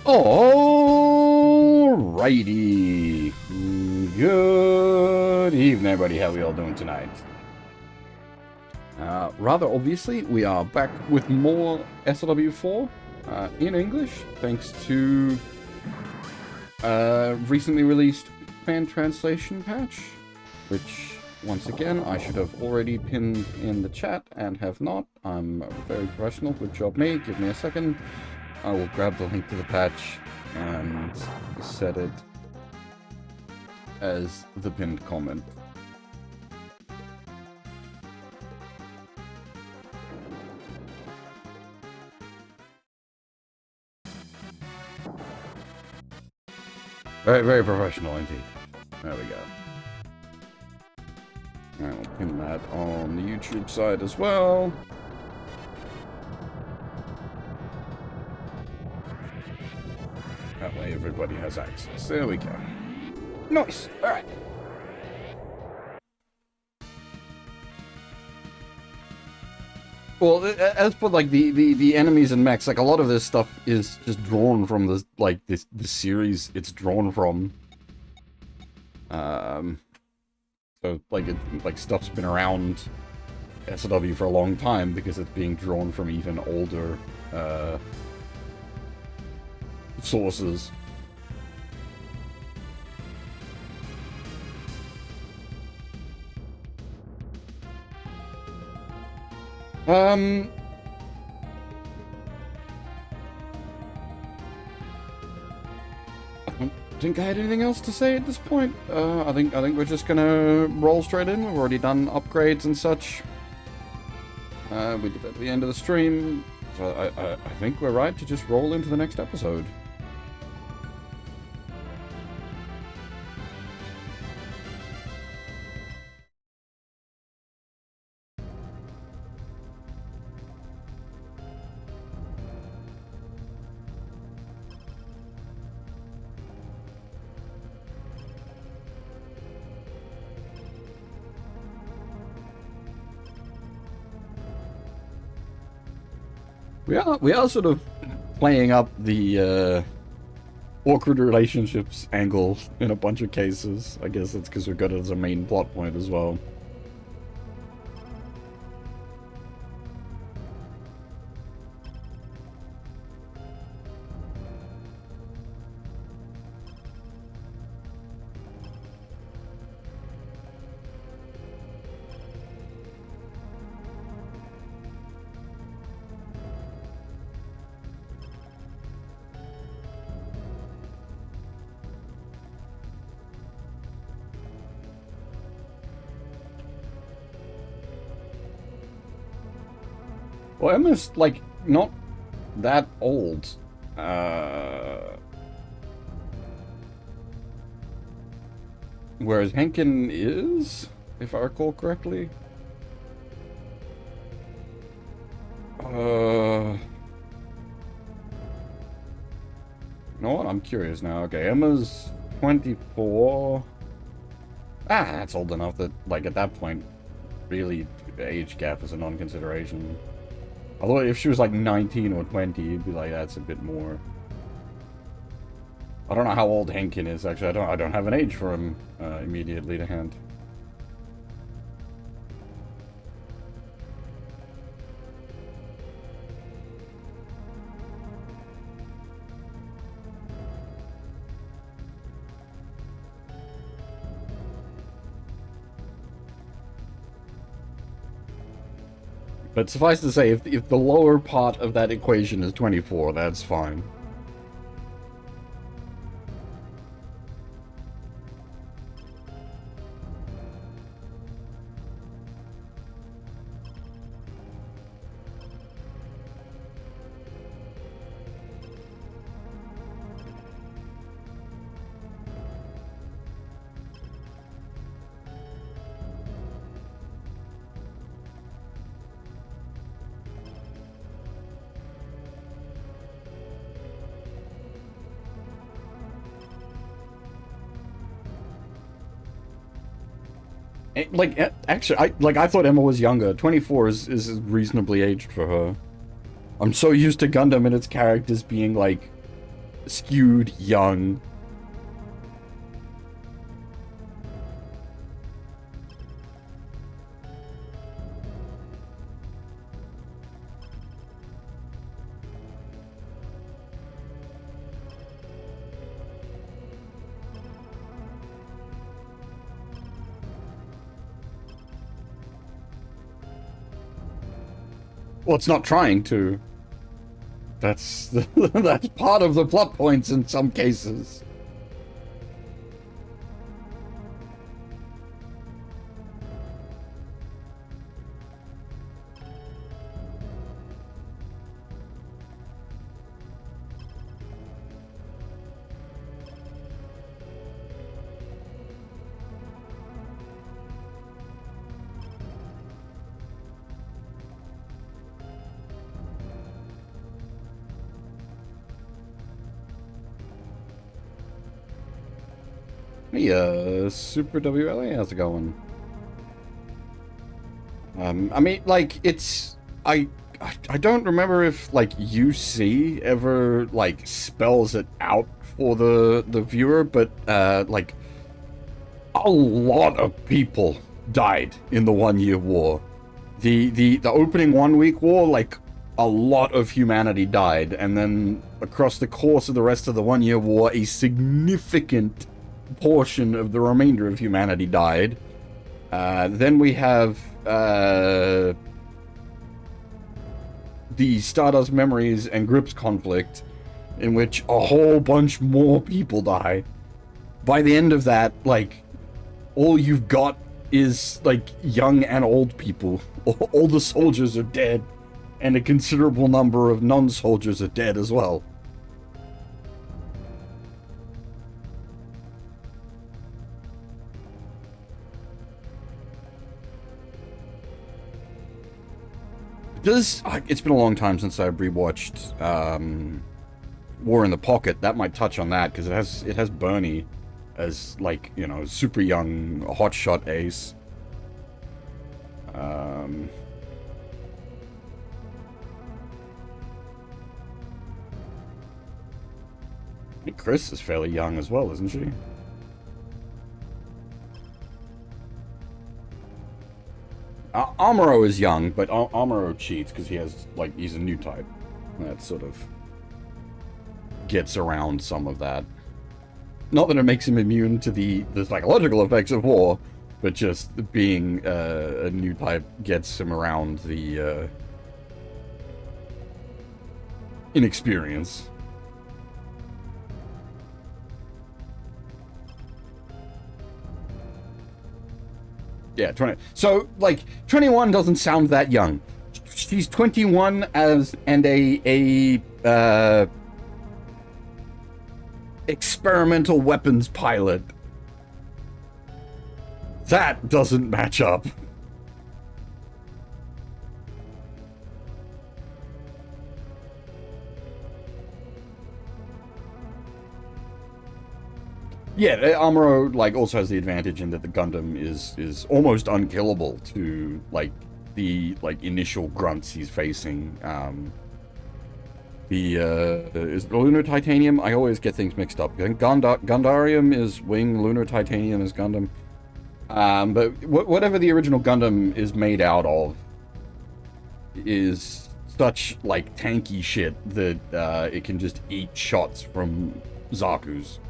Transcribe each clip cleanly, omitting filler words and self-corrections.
Alrighty. Good evening, everybody. How are we all doing tonight? Rather obviously, we are back with more SLW4 in English, thanks to recently released fan translation patch, which, once again, I should have already pinned in the chat and have not. I'm very professional. Good job, me. Give me a second. I will grab the link to the patch and set it as the pinned comment. Very, very professional indeed. There we go. Alright, we'll pin that on the YouTube side as well. That way everybody has access. There we go. Nice! Alright. Well, as for like the enemies and mechs, like a lot of this stuff is just drawn from the the series it's drawn from. So like stuff's been around SLW for a long time because it's being drawn from even older sources. I don't think I had anything else to say at this point. I think we're just gonna roll straight in. We've already done upgrades and such. We did that at the end of the stream, so I think we're right to just roll into the next episode. We are sort of playing up the awkward relationships angle in a bunch of cases. I guess that's because we've got it as a main plot point as well. Well, Emma's, like, not that old. Whereas Henkin is, if I recall correctly. You know what? I'm curious now. Okay, Emma's 24. That's old enough that, like, at that point, really, the age gap is a non-consideration. Although if she was like 19 or 20, you'd be like, that's a bit more. I don't know how old Henkin is, actually. I don't have an age for him immediately to hand. But suffice to say, if the lower part of that equation is 24, that's fine. Like, actually, I thought Emma was younger. 24 is reasonably aged for her. I'm so used to Gundam and its characters being, like, skewed young. Well, it's not trying to. That's that's part of the plot points in some cases. Hey, Super WLA, how's it going? I mean, like, it's... I don't remember if, like, UC ever, like, spells it out for the viewer, but, like, a lot of people died in the 1 Year War. The opening 1 week war, like, a lot of humanity died, and then across the course of the rest of the 1 Year War, a significant portion of the remainder of humanity died. Then we have the Stardust Memories and Grips conflict, in which a whole bunch more people die. By the end of that, like, all you've got is, like, young and old people. All the soldiers are dead, and a considerable number of non-soldiers are dead as well. It's been a long time since I've rewatched War in the Pocket. That might touch on that, because it has Bernie as, like, you know, super young hotshot ace. I think Chris is fairly young as well, isn't she? Amuro is young, but Amuro cheats because he has, like, he's a new type. That sort of gets around some of that. Not that it makes him immune to the psychological effects of war, but just being a new type gets him around the inexperience. Yeah, 20. So, like, 21 doesn't sound that young. She's 21 and a experimental weapons pilot. That doesn't match up. Yeah, Amuro, like, also has the advantage in that the Gundam is almost unkillable to, like, the, like, initial grunts he's facing. Is the Lunar Titanium? I always get things mixed up. I think Gundarium is Wing, Lunar Titanium is Gundam. But whatever the original Gundam is made out of is such, like, tanky shit that it can just eat shots from Zaku's.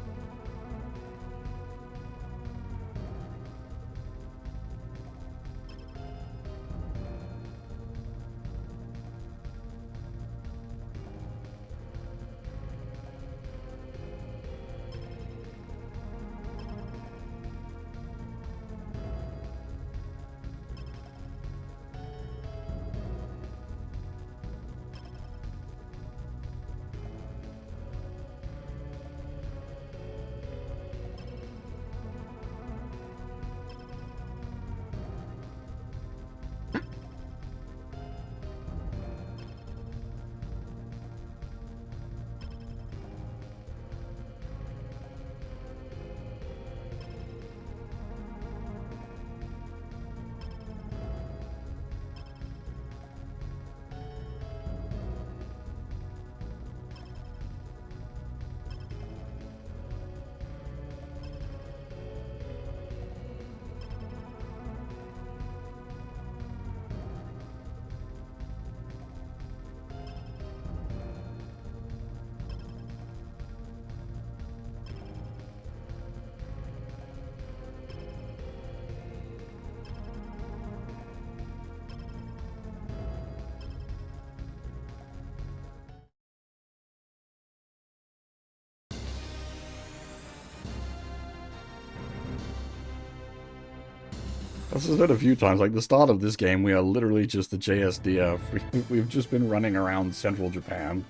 As I said a few times, like the start of this game, we are literally just the JSDF. We've just been running around central Japan.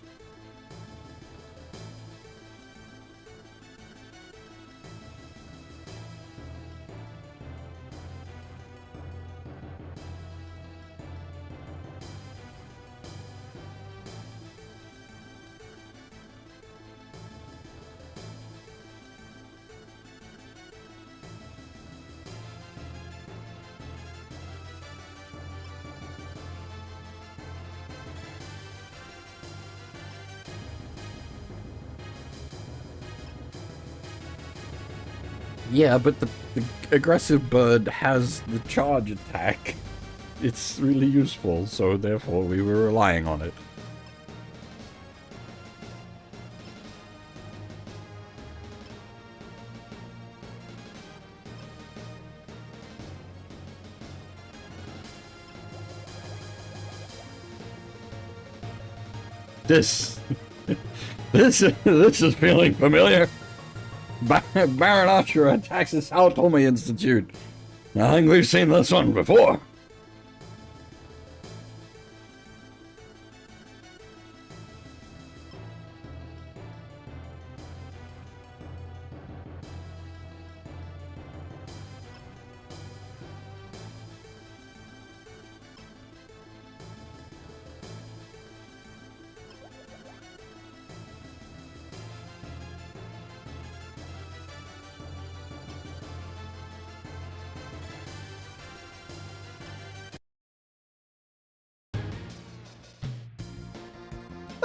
Yeah, but the aggressive bird has the charge attack. It's really useful, so therefore we were relying on it. This is feeling familiar. Baron Archer attacks the Sao Tome Institute. I think we've seen this one before.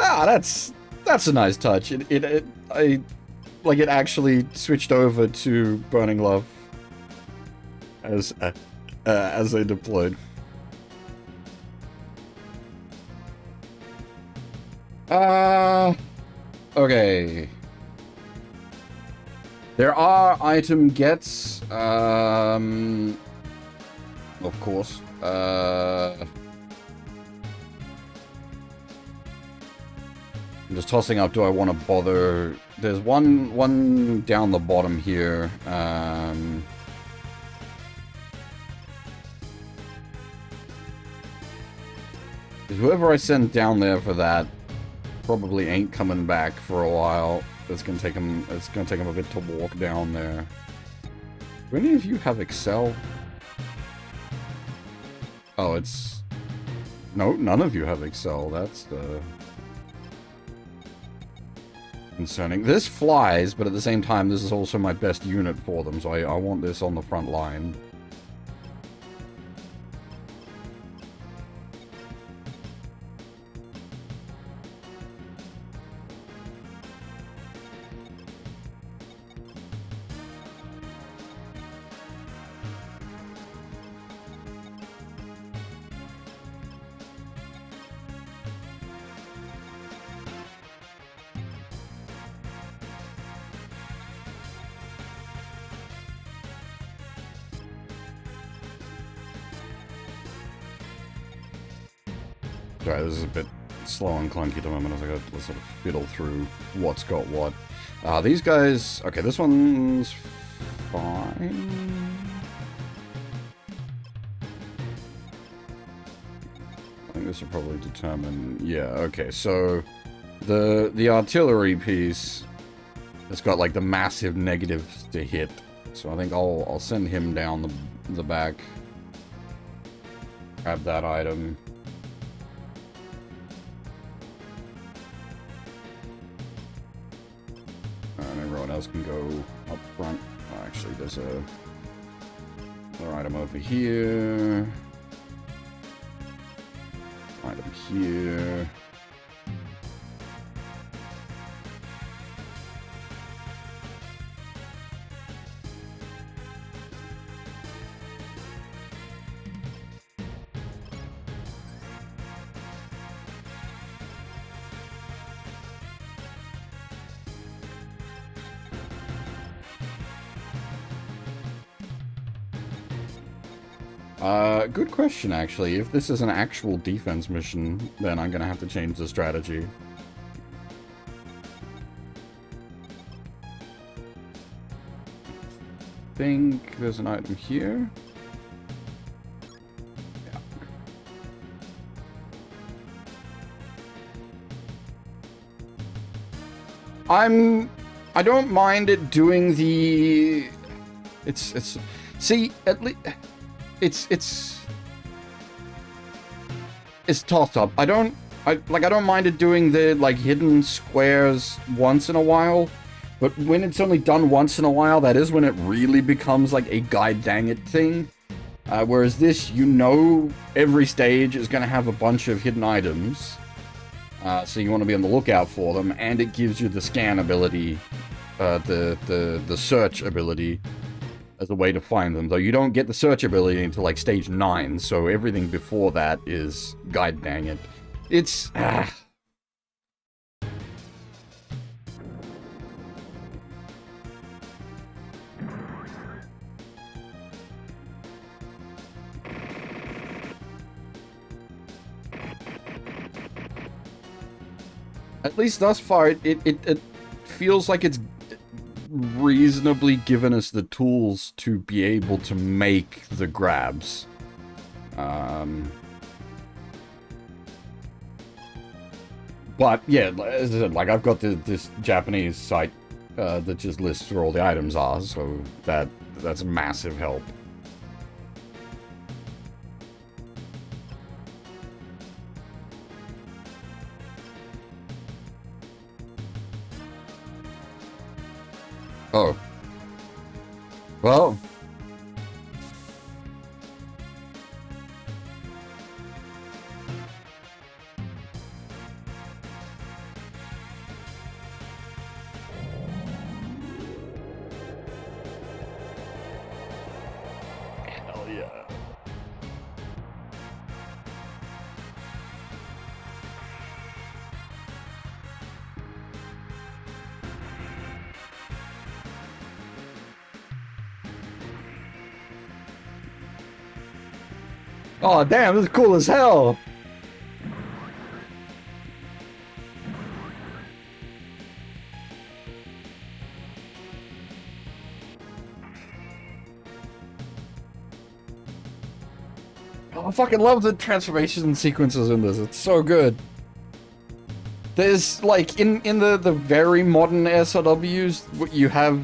Ah, that's a nice touch. It actually switched over to Burning Love as they deployed. Okay. There are item gets, of course. I'm just tossing up, do I want to bother? There's one down the bottom here. Whoever I send down there for that probably ain't coming back for a while. It's gonna take him a bit to walk down there. Do any of you have Excel? Oh, it's... No, none of you have Excel. That's the... concerning. This flies, but at the same time, this is also my best unit for them, so I want this on the front line. Sorry, this is a bit slow and clunky at the moment as I got to sort of fiddle through what's got what. These guys... Okay, this one's fine. I think this will probably determine... Yeah, okay, so... The artillery piece has got, like, the massive negatives to hit. So I think I'll send him down the back. Grab that item. And everyone else can go up front. Oh, actually, there's another item over here. Item here. Good question, actually. If this is an actual defense mission, then I'm gonna have to change the strategy. I think there's an item here. I don't mind it doing the... See, at least... It's tossed up. I don't mind it doing the, like, hidden squares once in a while, but when it's only done once in a while, that is when it really becomes, like, a god dang it thing. Whereas this, you know, every stage is going to have a bunch of hidden items, so you want to be on the lookout for them, and it gives you the scan ability, the search ability, as a way to find them. Though you don't get the search ability until, like, stage 9, so everything before that is god dang it. It's... At least thus far, it feels like it's reasonably given us the tools to be able to make the grabs. But yeah, as I said, like, I've got this Japanese site that just lists where all the items are, so that's a massive help. Oh. Well. Hell yeah. Oh, damn, this is cool as hell. Oh, I fucking love the transformation sequences in this. It's so good. There's, like, in the very modern SRWs, what you have,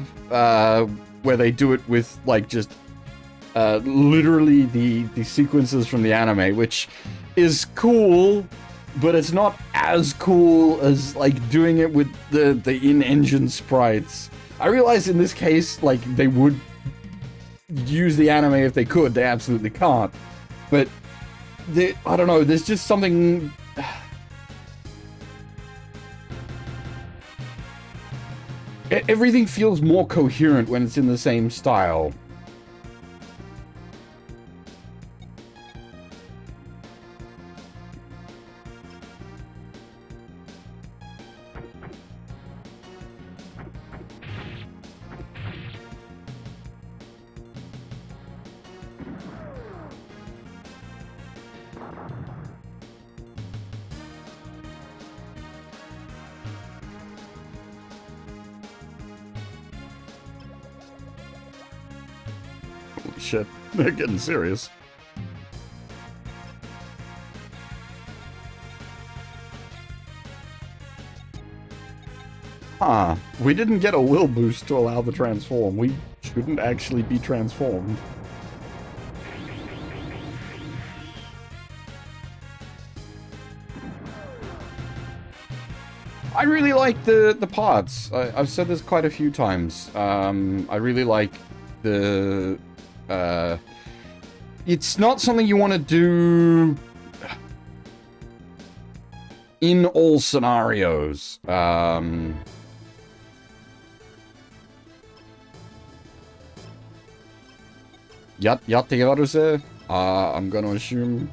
where they do it with, like, just literally the sequences from the anime, which is cool, but it's not as cool as, like, doing it with the in-engine sprites. I realize in this case, like, they would use the anime if they could. They absolutely can't. But, I don't know, there's just something... Everything feels more coherent when it's in the same style. Holy shit, they're getting serious. Huh, we didn't get a will boost to allow the transform. We shouldn't actually be transformed. I really like the parts. I've said this quite a few times. I really like the... it's not something you want to do in all scenarios. Yatte yaru. I'm gonna assume.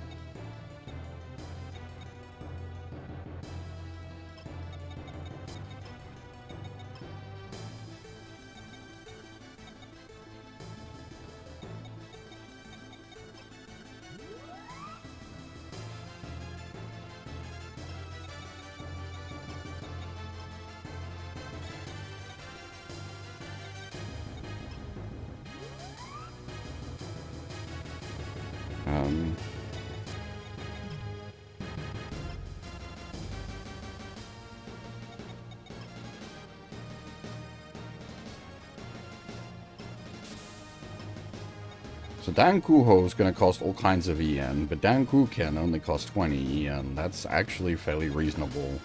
So Dancouga is going to cost all kinds of EN, but Dancouga can only cost 20 EN. That's actually fairly reasonable.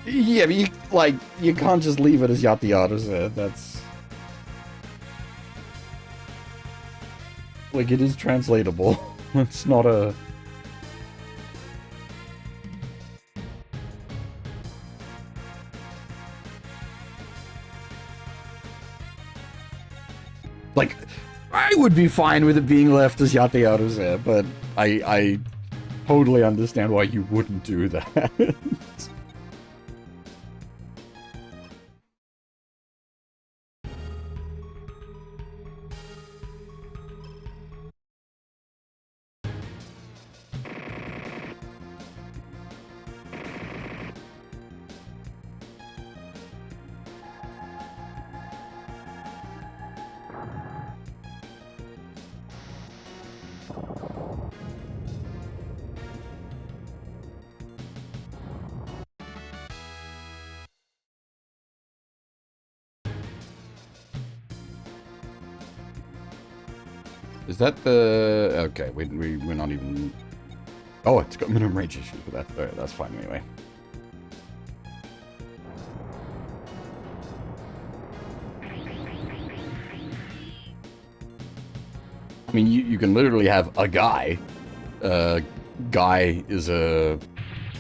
Yeah, but you can't just leave it as Yatiaru's. That's... Like, it is translatable. It's not a... Like, I would be fine with it being left as Yatiaru's, but I totally understand why you wouldn't do that. Is that the... Okay, we're not even... Oh, it's got minimum range issues, but that's fine anyway. I mean, you can literally have a guy. Guy is a...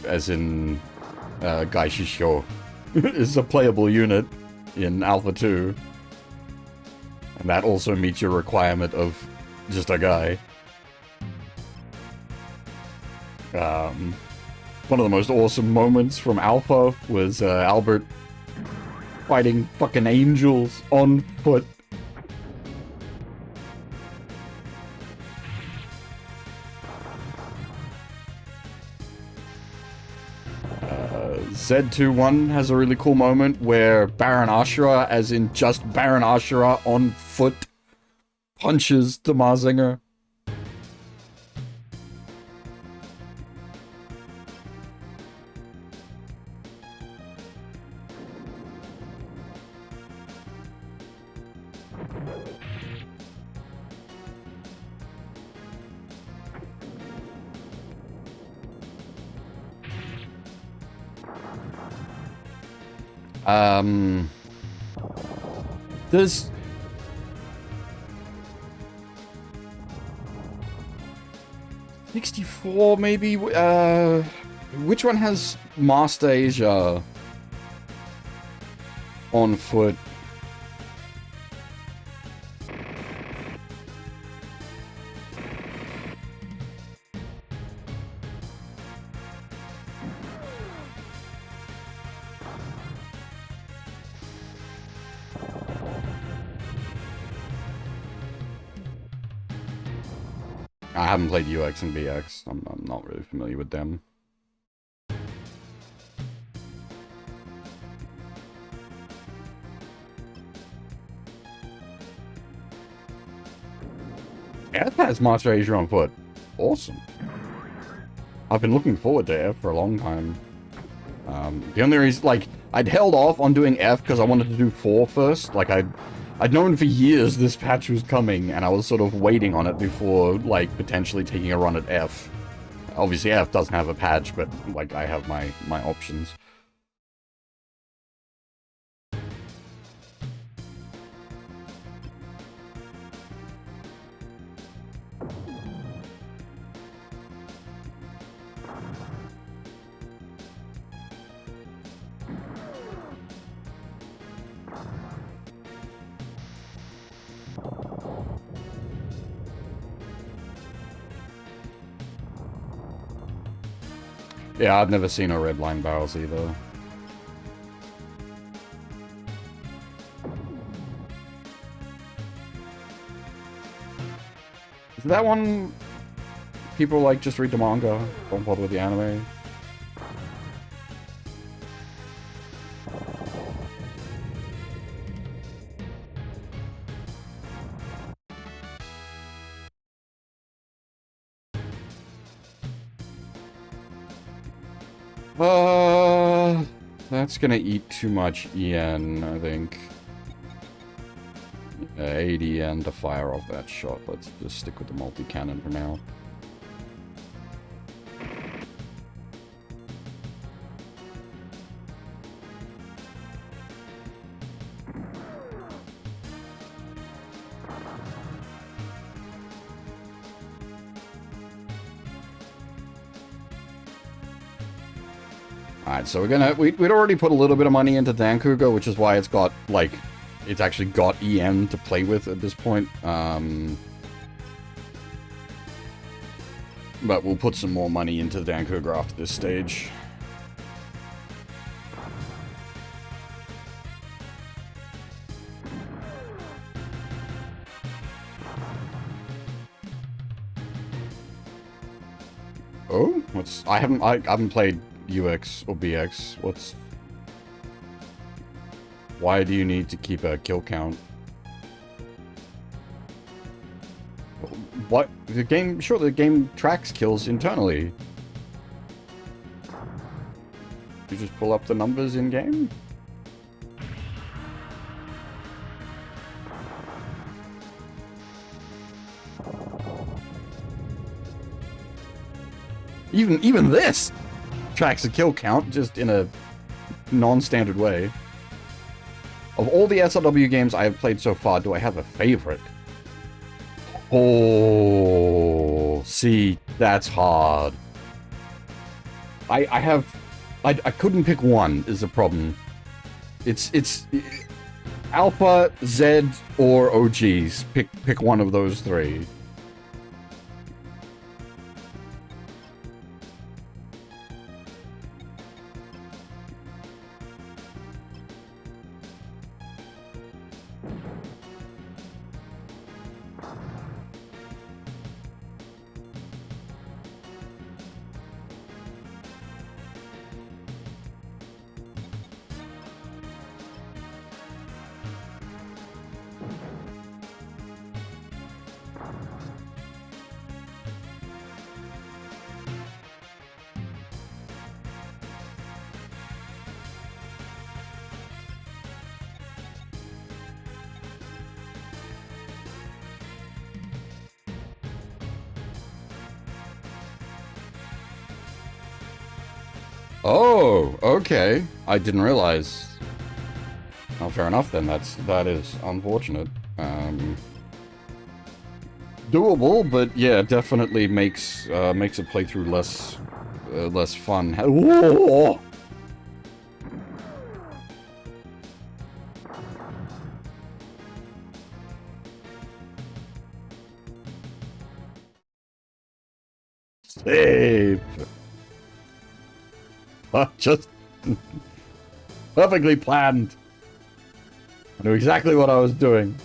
As in... Guy Shisho is a playable unit in Alpha 2. And that also meets your requirement of just a guy. One of the most awesome moments from Alpha was Albert fighting fucking angels on foot. Z21 has a really cool moment where Baron Ashura, as in just Baron Ashura on foot, punches the Mazinger. There's... ...64 maybe? Which one has Master Asia on foot? I haven't played UX and BX. I'm not really familiar with them. F has Master Asia on foot. Awesome. I've been looking forward to F for a long time. The only reason, like, I'd held off on doing F because I wanted to do 4 first. Like, I'd known for years this patch was coming, and I was sort of waiting on it before, like, potentially taking a run at F. Obviously, F doesn't have a patch, but like I have my options. Yeah, I've never seen a red line barrels either. Is that one people like just read the manga, don't bother with the anime? That's gonna eat too much EN, I think. 80 EN to fire off that shot. Let's just stick with the multi-cannon for now. Alright, so we'd already put a little bit of money into Dancouga, which is why it's got, like, it's actually got EN to play with at this point. But we'll put some more money into Dancouga after this stage. Oh, I haven't played UX or BX. Why do you need to keep a kill count? What? The game tracks kills internally. You just pull up the numbers in game? Even this tracks a kill count, just in a non-standard way. Of all the SLW games I have played so far, do I have a favorite? Oh, see, that's hard. I couldn't pick one, is the problem. It's Alpha, Z, or OGs. Pick one of those three. Oh, okay. I didn't realize. Oh, fair enough then. That is unfortunate. Doable, but yeah, definitely makes a playthrough less fun. Whoa! Save. Just perfectly planned. I knew exactly what I was doing.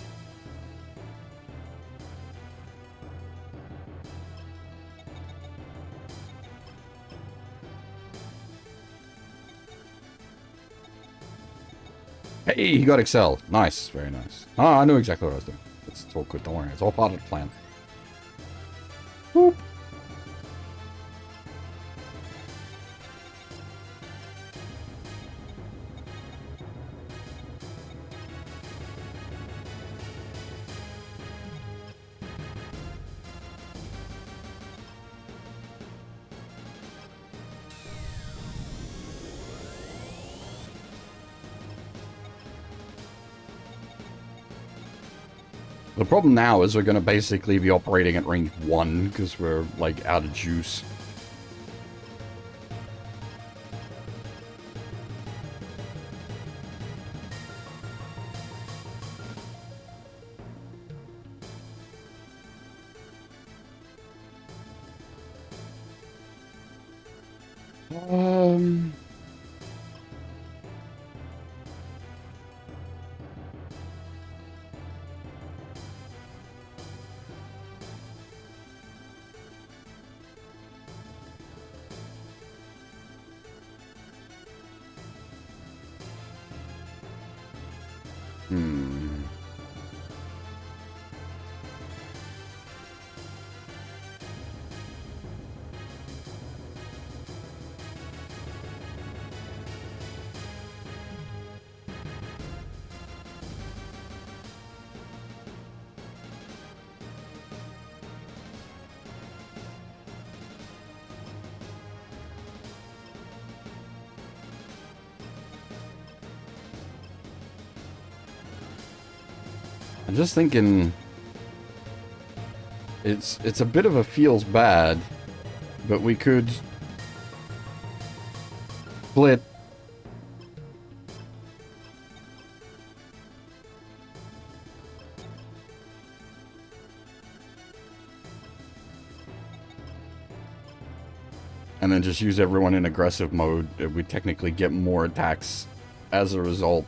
Hey, he got Excel. Nice, very nice. Oh, I knew exactly what I was doing. It's all good, don't worry. It's all part of the plan. Boop. The problem now is we're going to basically be operating at range 1 because we're, like, out of juice. I'm just thinking, it's a bit of a feels bad, but we could split and then just use everyone in aggressive mode. We technically get more attacks as a result.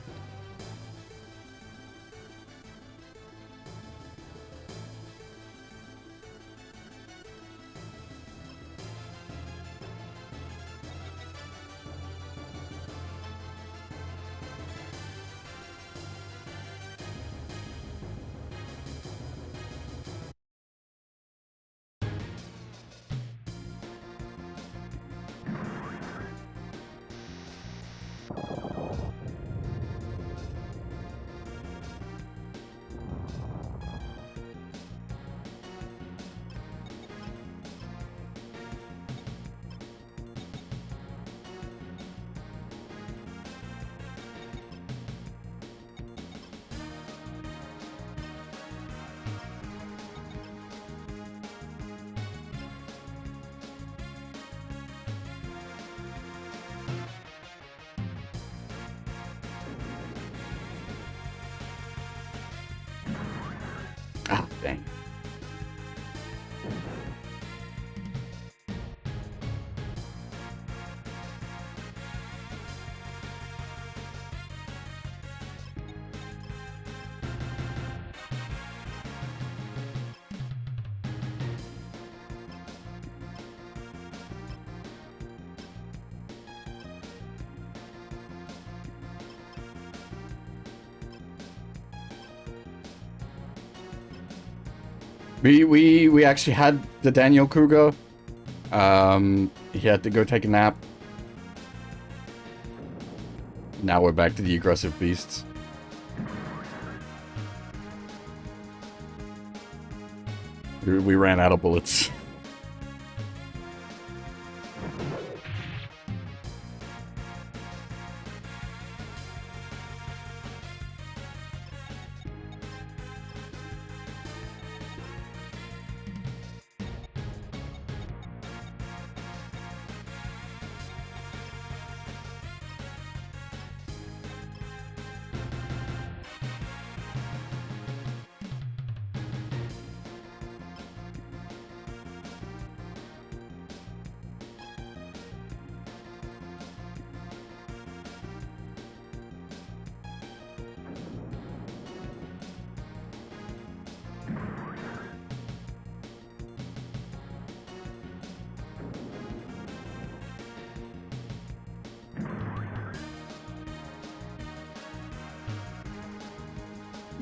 Ah, dang. We actually had the Dancouga. He had to go take a nap. Now we're back to the aggressive beasts. We ran out of bullets.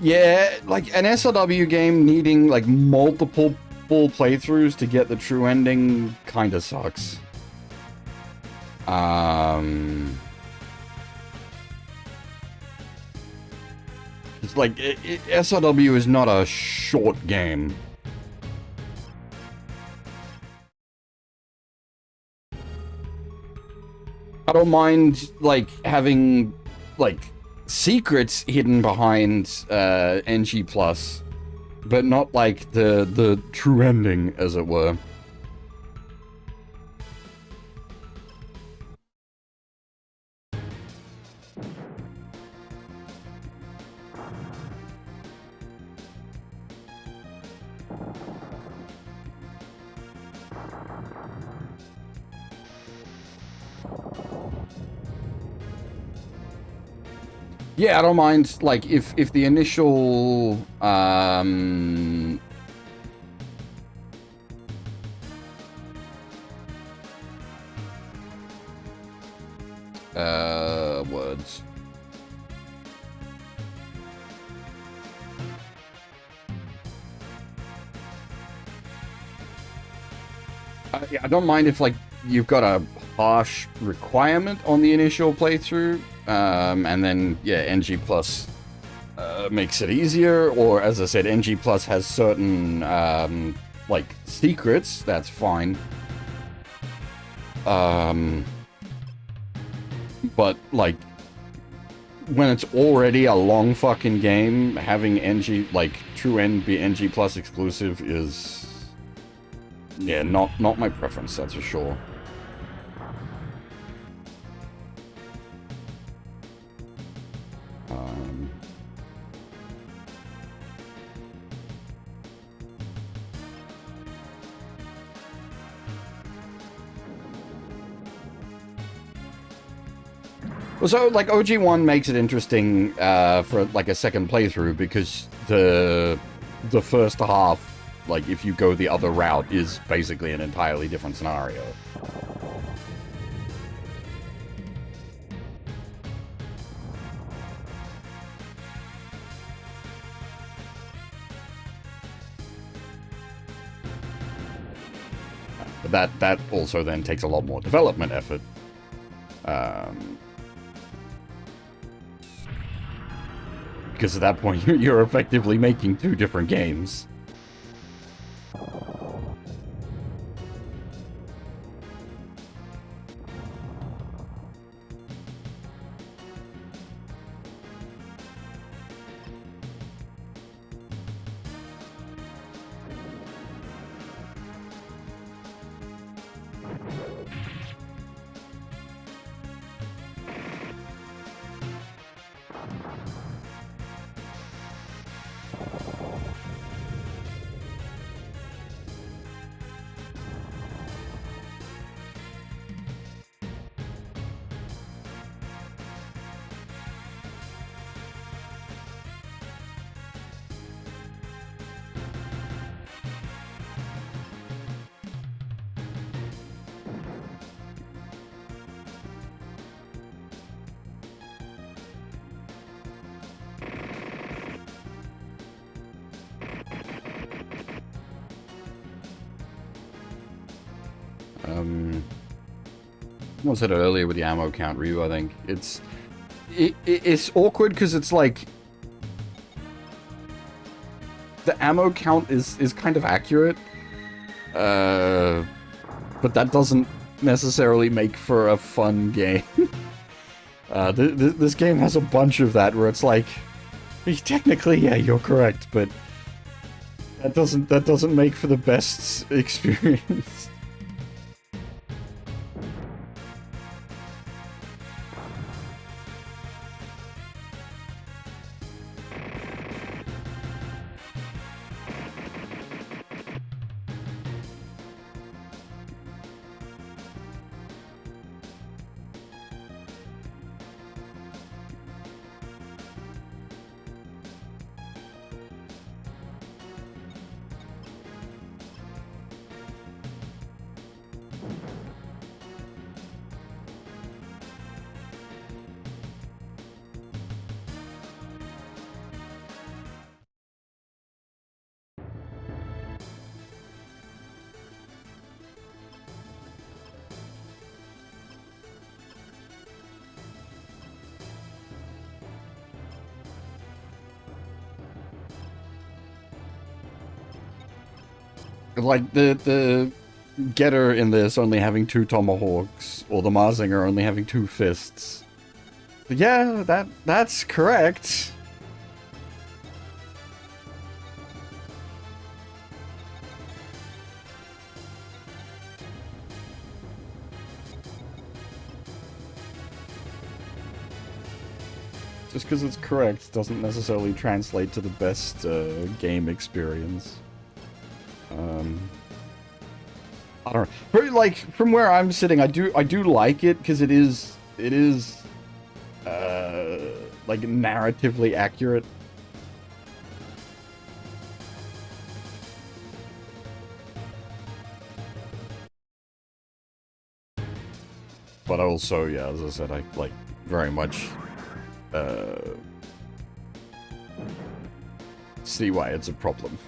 Yeah, like an SLW game needing like multiple full playthroughs to get the true ending kind of sucks. It's like SLW is not a short game. I don't mind like having like secrets hidden behind NG+, but not like the true ending, as it were. Yeah, I don't mind, like, if the initial, words. Yeah, I don't mind if, like, you've got a harsh requirement on the initial playthrough, and then, yeah, NG Plus makes it easier, or, as I said, NG Plus has certain, like, secrets, that's fine. But, like, when it's already a long fucking game, having NG, like, true end be NG Plus exclusive is... yeah, not my preference, that's for sure. Well, so, like, OG1 makes it interesting for, like, a second playthrough, because the first half, like, if you go the other route, is basically an entirely different scenario. But that also then takes a lot more development effort. Because at that point, you're effectively making two different games. I said it earlier with the ammo count review, I think. It's awkward because it's like... the ammo count is kind of accurate. But that doesn't necessarily make for a fun game. This game has a bunch of that where it's like... technically, yeah, you're correct, but... that doesn't make for the best experience. Like, the Getter in this only having 2 tomahawks, or the Marzinger only having 2 fists. But yeah, that's correct. Just because it's correct doesn't necessarily translate to the best game experience. I don't know. But, like, from where I'm sitting, I do like it because it is like narratively accurate. But also, yeah, as I said, I like very much see why it's a problem.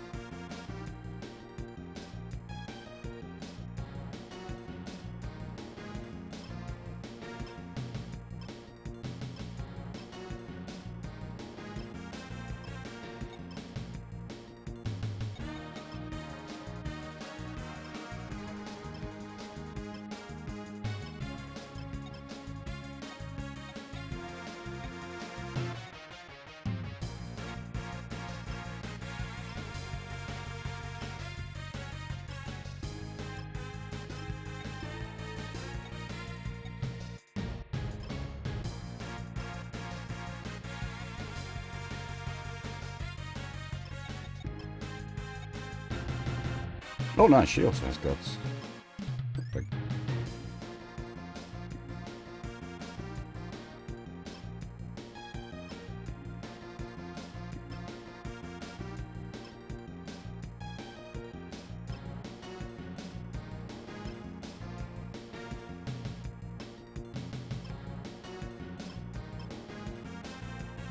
Oh, nice. She also has guts. Perfect.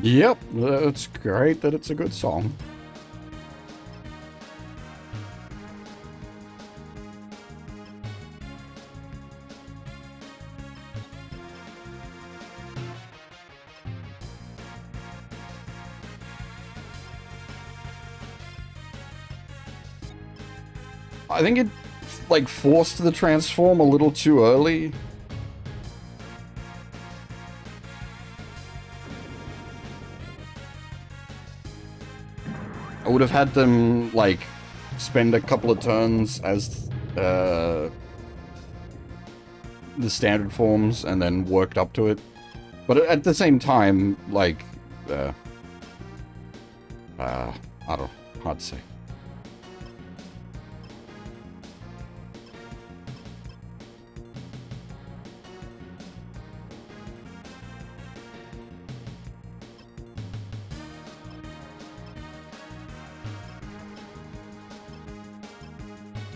Yep, it's great that it's a good song. I think it, like, forced the transform a little too early. I would have had them, like, spend a couple of turns as the standard forms and then worked up to it. But at the same time, like, I don't know, hard to say.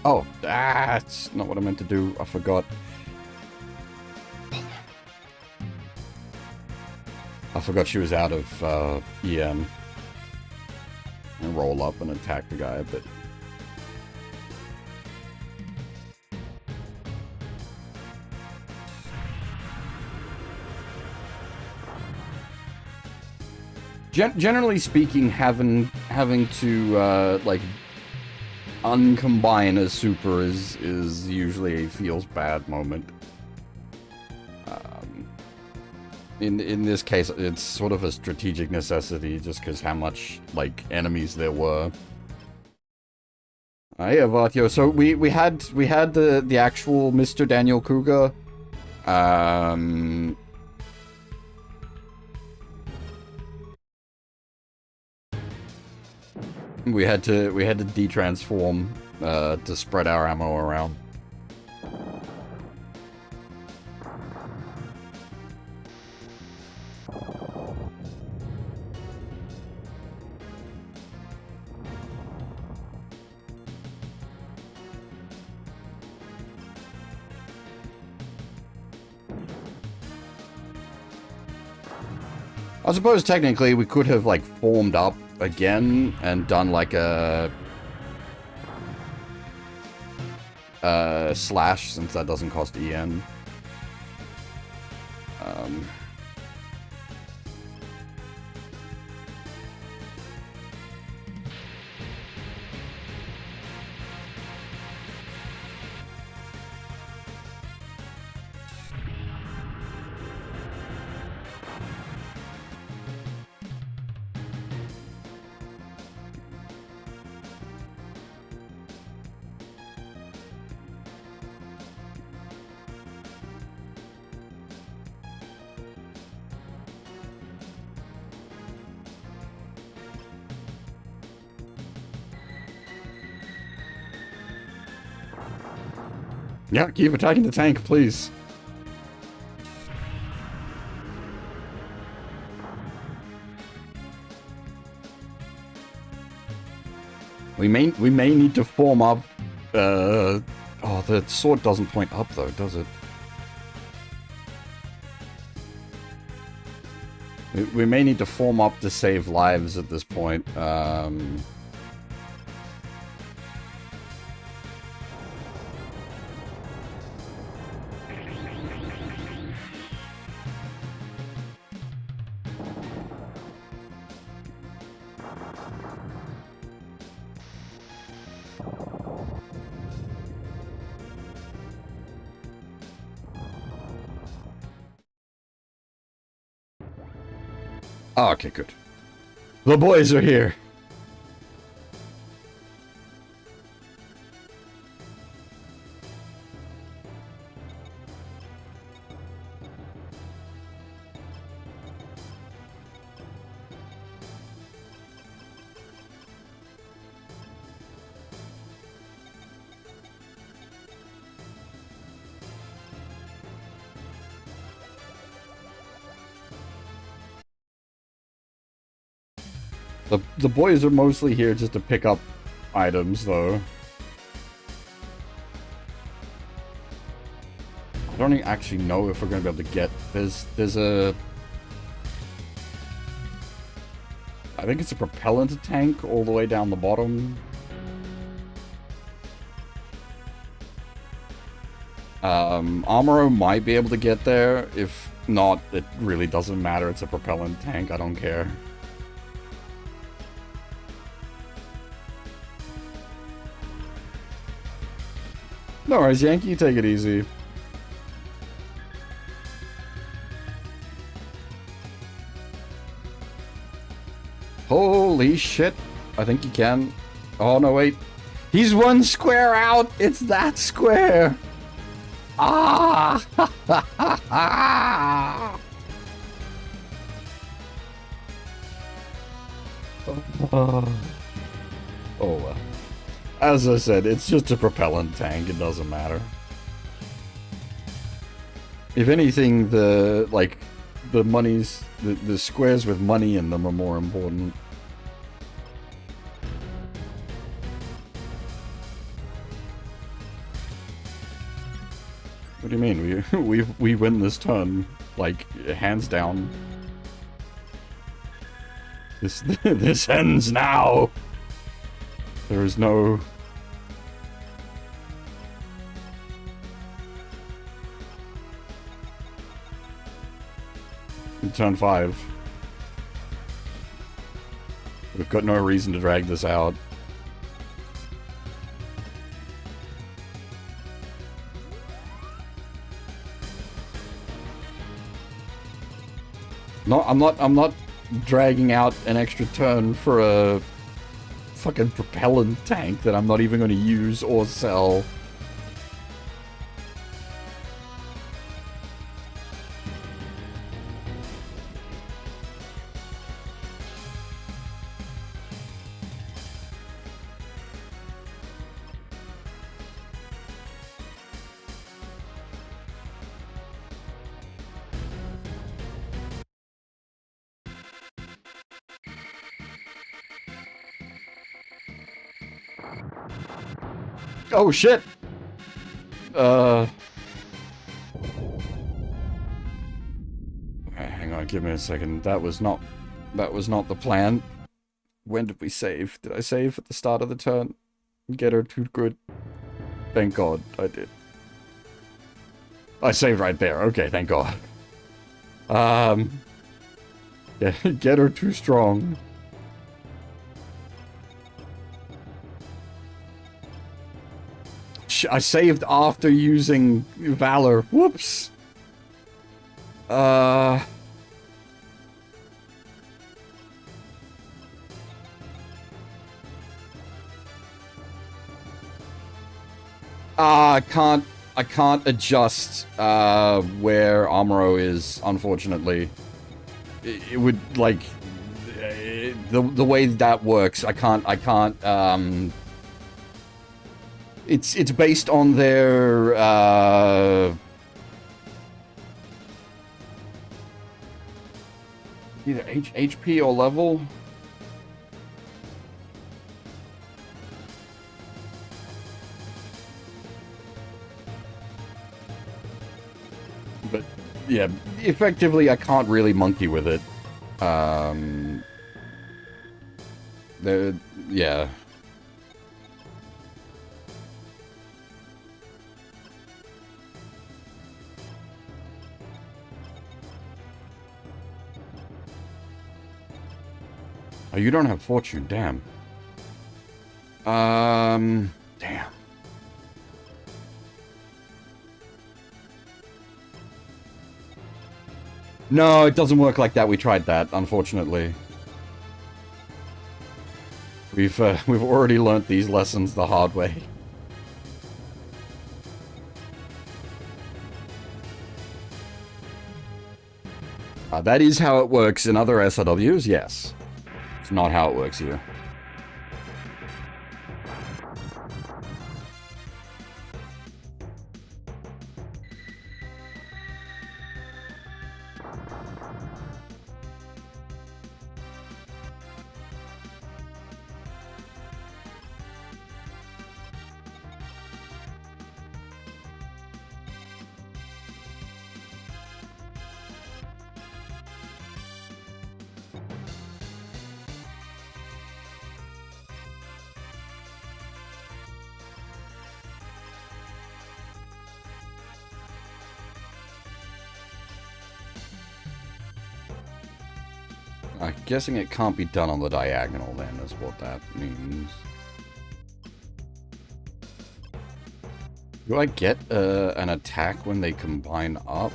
Oh, that's not what I meant to do. I forgot. I forgot she was out of EM. And roll up and attack the guy a bit. Generally speaking, having to like uncombine a super is usually a feels bad moment. In this case, it's sort of a strategic necessity, just because how much like enemies there were. Yeah, Vatio. So we had the actual Mr. Dancouga. We had to de-transform to spread our ammo around. I suppose technically we could have like formed up again and done like a slash, since that doesn't cost EN. Yeah, keep attacking the tank, please. We may need to form up. Oh, the sword doesn't point up though, does it? We may need to form up to save lives at this point. Oh, okay, good. The boys are here. The boys are mostly here just to pick up items, though. I don't actually know if we're going to be able to get... There's a... I think it's a propellant tank all the way down the bottom. Amuro might be able to get there. If not, it really doesn't matter. It's a propellant tank. I don't care. No worries, Yankee, you take it easy. Holy shit. I think you can. Oh, no, wait. He's one square out. It's that square. Ah! Oh, well. As I said, it's just a propellant tank. It doesn't matter. If anything, the monies, the squares with money in them are more important. What do you mean? We win this turn, like, hands down. This ends now. There is no... Turn 5. We've got no reason to drag this out. No, I'm not dragging out an extra turn for a fucking propellant tank that I'm not even going to use or sell. Oh shit! Hang on, give me a second. That was not the plan. When did we save? Did I save at the start of the turn? Get her too good. Thank God, I did. I saved right there. Okay, thank God. Yeah, get her too strong. I saved after using Valor. Whoops. I can't adjust where Amuro is, unfortunately. It would, like, the way that works, I can't It's based on their either HP or level. But yeah, effectively, I can't really monkey with it. Yeah. Oh, you don't have fortune, damn. Damn. No, it doesn't work like that. We tried that, unfortunately. We've already learnt these lessons the hard way. That is how it works in other SRWs, yes. It's not how it works here. I'm guessing it can't be done on the diagonal then, is what that means. Do I get an attack when they combine up?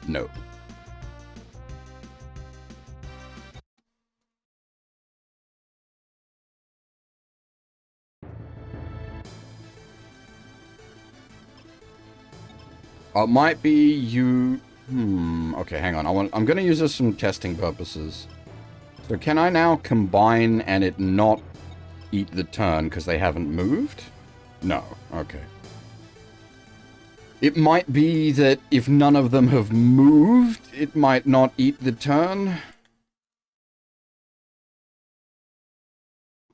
No. It might be you... okay, hang on. I'm going to use this for some testing purposes. So can I now combine and it not eat the turn because they haven't moved? No. Okay. It might be that if none of them have moved, it might not eat the turn.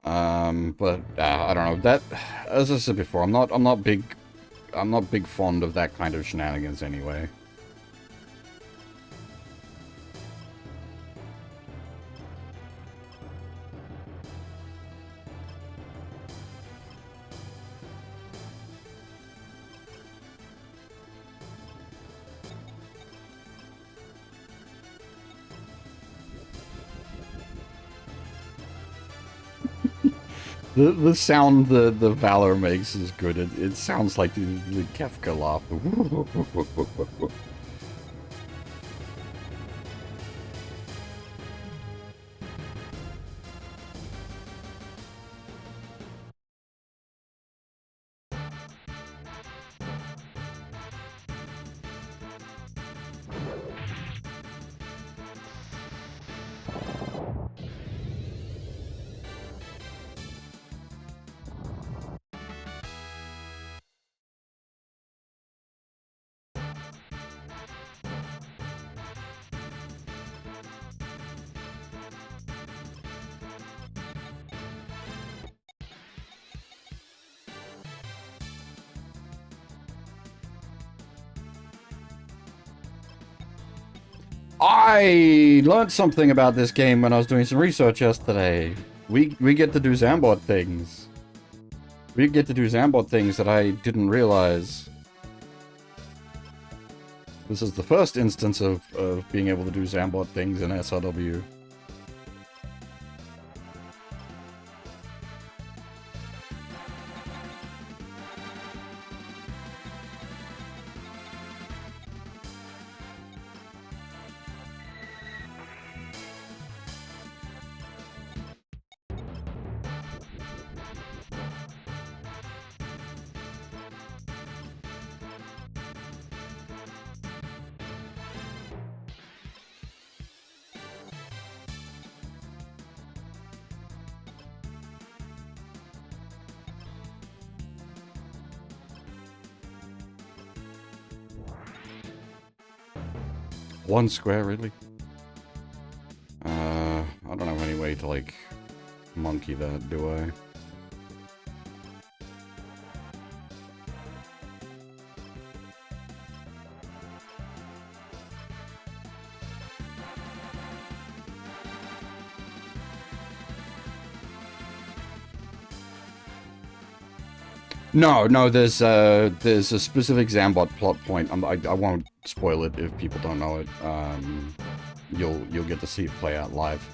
But I don't know. That, as I said before, I'm not big fond of that kind of shenanigans anyway. The sound the Valor makes is good. It sounds like the Kefka laugh. I learned something about this game when I was doing some research yesterday. We get to do Zambot things. We get to do Zambot things that I didn't realize. This is the first instance of being able to do Zambot things in SRW. 1 square, really? I don't have any way to, like, monkey that, do I? No, there's a specific Zambot plot point. I won't spoil it if people don't know it. You'll get to see it play out live.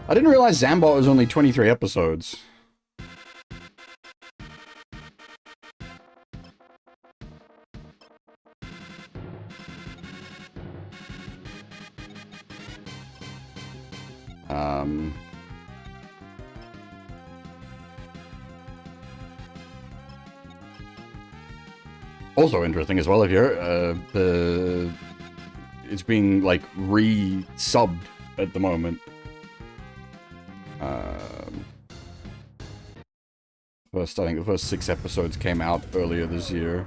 I didn't realize Zambot was only 23 episodes. Also interesting as well, if you're, it's being, like, re-subbed at the moment. I think the first 6 episodes came out earlier this year.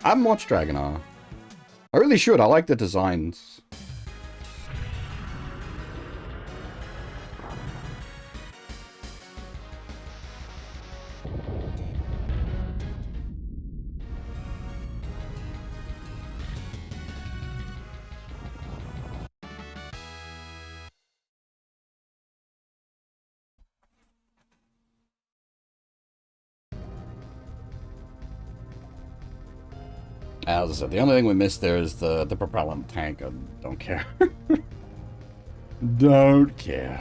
I haven't watched Dragonar. I really should. I like the designs. As I said, the only thing we missed there is the propellant tank. I don't care. Don't care.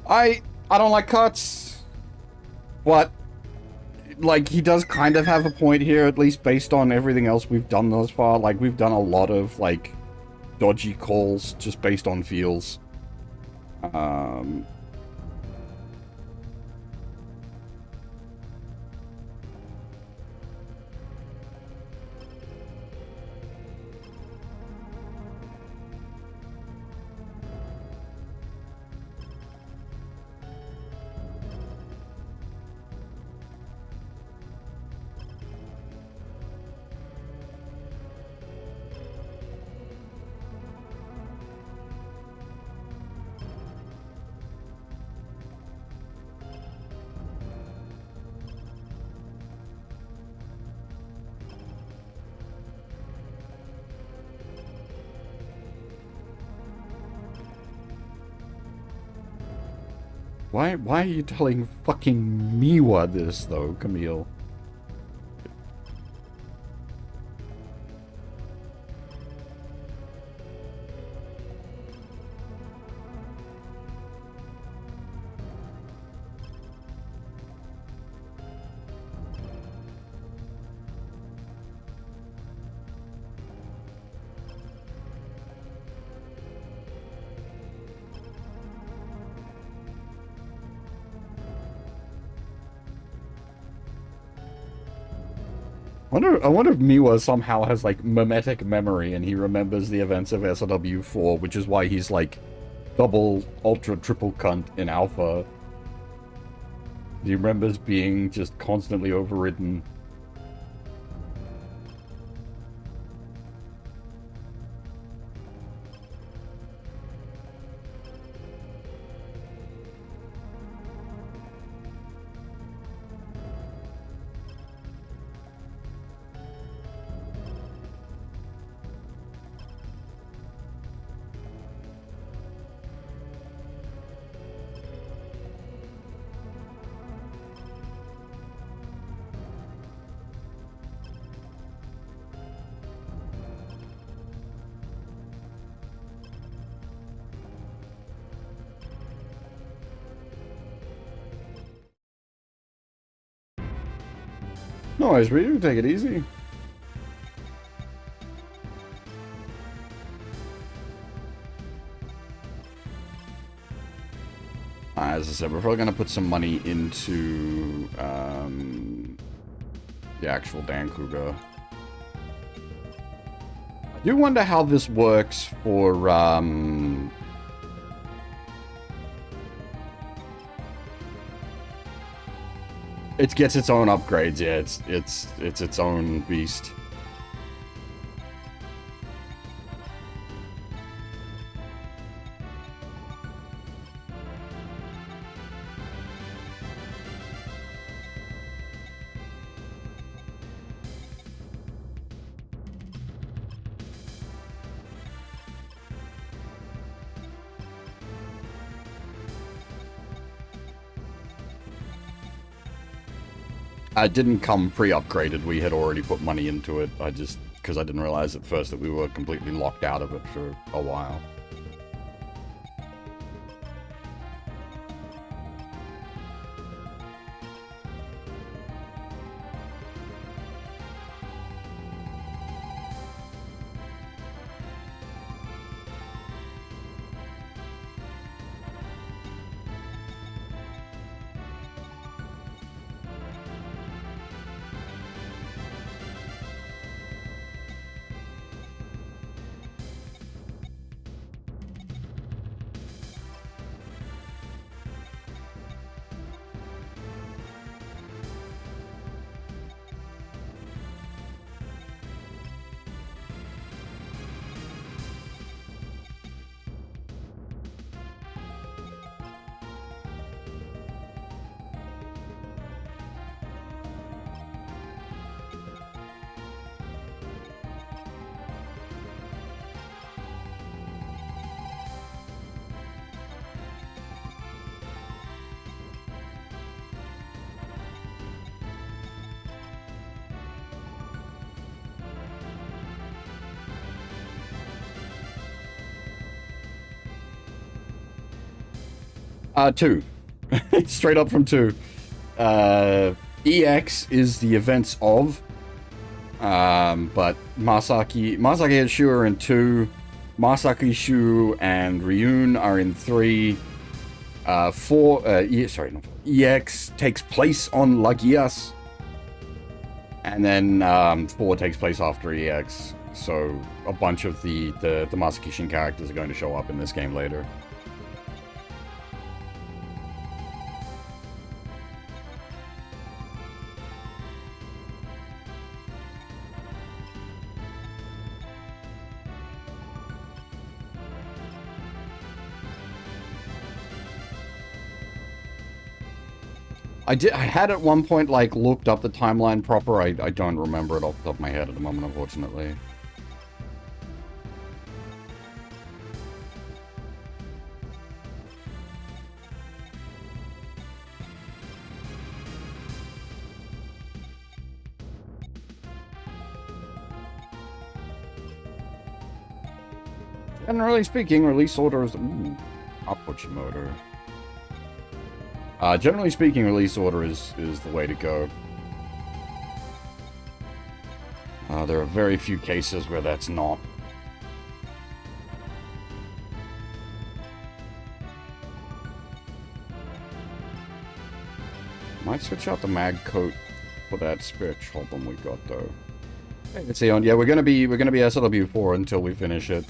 I don't like cuts, but, like, he does kind of have a point here, at least based on everything else we've done thus far. Like, we've done a lot of, like, dodgy calls just based on feels. Why are you telling fucking Miwa this, though, Camille? I wonder if Miwa somehow has, like, mimetic memory and he remembers the events of SLW4, which is why he's, like, double, ultra, triple cunt in Alpha. He remembers being just constantly overridden. No worries, Reader. Take it easy. As I said, we're probably going to put some money into the actual Dancouga. I do wonder how this works for it gets its own upgrades. Yeah, it's its own beast. It didn't come pre-upgraded. We had already put money into it. Because I didn't realize at first that we were completely locked out of it for a while. Two. Straight up from two. EX is the events of. But Masaki and Shu are in 2. Masaki, Shu, and Ryun are in 3. 4, EX takes place on Lagias. And then 4 takes place after EX. So a bunch of the Masaki Shin characters are going to show up in this game later. I had at one point, like, looked up the timeline proper. I don't remember it off the top of my head at the moment, unfortunately. Generally speaking, release order is... Ooh, Apochi motor. Generally speaking, release order is the way to go. There are very few cases where that's not. Might switch out the mag coat for that spare chopper we got though. Hey, let's see. Yeah, we're gonna be SLW4 until we finish it.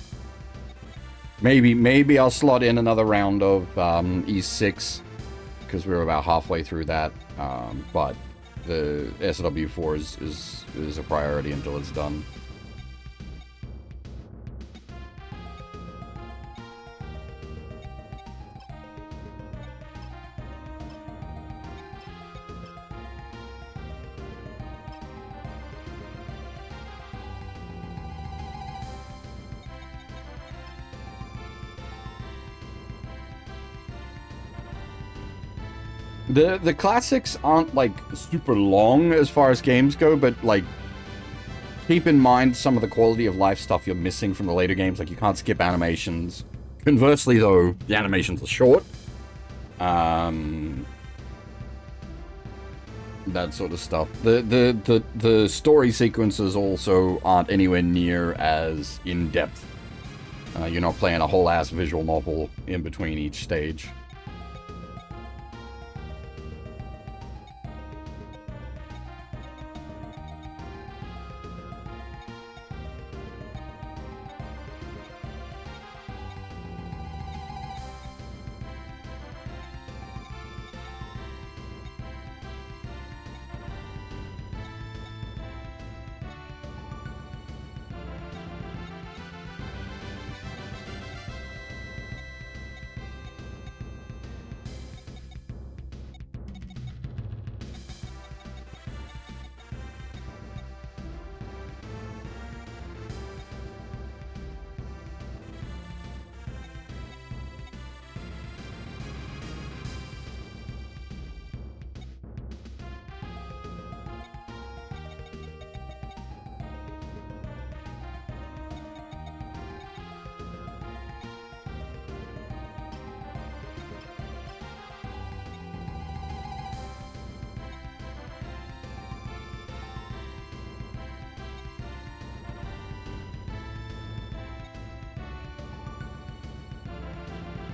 Maybe I'll slot in another round of E6 because we're about halfway through that. But the SLW4 is a priority until it's done. The classics aren't, like, super long as far as games go, but, like, keep in mind some of the quality of life stuff you're missing from the later games. Like, you can't skip animations. Conversely, though, the animations are short. That sort of stuff. The story sequences also aren't anywhere near as in-depth. You're not playing a whole-ass visual novel in between each stage.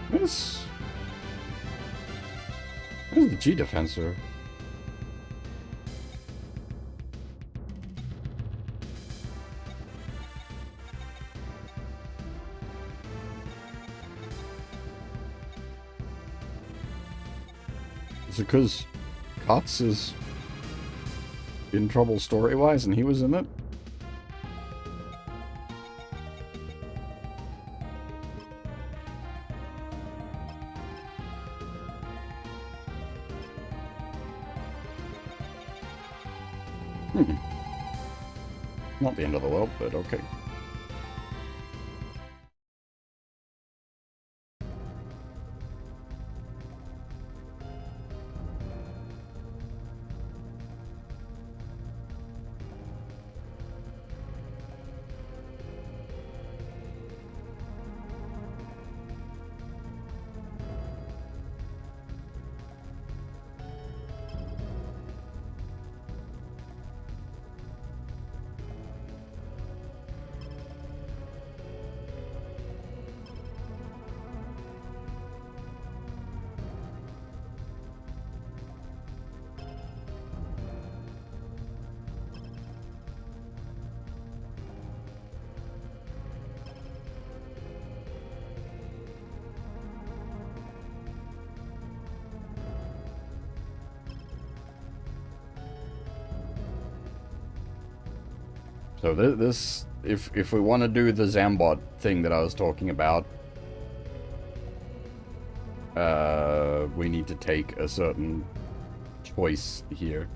Where's the G defensor? Is it because Kotz is in trouble story-wise and he was in it? Not the end of the world, but okay. So this, if we want to do the Zambot thing that I was talking about, we need to take a certain choice here.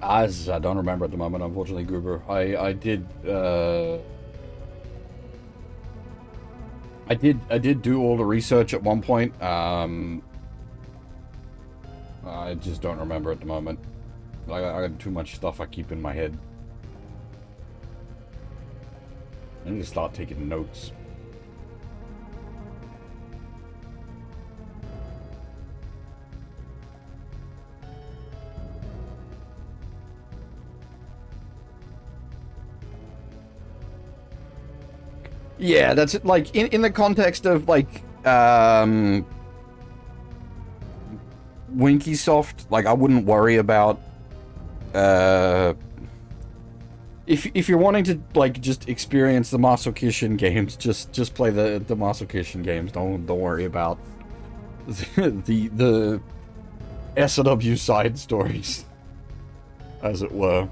As I don't remember at the moment, unfortunately, Goober. I did do all the research at one point. I just don't remember at the moment. I got too much stuff I keep in my head. I need to start taking notes. Yeah, that's it. Like in the context of like Winkysoft, like I wouldn't worry about if you're wanting to like just experience the Masokishin games, just play the Masokishin games. Don't worry about the SW side stories, as it were.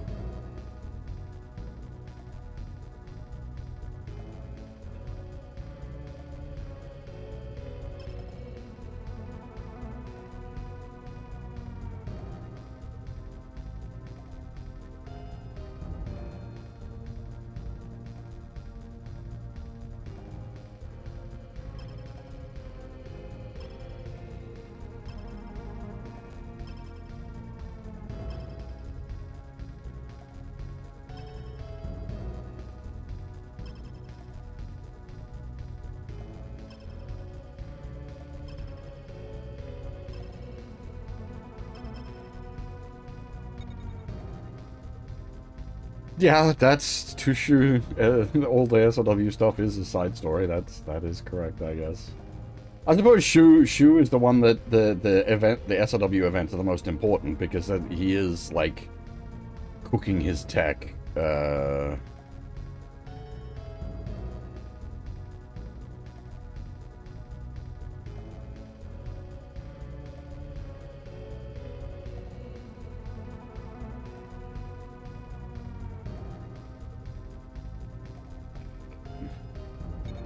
Yeah, that's Tushu. All the SLW stuff is a side story. That is correct, I guess. I suppose Shu is the one that the SLW events are the most important because he is like cooking his tech.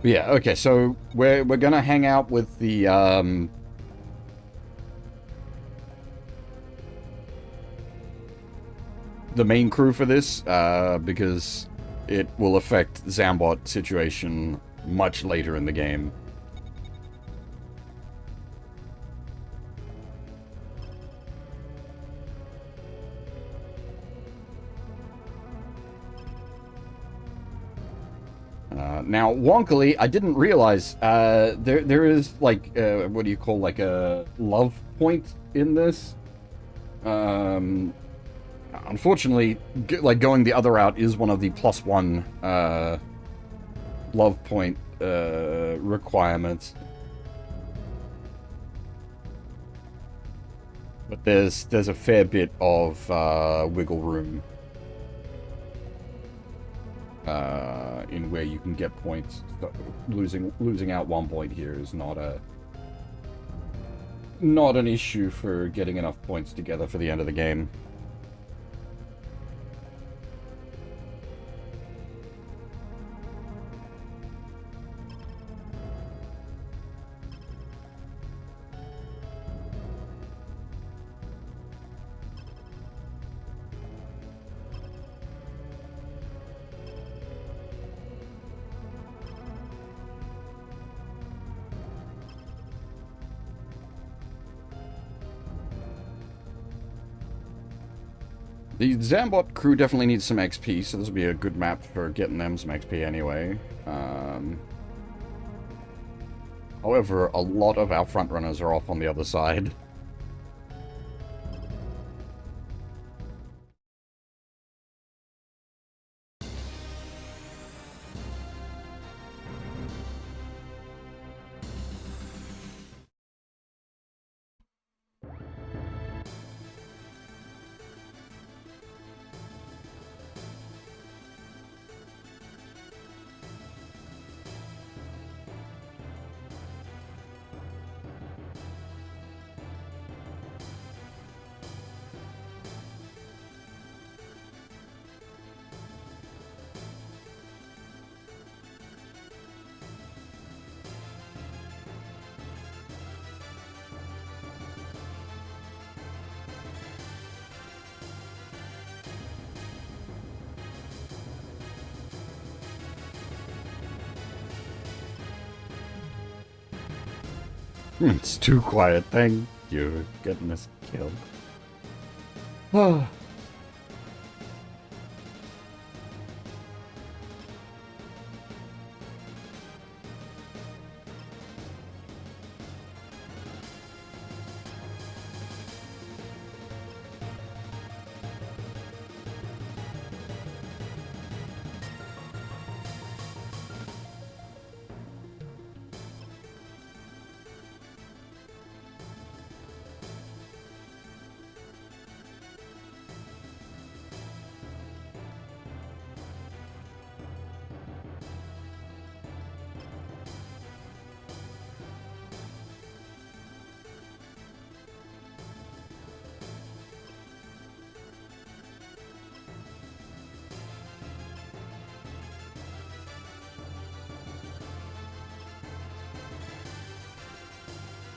Yeah, okay, so we're gonna hang out with the main crew for this, because it will affect Zambot situation much later in the game. Now, wonkily, I didn't realize there is like what do you call like a love point in this. Unfortunately, like going the other route is one of the +1 love point requirements. But there's a fair bit of wiggle room in where you can get points. So losing out 1 point here is not an issue for getting enough points together for the end of the game. The Zambot crew definitely needs some XP, so this will be a good map for getting them some XP anyway. However, a lot of our front runners are off on the other side. It's too quiet. Thank you. Getting us killed. Oh.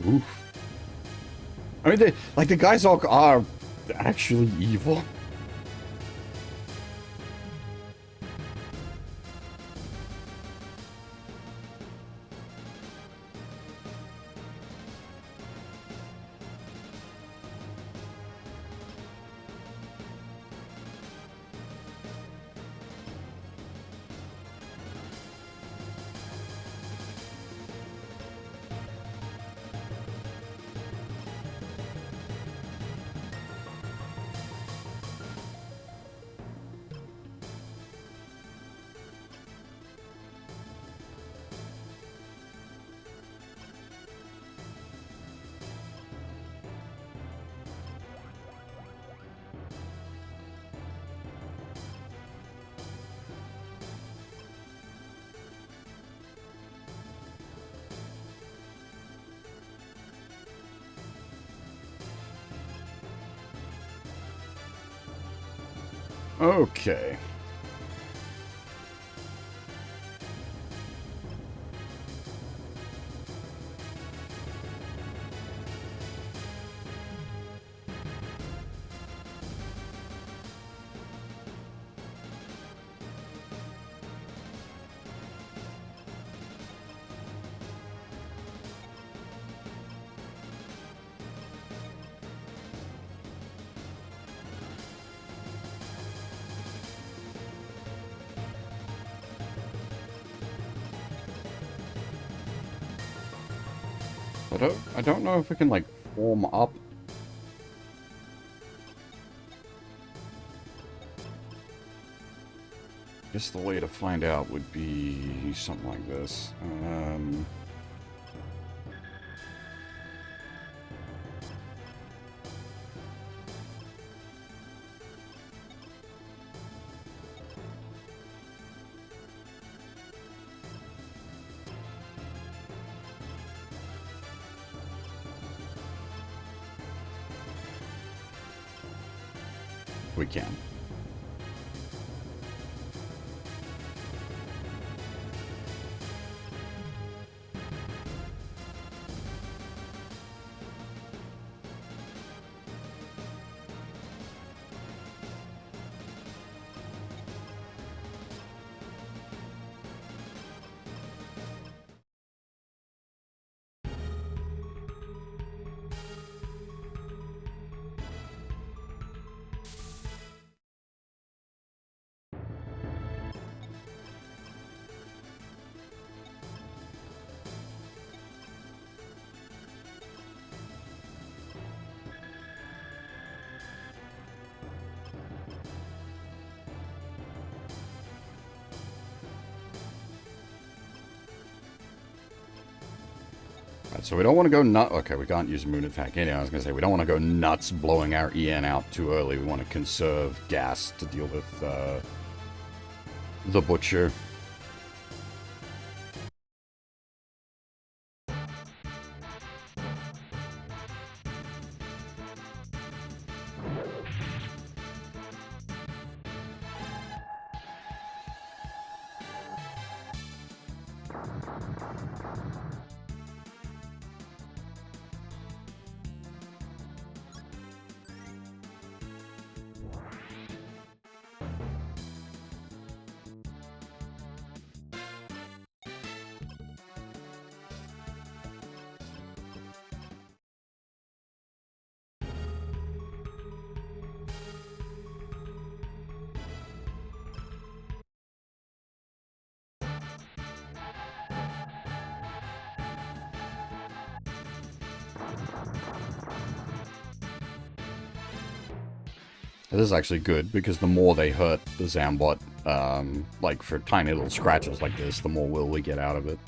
Oof. I mean, the guys all are actually evil. Okay. I don't know if we can, like, form up. I guess the way to find out would be something like this. We can. Right, so we don't want to go nuts. Okay, we can't use moon attack. Anyway, I was going to say, we don't want to go nuts blowing our EN out too early. We want to conserve gas to deal with the butcher. This is actually good, because the more they hurt the Zambot, like for tiny little scratches like this, the more will we get out of it.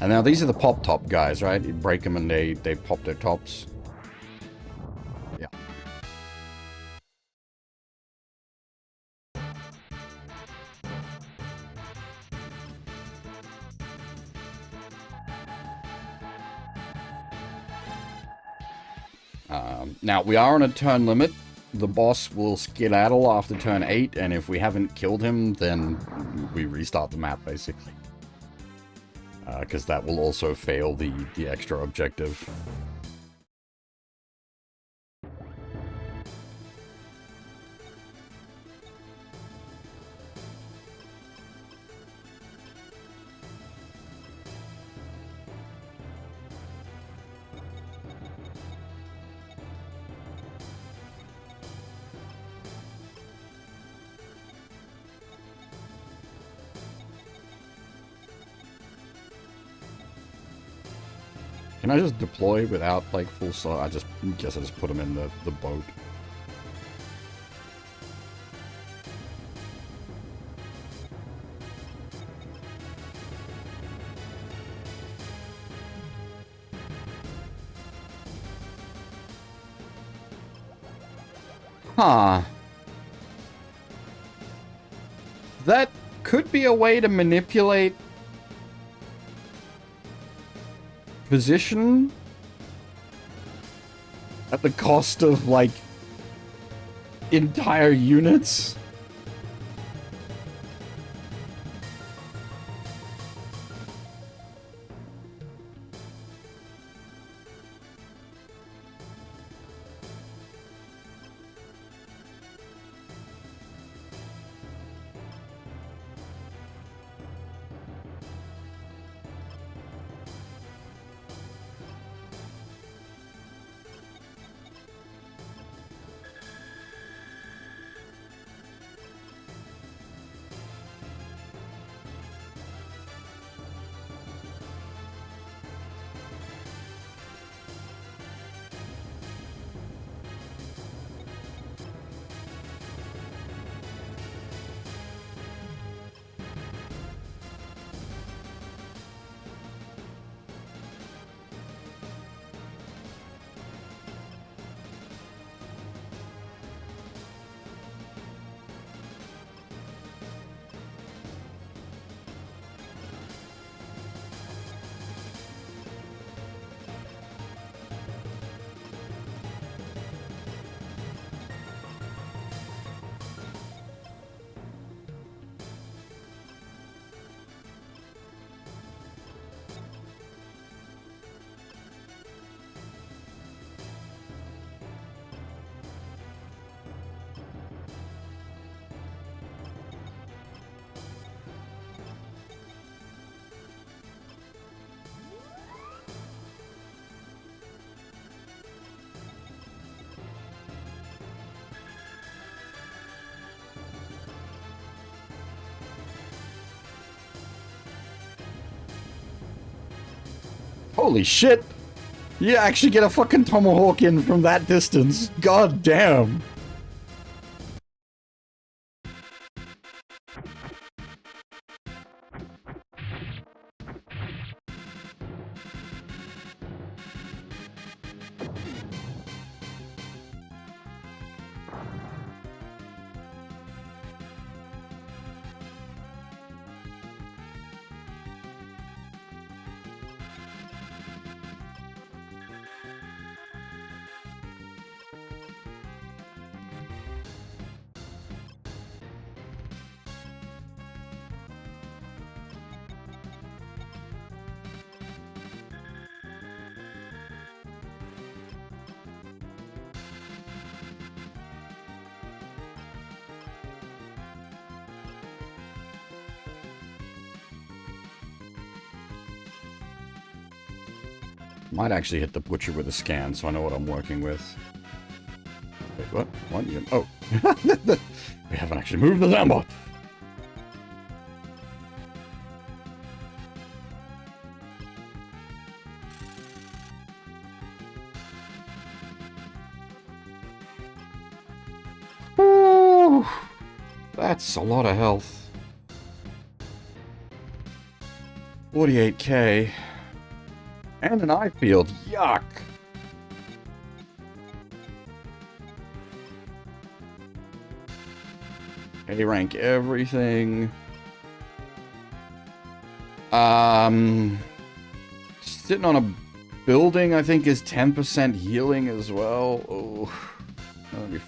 And now these are the pop-top guys, right? You break them and they pop their tops. Yeah. Now, we are on a turn limit. The boss will skedaddle after turn 8, and if we haven't killed him, then we restart the map, basically. Because that will also fail the extra objective. Can I just deploy without, like, full saw? I guess I just put him in the boat. Huh. That could be a way to manipulate position at the cost of, like, entire units. Holy shit! You actually get a fucking tomahawk in from that distance. God damn. Might actually hit the butcher with a scan, so I know what I'm working with. Wait, what? What? Oh. We haven't actually moved the Zambot. That's a lot of health. 48k. And an eye field. Yuck. A rank everything. Sitting on a building, I think, is 10% healing as well. Oh, that'll be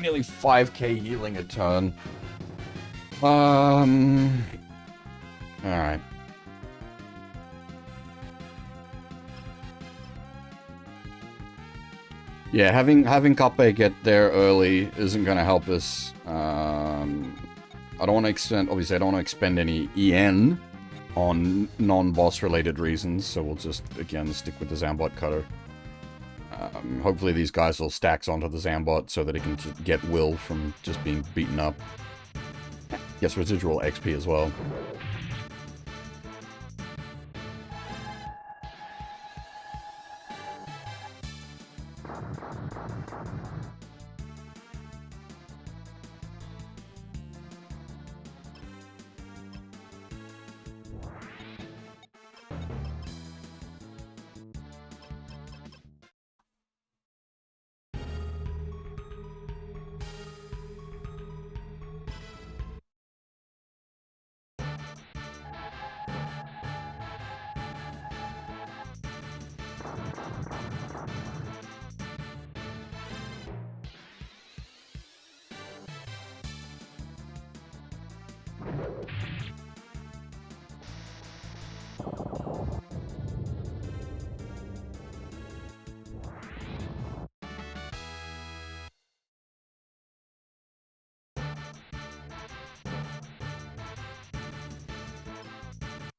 nearly 5k healing a turn. Alright. Yeah, having Kappe get there early isn't going to help us. I don't want to extend, obviously I don't want to expend any EN on non-boss related reasons, so we'll just, again, stick with the Zambot cutter. Hopefully these guys will stacks onto the Zambot so that it can get Will from just being beaten up. Gets residual XP as well.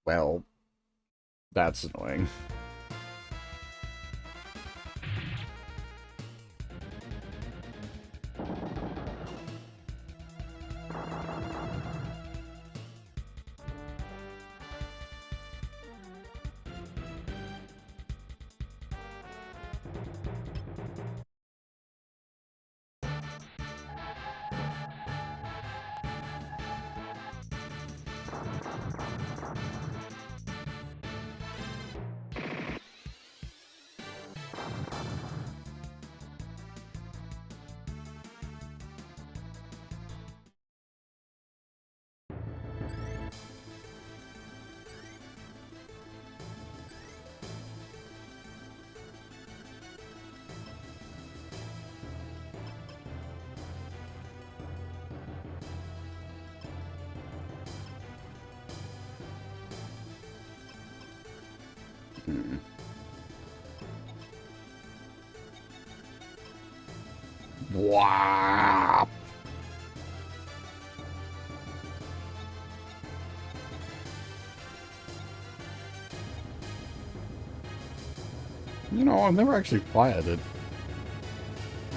Well, that's annoying. Wow. You know, I've never actually fired it.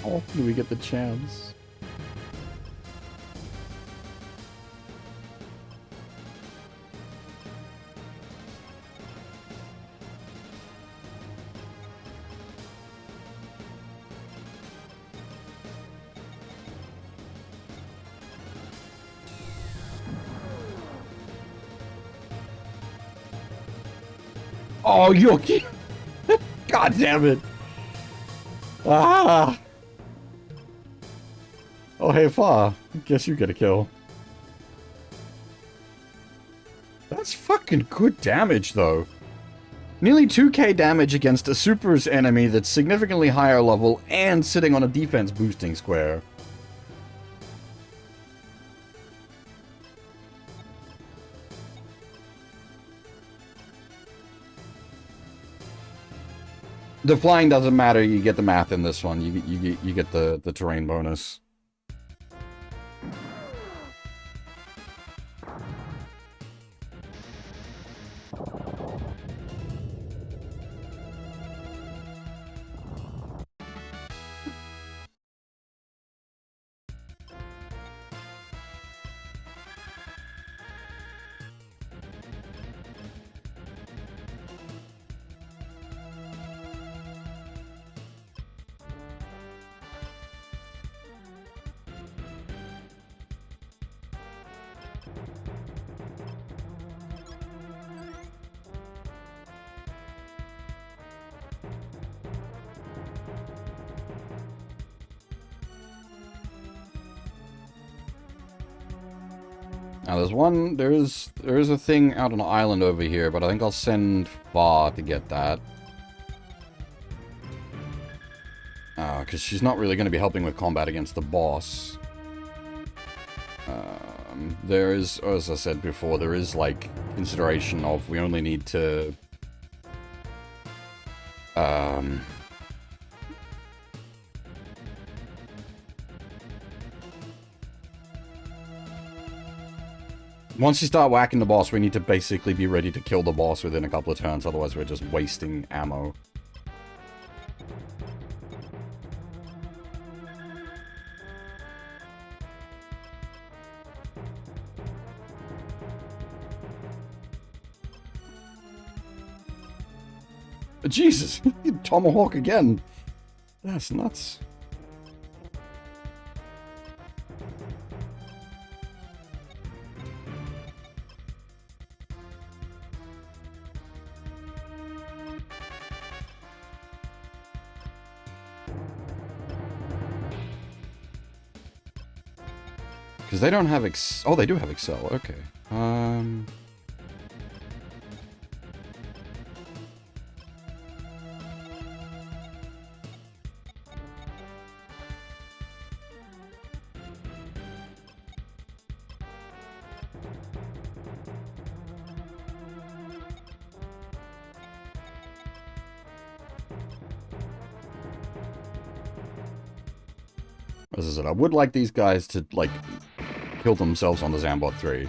How often do we get the chance? Oh, Yoki! God damn it! Ah! Oh, hey, Fa. Guess you get a kill. That's fucking good damage, though. Nearly 2k damage against a Super's enemy that's significantly higher level and sitting on a defense boosting square. The flying doesn't matter, you get the math in this one. You get the terrain bonus. Now there is a thing out on an island over here, but I think I'll send Far to get that. Because she's not really going to be helping with combat against the boss. There is, as I said before, there is, like, consideration of we only need to... Once you start whacking the boss, we need to basically be ready to kill the boss within a couple of turns, otherwise we're just wasting ammo. Jesus! Tomahawk again! That's nuts. Because they don't have oh, they do have Excel, okay. As I said, I would like these guys to, like, kill themselves on the Zambot 3.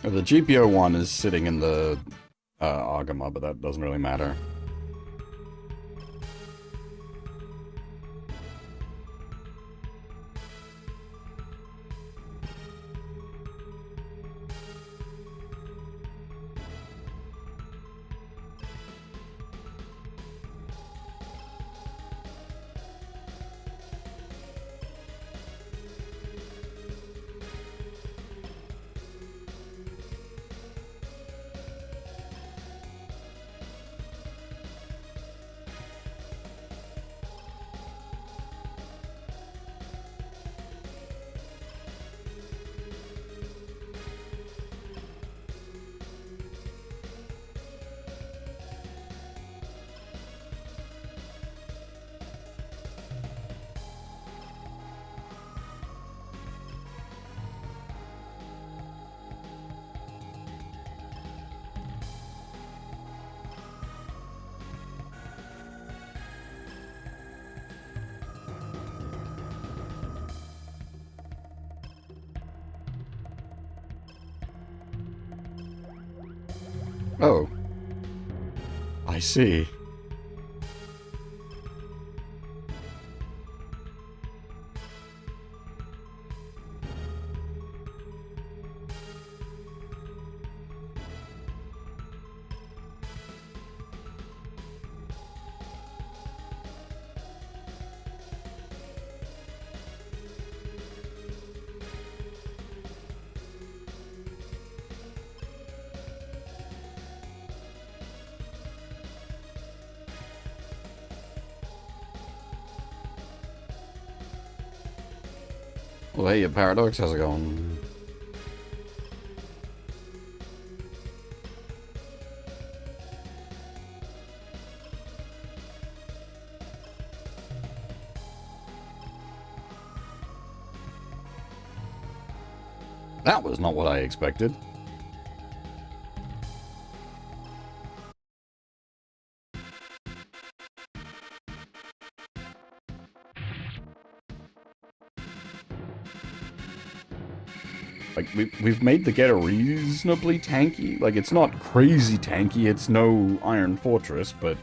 The GPO one is sitting in the Agama, but that doesn't really matter. Oh. I see. Well, hey, Paradox, how's it going? That was not what I expected. Like, we've made the Ghetto reasonably tanky. Like, it's not crazy tanky, it's no Iron Fortress, but...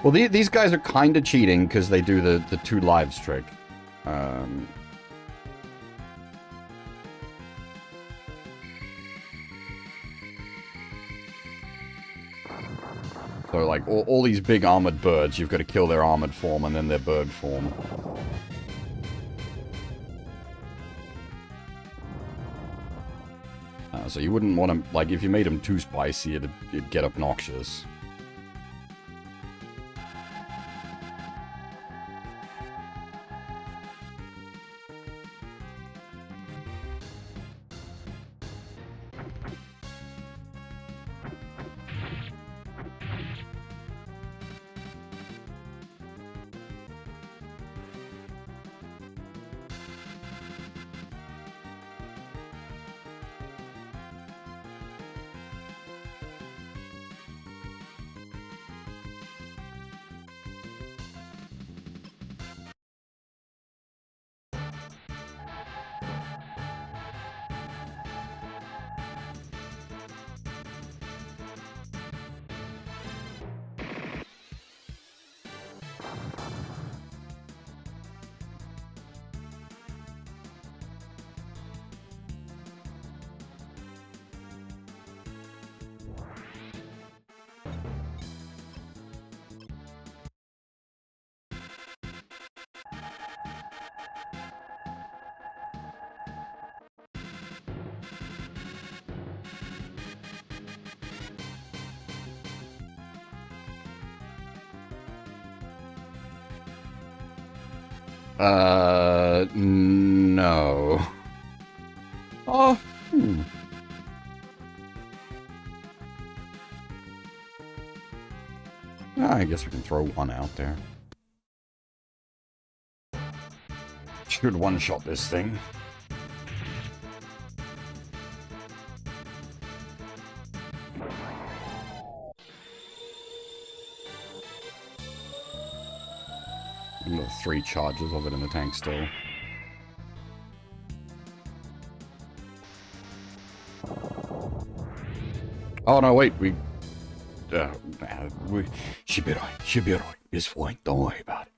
Well, these guys are kind of cheating because they do the 2 lives trick. So, like, all these big armored birds, you've got to kill their armored form and then their bird form. So you wouldn't want to, like, if you made them too spicy, it'd get obnoxious. No. Oh, I guess we can throw one out there. Should one-shot this thing. Another 3 charges of it in the tank still. Oh no, wait, we should be right. Should be right. It's fine. Don't worry about it.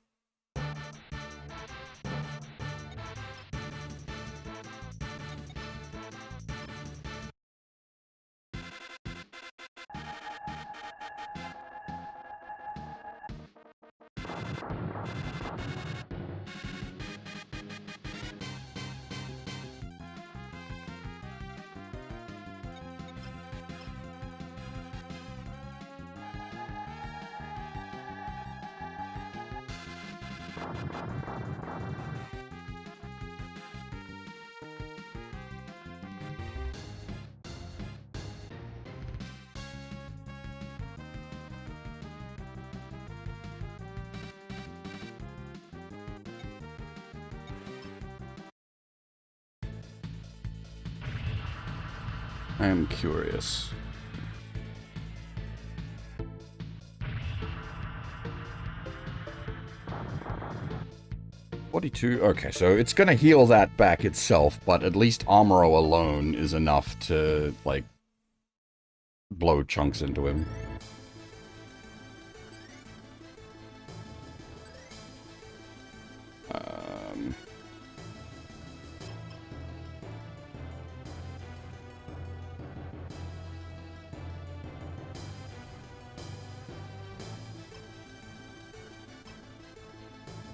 I am curious. Okay, so it's gonna heal that back itself, but at least Amuro alone is enough to, like, blow chunks into him.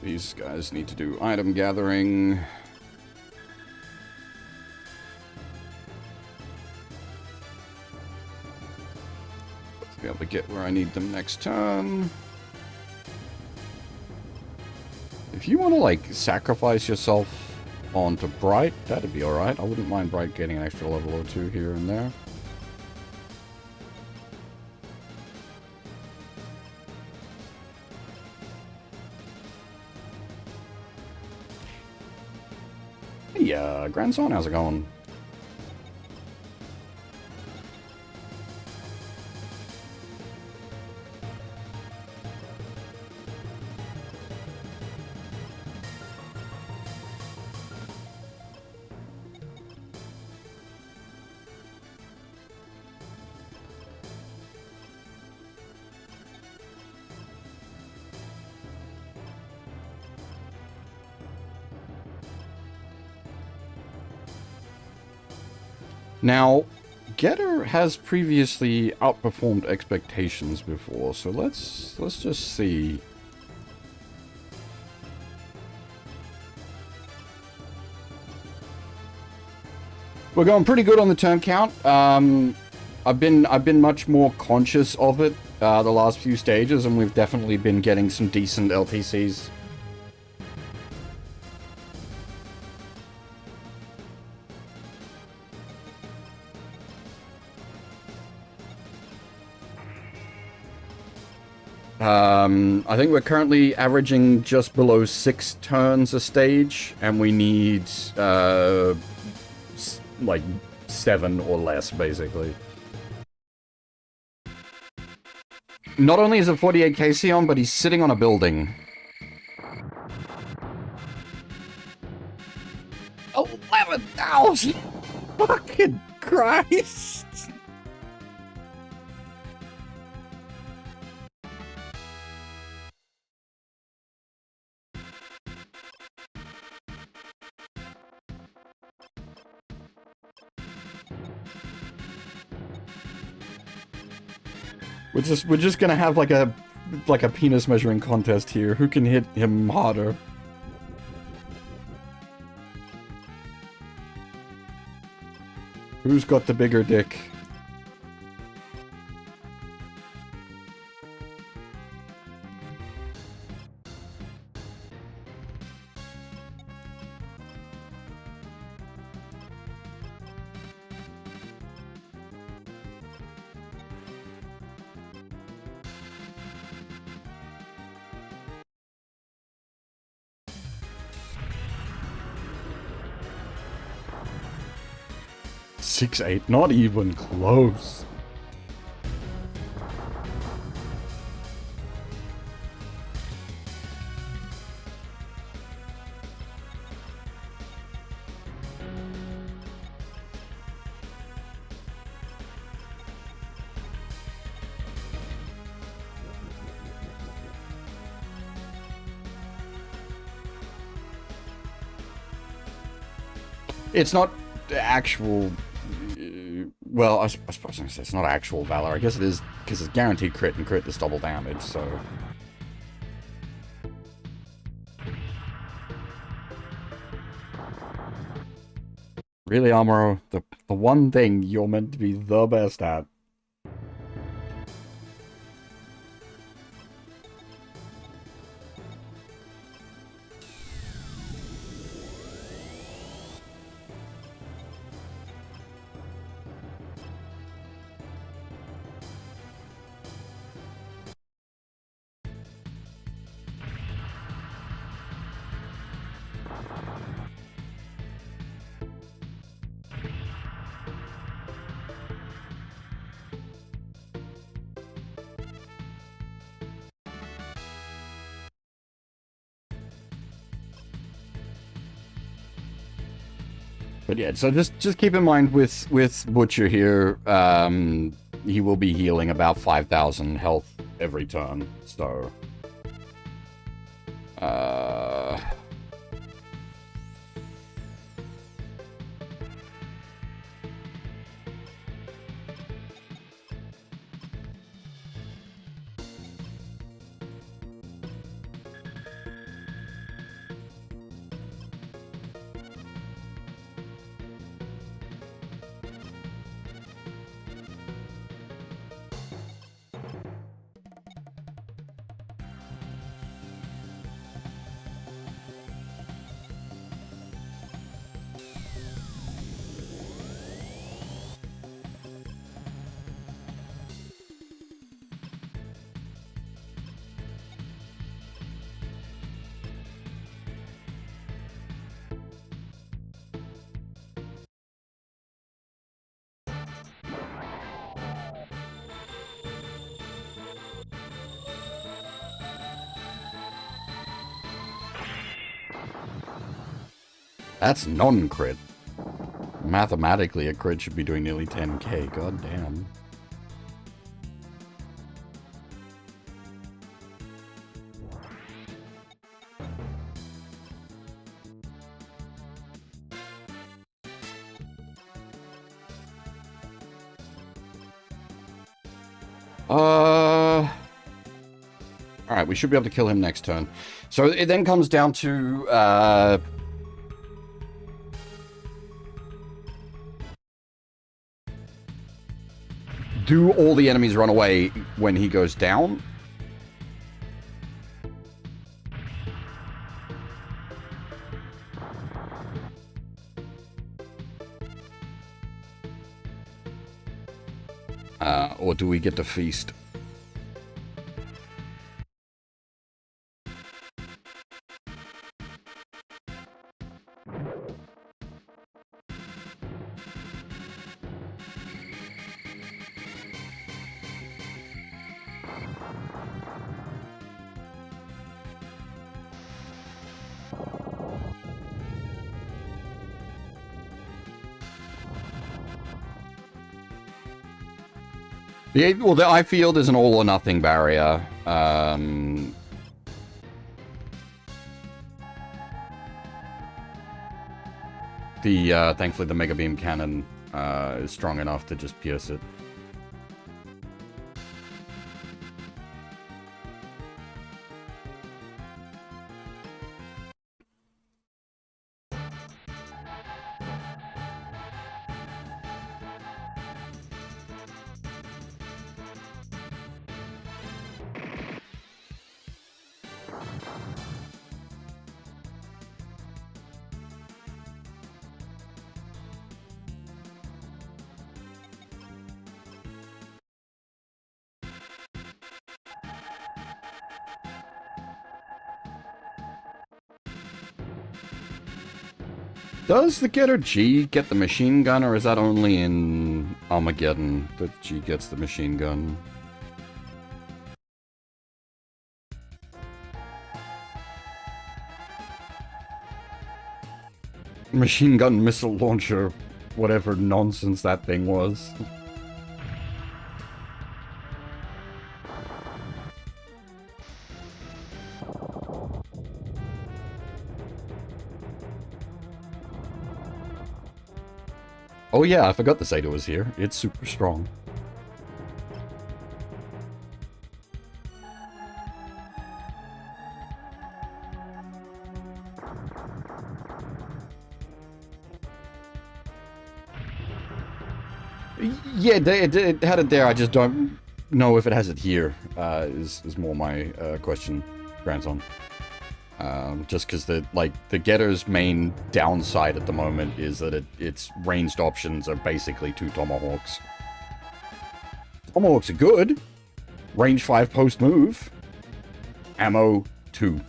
These guys need to do item gathering. Let's be able to get where I need them next turn. If you want to, like, sacrifice yourself onto Bright, that'd be alright. I wouldn't mind Bright getting an extra level or 2 here and there. Hey, grandson, how's it going? Now, Getter has previously outperformed expectations before, so let's just see. We're going pretty good on the turn count. I've been much more conscious of it the last few stages, and we've definitely been getting some decent LTCs. I think we're currently averaging just below 6 turns a stage, and we need like 7 or less, basically. Not only is it 48 KC on, but he's sitting on a building. 11,000! Fucking Christ! We're just gonna have like a penis measuring contest here. Who can hit him harder? Who's got the bigger dick? Six, 8, not even close. It's not actual... well, I suppose I was going to say it's not actual Valor. I guess it is, because it's guaranteed crit, and crit is double damage, so... Really, Amuro, the one thing you're meant to be the best at. But yeah, so just keep in mind with Butcher here, he will be healing about 5,000 health every turn, so... That's non-crit. Mathematically, a crit should be doing nearly 10k. God damn. Alright, we should be able to kill him next turn. So it then comes down to, do all the enemies run away when he goes down? Or do we get to feast? Well, the I field is an all or nothing barrier. Thankfully the Mega Beam Cannon is strong enough to just pierce it. Does the Getter G get the machine gun, or is that only in Armageddon that G gets the machine gun? Machine gun missile launcher, whatever nonsense that thing was. Oh yeah, I forgot the Zeta was here. It's super strong. Yeah, it had it there. I just don't know if it has it here. Is more my question, Grandson. Just because the Getter's main downside at the moment is that its ranged options are basically 2 Tomahawks. Tomahawks are good. Range 5 post move. Ammo 2.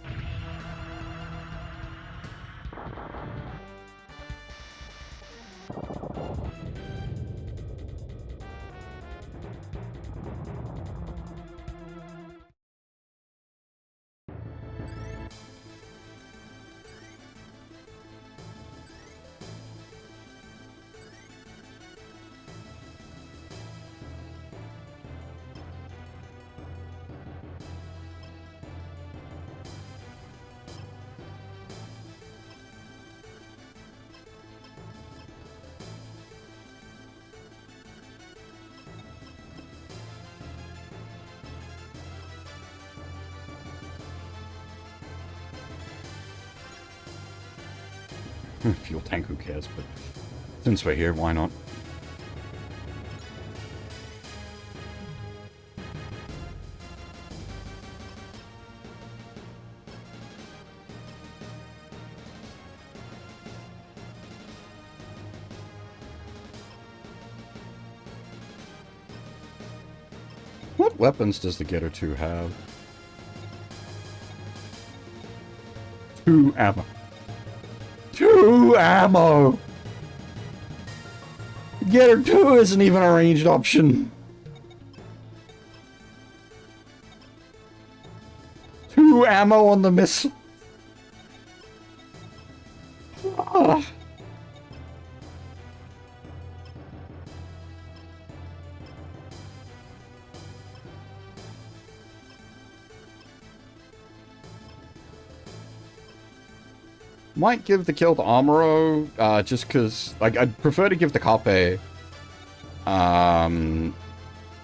Fuel tank, who cares, but since we're here, why not? What weapons does the Getter 2 have? 2 ammo. 2 ammo! Getter 2 isn't even a ranged option. 2 ammo on the missile. Ah. Might give the kill to Amuro, just because, like, I'd prefer to give the Cape,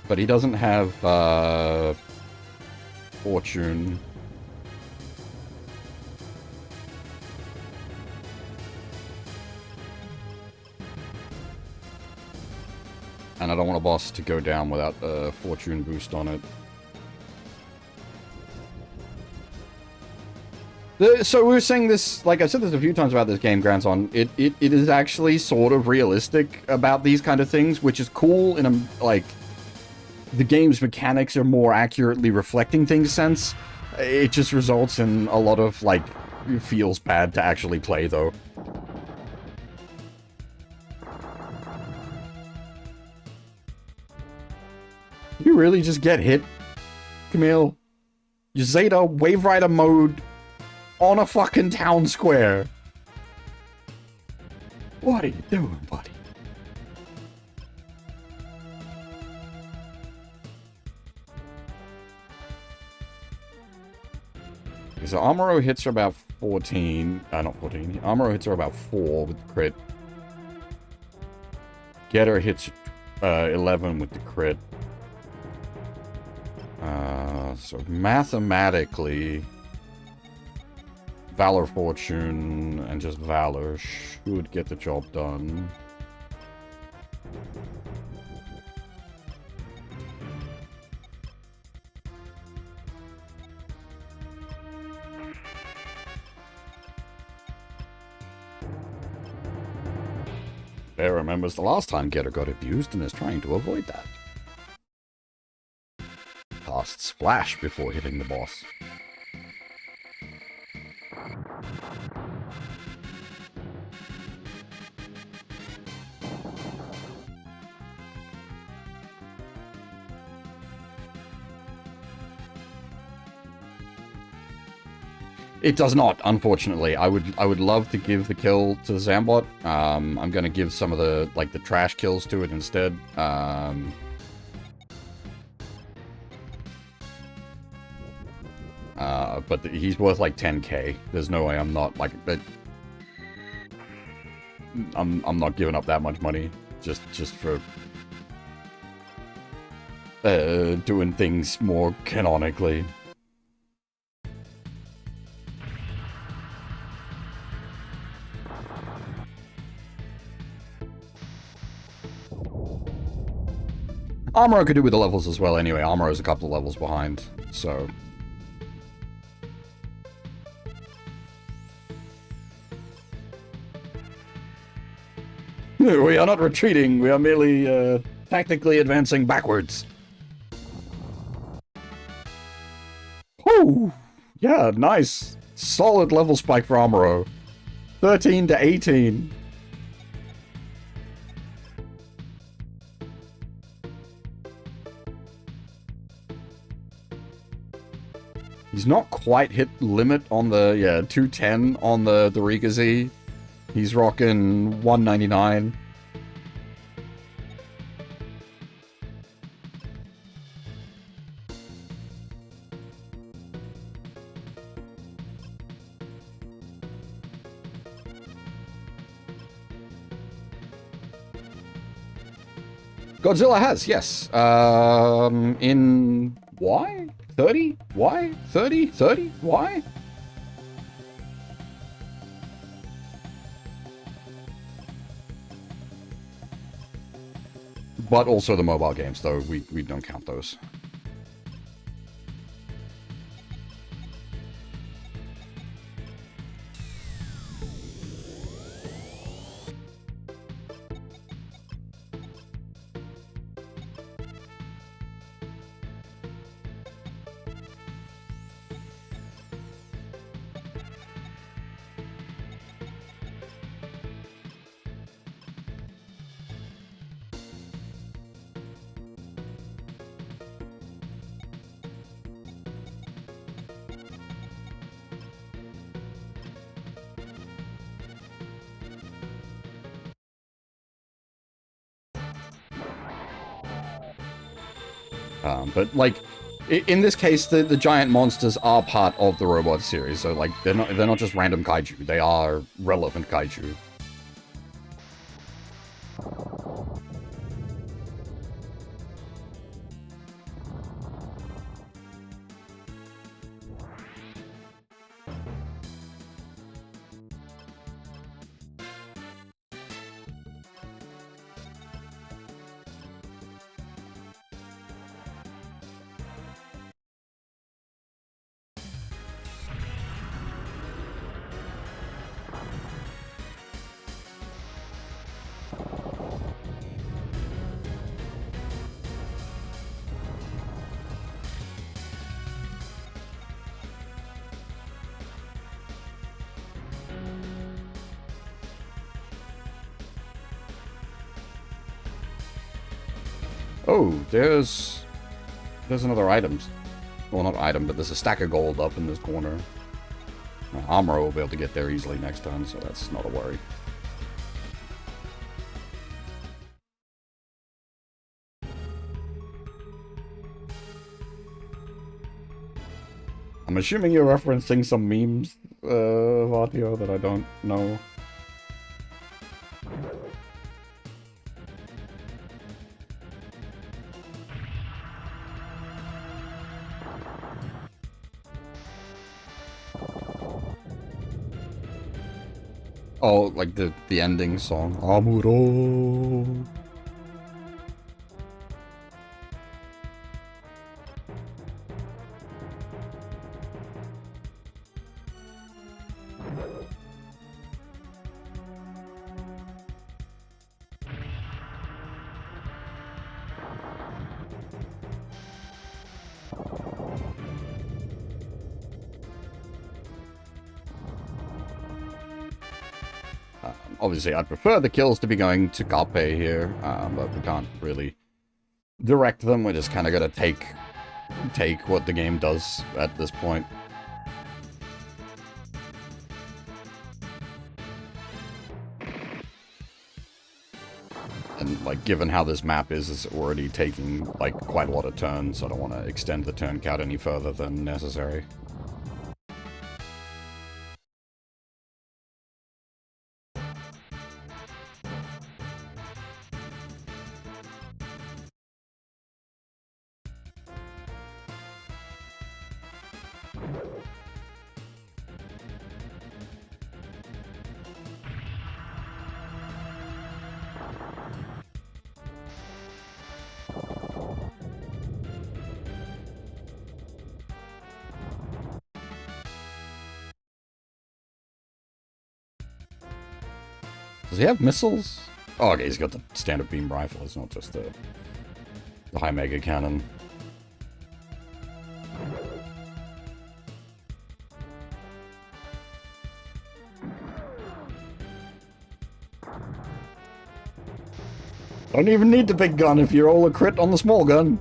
But he doesn't have, fortune. And I don't want a boss to go down without a fortune boost on it. So we were saying this, like I've said this a few times about this game, Grandson, it is actually sort of realistic about these kind of things, which is cool in a, like, the game's mechanics are more accurately reflecting things sense. It just results in a lot of, like, it feels bad to actually play, though. You really just get hit, Camille? You Zeta Wave Rider mode on a fucking town square. What are you doing, buddy? Okay, so Amuro hits are about 14. Not 14. Amuro hits are about 4 with the crit. Getter hits 11 with the crit. So mathematically, Valor Fortune and just Valor should get the job done. Bear remembers the last time Getter got abused and is trying to avoid that. Cast Splash before hitting the boss. It does not, unfortunately. I would love to give the kill to the Zambot. I'm gonna give some of the, like, the trash kills to it instead. But he's worth like 10k. There's no way I'm not, like, I'm not giving up that much money just for doing things more canonically. Amuro could do with the levels as well anyway. Amuro's a couple of levels behind, so... We are not retreating, we are merely, tactically advancing backwards. Oh, yeah, nice. Solid level spike for Amuro. 13 to 18. He's not quite hit limit on the, 210 on the Rika Z. He's rocking 199. Godzilla has, yes. In Y? 30? Y? 30? 30? Y? But also the mobile games, though. We don't count those. But, like, in this case, the giant monsters are part of the robot series, so, like, they're not just random kaiju. They are relevant kaiju. Oh, there's another item. Well, not item, but there's a stack of gold up in this corner. Amuro will be able to get there easily next turn, so that's not a worry. I'm assuming you're referencing some memes, Vatio, that I don't know. Oh, like the ending song. Amuro. Obviously, I'd prefer the kills to be going to Gape here, but we can't really direct them. We're just kind of gonna take what the game does at this point. And, like, given how this map is, it's already taking, like, quite a lot of turns, so I don't want to extend the turn count any further than necessary. Does he have missiles? Oh, okay, he's got the standard beam rifle. It's not just the high mega cannon. Don't even need the big gun if you roll a crit on the small gun.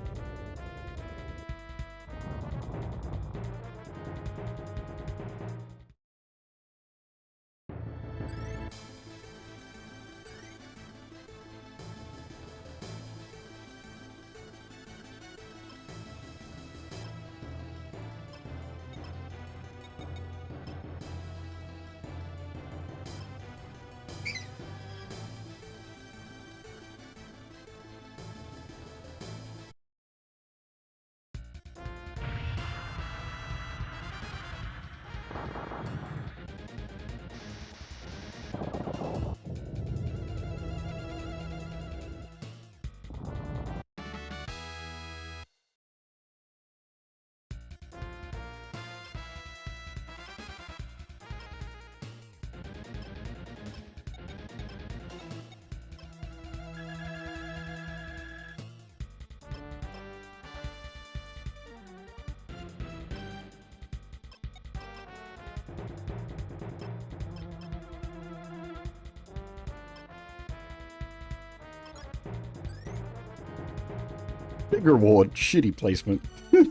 Bigger ward, shitty placement.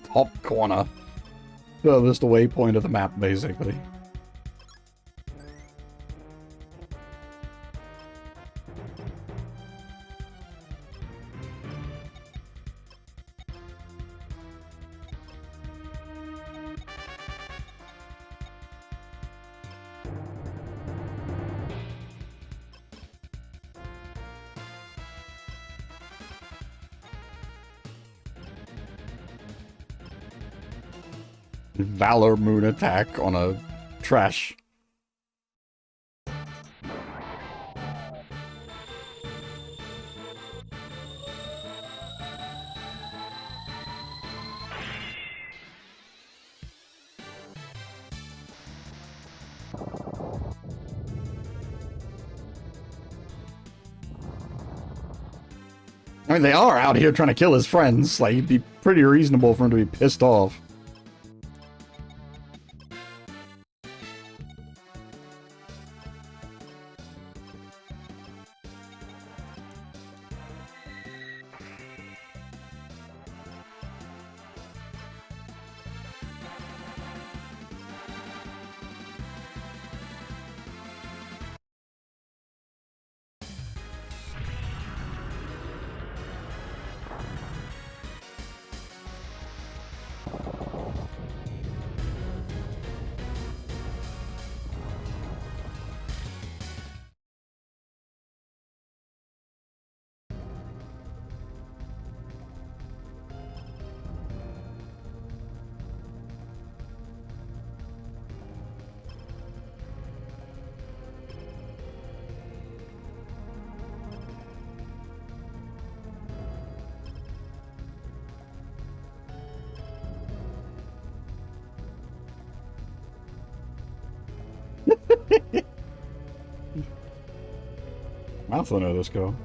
Top corner. Furthest away point of the map, basically. Valor Moon attack on a trash. I mean, they are out here trying to kill his friends. Like, it'd be pretty reasonable for him to be pissed off. Mouth on this go.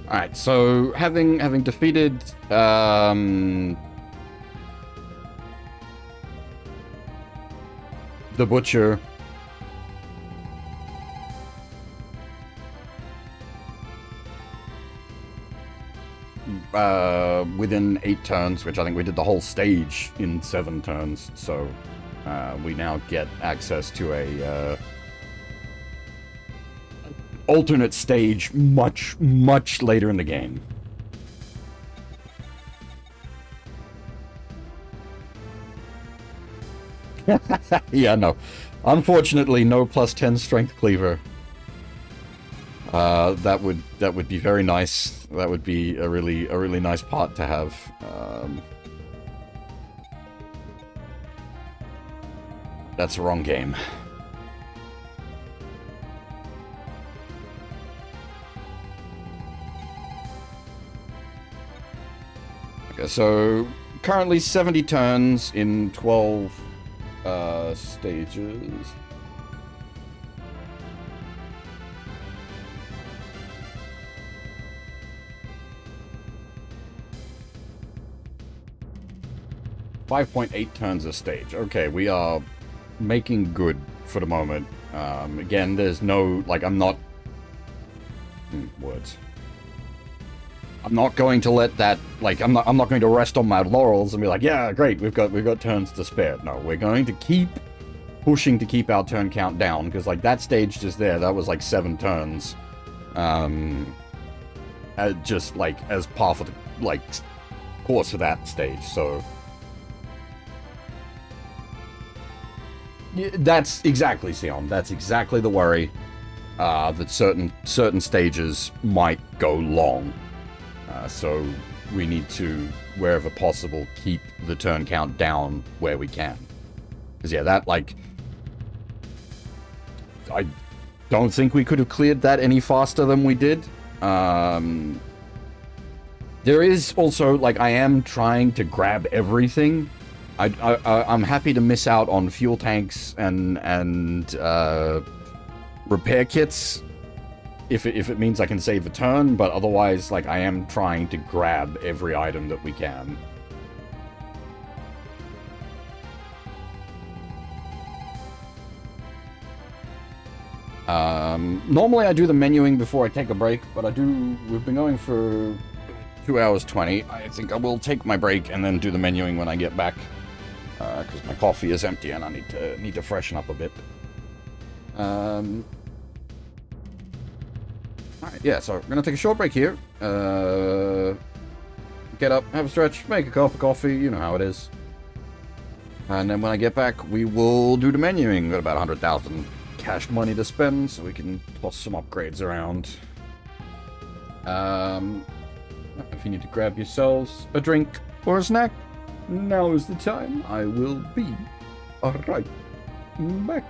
Alright, so having defeated the Butcher, within 8 turns, which I think we did the whole stage in 7 turns, so we now get access to a alternate stage much later in the game. Yeah, no. Unfortunately, no +10 strength cleaver. That would be very nice. That would be a really nice part to have. That's the wrong game. Okay, so currently 70 turns in 12 stages. .8 turns a stage. Okay, we are making good for the moment. Again, there's no, like, I'm not... words. I'm not going to let that, like, I'm not going to rest on my laurels and be like, yeah, great, we've got turns to spare. No, we're going to keep pushing to keep our turn count down, because, like, that stage just there, that was, like, 7 turns. Just, like, as part of the, like, course of that stage, so... Yeah, that's exactly, Sion. That's exactly the worry. That certain stages might go long. So we need to, wherever possible, keep the turn count down where we can. Because, yeah, that, like... I don't think we could have cleared that any faster than we did. There is also, like, I am trying to grab everything. I'm happy to miss out on fuel tanks and repair kits if it means I can save a turn, but otherwise, like, I am trying to grab every item that we can. Normally I do the menuing before I take a break, but we've been going for 2 hours 20. I think I will take my break and then do the menuing when I get back. Because my coffee is empty and I need to freshen up a bit. Alright, yeah, so we're gonna take a short break here. Get up, have a stretch, make a cup of coffee, you know how it is. And then when I get back, we will do the menuing. We've got about 100,000 cash money to spend, so we can toss some upgrades around. If you need to grab yourselves a drink or a snack, now is the time. I will be right back.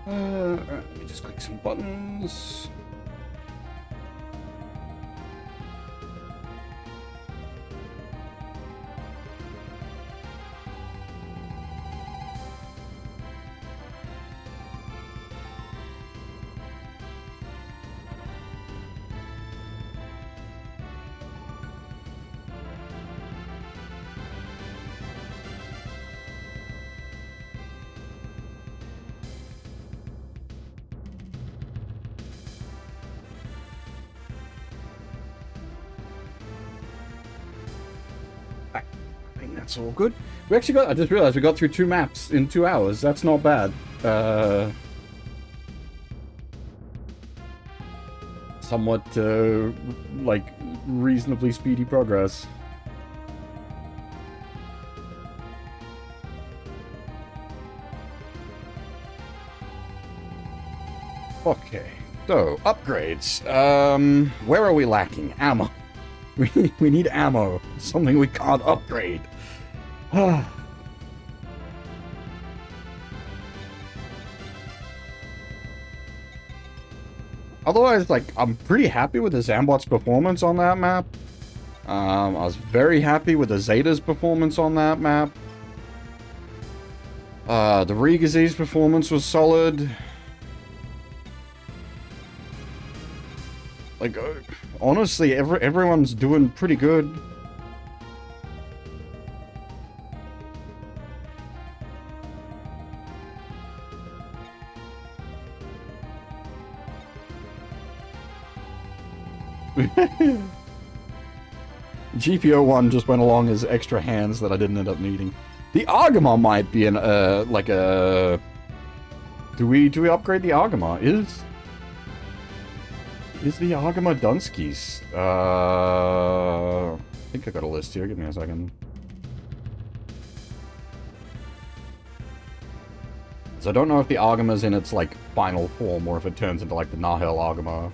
Let me just click some buttons. That's all good. We actually got, I just realized we got through 2 maps in 2 hours. That's not bad. Somewhat, like, reasonably speedy progress. Okay, so, upgrades. Where are we lacking? Ammo. We need ammo. Something we can't upgrade. Otherwise, like, I'm pretty happy with the Zambot's performance on that map. I was very happy with the Zeta's performance on that map. The Regazi's performance was solid. Like, honestly, everyone's doing pretty good. GPO1 just went along as extra hands that I didn't end up needing. The Argama might be an, like a... Do we upgrade the Argama? Is the Argama Dunsky's? I think I got a list here. Give me a second. So I don't know if the Argama's in its, like, final form, or if it turns into, like, the Nahel Argama.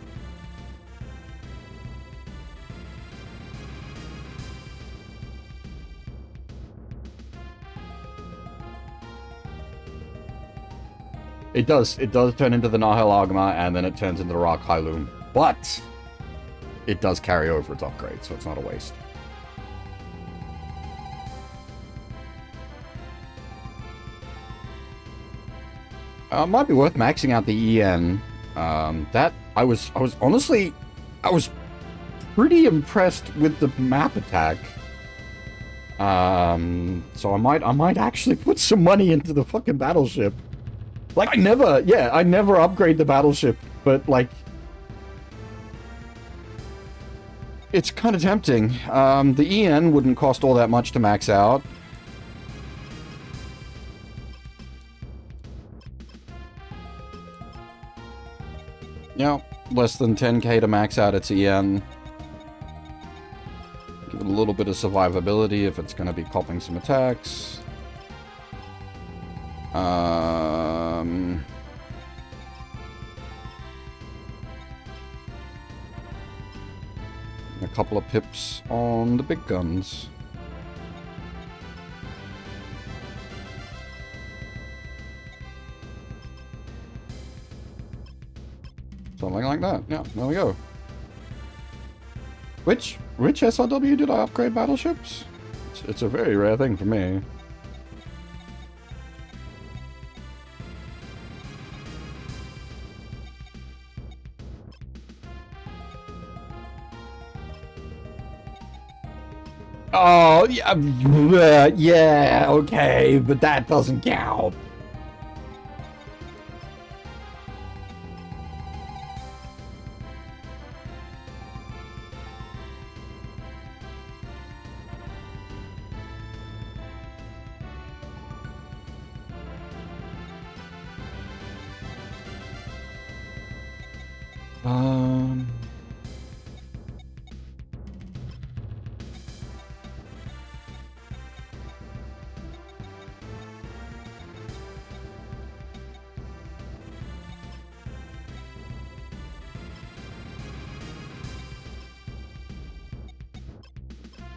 It does turn into the Nahel Argama, and then it turns into the Rock Hyloom. But it does carry over its upgrade, so it's not a waste. Might be worth maxing out the EN. That I was honestly, I was pretty impressed with the map attack. So I might actually put some money into the fucking battleship. Like, I never upgrade the battleship, but, like, it's kind of tempting. The EN wouldn't cost all that much to max out. Yeah, less than 10k to max out its EN. Give it a little bit of survivability if it's going to be copping some attacks. A couple of pips on the big guns. Something like that. Yeah, there we go. Which SRW did I upgrade battleships? It's a very rare thing for me. Oh, yeah, yeah, okay, but that doesn't count.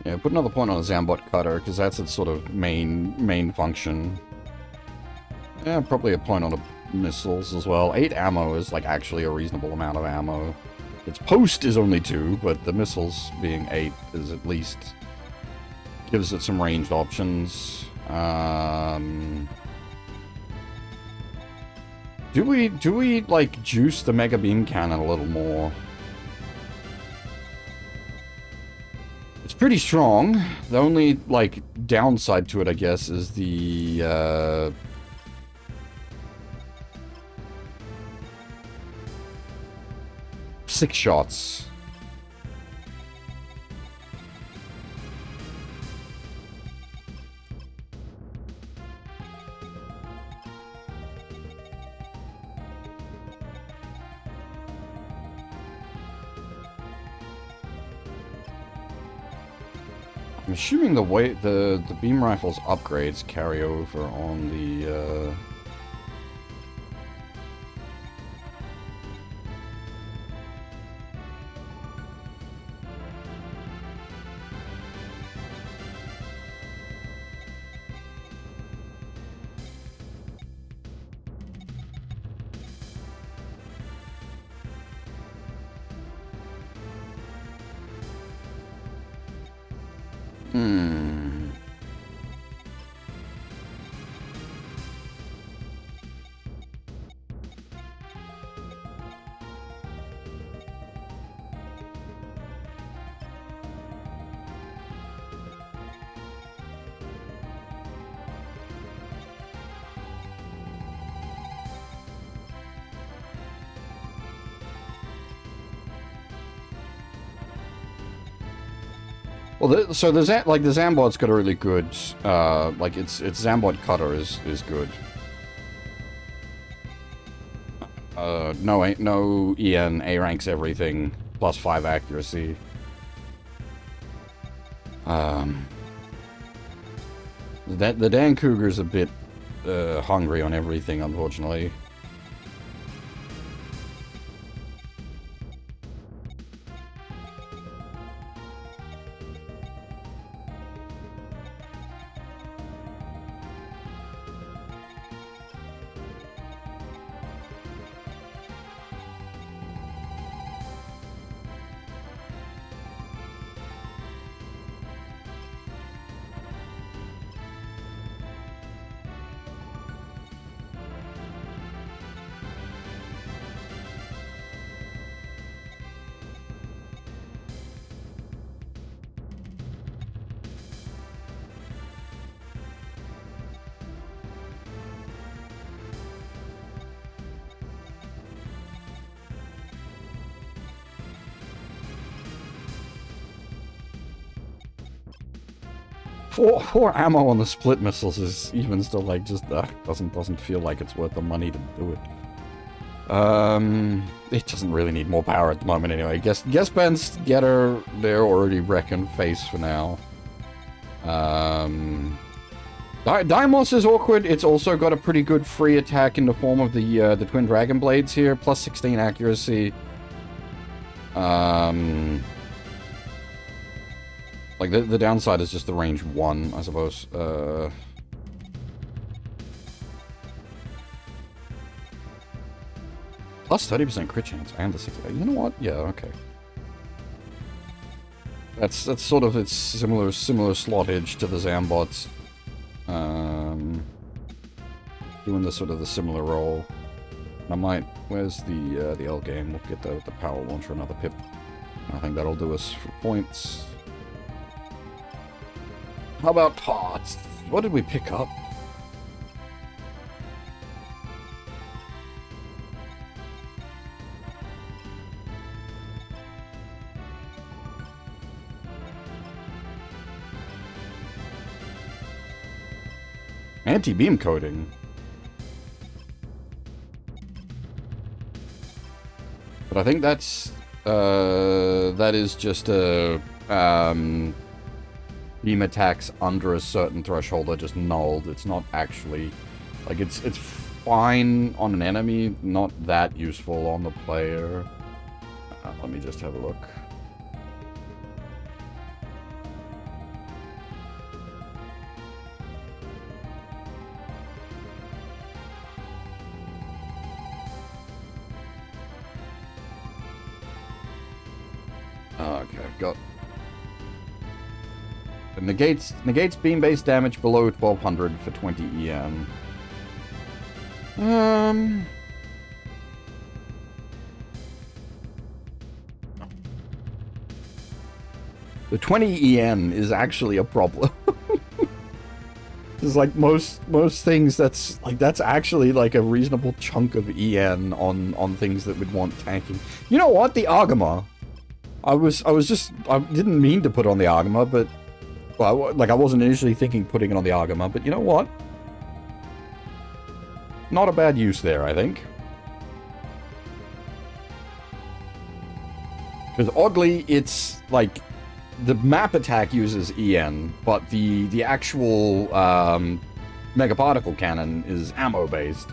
Yeah, put another point on a Zambot cutter, because that's its sort of main function. Yeah, probably a point on a missiles as well. 8 ammo is, like, actually a reasonable amount of ammo. Its post is only 2, but the missiles being 8 is at least... gives it some ranged options. Do we, like, juice the Mega Beam Cannon a little more? It's pretty strong. The only, like, downside to it, I guess, is the, 6 shots. I'm assuming the beam rifle's upgrades carry over on the Well, so the Zambot's got a really good, like its Zambot cutter is good. No EN A ranks everything +5 accuracy. The Dancouga's a bit hungry on everything, unfortunately. Four ammo on the split missiles is even still like just doesn't feel like it's worth the money to do it. It doesn't really need more power at the moment anyway. Guess Ben's Getter, they're already wrecking face for now. Daimos is awkward. It's also got a pretty good free attack in the form of the Twin Dragon Blades here, +16 accuracy. Like, the downside is just the range 1, I suppose. Plus 30% crit chance and the 60. You know what? Yeah, okay. That's sort of its similar slottage to the Zambots. Doing the sort of the similar role. I might. Where's the L game? We'll get the power launcher, another pip. I think that'll do us for points. How about parts? What did we pick up? Anti-beam coating. But I think that's that is just a beam attacks under a certain threshold are just nulled. It's not actually, like, it's fine on an enemy, not that useful on the player. Let me just have a look. Okay, I've got... It negates beam-based damage below 1200 for 20 EN. The 20 EN is actually a problem. It's like most things that's actually like a reasonable chunk of EN on things that would want tanking. You know what? The Argama. I didn't mean to put on the Argama, but well, like I wasn't initially thinking putting it on the Argama, but you know what? Not a bad use there, I think. Because oddly, it's like the map attack uses EN, but the actual megaparticle cannon is ammo based.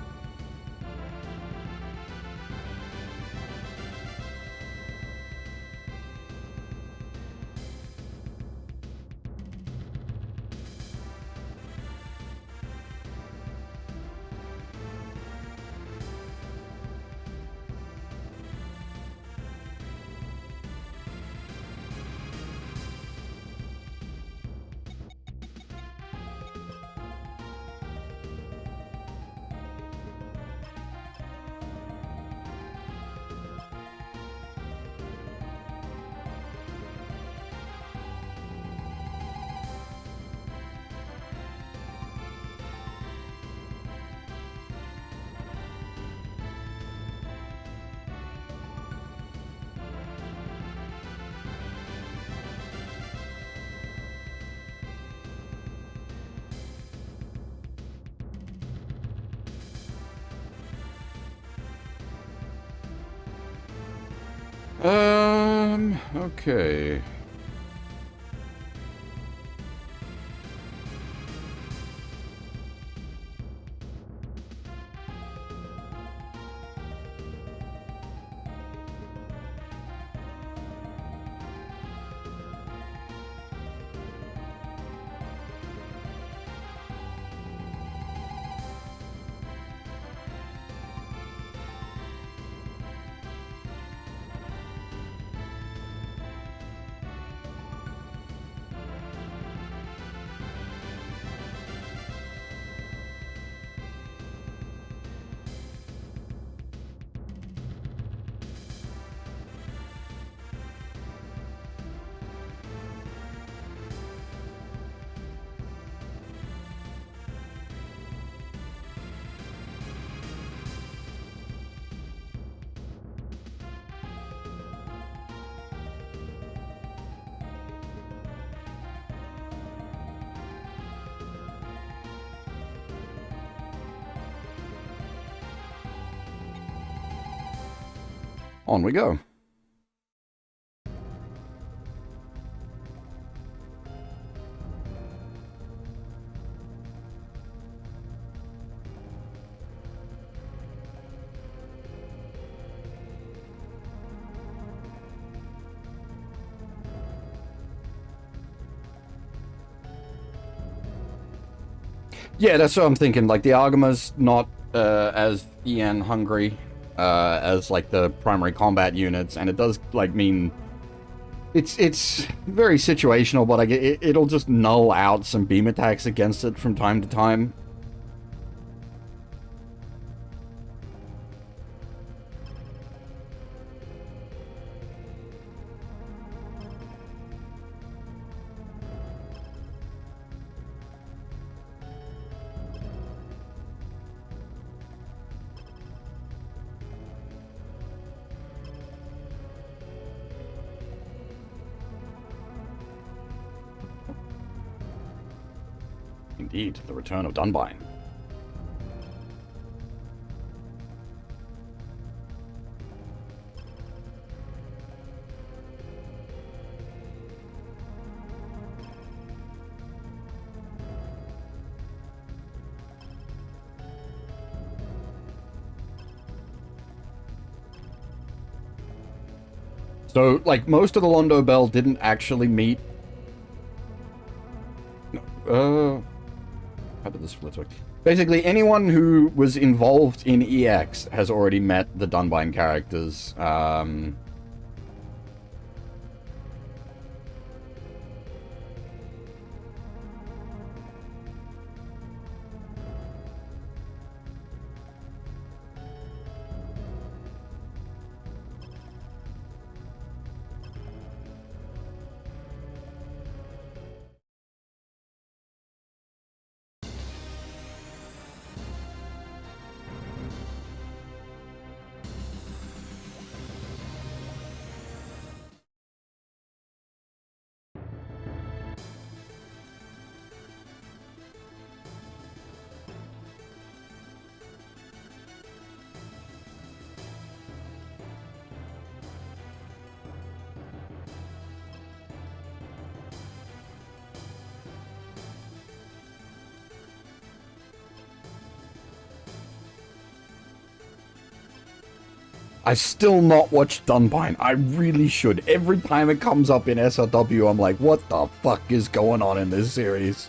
Okay. On we go. Yeah, that's what I'm thinking. Like, the Argama's not as EN hungry as, like, the primary combat units, and it does, like, mean... It's very situational, but like, it'll just null out some beam attacks against it from time to time. Indeed, the return of Dunbine. So, like, most of the Londo Bell didn't actually meet... How did this split work? Basically, anyone who was involved in EX has already met the Dunbine characters. I still not watched Dunbine. I really should. Every time it comes up in SRW, I'm like, what the fuck is going on in this series?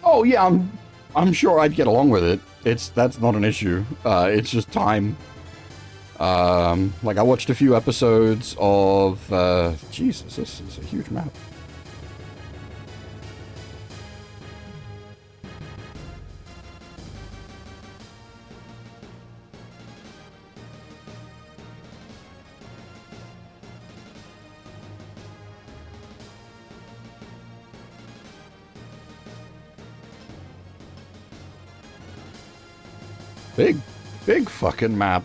Oh yeah, I'm sure I'd get along with it. That's not an issue. It's just time. Like I watched a few episodes of Jesus, this is a huge map. Big fucking map.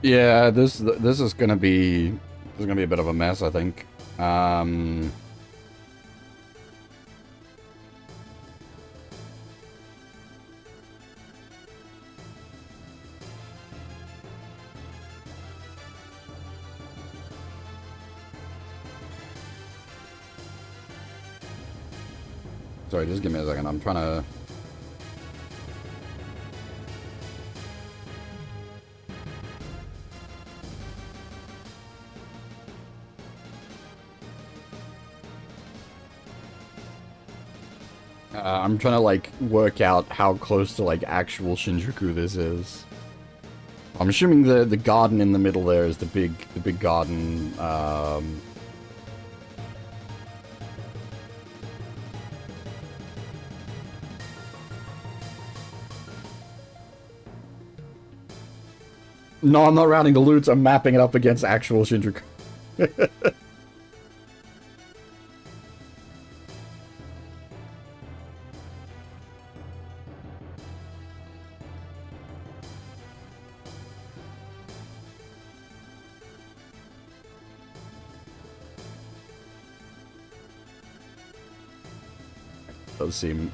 Yeah, this is gonna be a bit of a mess, I think. Sorry, just give me a second. I'm trying to... I'm trying to, like, work out how close to, like, actual Shinjuku this is. I'm assuming the garden in the middle there is the big garden, No, I'm not rounding the loots, I'm mapping it up against actual Shinjuku.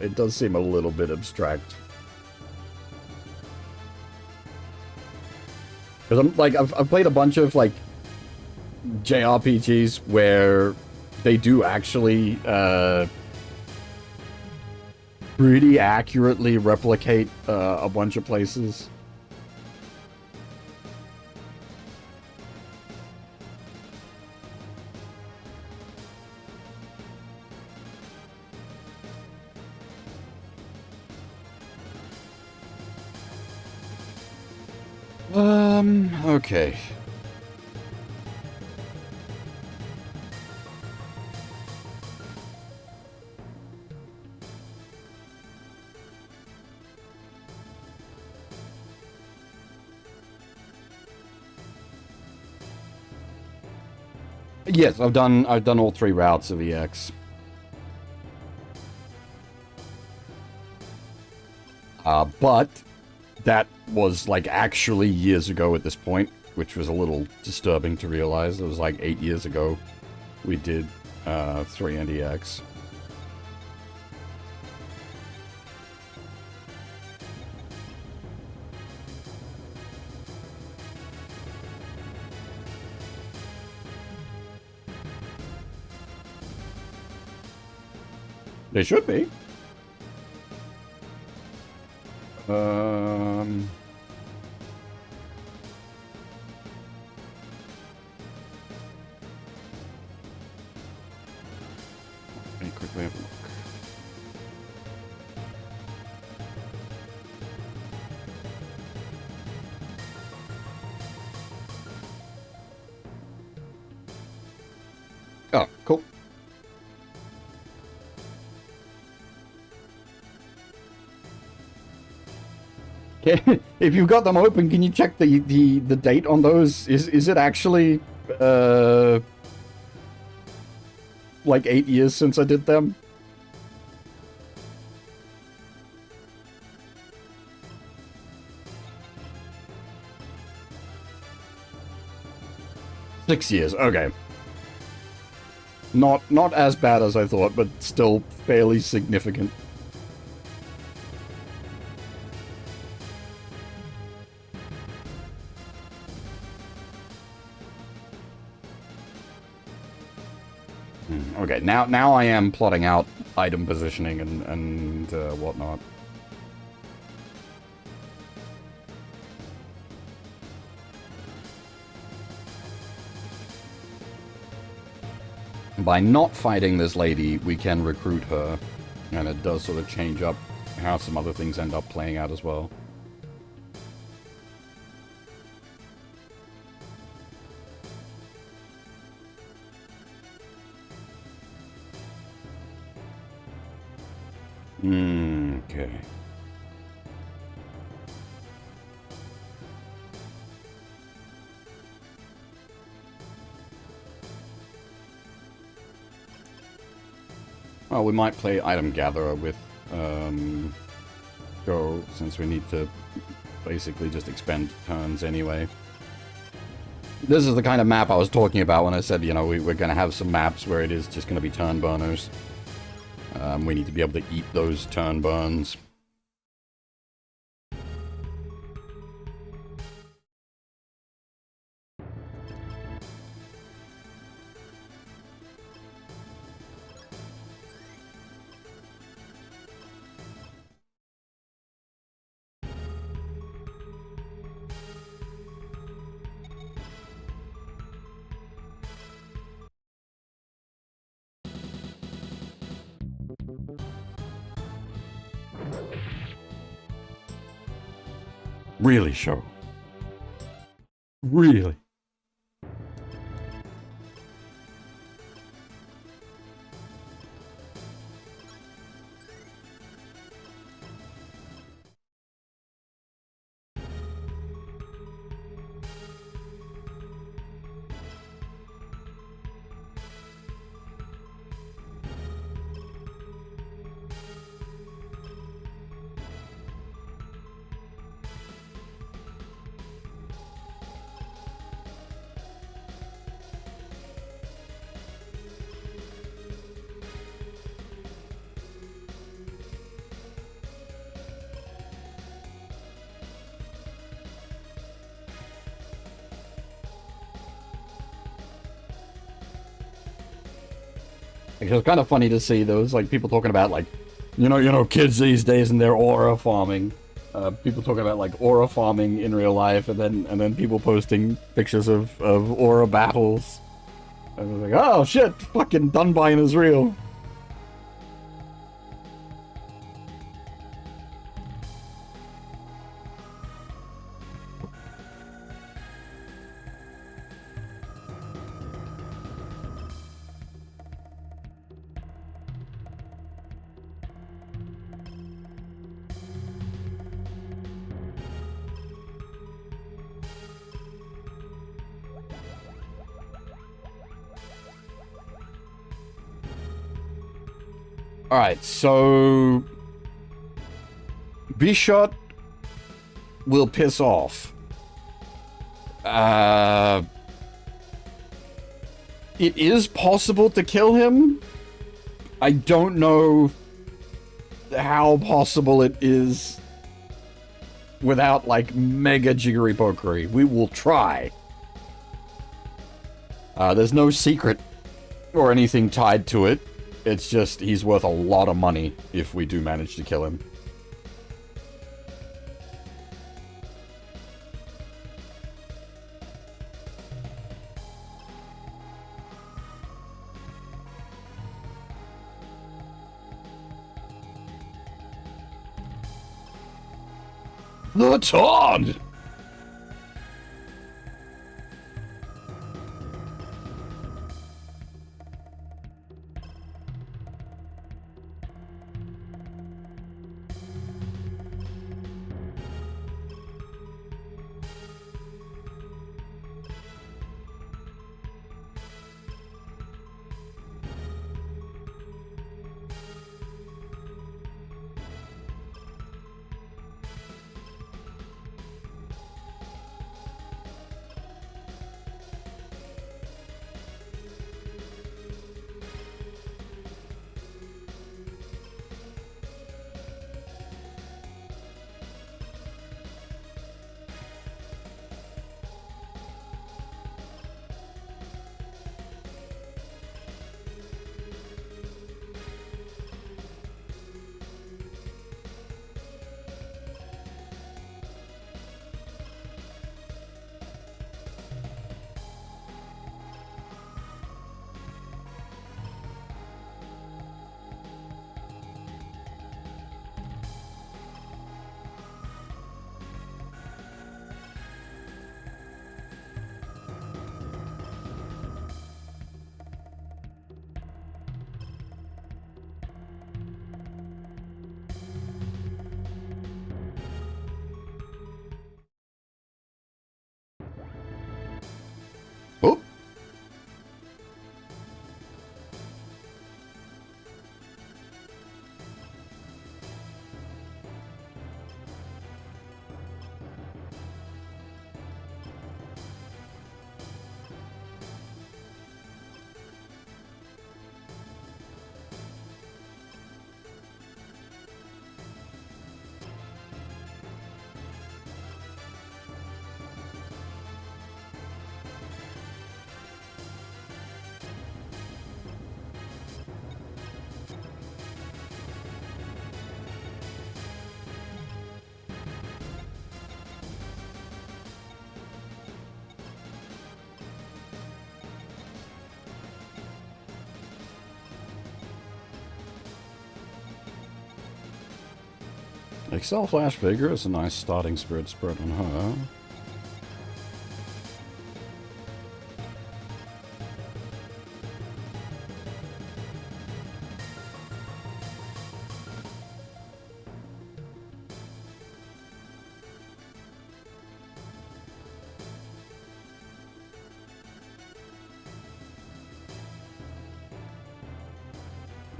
It does seem a little bit abstract. Because I'm like I've played a bunch of like JRPGs where they do actually pretty accurately replicate a bunch of places. Okay. Yes, I've done all 3 routes of EX. But that was like actually years ago at this point, which was a little disturbing to realize. It was like 8 years ago we did 3 and EX. They should be. Um... Let me quickly have a look. Oh, cool. Okay. If you've got them open, can you check the date on those? Is it actually like 8 years since I did them? Six years, okay. Not as bad as I thought, but still fairly significant. Okay, now I am plotting out item positioning and whatnot. By not fighting this lady, we can recruit her, and it does sort of change up how some other things end up playing out as well. Okay. Well, we might play Item Gatherer with Go, since we need to basically just expend turns anyway. This is the kind of map I was talking about when I said, you know, we're going to have some maps where it is just going to be turn burners. We need to be able to eat those turn burns. Really, show. Really. It was kind of funny to see those, like, people talking about, like, you know, kids these days and their aura farming. People talking about, like, aura farming in real life, and then people posting pictures of aura battles. I was like, oh shit, fucking Dunbine is real. Alright, so Bishot will piss off. It is possible to kill him. I don't know how possible it is without, like, mega jiggery pokery. We will try. There's no secret or anything tied to it. It's just, he's worth a lot of money if we do manage to kill him. The Todd! Oh! Excel Flash Vigor is a nice starting spirit spread on her.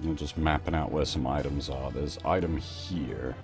I'm just mapping out where some items are. There's item here.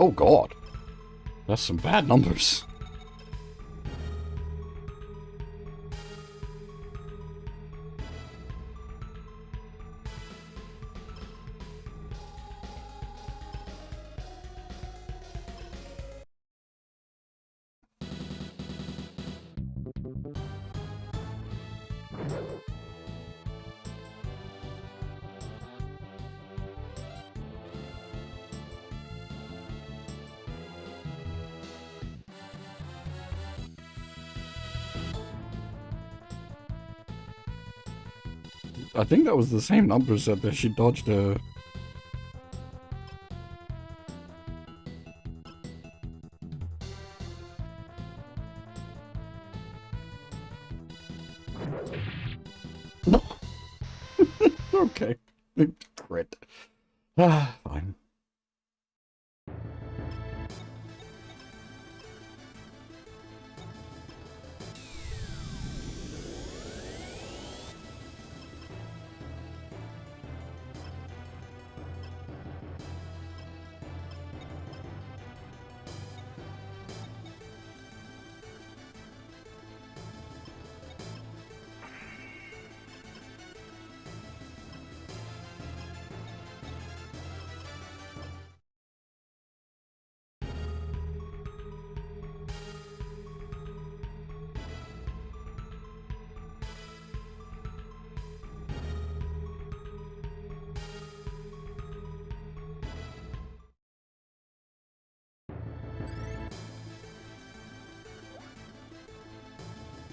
Oh god. That's some bad numbers. I think that was the same number set that she dodged a... Okay. Crit. Ah, fine.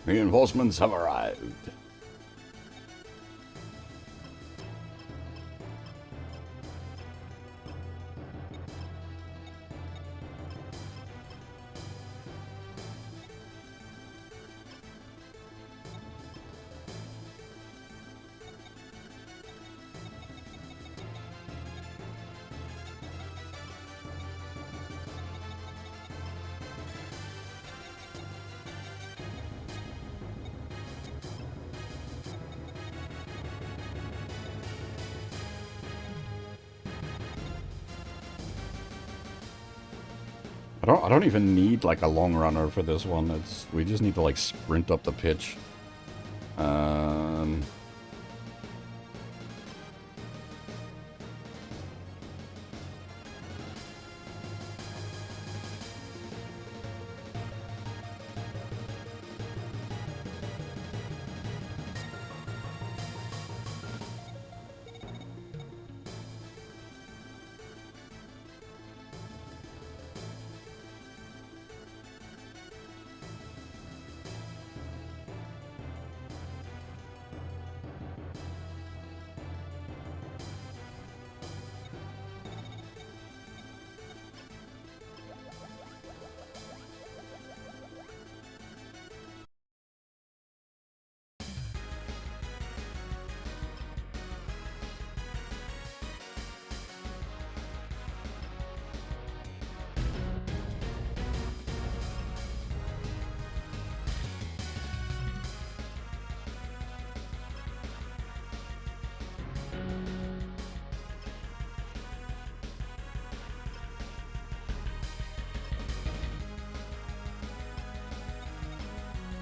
Reinforcements have arrived. I don't even need like a long runner for this one. We just need to like sprint up the pitch.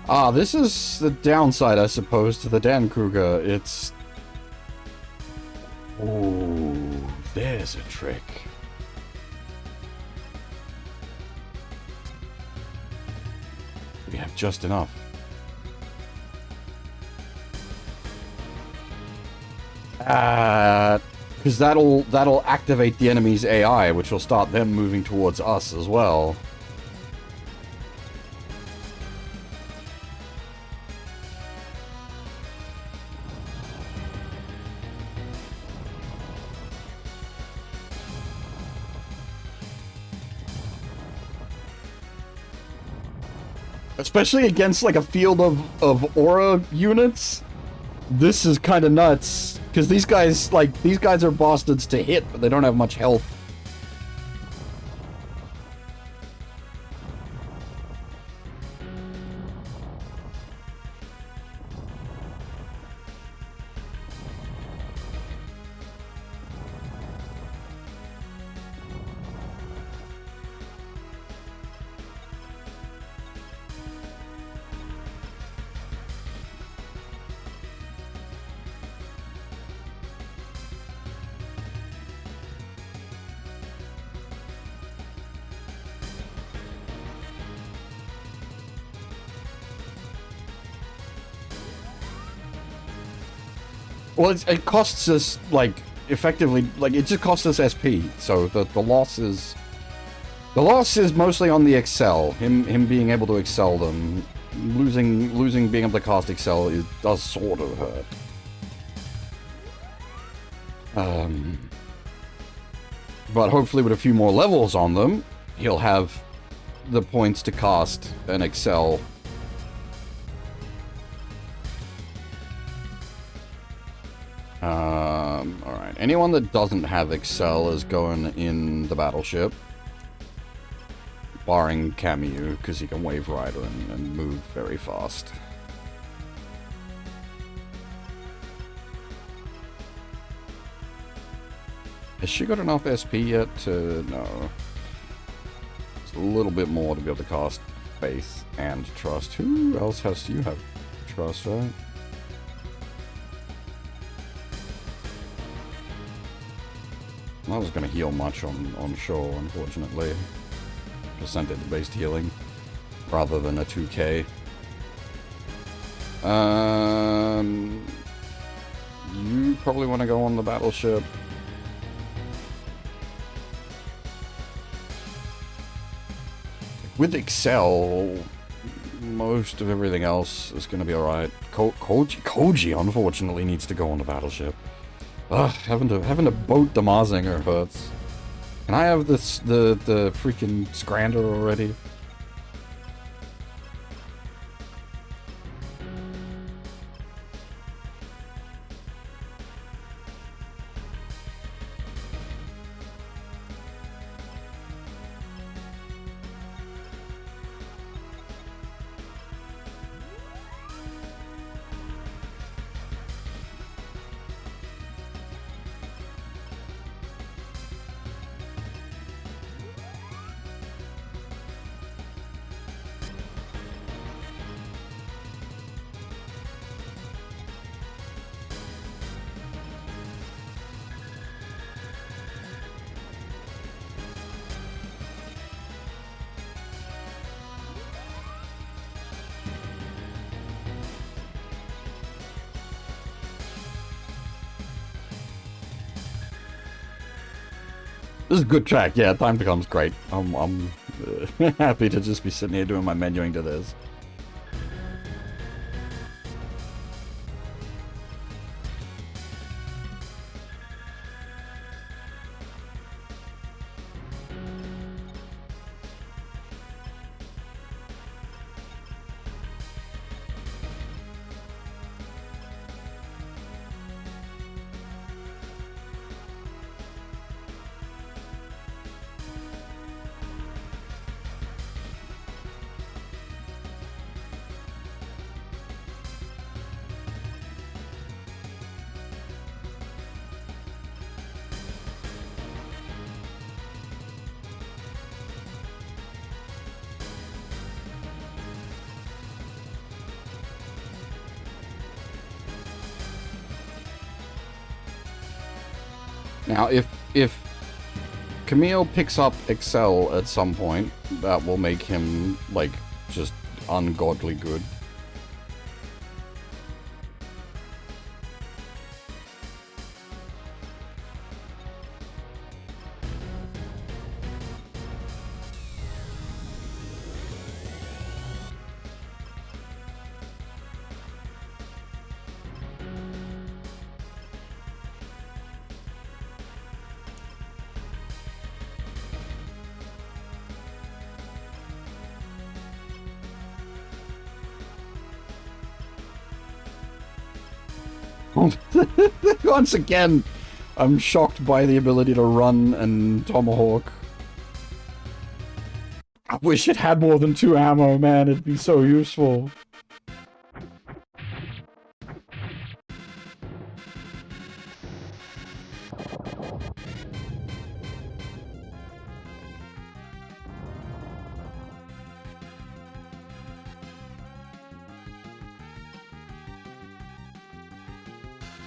Ah, this is the downside, I suppose, to the Dancouga. It's... Oh, there's a trick. We have just enough. Because that'll activate the enemy's AI, which will start them moving towards us as well. Especially against like a field of aura units. This is kind of nuts. Because these guys are bastards to hit, but they don't have much health. Well, it costs us, like, effectively, like, it just costs us SP, so the loss is... The loss is mostly on the Excel, him being able to excel them. Losing being able to cast Excel does sort of hurt. But hopefully with a few more levels on them, he'll have the points to cast and excel. Alright. Anyone that doesn't have excel is going in the battleship. Barring Camus, because he can wave rider and move very fast. Has she got enough SP yet to... No. It's a little bit more to be able to cast Faith and Trust. Who else has... You have Trust, right? Not was going to heal much on shore, unfortunately. Percentage-based healing, rather than a 2k. You probably want to go on the battleship. With Excel, most of everything else is going to be alright. Koji, unfortunately, needs to go on the battleship. Ugh, having to boat the Marzinger hurts. Can I have this the freaking Scrander already? This is a good track, yeah, Time to Come's great. I'm happy to just be sitting here doing my menuing to this. Now, if Camille picks up Excel at some point, that will make him, like, just ungodly good. Once again, I'm shocked by the ability to run and tomahawk. I wish it had more than 2 ammo, man. It'd be so useful.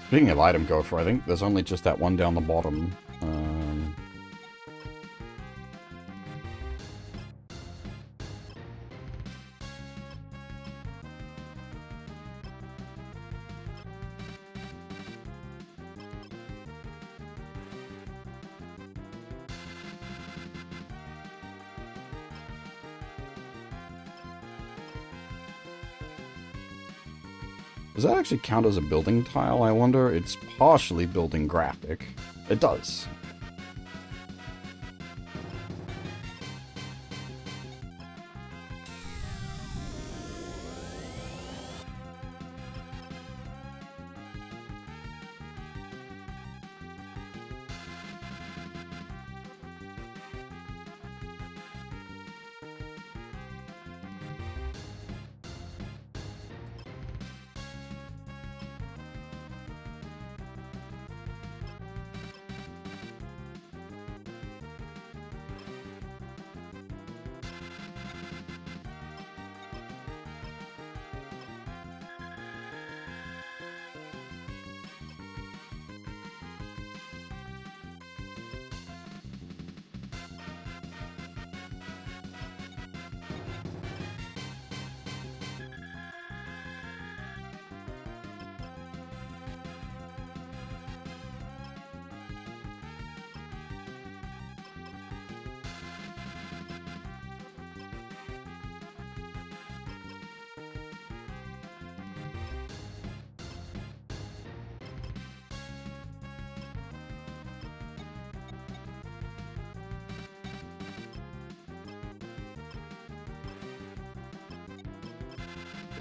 Speaking of item gopher, I think there's only just that one down the bottom. Does that actually count as a building tile, I wonder? It's partially building graphic. It does.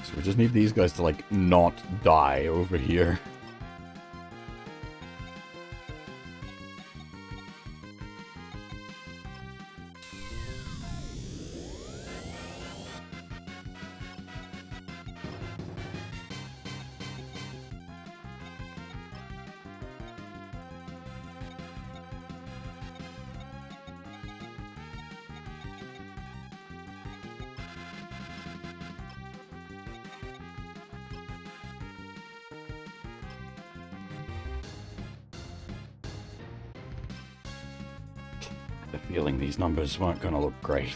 So we just need these guys to, like, not die over here. The feeling these numbers weren't going to look great.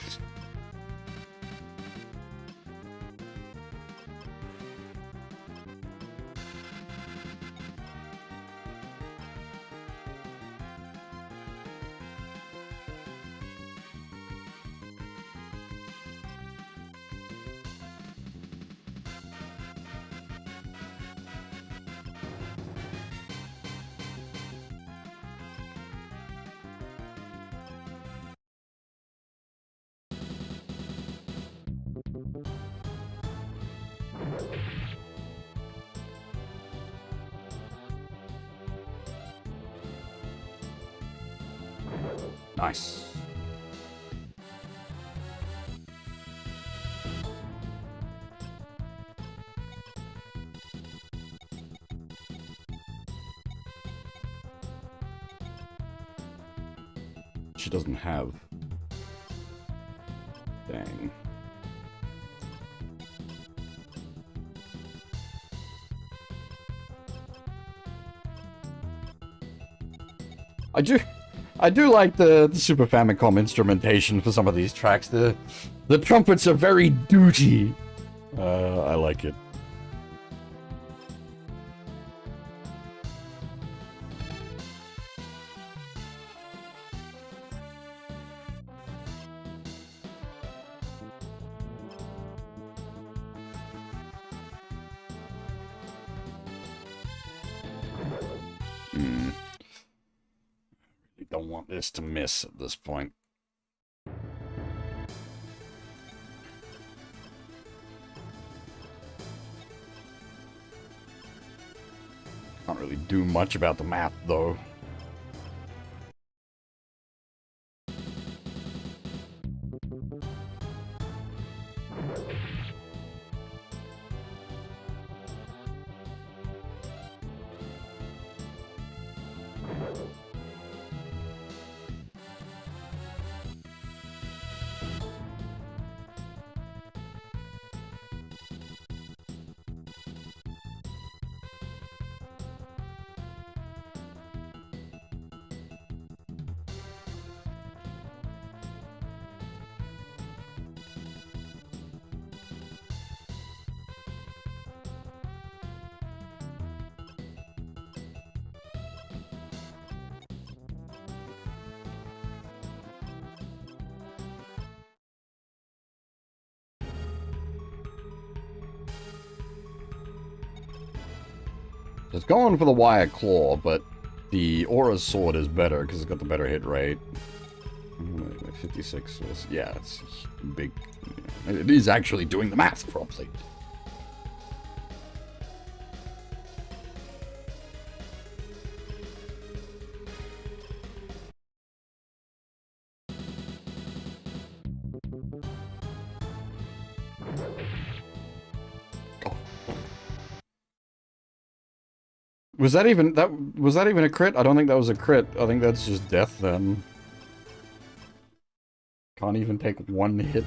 Nice. She doesn't have. Dang. I do like the Super Famicom instrumentation for some of these tracks. The trumpets are very duty. I like it. Don't want this to miss at this point. Can't really do much about the map, though. Just going for the wire claw, but the aura sword is better because it's got the better hit rate. 56 was, yeah, it's big. It is actually doing the math properly. Was that even a crit? I don't think that was a crit. I think that's just death then. Can't even take one hit.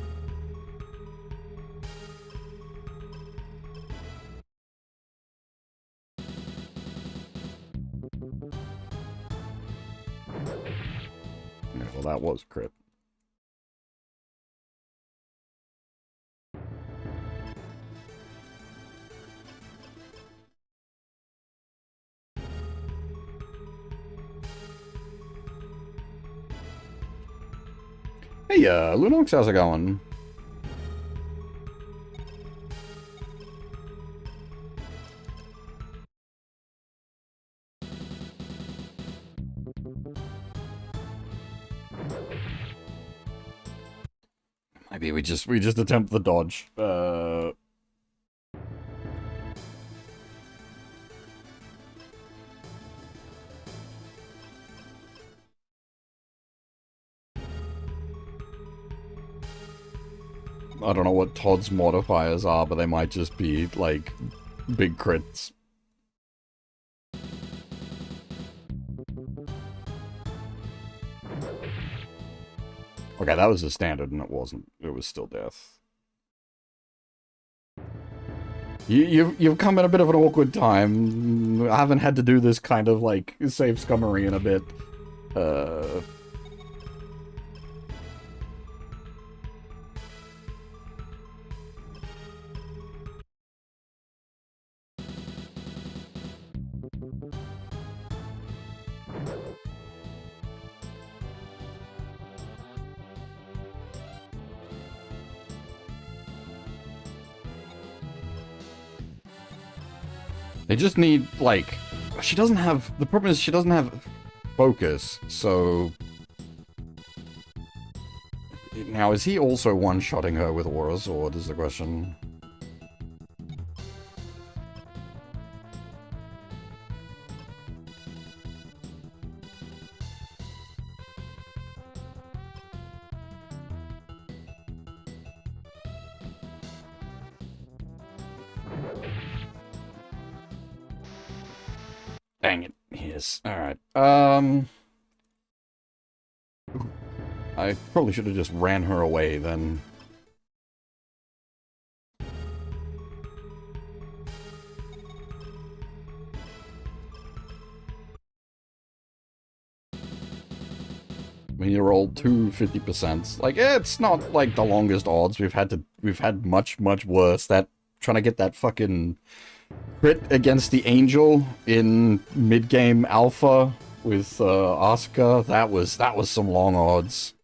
Yeah, well, that was crit. Hey, Lunox, how's it going? Maybe we just attempt the dodge. I don't know what Todd's modifiers are, but they might just be, like, big crits. Okay, that was a standard, and it wasn't. It was still death. You've come at a bit of an awkward time. I haven't had to do this kind of, like, save scummery in a bit. They just need, like... She doesn't have... The problem is she doesn't have focus, so... Now, is he also one-shotting her with Aura Sword, is the question. Dang it, he is. Alright, I probably should have just ran her away, then. I mean, you rolled two 50%. Like, it's not, like, the longest odds. We've had much, much worse. Trying to get that fucking crit against the Angel in mid-game alpha with, Asuka, that was some long odds.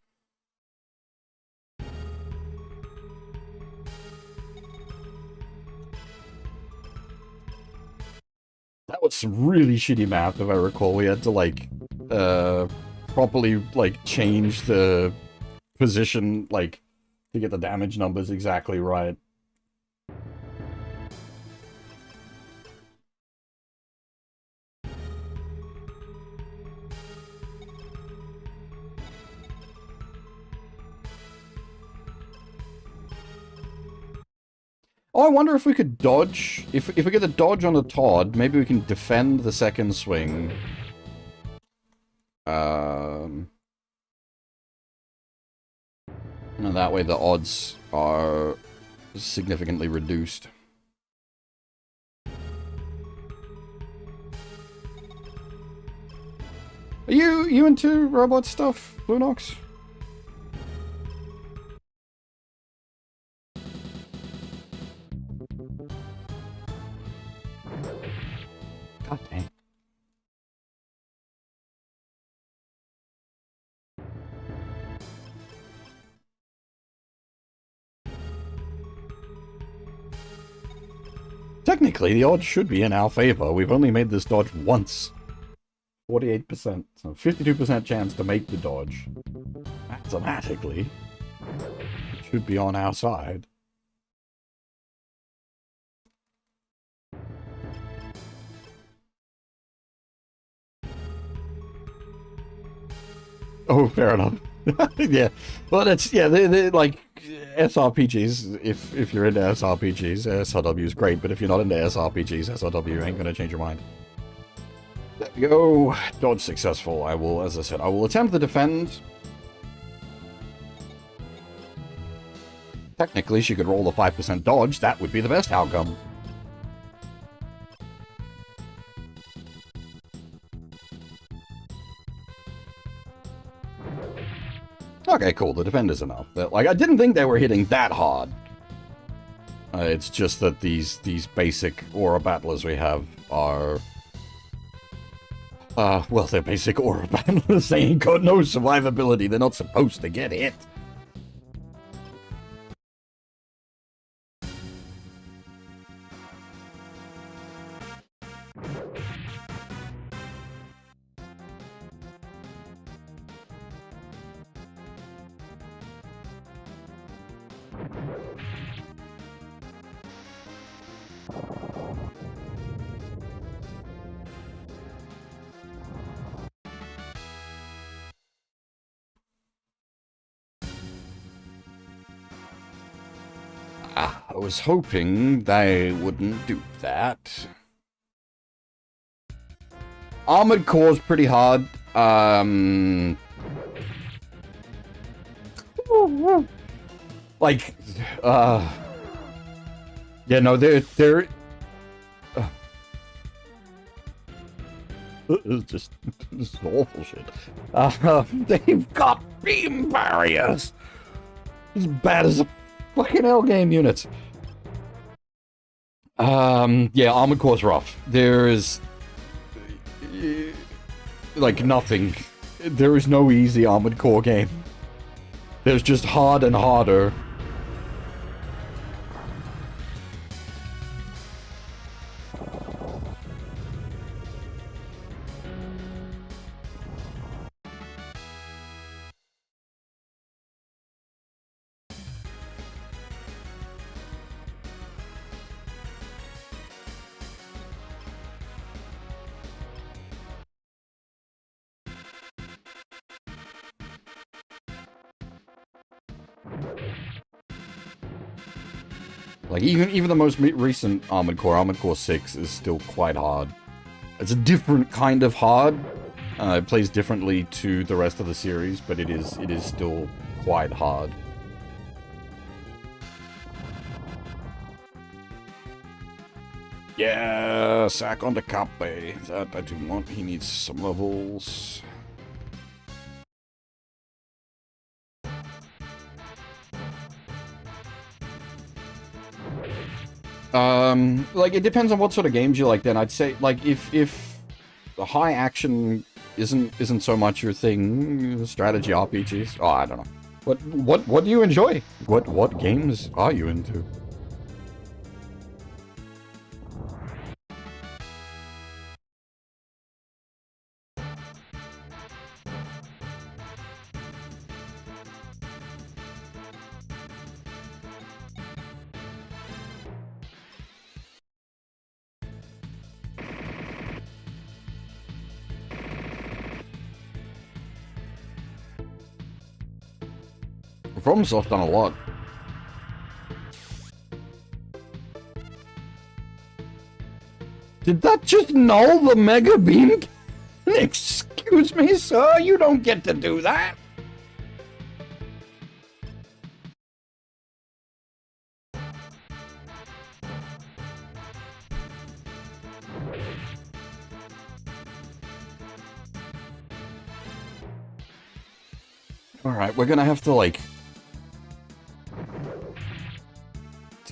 That was some really shitty math, if I recall. We had to, like, properly, like, change the position, like, to get the damage numbers exactly right. Oh, I wonder if we could dodge. If we get a dodge on a Todd, maybe we can defend the second swing. And that way the odds are significantly reduced. Are you into robot stuff, Lunox? God dang. technically, the odds should be in our favor. We've only made this dodge once. 48%. So 52% chance to make the dodge. Mathematically, it should be on our side. Oh, fair enough. Yeah, well, that's they're like SRPGs. If you're into SRPGs, SRW is great. But if you're not into SRPGs, SRW ain't gonna change your mind. There we go. Dodge successful. I will, as I said, I will attempt to defend. Technically, she could roll a 5% dodge. That would be the best outcome. Okay, cool. The defend is enough. Like, I didn't think they were hitting that hard. It's just that these basic aura battlers we have are... well, they're basic aura battlers. They ain't got no survivability. They're not supposed to get hit. I was hoping they wouldn't do that. Armored Core's pretty hard. Like, yeah, no, they're this is awful shit. They've got beam barriers. As bad as a fucking hell game units. Yeah, Armored Core's rough. There is like nothing. There is no easy Armored Core game. There's just hard and harder. Like, even the most recent Armored Core 6, is still quite hard. It's a different kind of hard. It plays differently to the rest of the series, but it is still quite hard. Yeah, sack on the Cape. That I do want. He needs some levels. Like, it depends on what sort of games you like, then. I'd say, like, if the high action isn't so much your thing, strategy RPGs, oh, I don't know. What do you enjoy? What games are you into? FromSoft done a lot. Did that just null the Mega Beam? Excuse me, sir, you don't get to do that. Alright, we're gonna have to, like,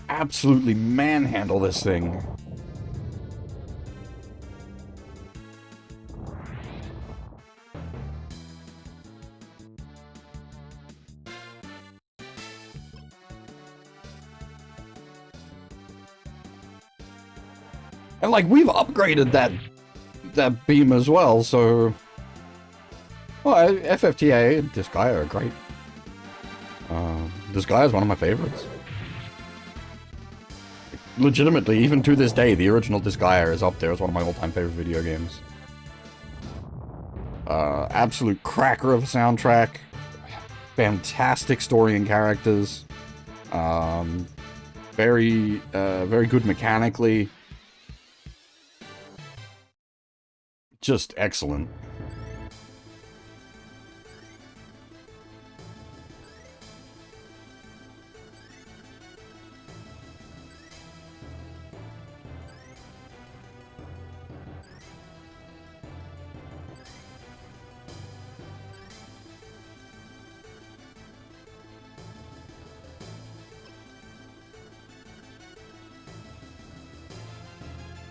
absolutely manhandle this thing. And like, we've upgraded that beam as well, so... Well, FFTA and Disgaea are great. Disgaea is one of my favorites. Legitimately, even to this day, the original Disgaea is up there as one of my all-time favorite video games. Absolute cracker of a soundtrack. Fantastic story and characters. Very good mechanically. Just excellent.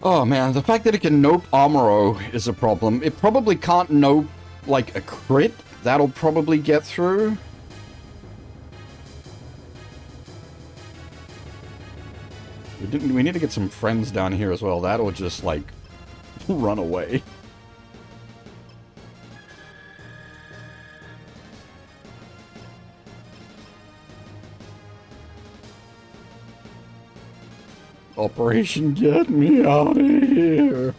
Oh man, the fact that it can nope Amuro is a problem. It probably can't nope, like, a crit. That'll probably get through. We need to get some friends down here as well. That'll just, like, run away. Operation Get Me Out of Here.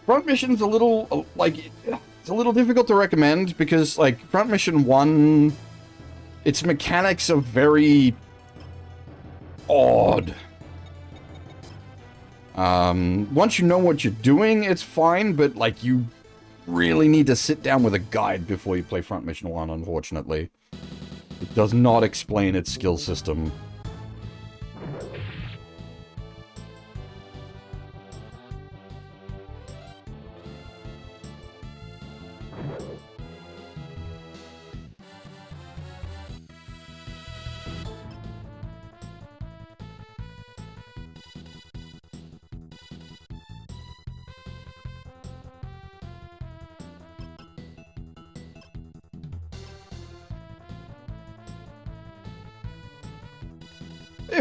Front Mission's a little, like, it's a little difficult to recommend because, like, Front Mission 1, its mechanics are very odd. Once you know what you're doing, it's fine, but, like, you really need to sit down with a guide before you play Front Mission 1, unfortunately. It does not explain its skill system.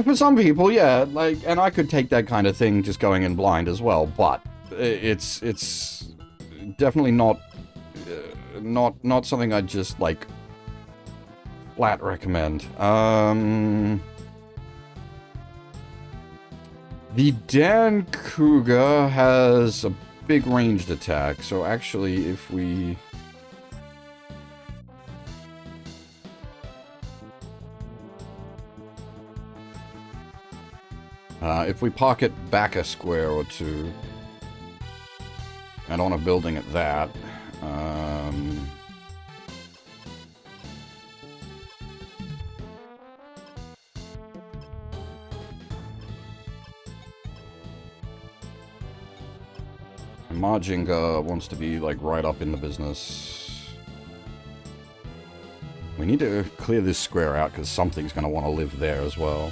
For some people, yeah, like, and I could take that kind of thing just going in blind as well, but it's definitely not something I'd just, like, flat recommend. The Dancouga has a big ranged attack, so actually if we... if we pocket back a square or two, and on a building at that, Majinga wants to be, like, right up in the business. We need to clear this square out, because something's going to want to live there as well.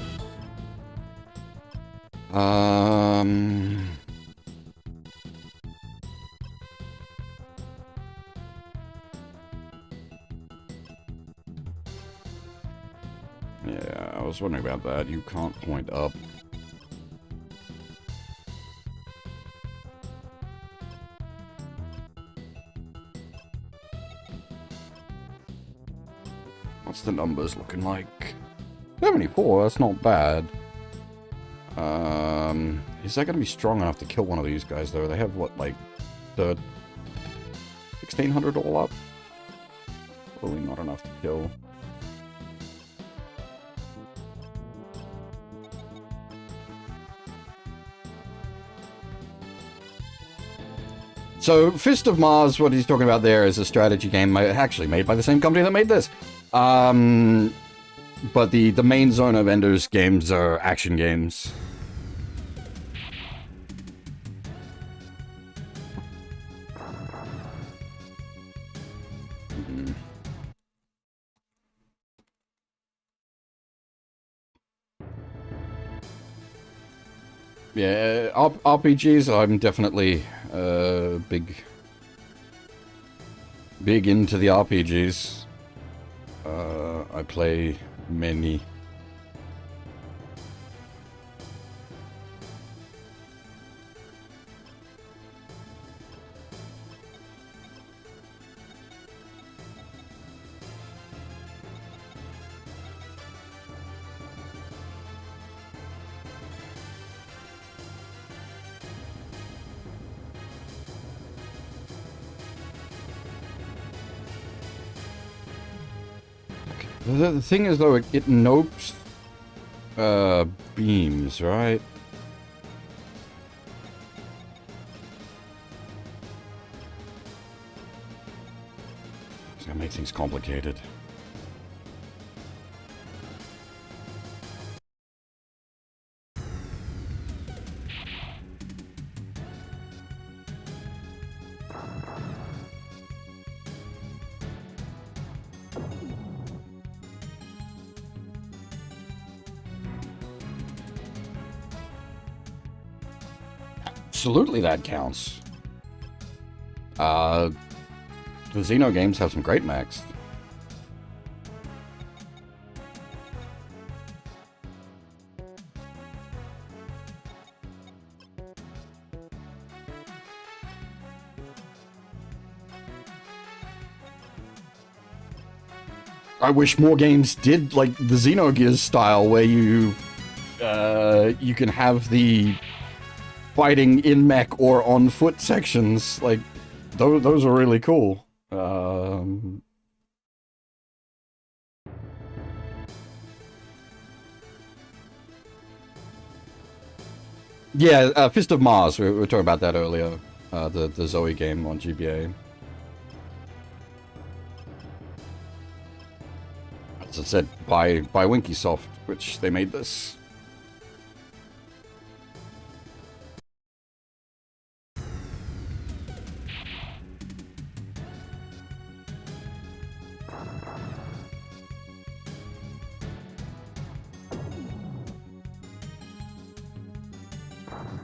Yeah, I was wondering about that. You can't point up. What's the numbers looking like? 74, that's not bad. Is that going to be strong enough to kill one of these guys, though? They have, what, like, the 1,600 all up? Probably not enough to kill. So, Fist of Mars, what he's talking about there is a strategy game actually made by the same company that made this. But the main zone of Ender's games are action games. Yeah, RPGs, I'm definitely big into the RPGs. I play many. The thing is, though, it nopes beams, right? It's gonna make things complicated. Absolutely, that counts. The Xeno games have some great mechs. I wish more games did like the Xenogears style, where you can have the fighting in mech or on foot sections. Like those are really cool. Yeah, Fist of Mars. We were talking about that earlier. The Zoe game on GBA. As I said, by Winkysoft, which they made this.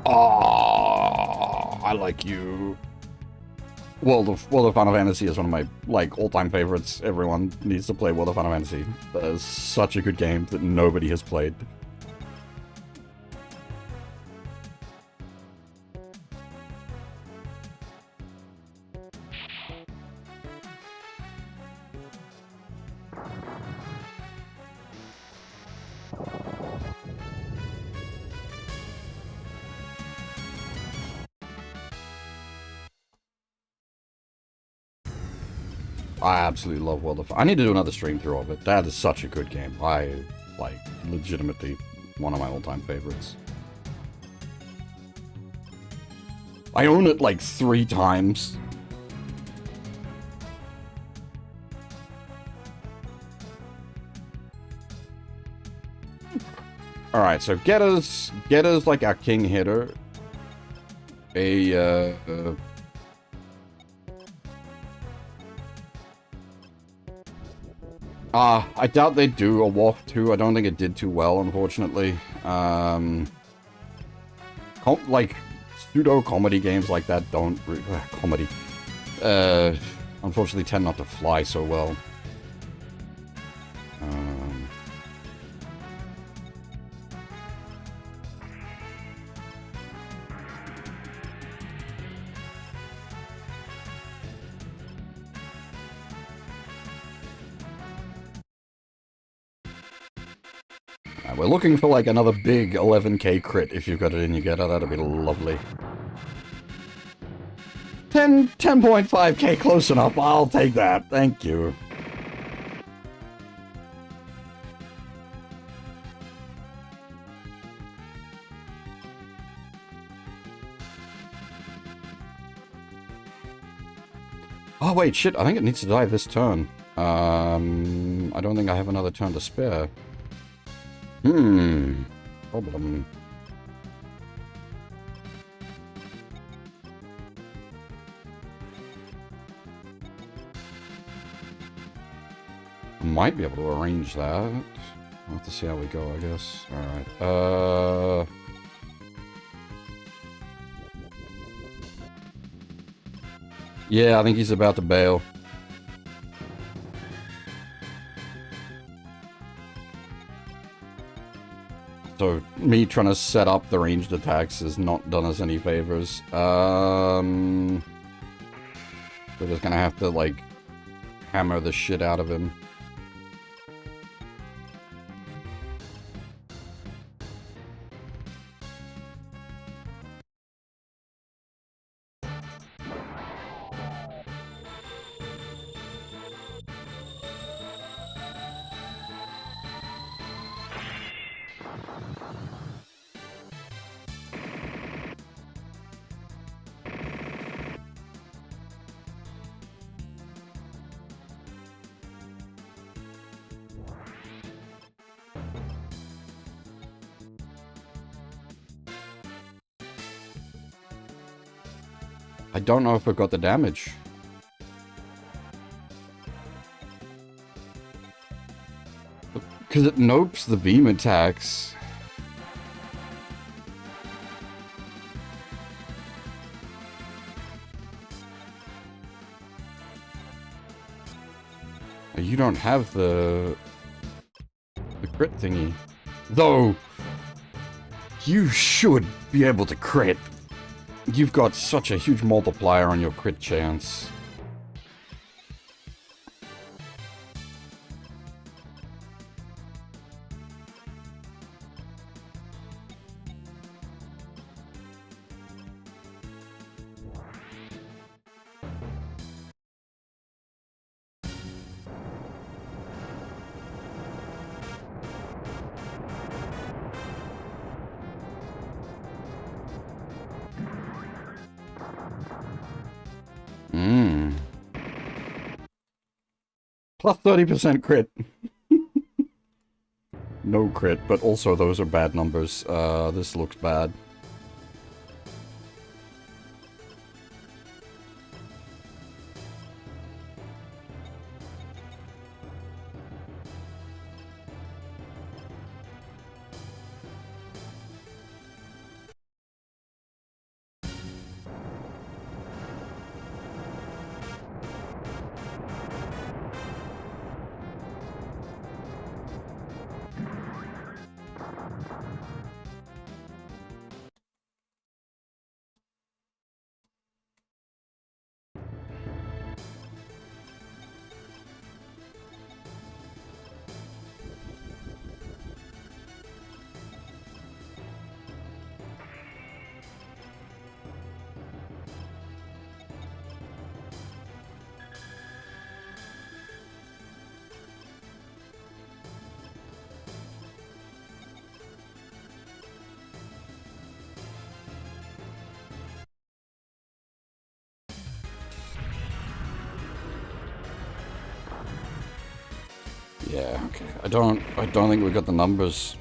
Oh, I like you. World of Final Fantasy is one of my, like, all-time favorites. Everyone needs to play World of Final Fantasy. That is such a good game that nobody has played. I absolutely love World of... I need to do another stream through of it. That is such a good game. I, like, legitimately one of my all-time favorites. I own it, like, 3 times. Alright, so Getta's like our king hitter. I doubt they do a WoF 2. I don't think it did too well, unfortunately. Like, pseudo-comedy games like that don't... comedy. Unfortunately tend not to fly so well. We're looking for, like, another big 11k crit if you've got it in your getter. That'd be lovely. 10.5k close enough. I'll take that. Thank you. Oh, wait, shit. I think it needs to die this turn. I don't think I have another turn to spare. Problem. Might be able to arrange that. We'll have to see how we go, I guess. Alright. Yeah, I think he's about to bail. So, me trying to set up the ranged attacks has not done us any favors. We're just gonna have to, like, hammer the shit out of him. I don't know if I got the damage. Because it nopes the beam attacks. You don't have the crit thingy. Though, you should be able to crit. You've got such a huge multiplier on your crit chance. Plus 30% crit. No crit, but also those are bad numbers. This looks bad. Yeah, okay. I don't think we got the numbers.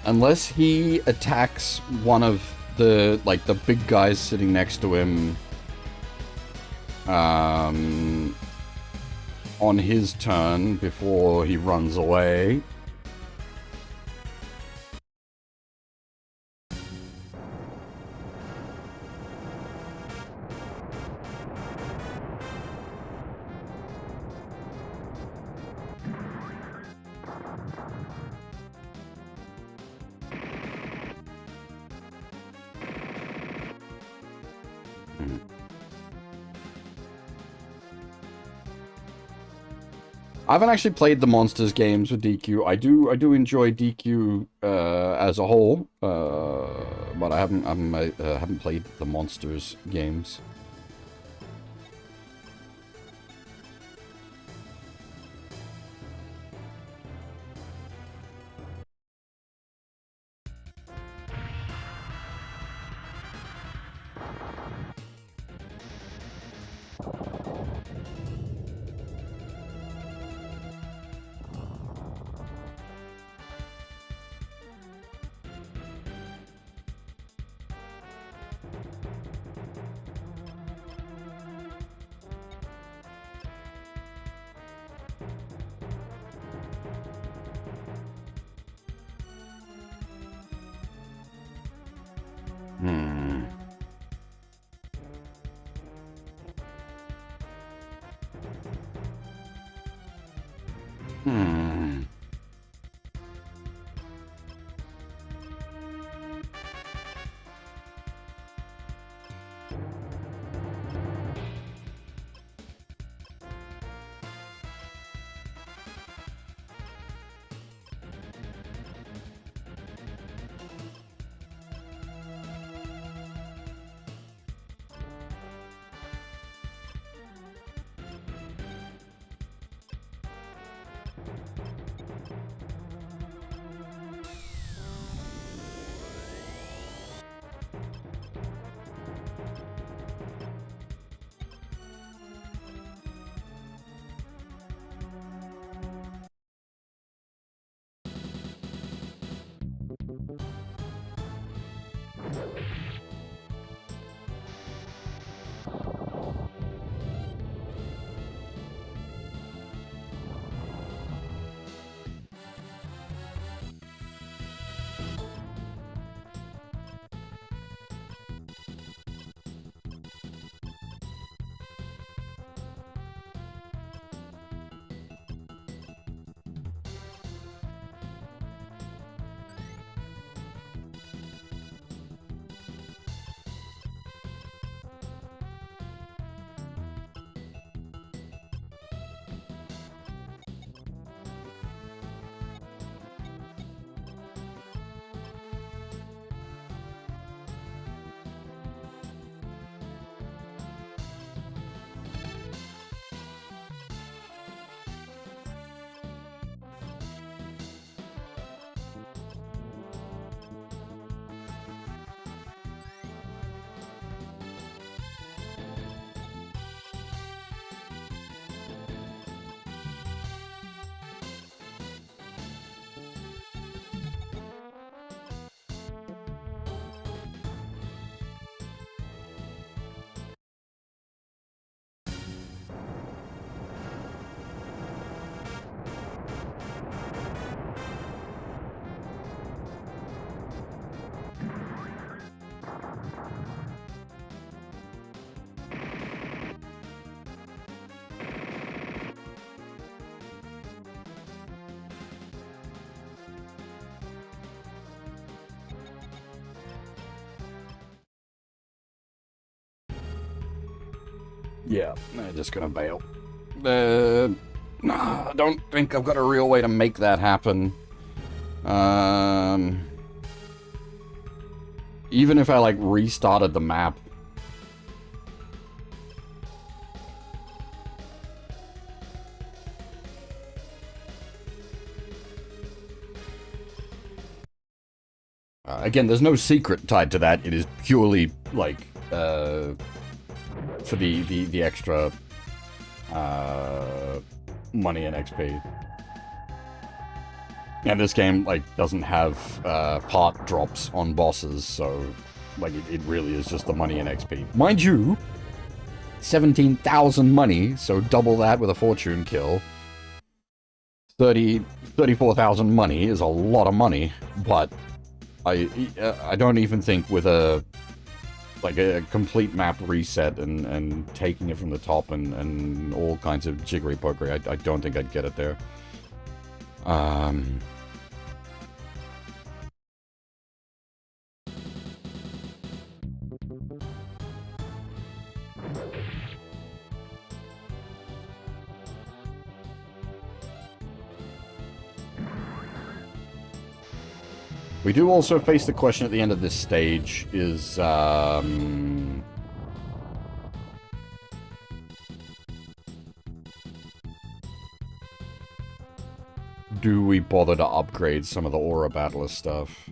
Unless he attacks one of the, like, the big guys sitting next to him, on his turn before he runs away. I haven't actually played the Monsters games with DQ. I do enjoy DQ as a whole. but I haven't played the Monsters games. Hmm. Hmm. Yeah, I'm just gonna bail. I don't think I've got a real way to make that happen. Even if I, like, restarted the map. Again, there's no secret tied to that. It is purely, like, for the extra money and XP. And this game, like, doesn't have part drops on bosses, so, like, it really is just the money and XP. Mind you, 17,000 money, so double that with a fortune kill. 34,000 money is a lot of money, but I don't even think with a complete map reset and taking it from the top and all kinds of jiggery pokery, I don't think I'd get it there. We do also face the question at the end of this stage is, do we bother to upgrade some of the Aura Battler stuff?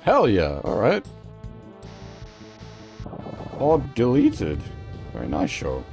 Hell yeah, alright. Pod deleted. Very nice show.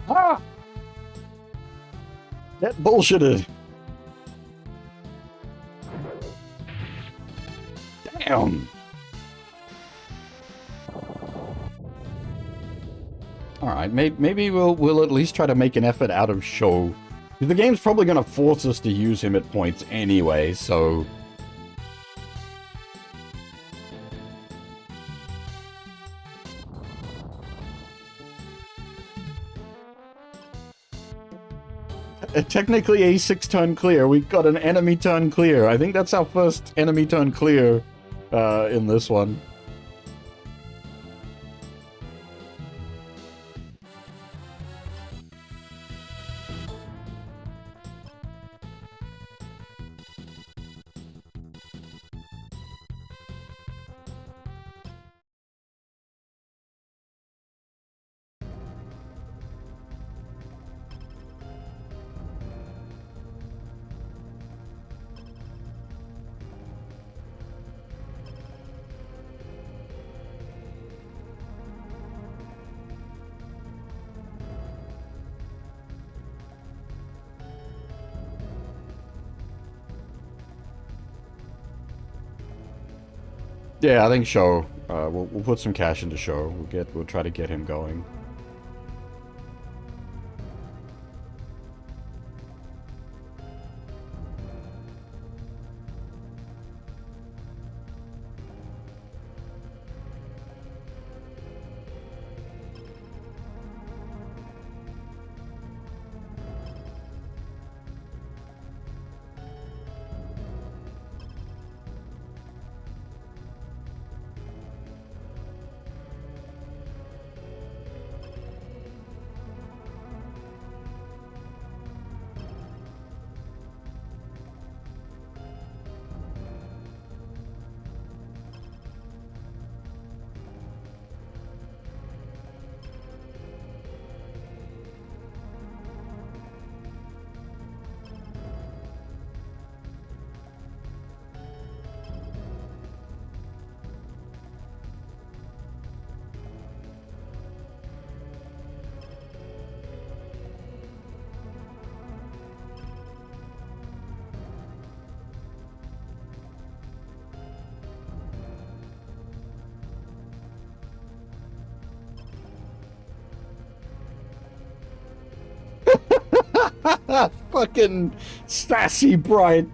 Ah! Get bullshitted. Damn. Alright, maybe we'll at least try to make an effort out of Show. The game's probably gonna force us to use him at points anyway, so... Technically a 6-turn clear. We've got an enemy turn clear. I think that's our first enemy turn clear in this one. Yeah, I think Show. We'll put some cash into Show. We'll try to get him going. Fucking sassy bride.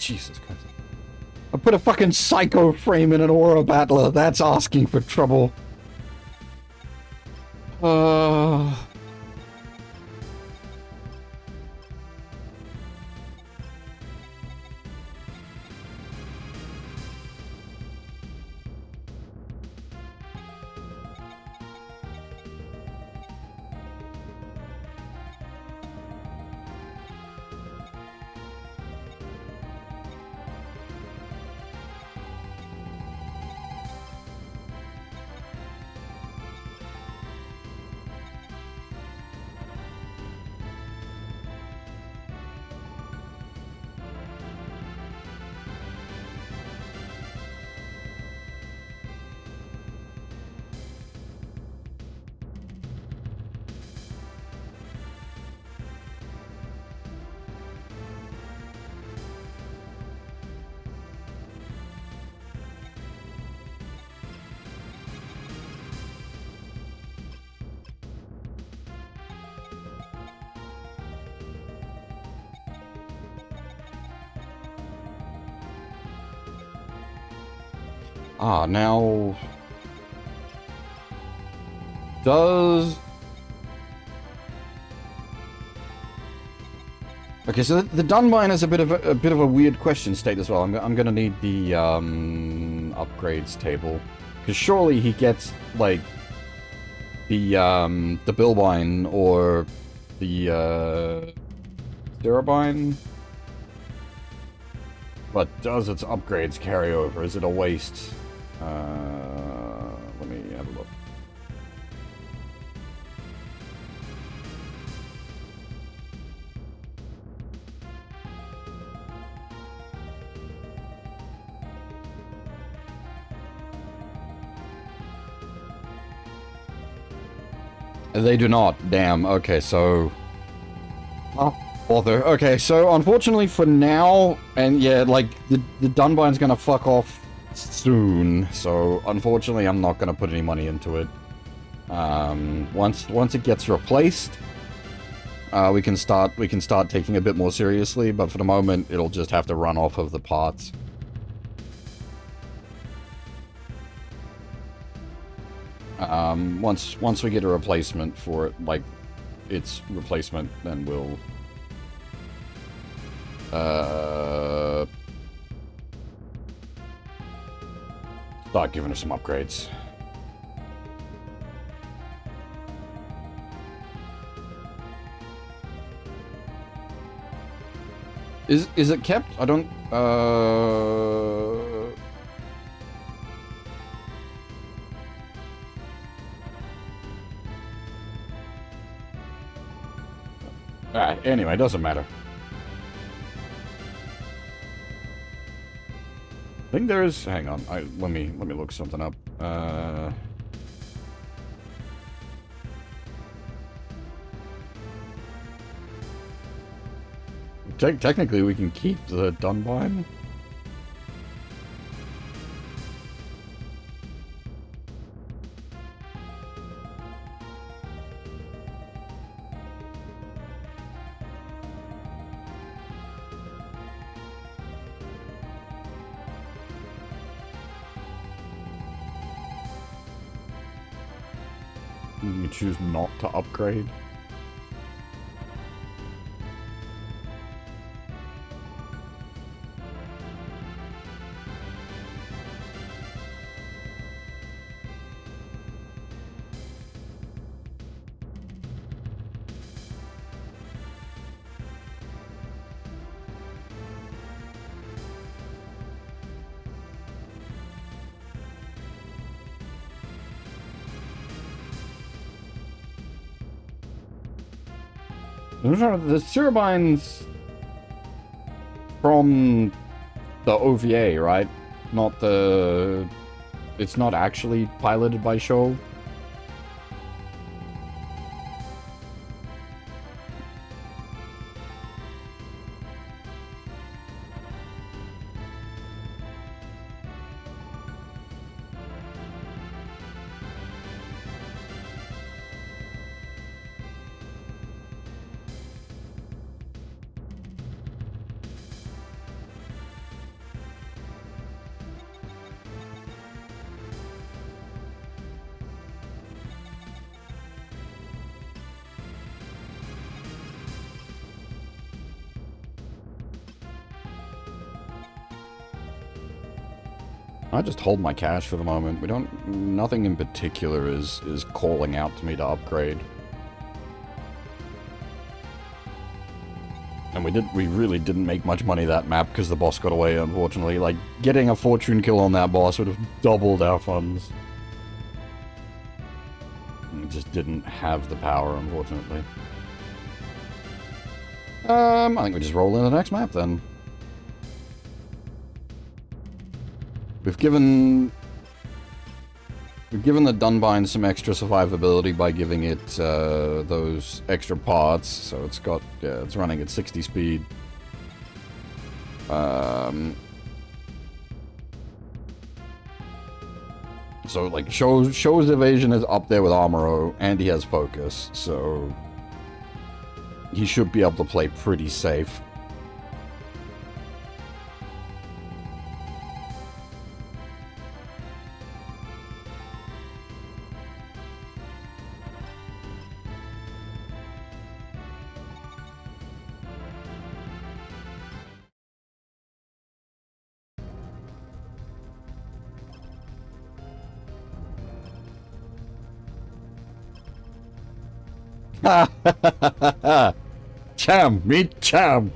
Jesus Christ. I put a fucking psycho frame in an aura battler. That's asking for trouble. Now... Does... Okay, so the Dunbine is a bit of a weird question state as well. I'm gonna need the upgrades table, because surely he gets like the Billbine or the Sterabine. But does its upgrades carry over? Is it a waste? Let me have a look. They do not. Damn. Okay, so... Oh, bother. Okay, so unfortunately for now, and yeah, like, the Dunbine's gonna fuck off soon, so unfortunately I'm not gonna put any money into it. Once it gets replaced, we can start taking it a bit more seriously, but for the moment, it'll just have to run off of the parts. Once we get a replacement for it, like, its replacement, then we'll... start giving her some upgrades. Is it kept? I don't... Anyway, it doesn't matter. I think there is... Hang on. Let me look something up. Technically, we can keep the Dunbine. You choose not to upgrade. The Sterabines from the OVA, right? Not the... It's not actually piloted by Show. I just hold my cash for the moment. Nothing in particular is calling out to me to upgrade. And we really didn't make much money that map because the boss got away, unfortunately. Like, getting a fortune kill on that boss would have doubled our funds. We just didn't have the power, unfortunately. I think we just roll in the next map then. We've given the Dunbine some extra survivability by giving it those extra parts, so it's running at 60 speed. So like Show's evasion is up there with Amuro, and he has focus, so he should be able to play pretty safe. Cham, meet Cham.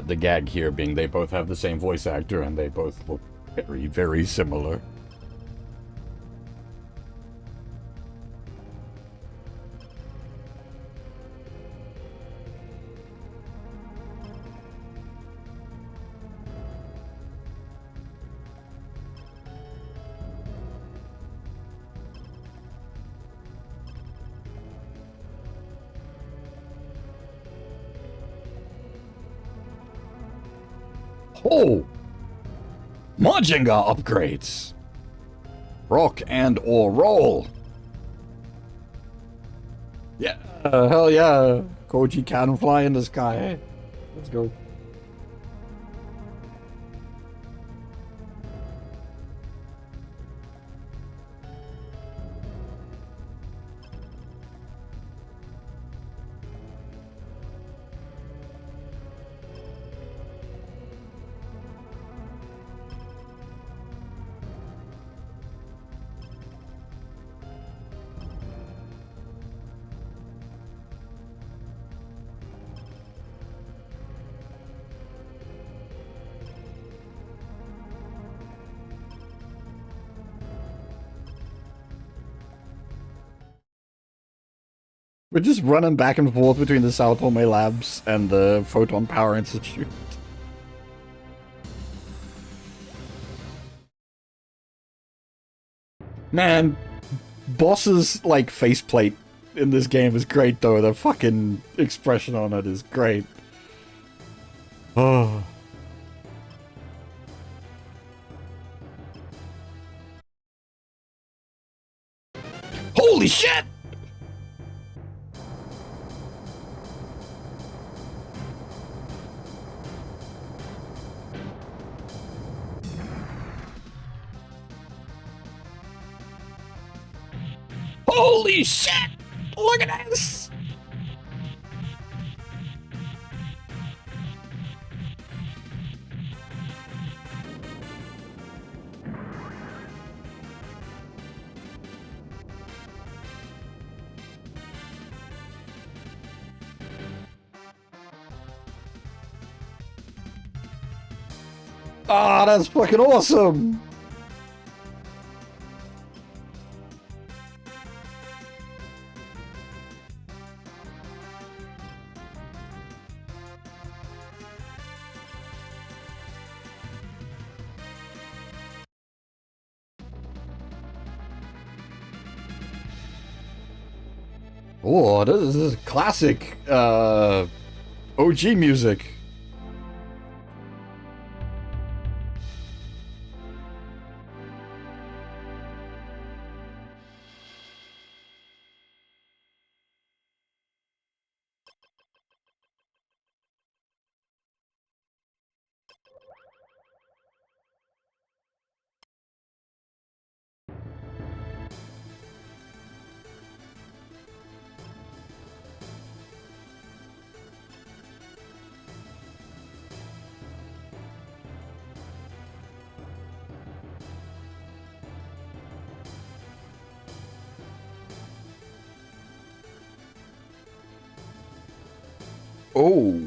The gag here being they both have the same voice actor and they both look very, very similar. Oh! Majinga upgrades! Rock and or roll! Yeah, hell yeah! Koji can fly in the sky. Let's go. We're just running back and forth between the Sao Tome Labs and the Photon Power Institute. Man, boss's, like, faceplate in this game is great, though. The fucking expression on it is great. Oh. Holy shit! Holy shit! Look at this! Ah, that's fucking awesome! Oh, this is classic, OG music. Oh.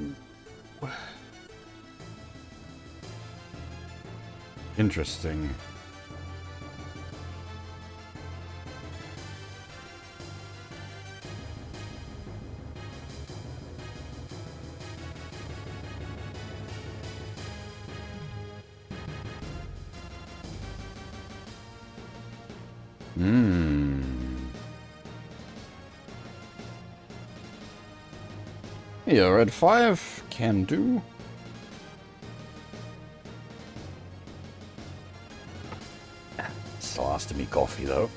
Interesting. Yeah, red 5 can do. Still has to be coffee though.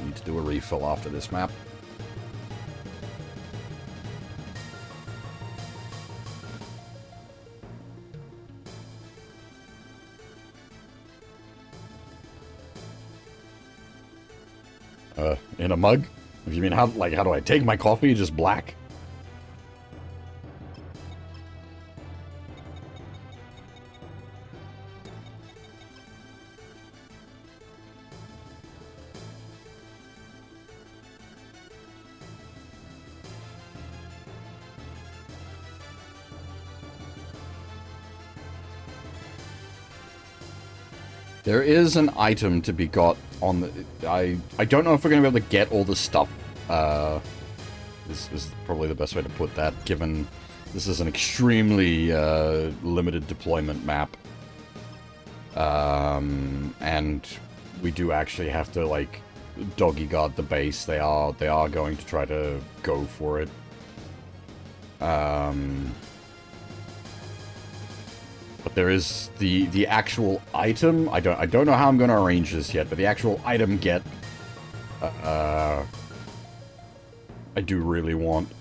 Need to do a refill after this map. In a mug? If you mean how do I take my coffee? Just black? There is an item to be got on the... I don't know if we're going to be able to get all the stuff. This is probably the best way to put that, given this is an extremely limited deployment map. And we do actually have to, like, doggy guard the base. They are going to try to go for it. But there is the actual item. I don't know how I'm going to arrange this yet, but the actual item get I do really want.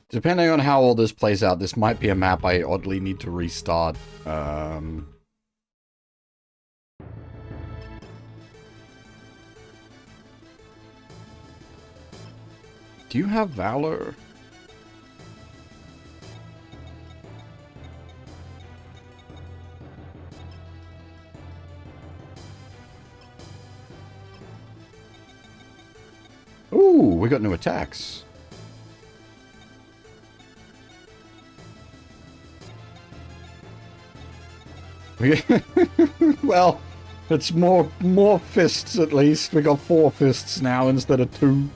Depending on how all this plays out, this might be a map I oddly need to restart. Do you have Valor? Ooh, we got new attacks. Well, it's more fists at least. We got 4 fists now instead of 2.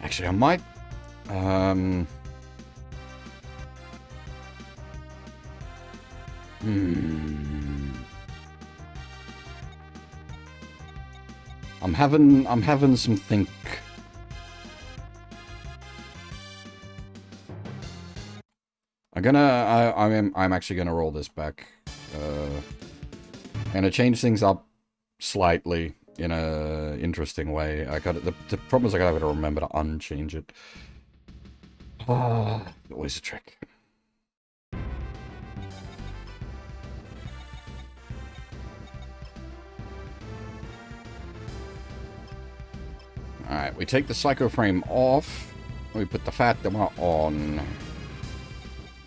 Actually, I might... I'm having some think. I'm actually gonna roll this back. Gonna change things up slightly in a interesting way. The problem is I gotta remember to unchange it. Always a trick. Alright, we take the Psycho Frame off. We put the Fatima on.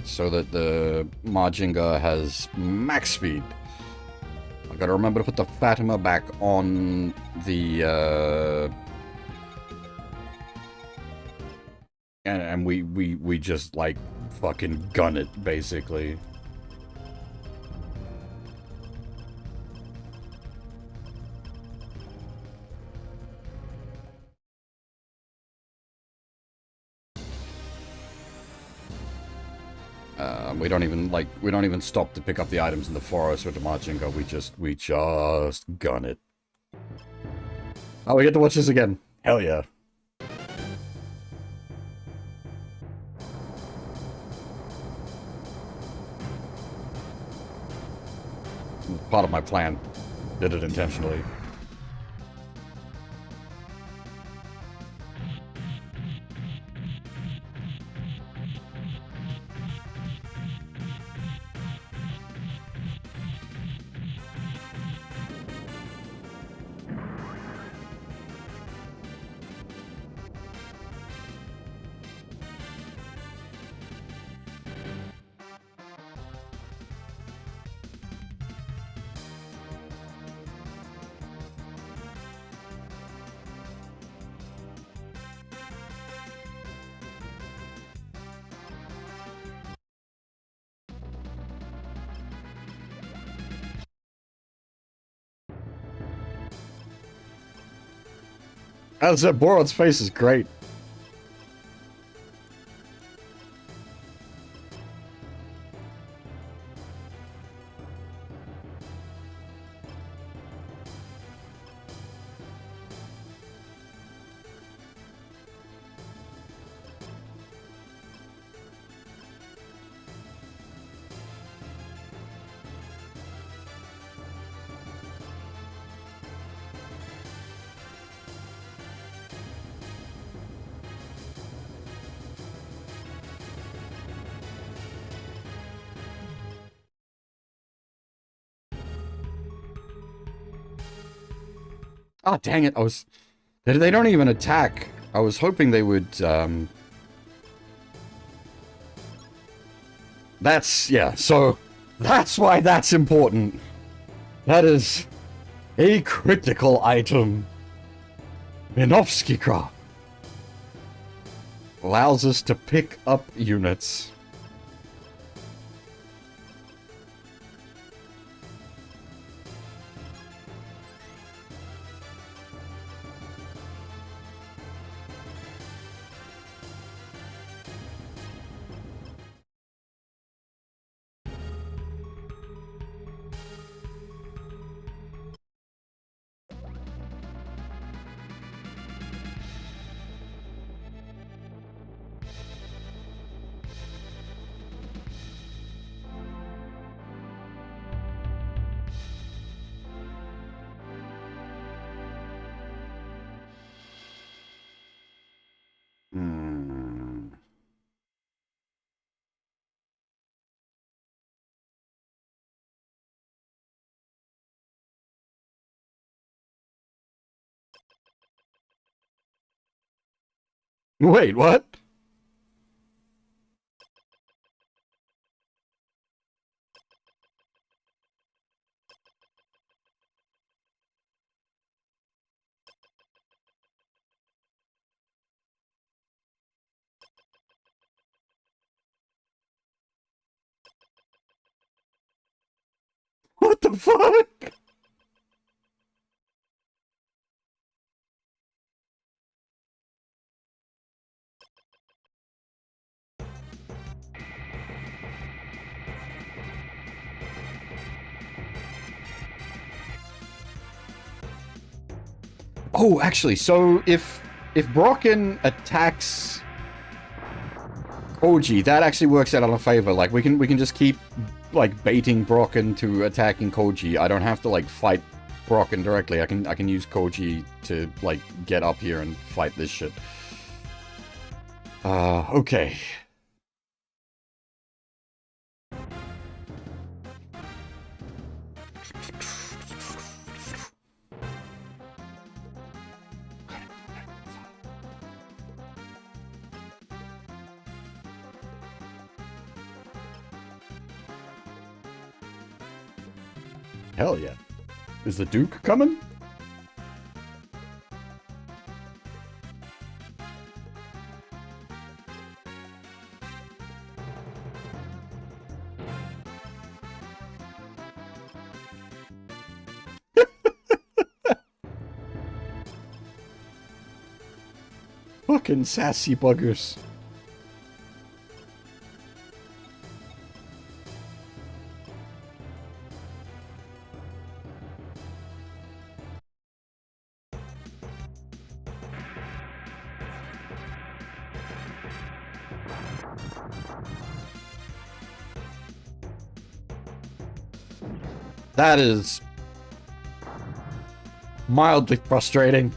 So that the Majinga has max speed. I gotta remember to put the Fatima back on the, and we just, like, fucking gun it, basically. We don't even stop to pick up the items in the forest with the Majinga. We just gun it. Oh, we get to watch this again. Hell yeah. Part of my plan. Did it intentionally. As I said, Borod's face is great. Oh, dang it. They don't even attack. I was hoping they would, yeah, so that's why that's important. That is a critical item. Minovsky Craft allows us to pick up units. Wait, what? What the fuck? Oh, actually, so if Brocken attacks Koji, that actually works out in our favor. Like we can just keep like baiting Brocken to attacking Koji. I don't have to like fight Brocken directly. I can use Koji to like get up here and fight this shit. Okay. Hell yeah. Is the Duke coming? Fucking sassy buggers. That is mildly frustrating.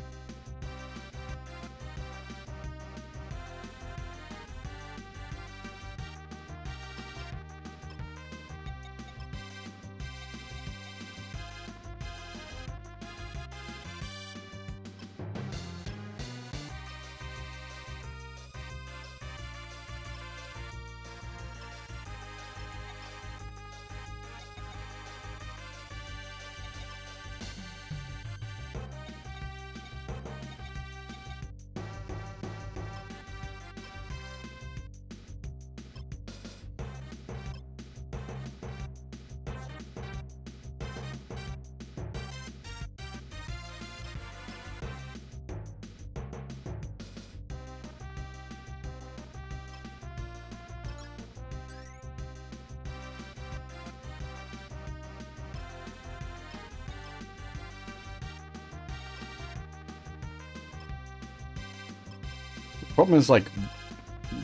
Problem is, like,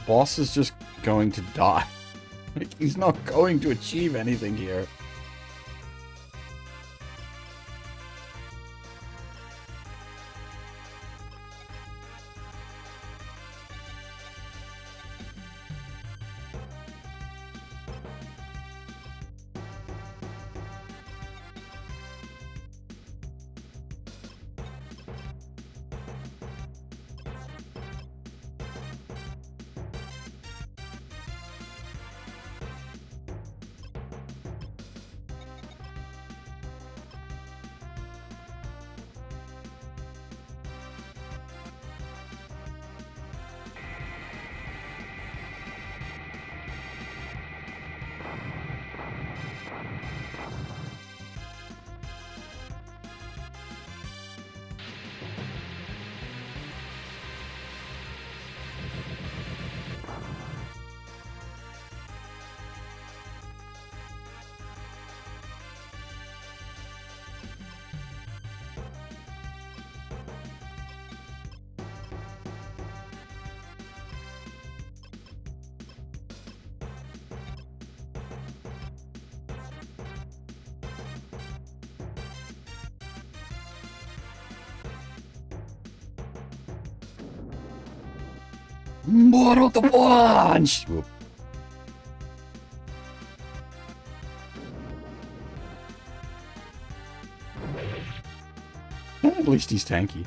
boss is just going to die. Like, he's not going to achieve anything here. Mortal the punch! Whoop. At least he's tanky.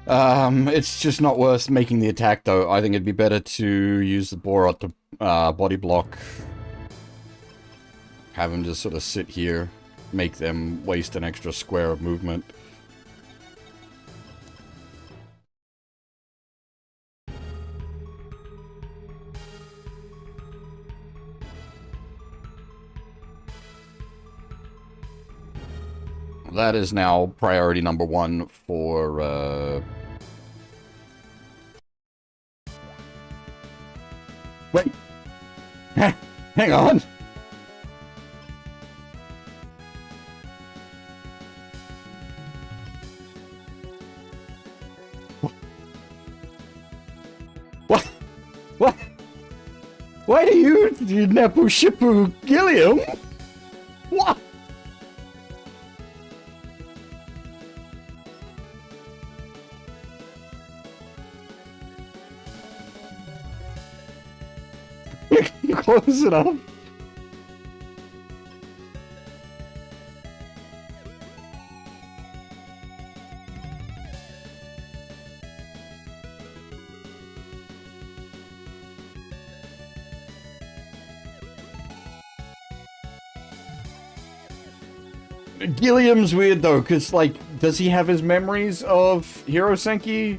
It's just not worth making the attack, though. I think it'd be better to use the Borat to body block. Have him just sort of sit here, make them waste an extra square of movement. That is now priority number 1 for, Wait! Hang on! Why do you Nepu Shippu Gilliam? What? Close enough. Gilliam's weird though, cause like, does he have his memories of Hirosenki?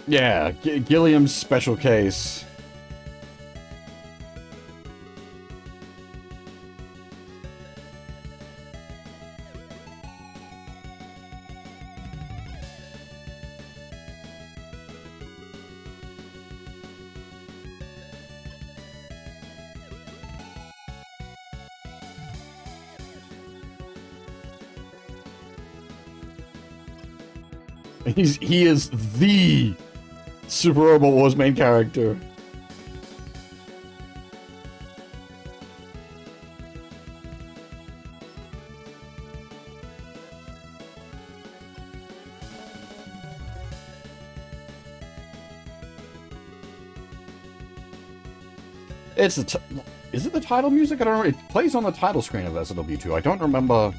Yeah, Gilliam's special case. He is the Super Robot Wars main character. It's the is it the title music? I don't know. It plays on the title screen of SLW2. I don't remember.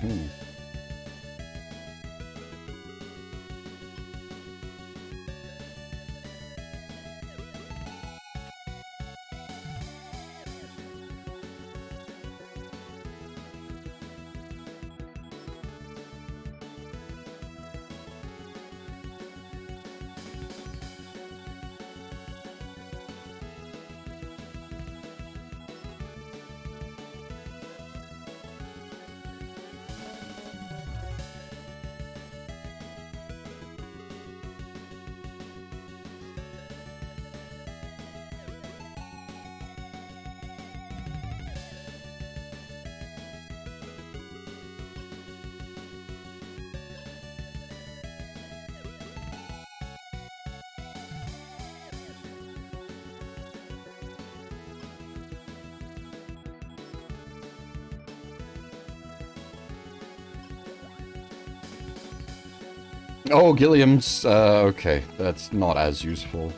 Oh, Gilliam's, okay, that's not as useful.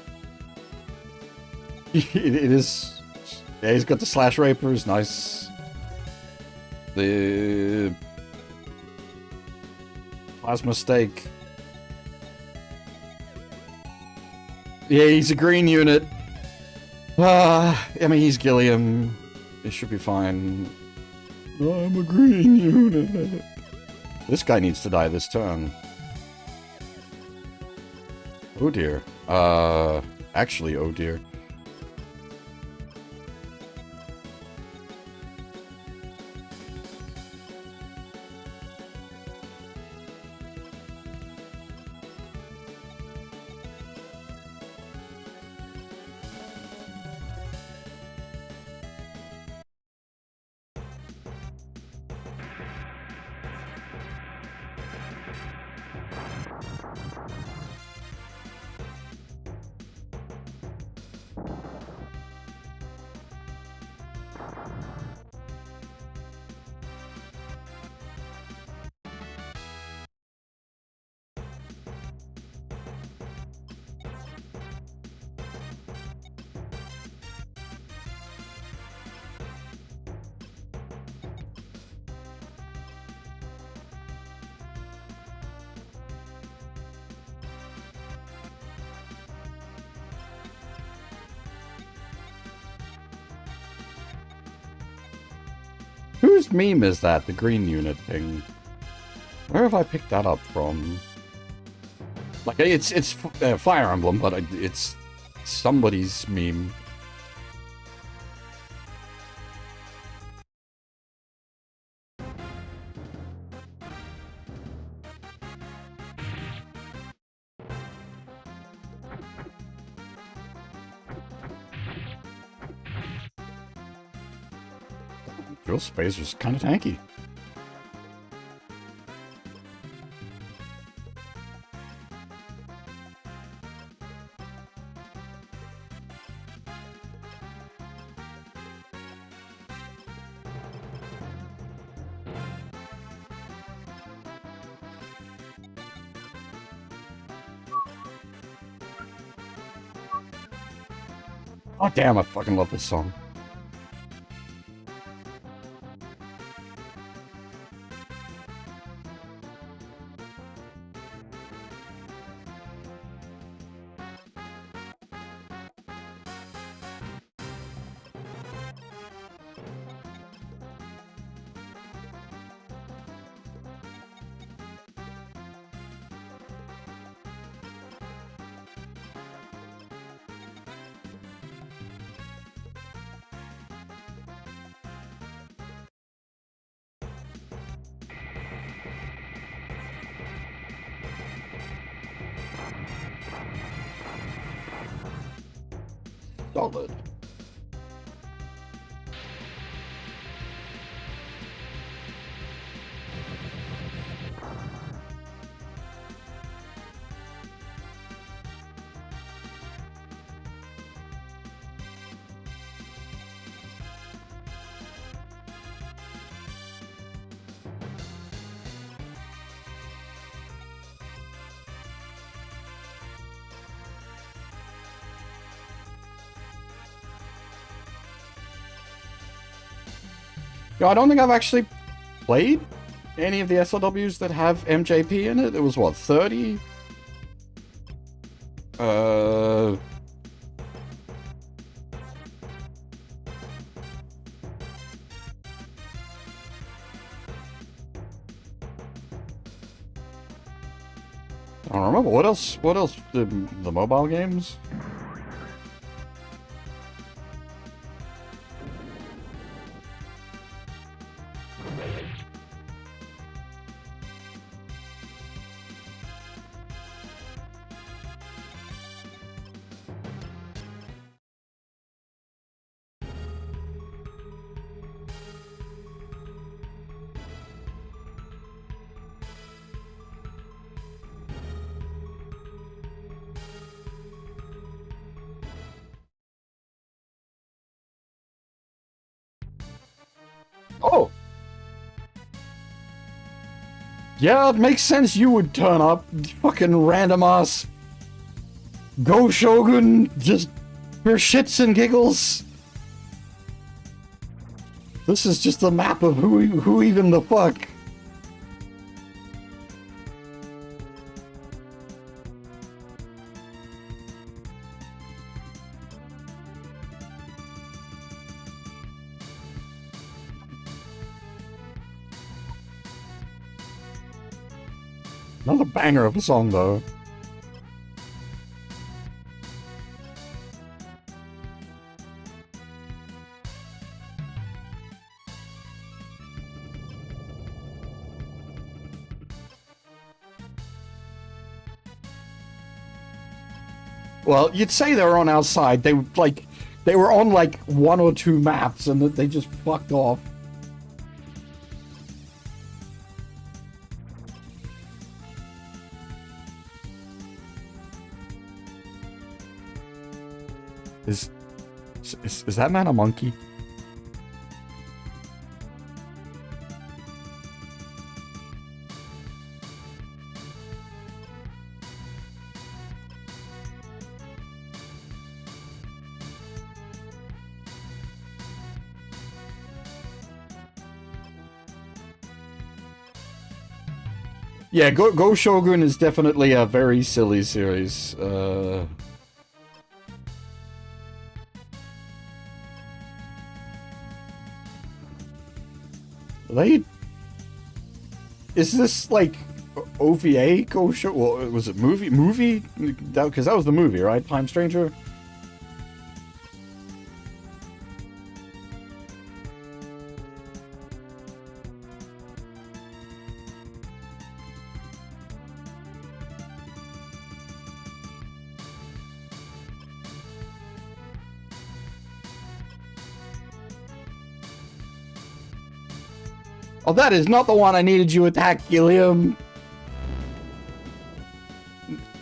it is, yeah, he's got the slash rapers, nice. The plasma stake. Yeah, he's a green unit. I mean, he's Gilliam. It should be fine. I'm a green unit. This guy needs to die this turn. Oh dear. Actually, oh dear. Whose meme is that? The green unit thing. Where have I picked that up from? Like, it's Fire Emblem, but it's somebody's meme. Drill space was kind of tanky. Oh damn, I fucking love this song. Solid. Yo, I don't think I've actually played any of the SLWs that have MJP in it. It was what, 30? I don't remember. What else? The mobile games? Oh! Yeah, it makes sense you would turn up. Fucking random ass Go Shogun, just for shits and giggles. This is just a map of who even the fuck. Another banger of a song, though. Well, you'd say they were on our side. They were on like 1 or 2 maps, and they just fucked off. Is that man a monkey? Yeah, Go Shogun is definitely a very silly series. Is this like OVA Go Shogun? Well, was it movie? Because that was the movie, right? Time Stranger. Oh, that is not the one I needed you to attack, Gilliam.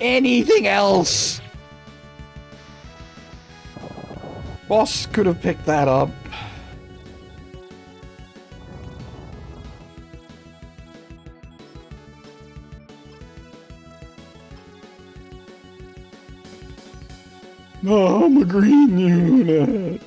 Anything else? Boss could have picked that up. No, I'm a green unit.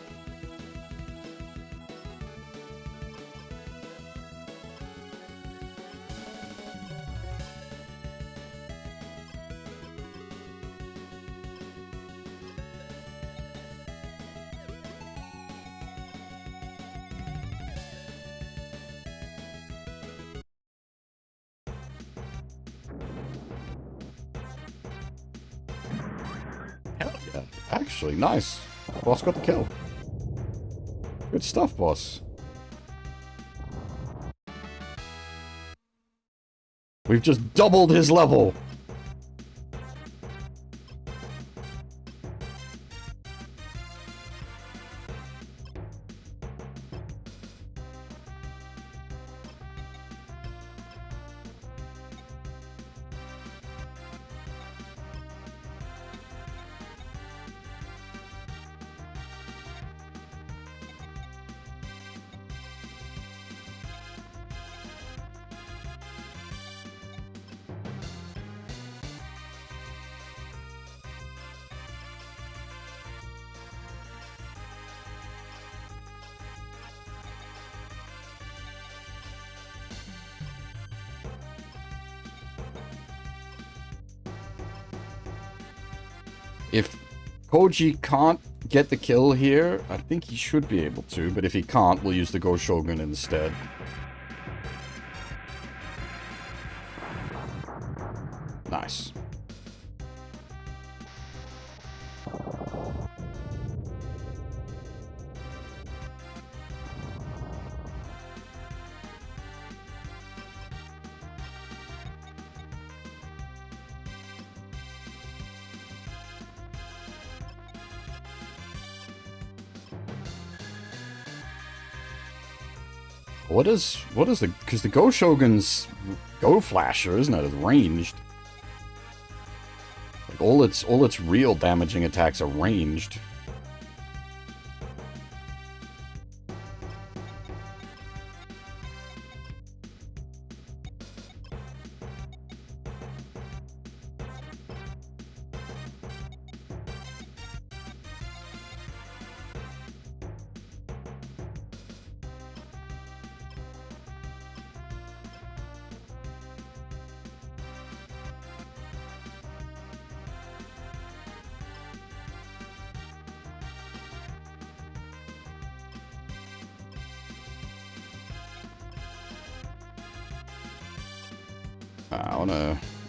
Hell yeah. Actually, nice. Boss got the kill. Good stuff, boss. We've just doubled his level. If Koji can't get the kill here, I think he should be able to, but if he can't, we'll use the Go Shogun instead. Nice. What is the, because the Go Shogun's Go Flasher, isn't it? It's ranged. Like all its real damaging attacks are ranged.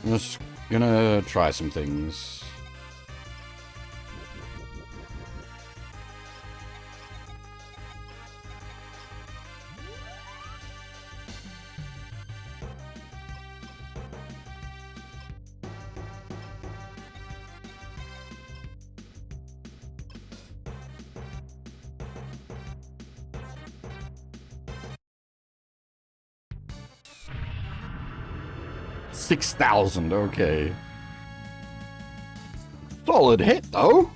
I'm just gonna try some things. $6,000, okay. Solid hit, though.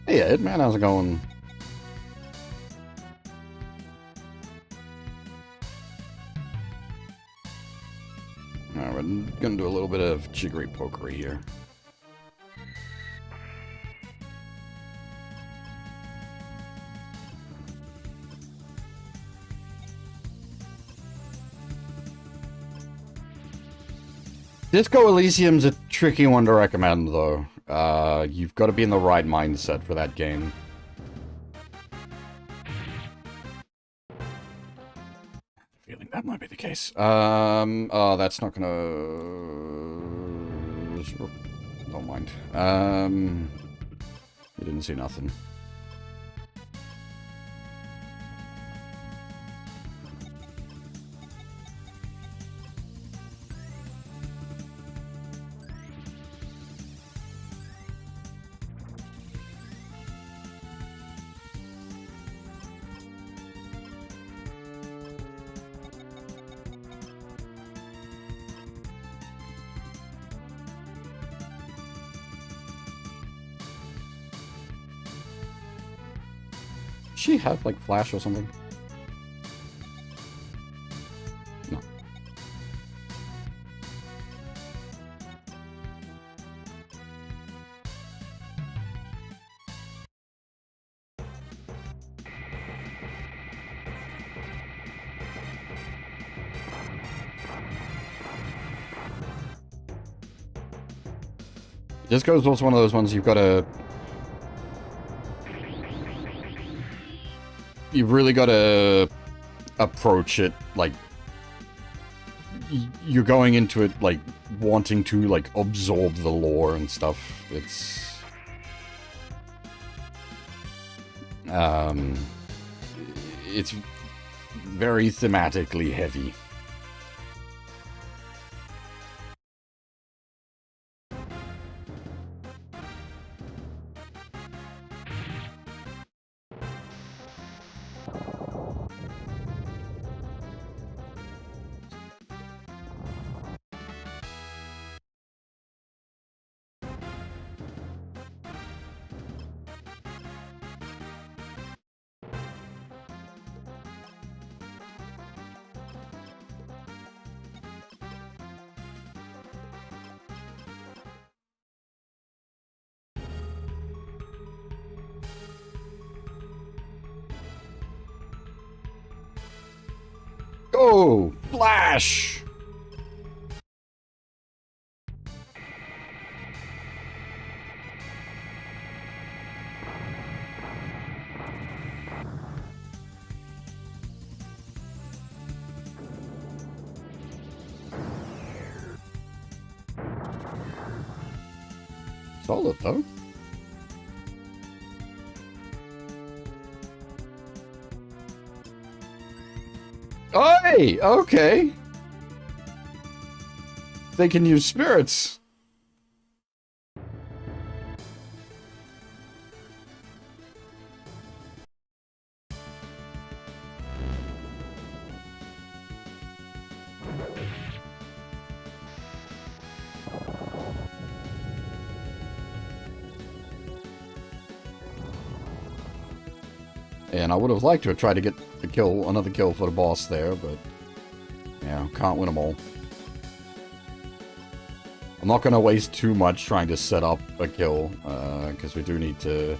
Hey Ed, man, how's it going? Alright, we're gonna do a little bit of jiggery pokery here. Disco Elysium's a tricky one to recommend, though. You've got to be in the right mindset for that game. Feeling that might be the Nice. Oh, that's not gonna... Don't mind. You didn't see nothing. She have like flash or something? No. This goes also one of those ones you've got to... You really gotta approach it, like, you're going into it, like, wanting to, like, absorb the lore and stuff. It's very thematically heavy. Go! Flash! Solid, though. Oi! Okay. They can use spirits. And I would have liked to have tried to get the kill, another kill for the boss there, but yeah, can't win them all. I'm not going to waste too much trying to set up a kill, because we do need to...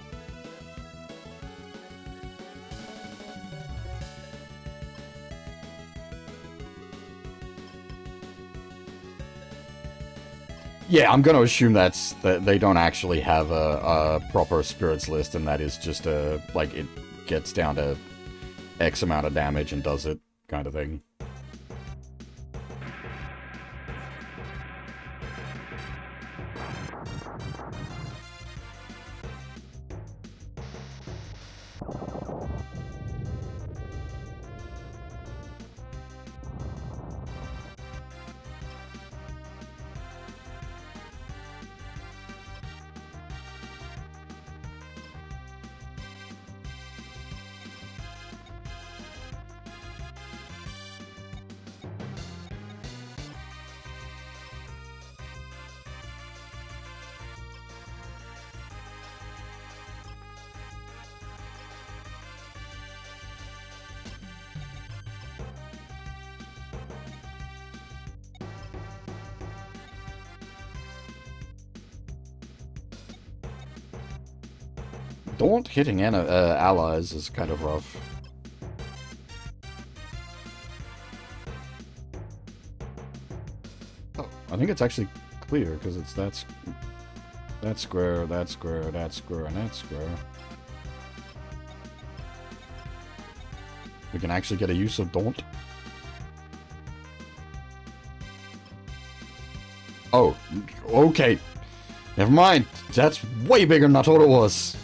Yeah, I'm going to assume that they don't actually have a proper spirits list, and that is just a, like, it gets down to X amount of damage and does it kind of thing. Daunt hitting allies is kind of rough. Oh, I think it's actually clear, because it's that square, that square, that square, and that square. We can actually get a use of Daunt. Oh, okay. Never mind. That's way bigger than I thought it was.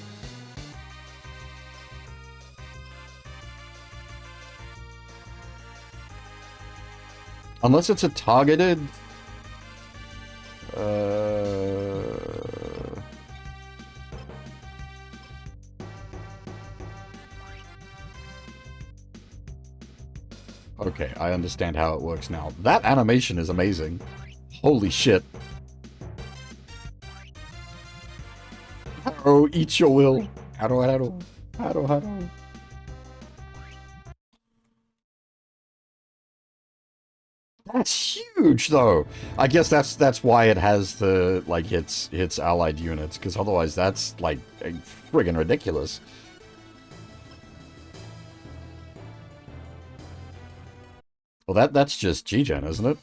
Unless it's a targeted... Okay, I understand how it works now. That animation is amazing. Holy shit. Oh, eat your will. Haro. That's huge, though. I guess that's why it has the like hits allied units, because otherwise that's like friggin' ridiculous. Well, that's just G-Gen, isn't it?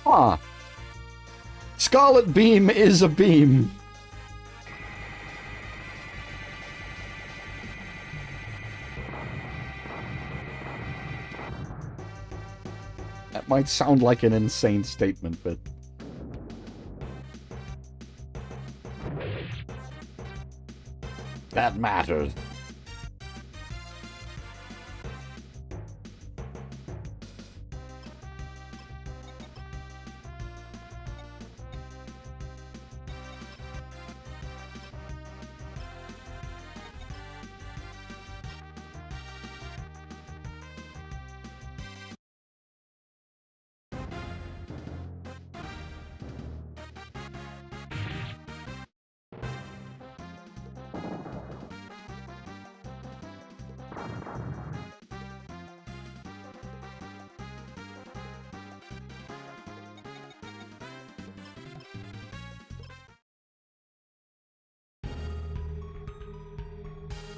Huh. Scarlet Beam is a beam. That might sound like an insane statement, but... that matters.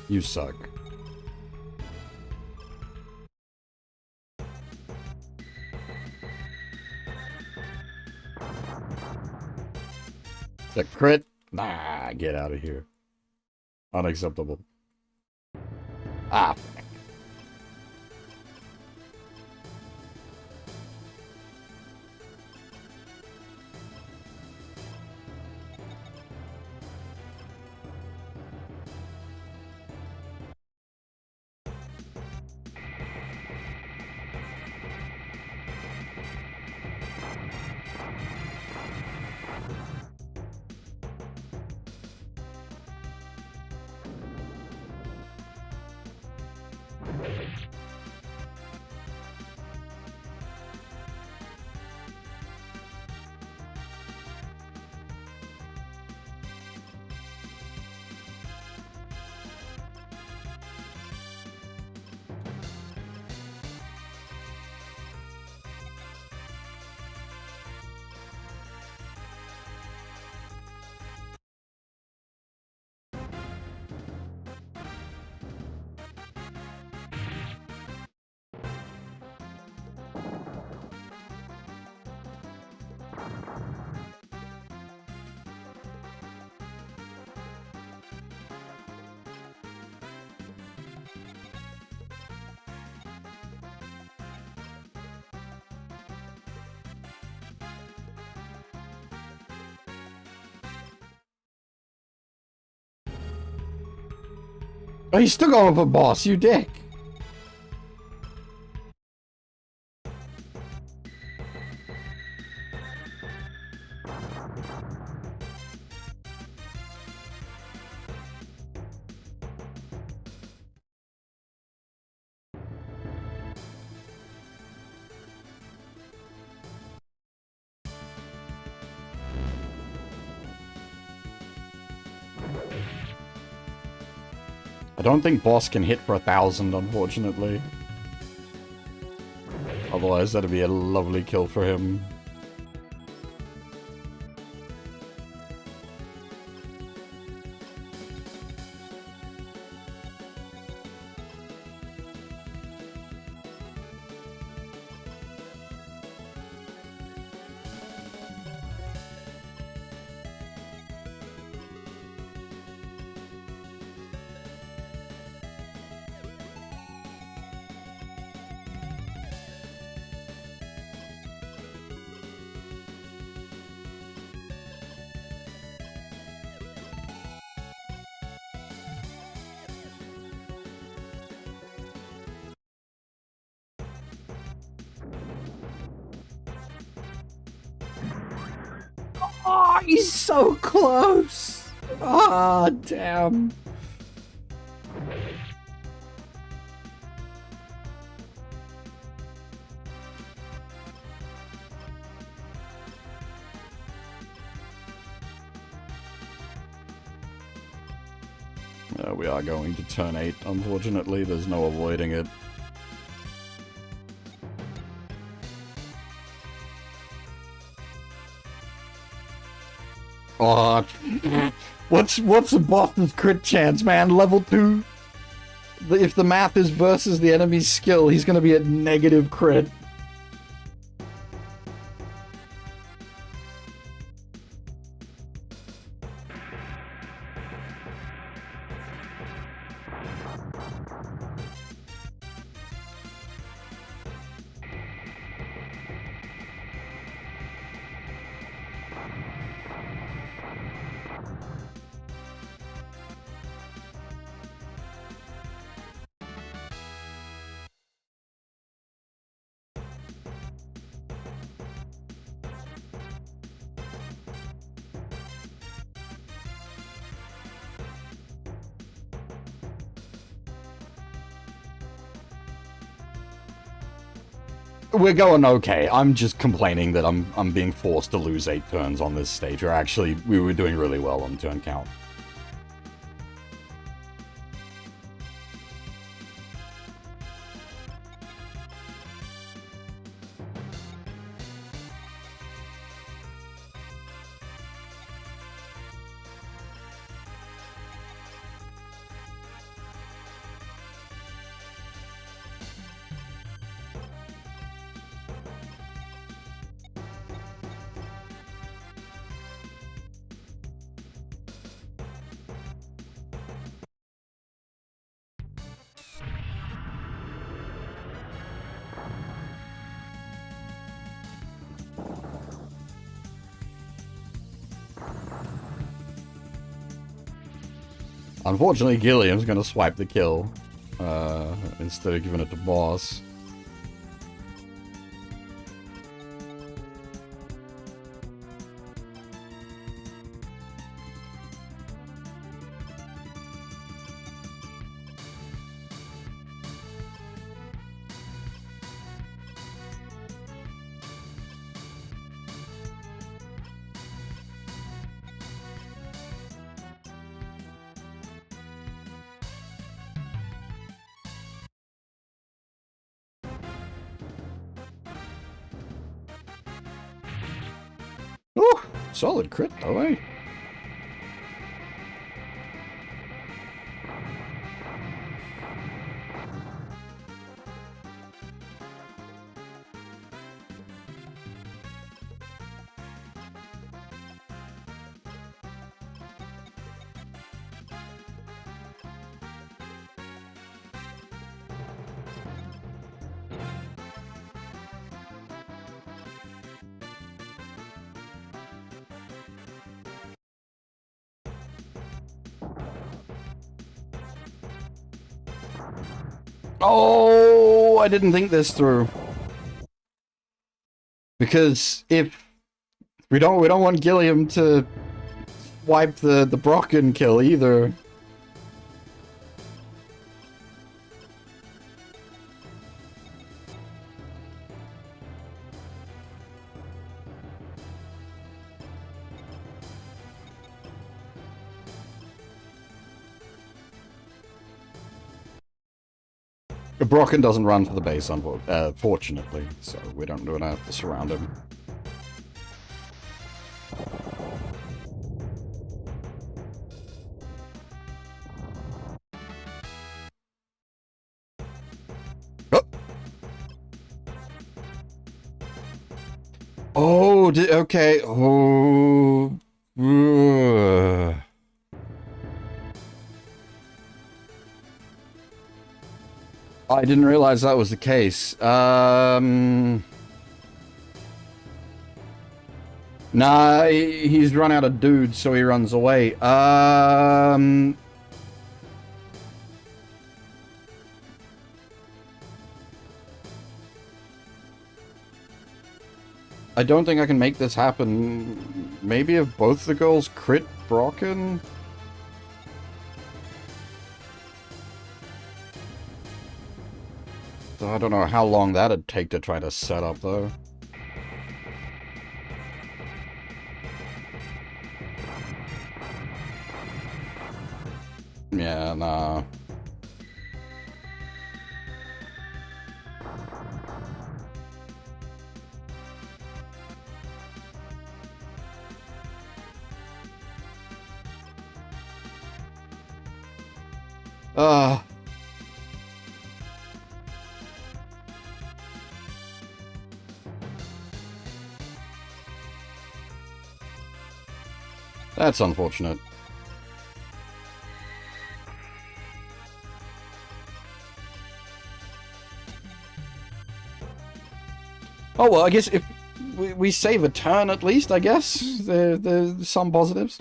You suck. The crit? Nah, get out of here. Unacceptable. Ah. Oh, he's still going for boss, you dick. I don't think boss can hit for 1,000, unfortunately. Otherwise, that'd be a lovely kill for him. Oh, he's so close! Ah, damn. We are going to turn 8, unfortunately. There's no avoiding it. Oh, what's a boss's crit chance, man? Level 2? If the math is versus the enemy's skill, he's gonna be at negative crit. We're going okay. I'm just complaining that I'm being forced to lose 8 turns on this stage. Or actually, we were doing really well on turn count. Unfortunately, Gilliam's gonna swipe the kill, instead of giving it to boss. Ooh, solid crit though, eh? Oh, I didn't think this through. Because if we don't want Gilliam to wipe the Brocken kill either. Brocken doesn't run for the base, fortunately, so we don't have to surround him. Oh, okay. Oh. I didn't realize that was the case. Nah, he's run out of dudes, so he runs away. I don't think I can make this happen. Maybe if both the girls crit Brocken? So I don't know how long that'd take to try to set up, though. Yeah, nah. That's unfortunate. Oh, well, I guess if we save a turn at least, I guess. There's some positives.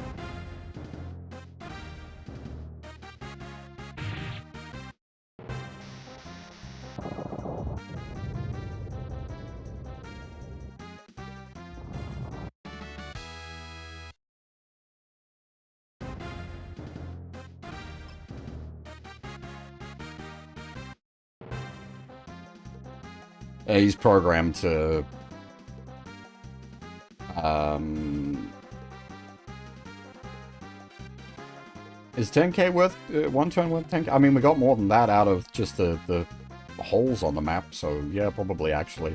He's programmed to... Is 10k worth... one turn worth 10k? I mean, we got more than that out of just the holes on the map, so yeah, probably actually.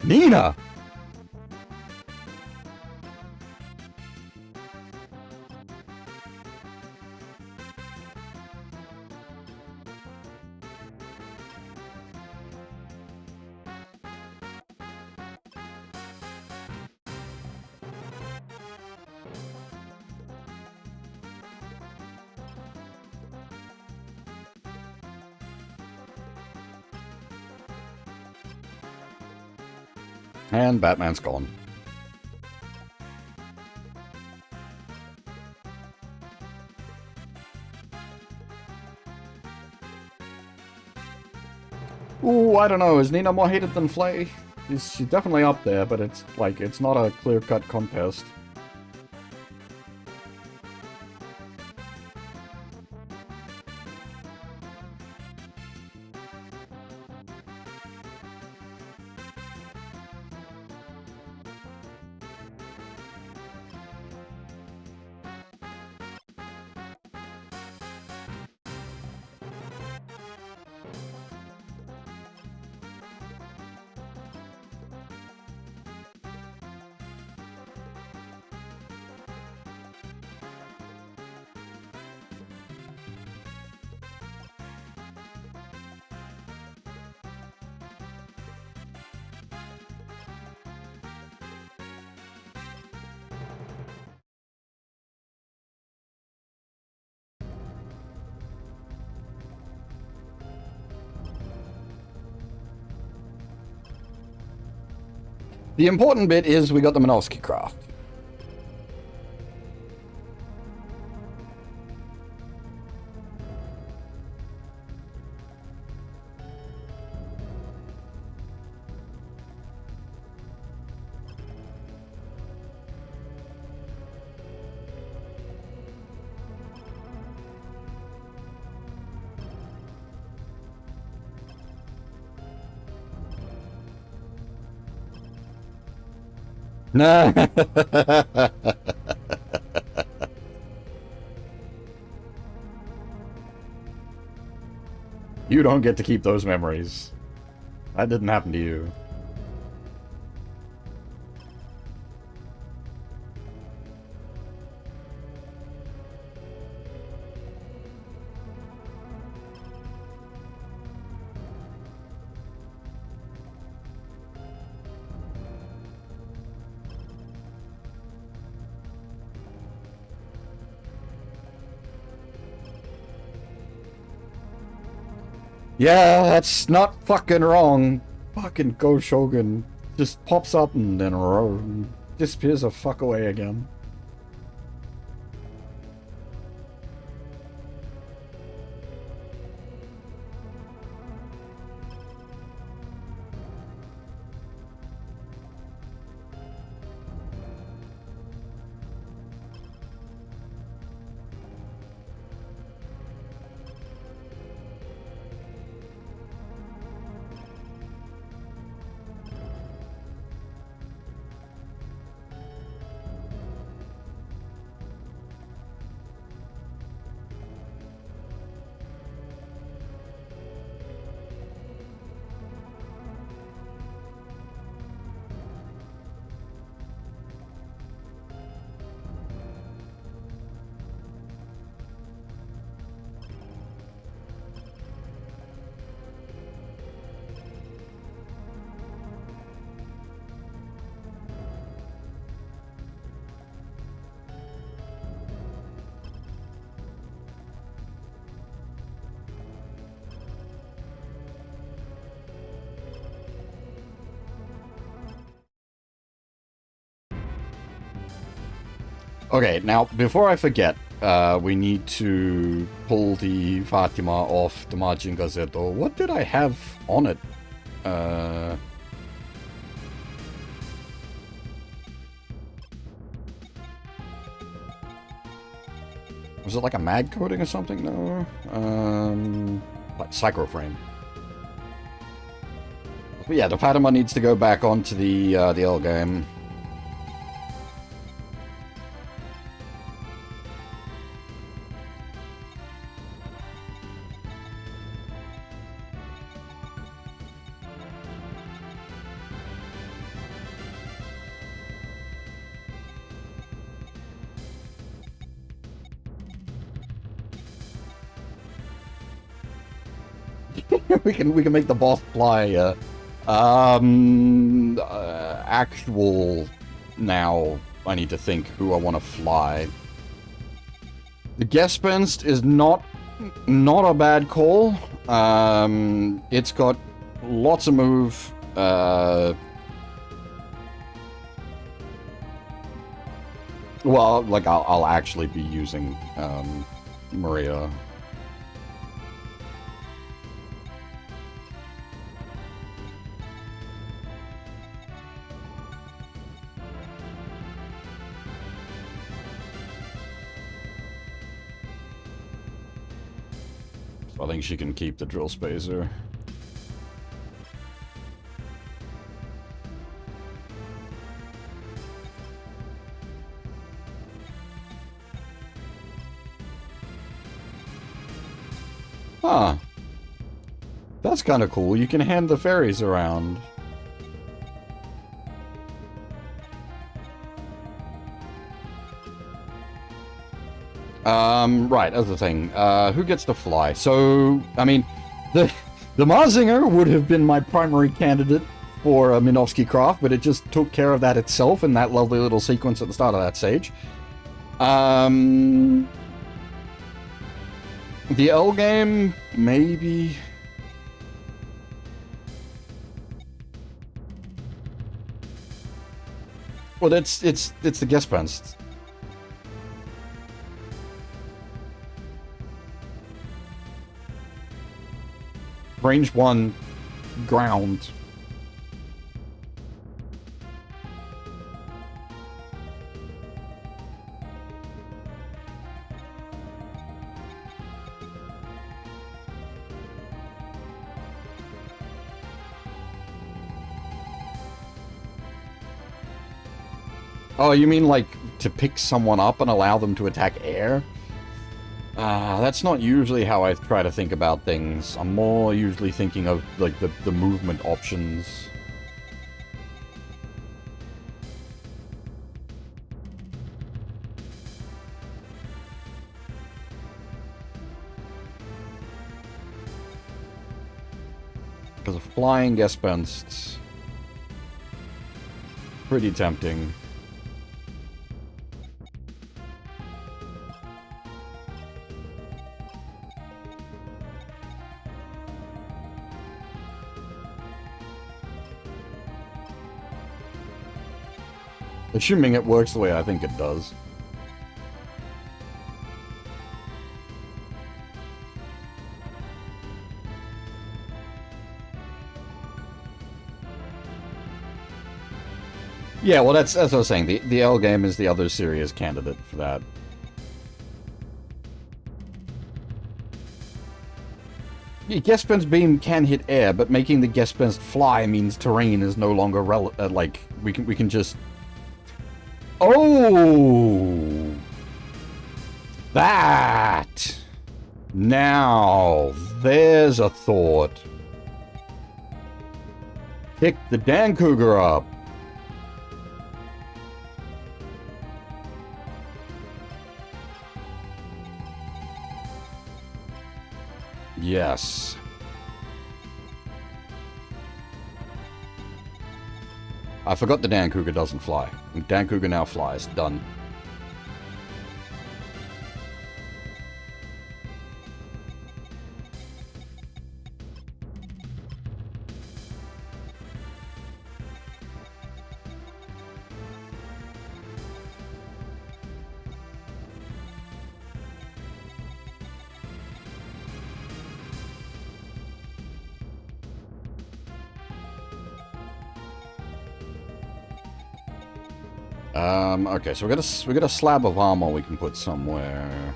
Nina! And Batman's gone. Ooh, I don't know. Is Nina more hated than Flay? She's definitely up there, but it's like, it's not a clear-cut contest. The important bit is we got the Minovsky craft. Nah. You don't get to keep those memories. That didn't happen to you. Yeah, that's not fucking wrong. Fucking Go Shogun just pops up and then disappears the fuck away again. Okay, now, before I forget, we need to pull the Fatima off the Majin Gazetto. What did I have on it? Was it like a mag coating or something? No. Like Psychroframe. But yeah, the Fatima needs to go back onto the L game. we can make the boss fly. Actual. Now I need to think who I want to fly. The Gespenst is not a bad call. It's got lots of move. Well, like I'll actually be using Maria. I think she can keep the drill spacer. Huh. That's kind of cool. You can hand the fairies around. Right, other thing. Who gets to fly? So, I mean, the Mazinger would have been my primary candidate for a Minovsky craft, but it just took care of that itself in that lovely little sequence at the start of that stage. The L game, maybe. Well, it's the gas pens. Range 1, ground. Oh, you mean like to pick someone up and allow them to attack air? That's not usually how I try to think about things. I'm more usually thinking of like the movement options. Because a flying Gespenst, pretty tempting. Assuming it works the way I think it does. Yeah, well, that's what I was saying. The L game is the other serious candidate for that. Yeah, Gespen's beam can hit air, but making the Gespen's fly means terrain is no longer like we can just. Oh, that. Now there's a thought. Pick the Dancouga up. Yes. I forgot the Dancouga doesn't fly. Dancouga now flies. Done. Okay, so we got a slab of armor we can put somewhere.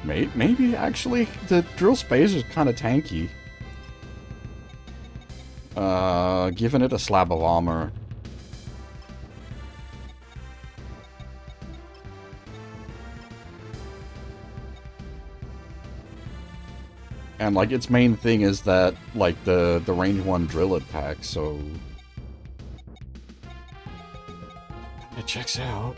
Maybe actually the drill space is kind of tanky. Giving it a slab of armor. And, like, its main thing is that, like, the range 1 drill attack, so... It checks out.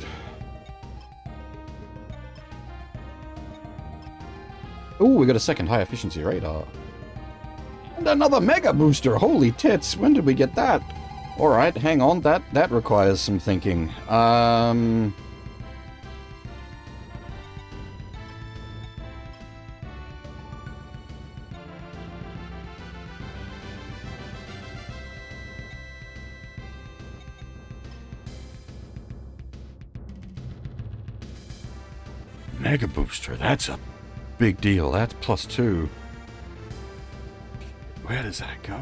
Ooh, we got a second high efficiency radar. And another mega booster! Holy tits! When did we get that? Alright, hang on, that requires some thinking. Mega booster, that's a big deal. That's +2. Where does that go?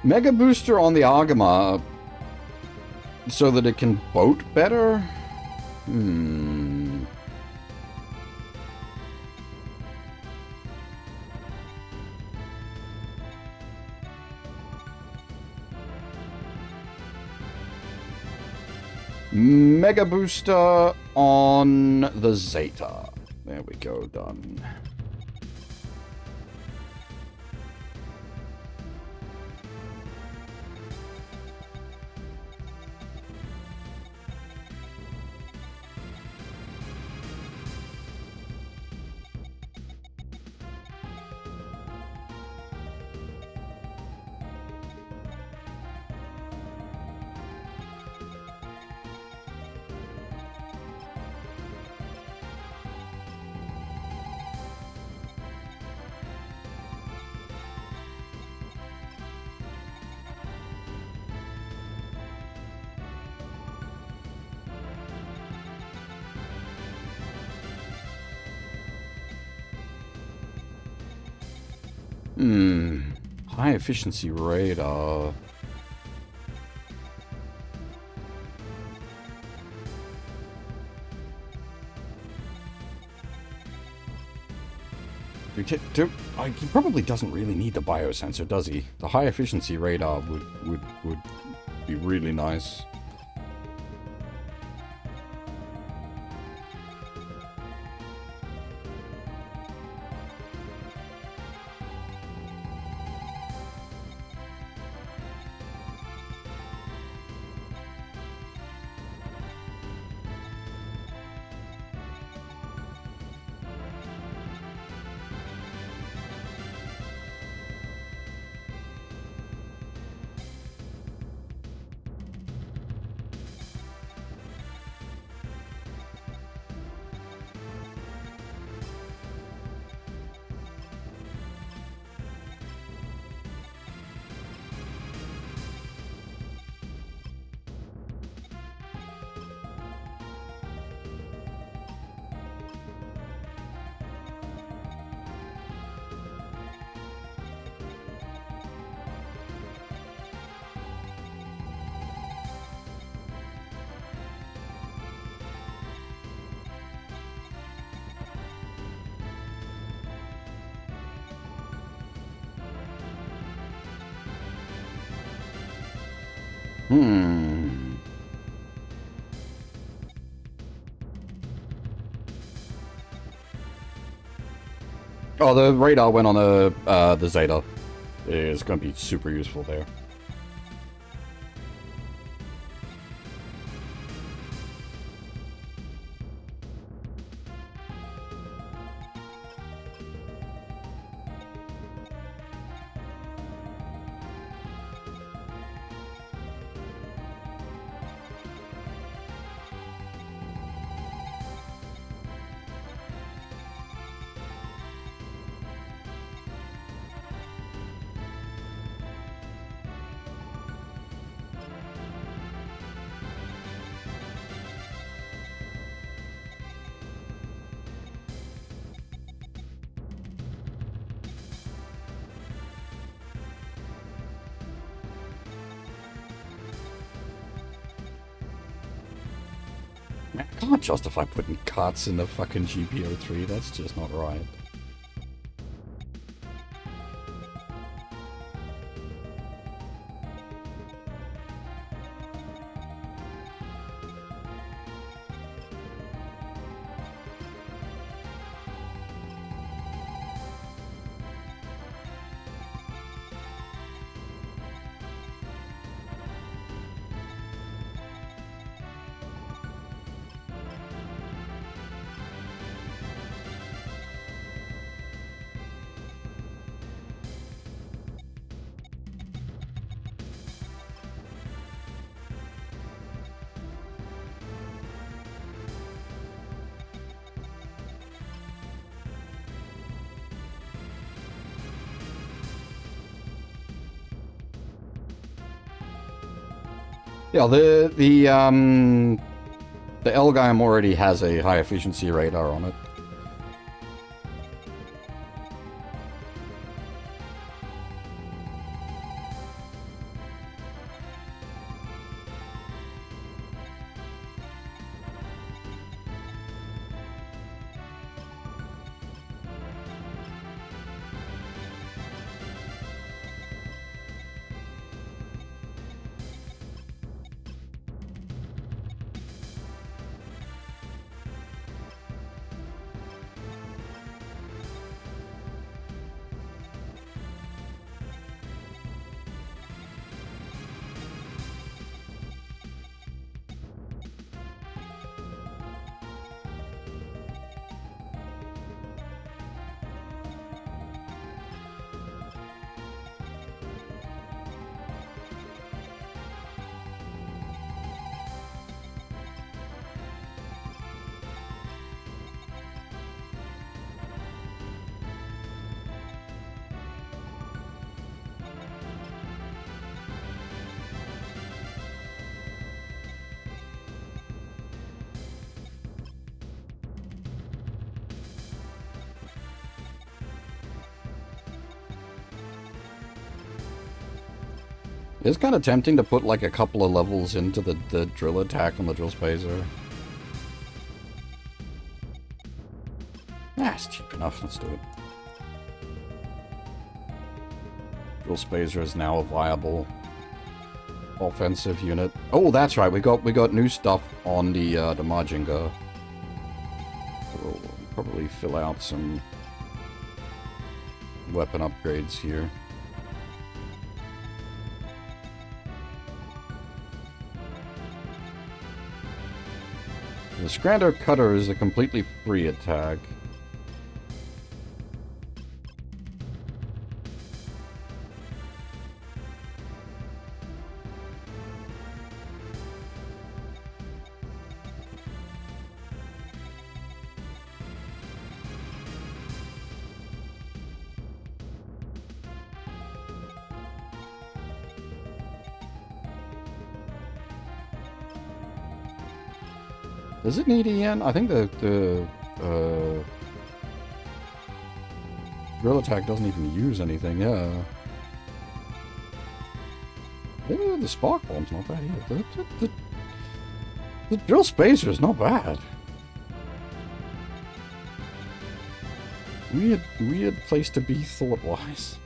Mega booster on the Agama so that it can boat better? Mega booster on the Zeta. There we go, done. High efficiency radar. He probably doesn't really need the biosensor, does he? The high efficiency radar would be really nice. Oh, the radar went on the Zeta. It's going to be super useful there. I can't justify putting cuts in the fucking GPO3, that's just not right. Yeah, the L-GAM already has a high efficiency radar on it. It's kind of tempting to put like a couple of levels into the drill attack on the drill spacer. Ah, it's cheap enough. Let's do it. Drill spacer is now a viable offensive unit. Oh, that's right. We got new stuff on the Majinga. We'll probably fill out some weapon upgrades here. The Scrander Cutter is a completely free attack. Does it need EN? I think the drill attack doesn't even use anything, yeah. The spark bomb's not bad either. The drill spacer is not bad. Weird place to be thought-wise.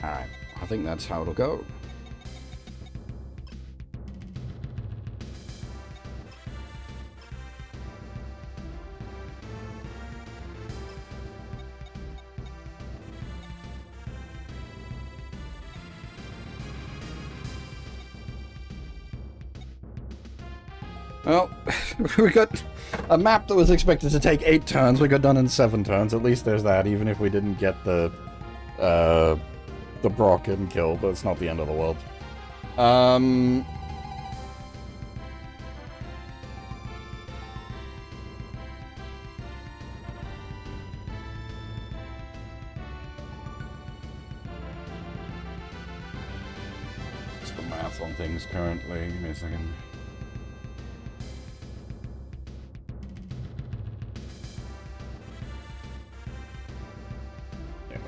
Alright, I think that's how it'll go. Well, we got a map that was expected to take 8 turns, we got done in 7 turns. At least there's that, even if we didn't get the Brocken kill, but it's not the end of the world. What's the math on things currently? Give me a second.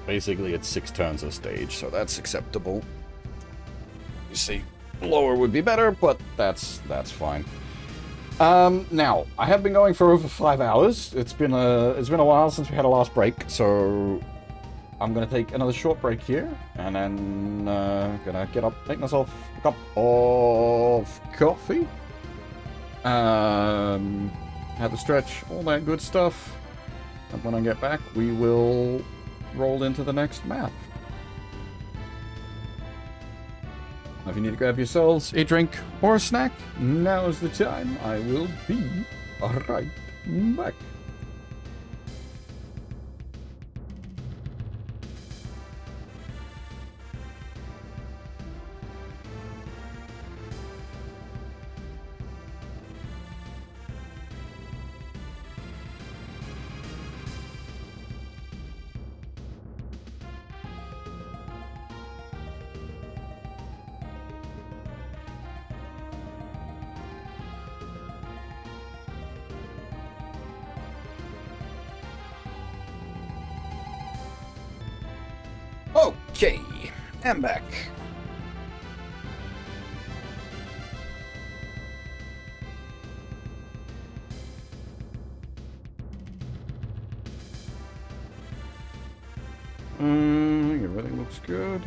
Basically, it's 6 turns a stage, so that's acceptable. You see, lower would be better, but that's fine. Now, I have been going for over 5 hours. It's been a while since we had a last break, so I'm gonna take another short break here, and then gonna get up, make myself a cup of coffee, have a stretch, all that good stuff, and when I get back, we will roll into the next map. If you need to grab yourselves a drink or a snack, now is the time. I will be right back. Okay, I'm back. Everything looks good.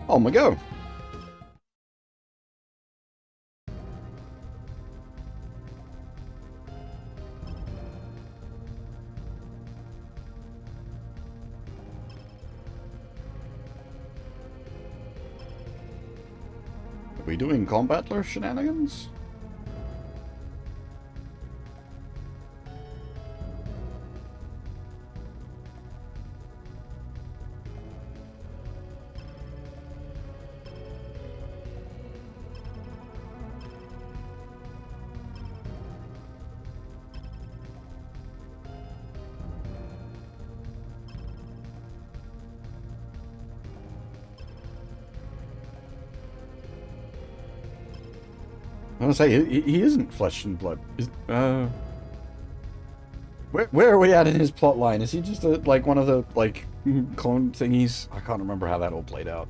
On we go. Are we doing combattler shenanigans? I want to say, he isn't flesh and blood. Where are we at in his plot line? Is he just like one of the like clone thingies? I can't remember how that all played out.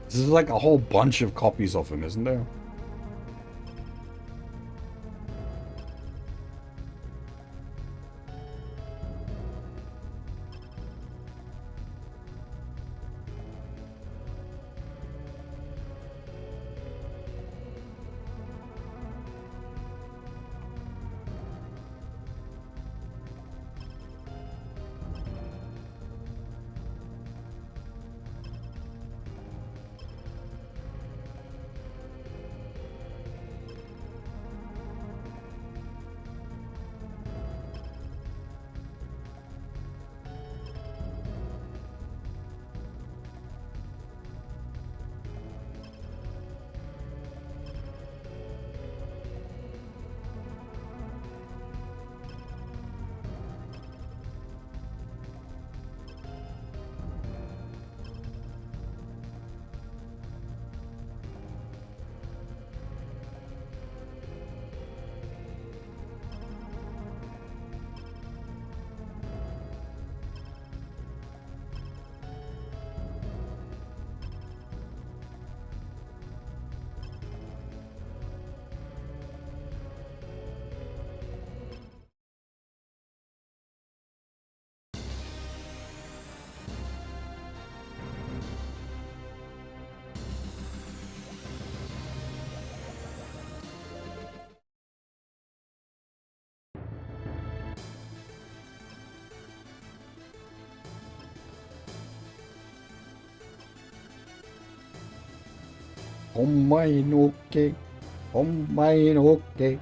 This is like a whole bunch of copies of him, isn't there? Omae no ke. Omae no ke.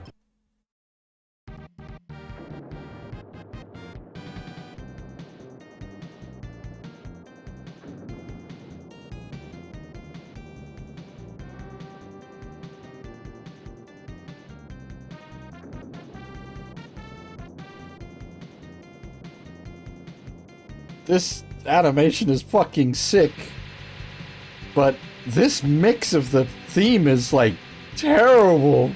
this animation is fucking sick. But this mix of the theme is, like, terrible.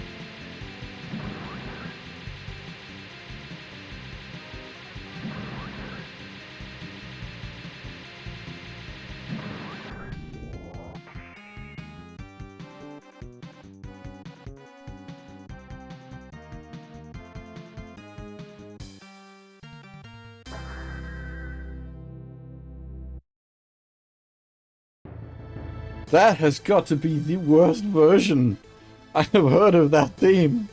That has got to be the worst version I have heard of that theme.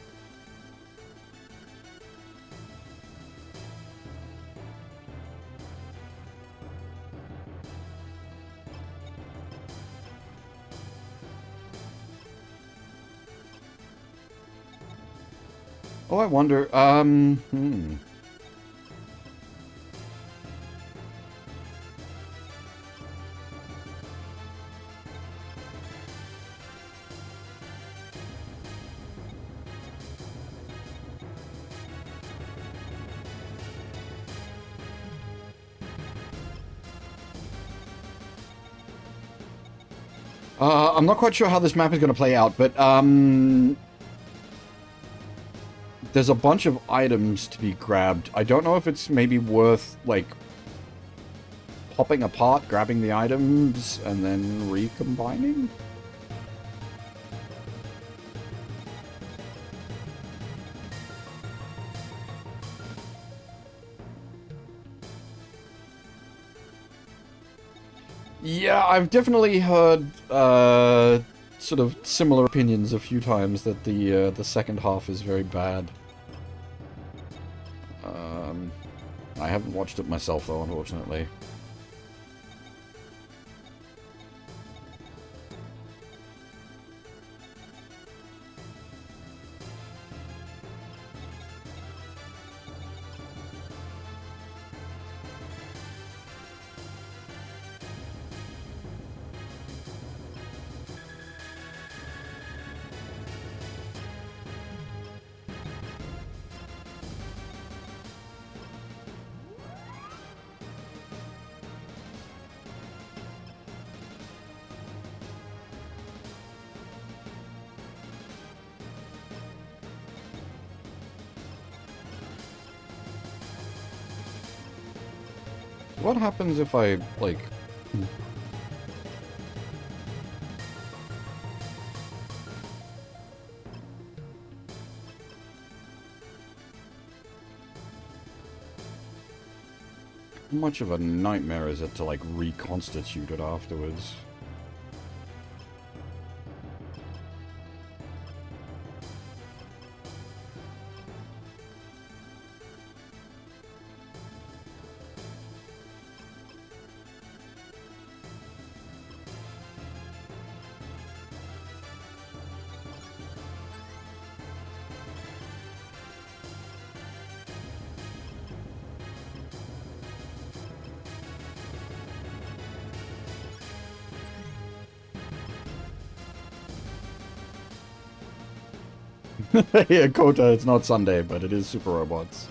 Oh, I wonder, I'm not quite sure how this map is going to play out, but, there's a bunch of items to be grabbed. I don't know if it's maybe worth, like, popping apart, grabbing the items, and then recombining? Yeah, I've definitely heard, sort of similar opinions a few times that the second half is very bad. I haven't watched it myself, though, unfortunately. What happens if I, like... How much of a nightmare is it to, like, reconstitute it afterwards? Yeah, Kota, it's not Sunday, but it is Super Robots.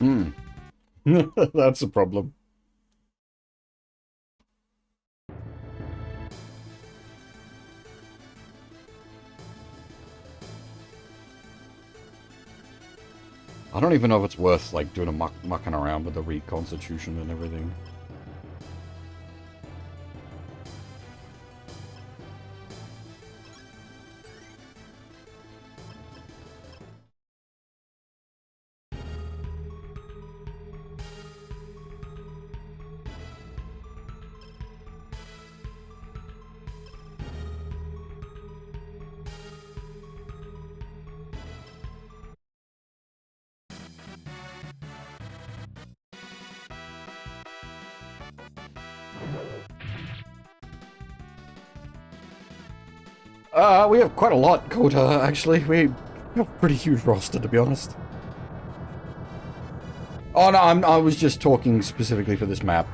Hmm. That's a problem. I don't even know if it's worth, like, doing a mucking around with the reconstitution and everything. We have quite a lot, Kota, actually. We have a pretty huge roster, to be honest. Oh, no, I was just talking specifically for this map.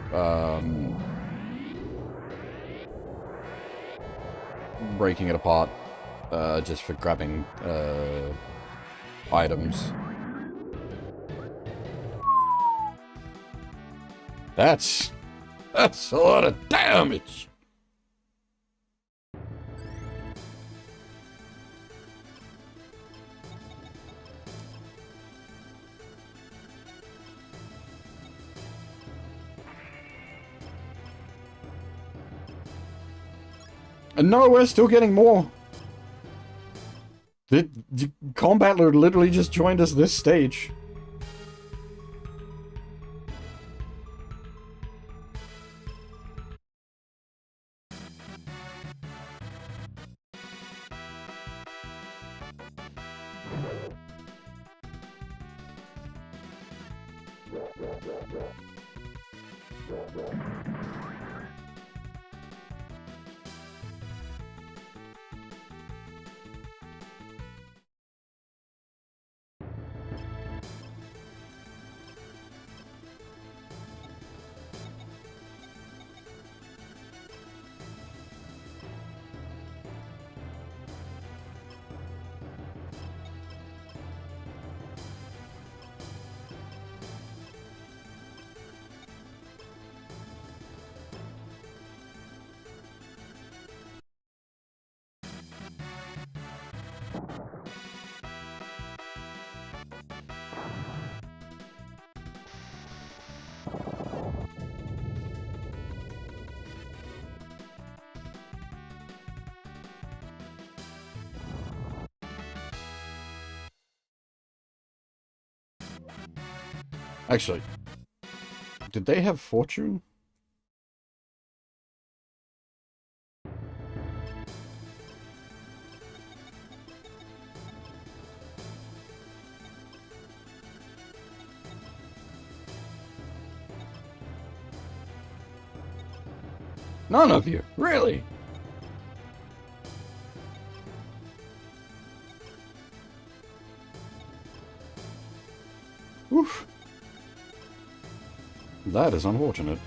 Breaking it apart, just for grabbing, items. That's a lot of damage! And no, we're still getting more. The combat literally just joined us this stage. Actually, did they have fortune? None of you, really? Oof. That is unfortunate.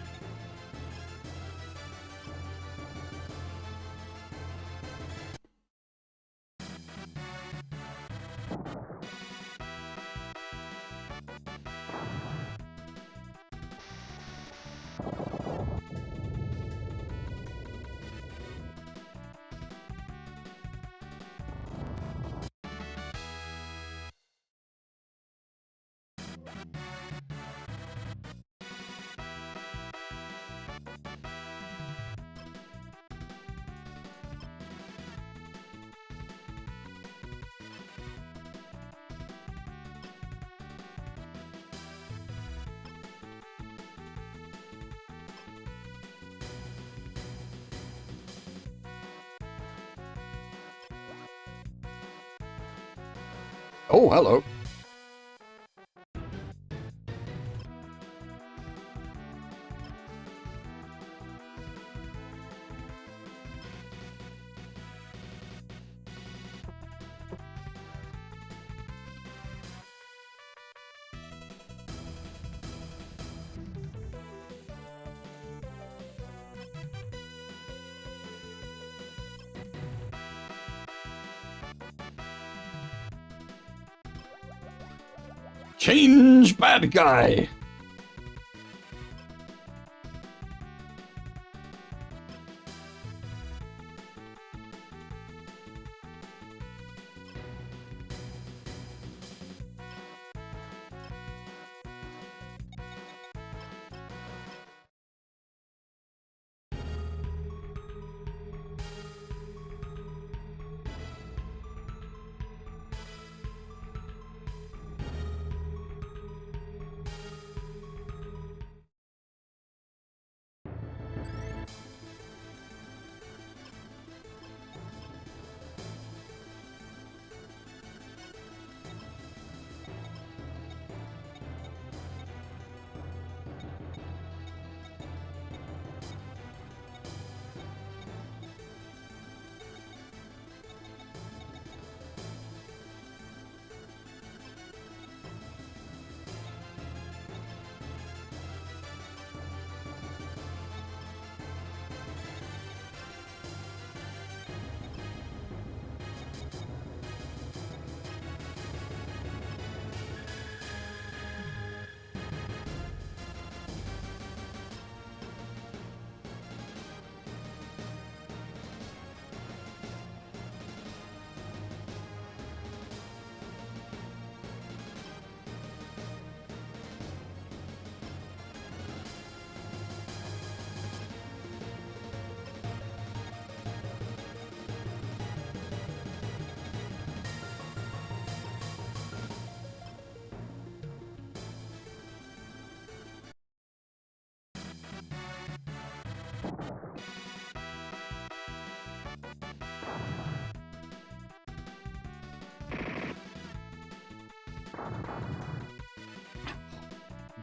Oh, hello. Change bad guy.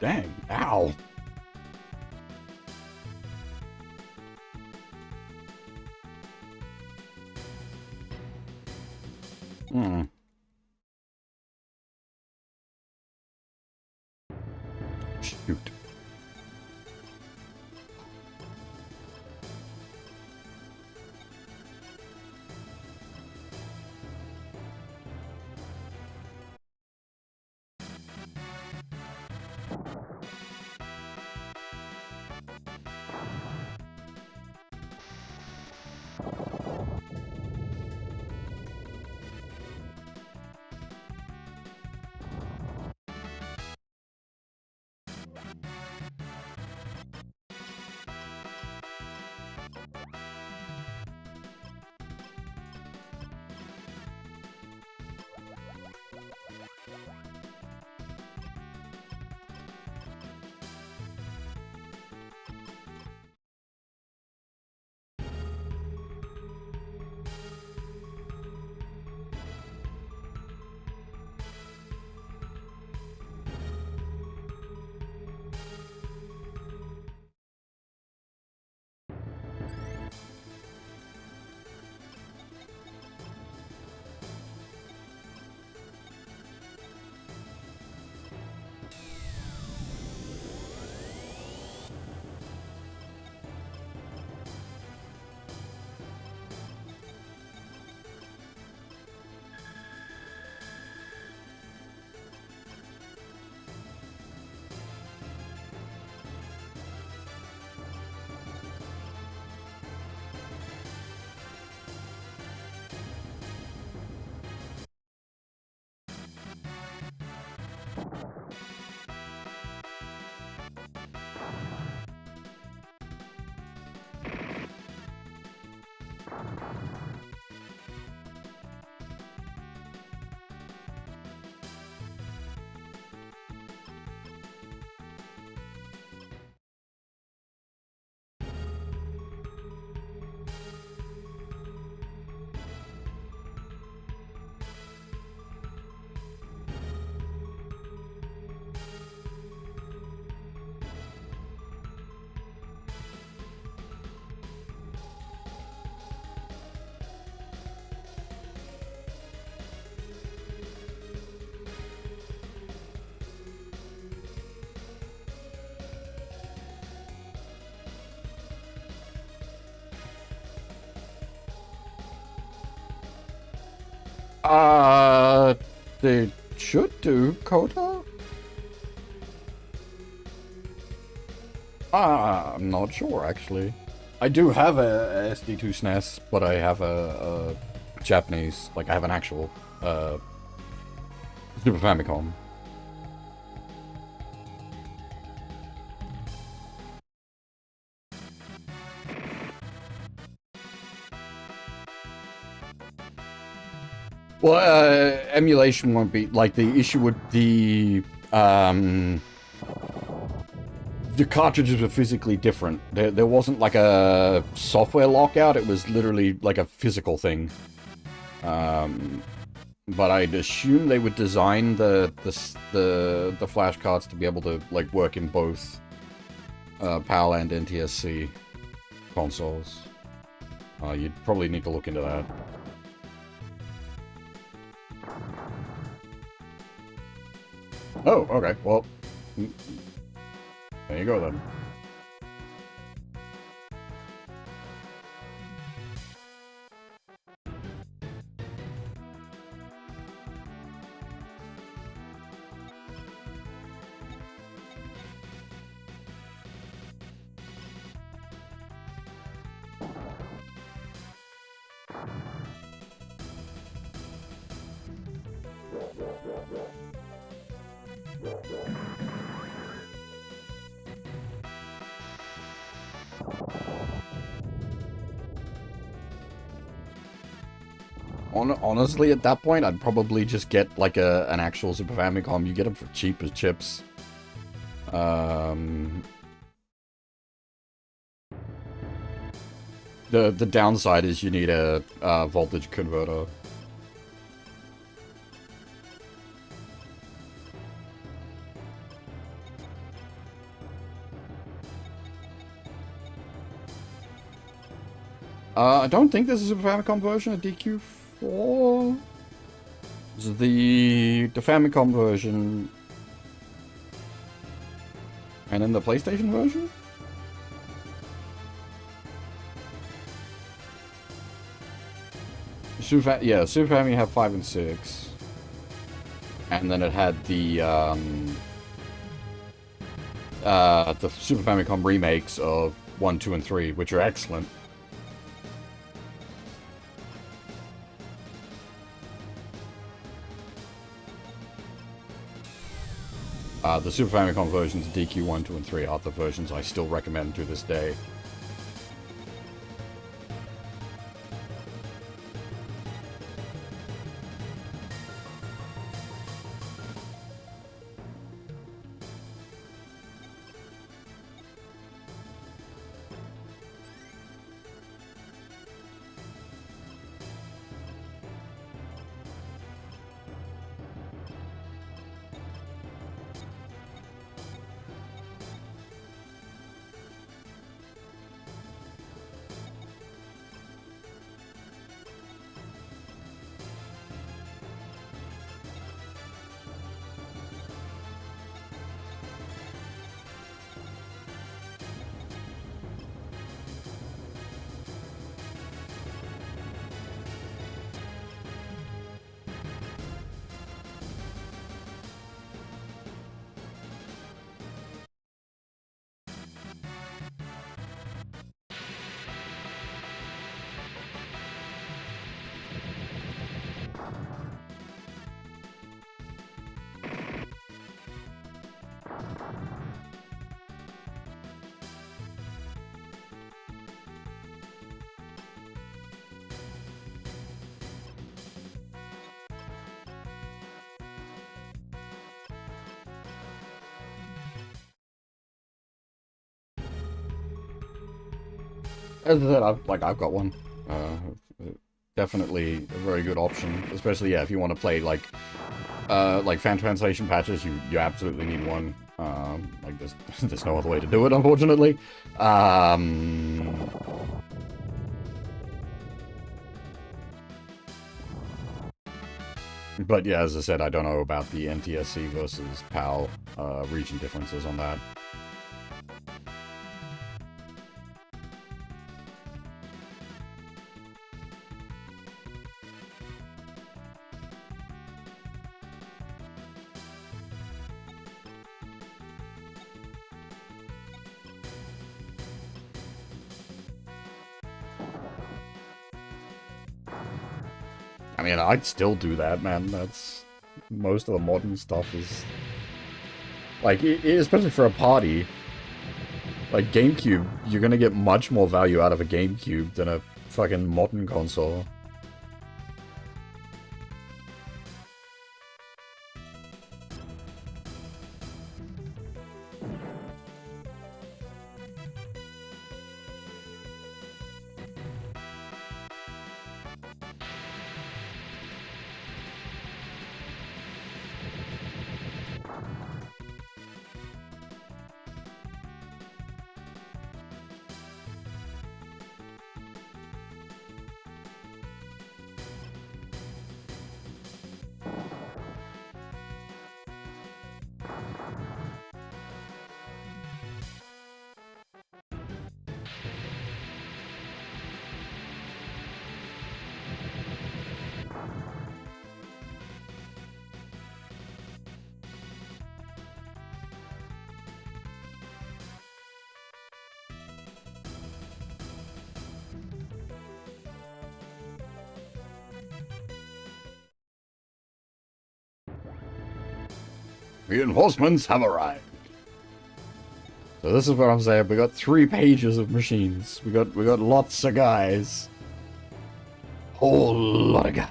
Dang, ow. Hmm. Shoot. Uh, they should do Coda? I'm not sure, actually. I do have a SD2 SNES, but I have a Japanese, like I have an actual Super Famicom. Well, emulation won't be, like, the issue with the cartridges were physically different. There wasn't, like, a software lockout, it was literally, like, a physical thing. But I'd assume they would design the flash cards to be able to, like, work in both PAL and NTSC consoles. You'd probably need to look into that. Oh, okay, well, there you go then. Honestly, at that point, I'd probably just get, like, an actual Super Famicom. You get them for cheap as chips. The downside is you need a voltage converter. I don't think there's a Super Famicom version of DQ4. The Famicom version, and then the PlayStation version. Super Famicom had 5 and 6, and then it had the Super Famicom remakes of 1, 2, and 3, which are excellent. The Super Famicom versions of DQ1, 2, and 3 are the versions I still recommend to this day. As I said, I've got one. Definitely a very good option, especially if you want to play like fan translation patches. You absolutely need one. Like there's no other way to do it, unfortunately. But yeah, as I said, I don't know about the NTSC versus PAL region differences on that. I mean, I'd still do that, man. That's most of the modern stuff is like, especially for a party. Like GameCube, you're gonna get much more value out of a GameCube than a fucking modern console. Reinforcements have arrived. So this is what I'm saying. We got 3 pages of machines. We got lots of guys. Whole lot of guys.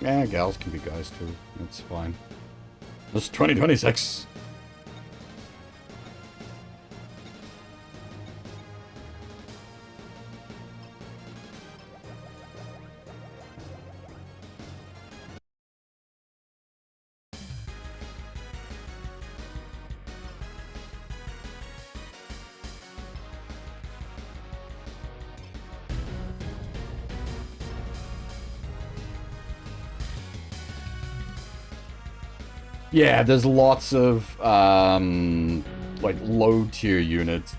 Yeah, gals can be guys too. It's fine. It's 2026. Yeah, there's lots of, like, low-tier units.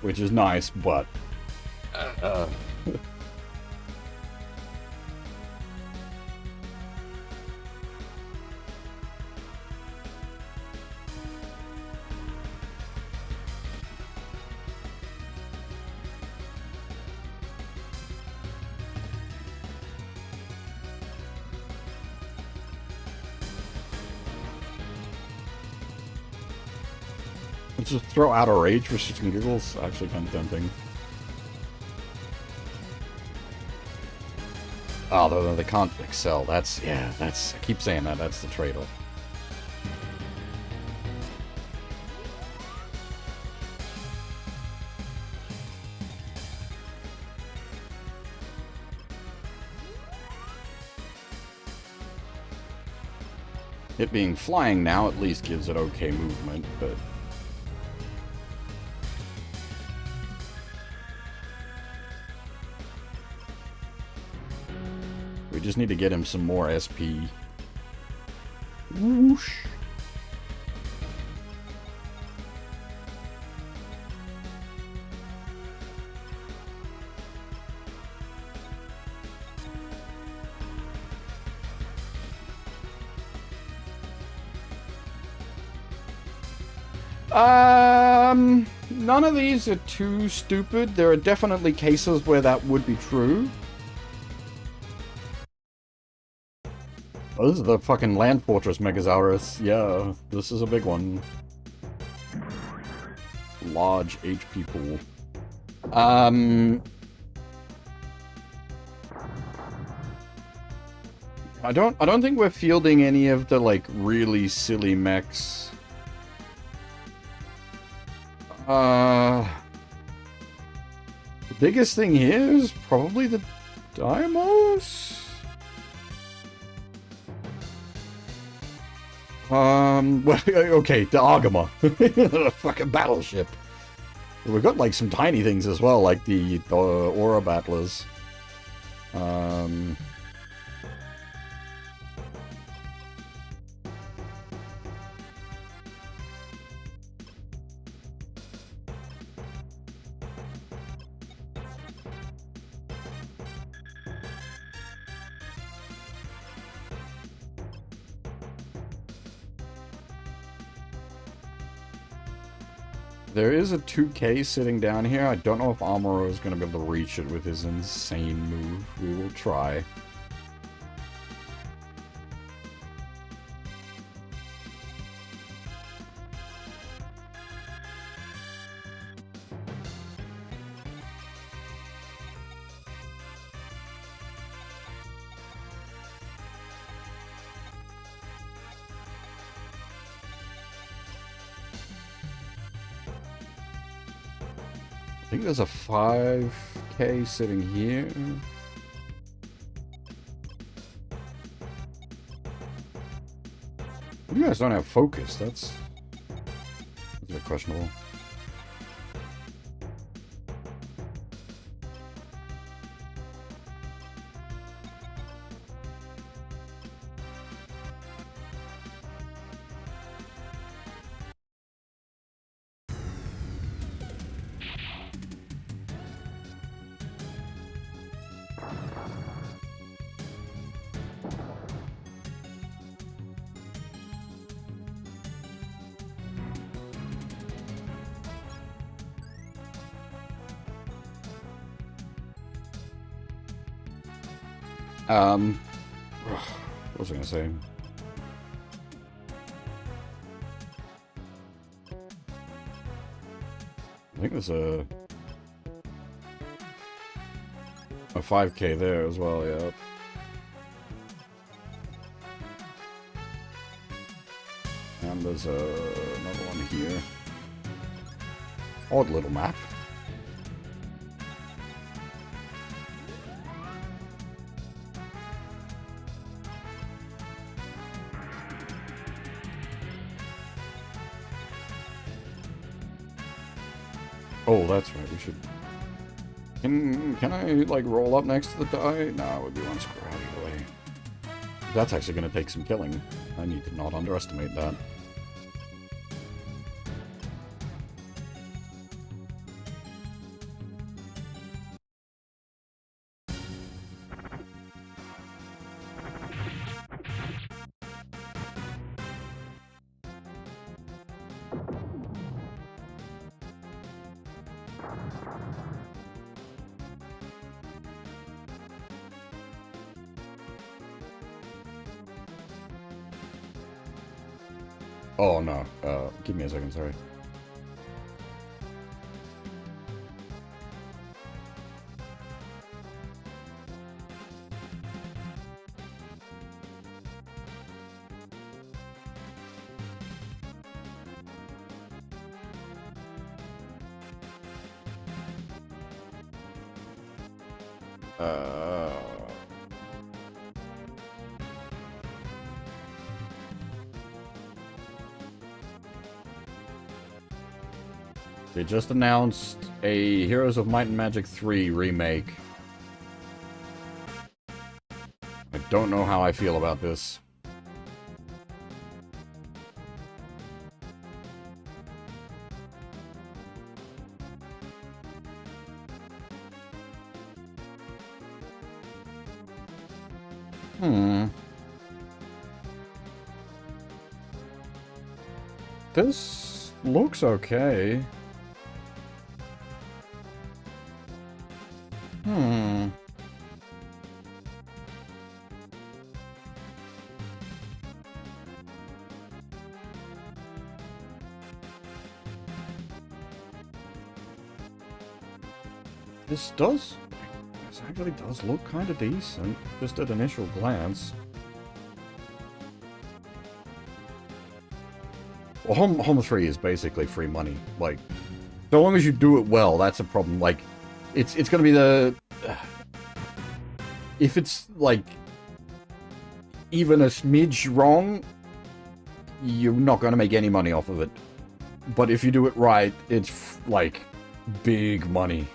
Which is nice, but... Let's just throw out a rage for shits and giggles. Actually kind of tempting. Oh, they can't excel. That's, yeah, that's, I keep saying that, that's the trade-off. It being flying now at least gives it okay movement, but... we just need to get him some more SP. Whoosh. None of these are too stupid. There are definitely cases where that would be true. Oh, this is the fucking Land Fortress Megasaurus. Yeah, this is a big one. Large HP pool. I don't think we're fielding any of the, like, really silly mechs. The biggest thing here is probably the Dymos? Well, okay, the Argama. The fucking battleship. We've got, like, some tiny things as well, like the Aura Battlers. There is a 2K sitting down here. I don't know if Amuro is going to be able to reach it with his insane move. We will try. I think there's a 5K sitting here. You guys don't have focus. That's a bit questionable. What was I gonna say? I think there's a 5K there as well, yeah. And there's another one here. Odd little map. Oh, that's right, we should... Can I, like, roll up next to the die? No, it would be one square out either way. That's actually going to take some killing. I need to not underestimate that. Oh, no. Give me a second, sorry. They just announced a Heroes of Might and Magic 3 remake. I don't know how I feel about this. This looks okay. This actually does look kind of decent, just at initial glance. Well, Home 3 is basically free money. Like, so long as you do it well, that's a problem. Like, it's gonna be the... if it's, like, even a smidge wrong, you're not gonna make any money off of it. But if you do it right, it's, like, big money.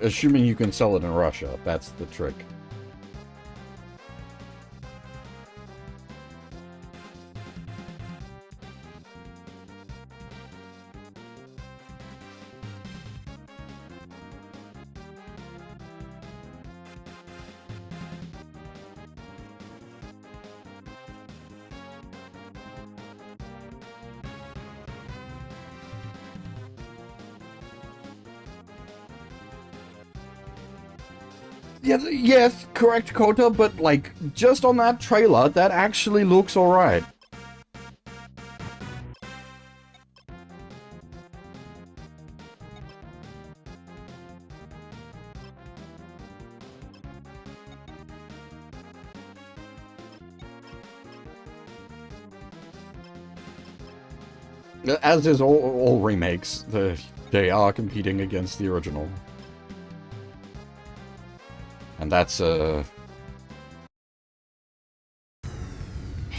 Assuming you can sell it in Russia, that's the trick. Yeah, yes, correct, Kota, but, like, just on that trailer, that actually looks alright. As is all remakes, they are competing against the original. And that's a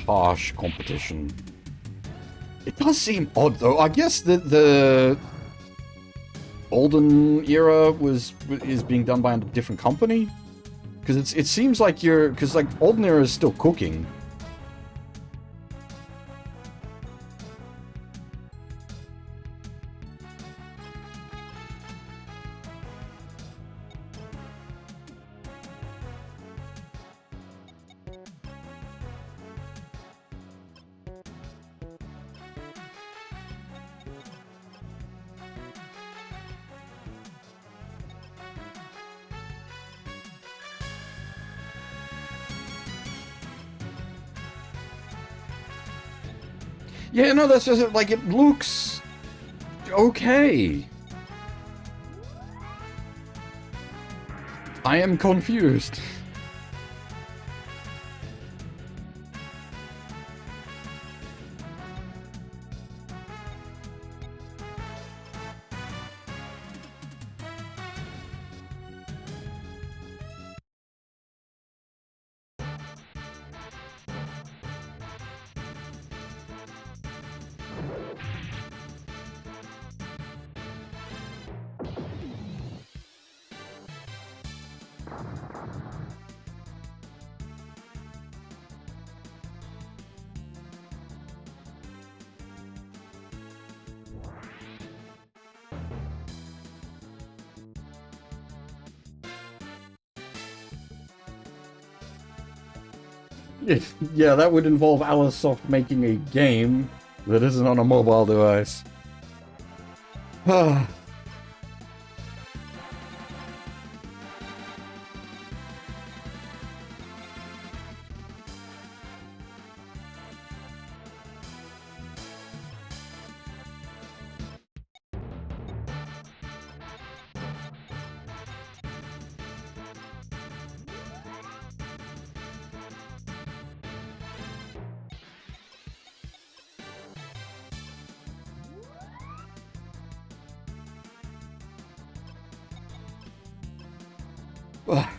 harsh competition. It does seem odd, though. I guess that the olden era is being done by a different company, because it seems like because like olden era is still cooking. Yeah, no, that's just, like, it looks okay. I am confused. Yeah, that would involve Alicesoft making a game that isn't on a mobile device.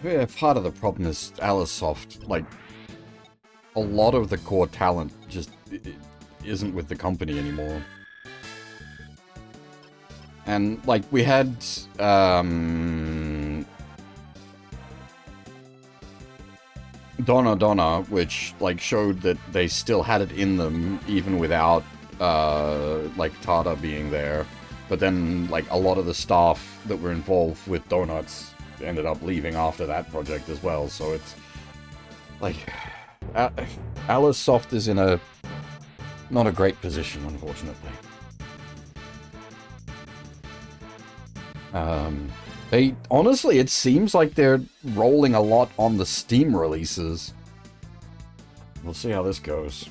Yeah, part of the problem is Alicesoft, like, a lot of the core talent just isn't with the company anymore. And, like, we had, Donna Donna, which, like, showed that they still had it in them, even without, like, Tada being there. But then, like, a lot of the staff that were involved with Donuts ended up leaving after that project as well, so it's, like, Alicesoft is in a not a great position, unfortunately. They honestly, it seems like they're rolling a lot on the Steam releases. We'll see how this goes.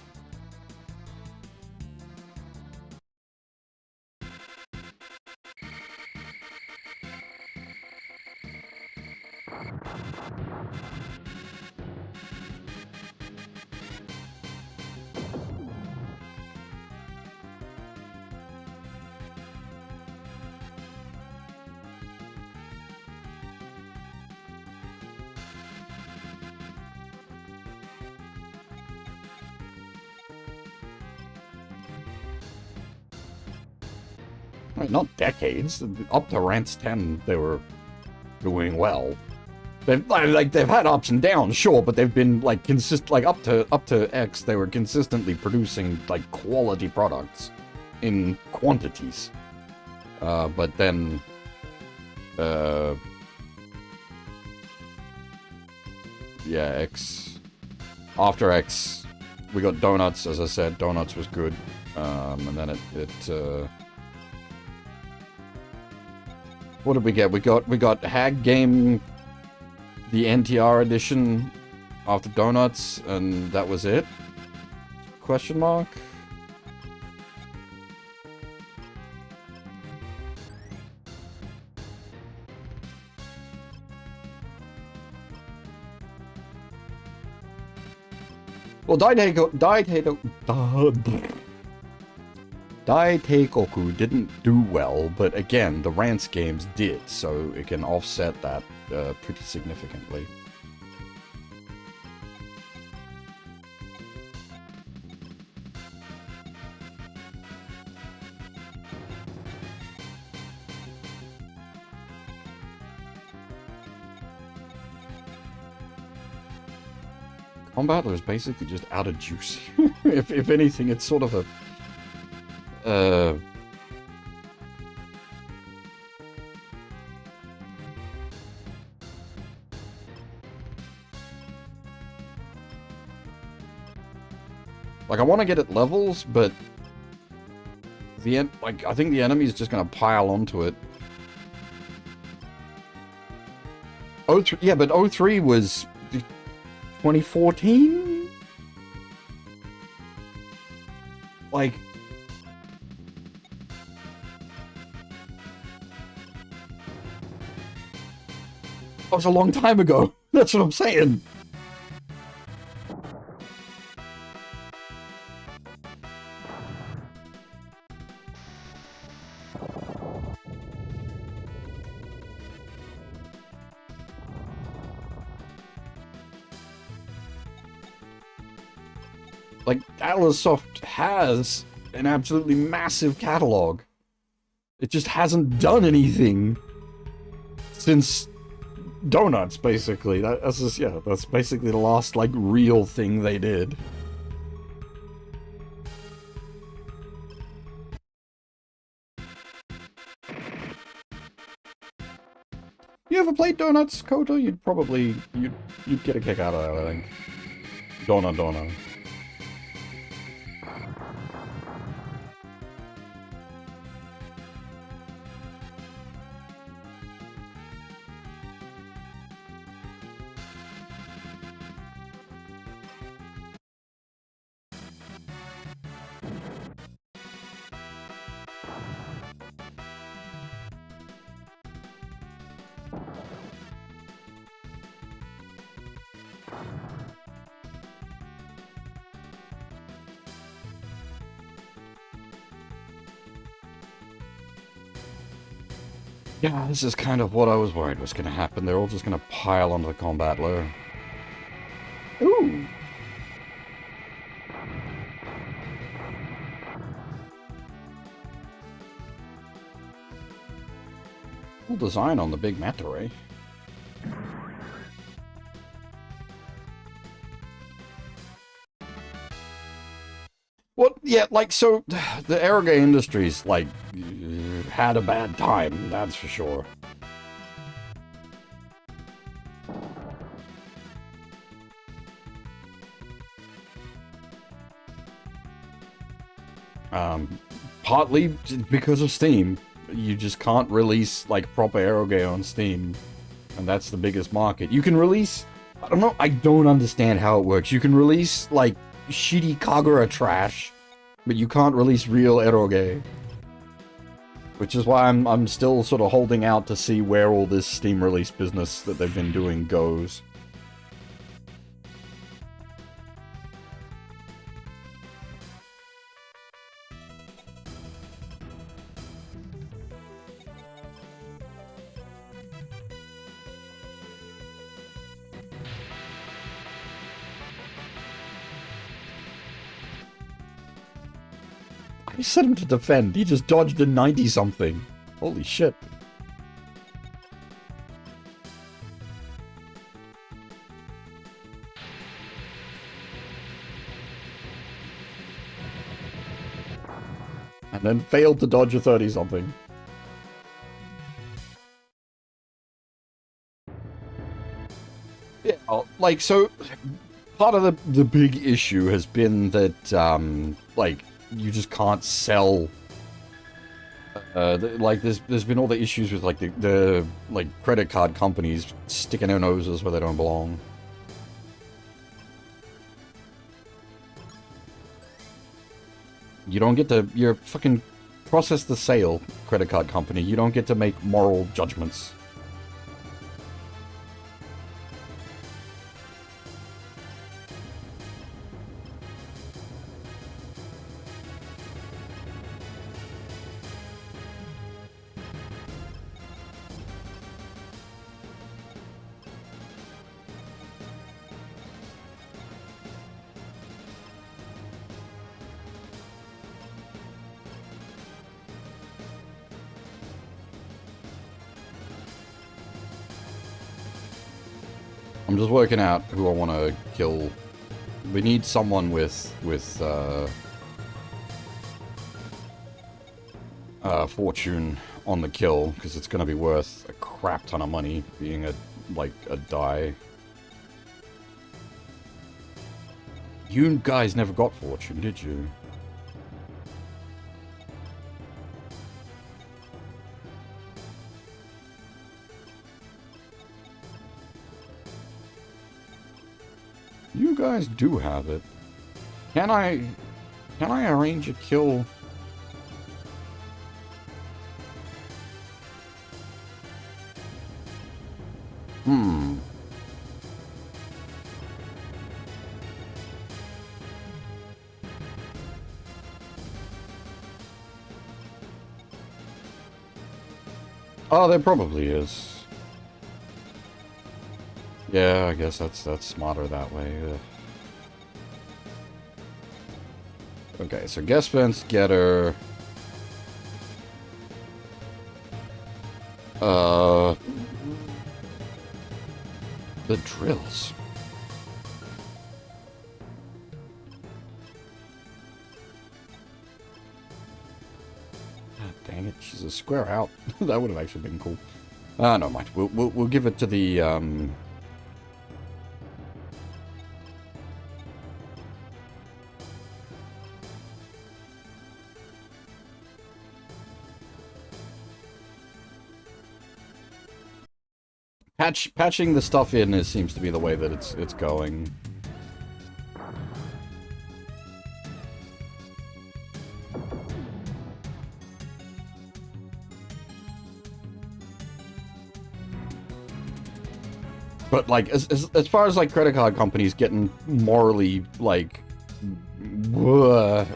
Not decades. Up to Rance 10, they were doing well. They've had ups and downs, sure, but they've been like up to X. They were consistently producing like quality products in quantities. But then, yeah, X. After X, we got Donuts. As I said, Donuts was good, and then it what did we get? We got Hag Game, the NTR edition after Donuts, and that was it? Question mark? Well, Daiteikoku didn't do well, but again, the Rance games did, so it can offset that pretty significantly. Combattler is basically just out of juice. if anything, it's sort of a like, I want to get it levels, but I think the enemy is just going to pile onto it. Yeah, but 03 was 2014? Like, that was a long time ago. That's what I'm saying. Like, Alicesoft has an absolutely massive catalog. It just hasn't done anything since Donuts, basically. That's just, yeah, that's basically the last, like, real thing they did. You ever played Donuts, Kota? You'd get a kick out of that, I think. Donna. Yeah, this is kind of what I was worried was going to happen. They're all just going to pile onto the combat low. Ooh! Cool design on the big manta ray. Well, yeah, like, so, the aerogay industry's, like, had a bad time, that's for sure. Partly because of Steam. You just can't release, like, proper aerogay on Steam. And that's the biggest market. You can release... I don't understand how it works. You can release, like, shitty Kagura trash, but you can't release real eroge. Which is why I'm still sort of holding out to see where all this Steam release business that they've been doing goes. I set him to defend. He just dodged a 90-something. Holy shit. And then failed to dodge a 30-something. Yeah, like, so... Part of the big issue has been that, like... You just can't sell. Like there's been all the issues with like the like credit card companies sticking their noses where they don't belong. You don't get to you're fucking process the sale, credit card company. You don't get to make moral judgments. I'm just working out who I want to kill. We need someone with fortune on the kill, because it's going to be worth a crap ton of money being a die. You guys never got fortune, did you? You guys do have it. Can I arrange a kill? Oh, there probably is. Yeah, I guess that's smarter that way. Okay, so guest fence getter. The drills. God dang it, she's a square out. That would have actually been cool. No mind. We'll give it to the Patching the stuff in seems to be the way that it's going. But, like, as far as, like, credit card companies getting morally, like,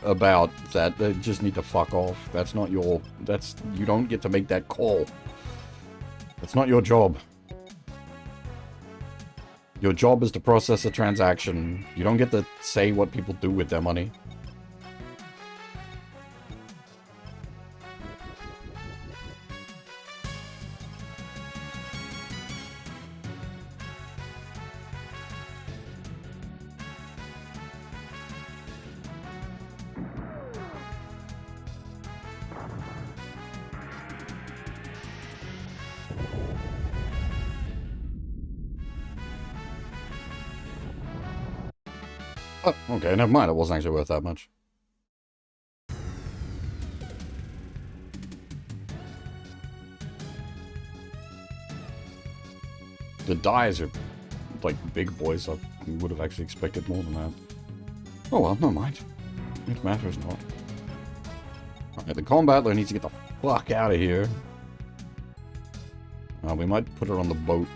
about that, they just need to fuck off. That's not your... You don't get to make that call. That's not your job. Your job is to process a transaction. You don't get to say what people do with their money. Oh, okay, never mind. It wasn't actually worth that much. The dies are, like, big boys. I would have actually expected more than that. Oh well, never mind. It matters not. Alright, the combattler needs to get the fuck out of here. We might put her on the boat.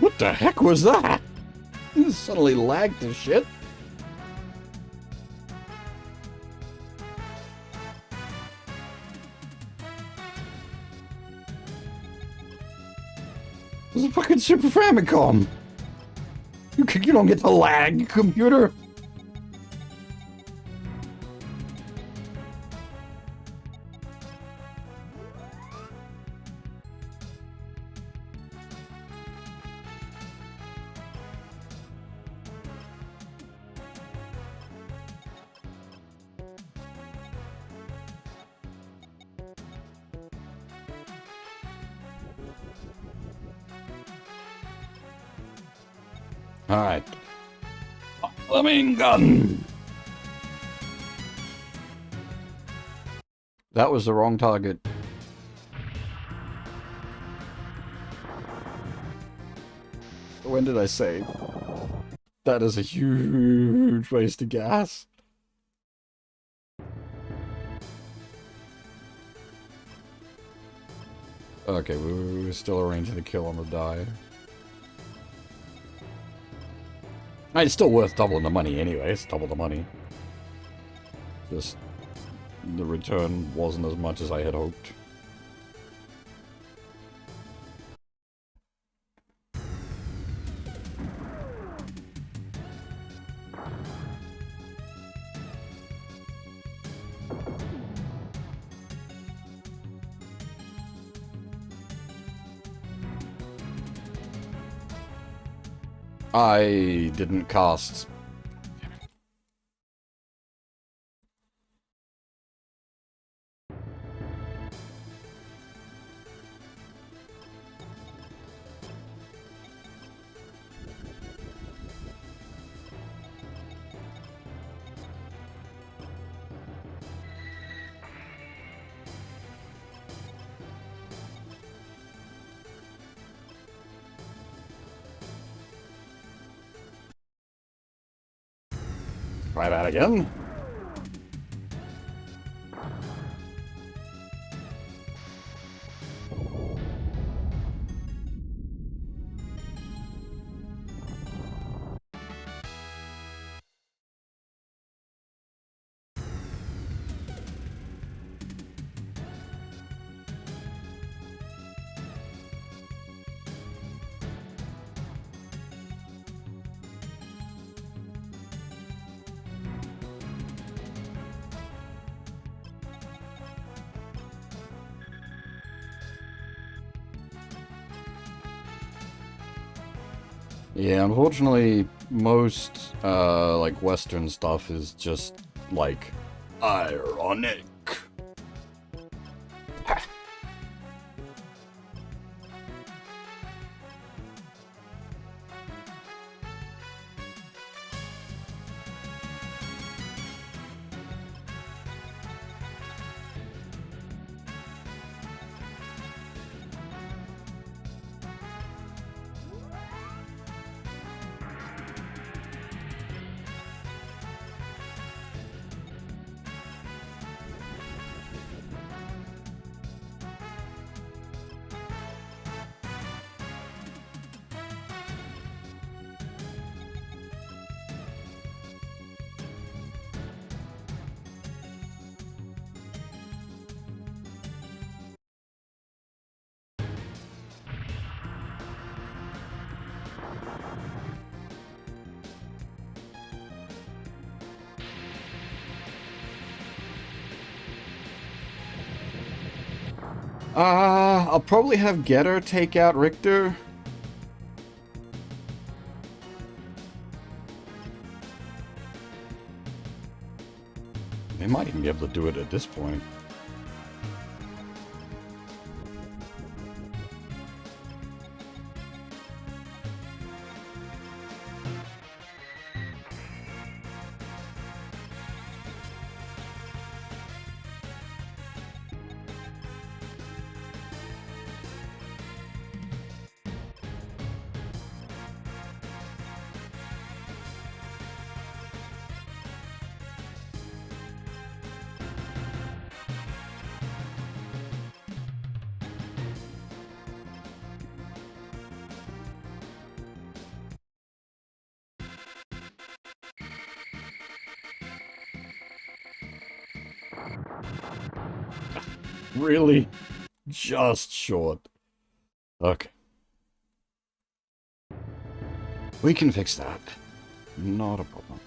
What the heck was that? You suddenly lagged to shit. This is a fucking Super Famicom. You don't get to lag, computer. Alright. Flaming gun! That was the wrong target. When did I save? That is a huge waste of gas. Okay, we're still arranging the kill on the die. It's still worth doubling the money anyway. It's double the money. Just the return wasn't as much as I had hoped. I didn't cast. Try that again. Yeah, unfortunately, most, like, Western stuff is just, like, ironic. I'll probably have Getter take out Richter. They might even be able to do it at this point. Really? Just short. Okay. We can fix that. Not a problem.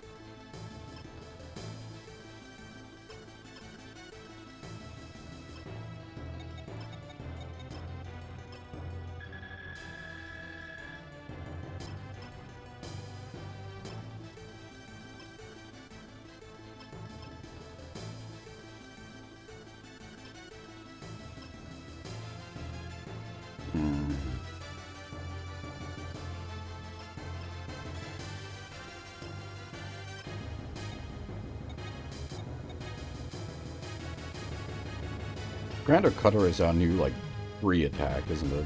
Grander Cutter is our new, like, free attack, isn't it?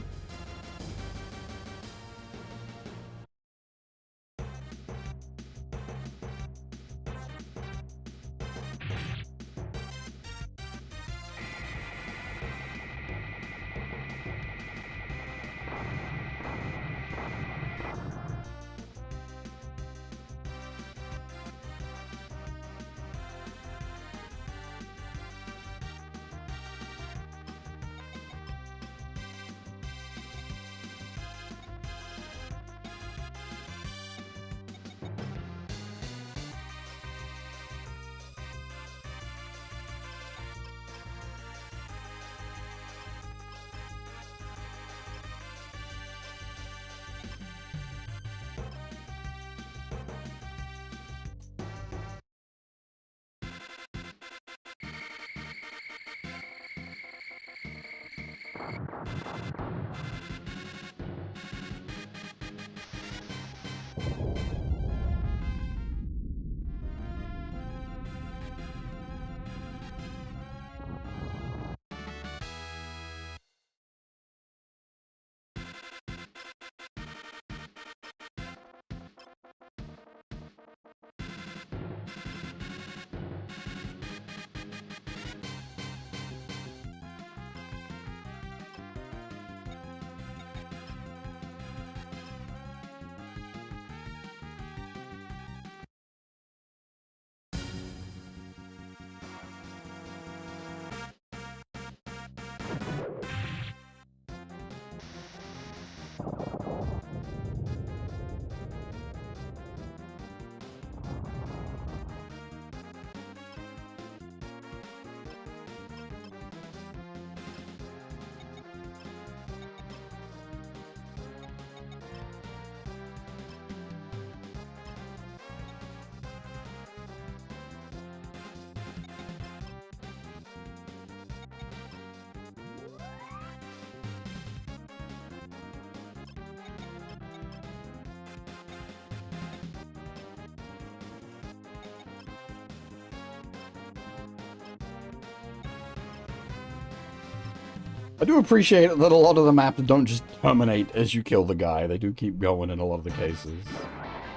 I do appreciate that a lot of the maps don't just terminate as you kill the guy. They do keep going in a lot of the cases.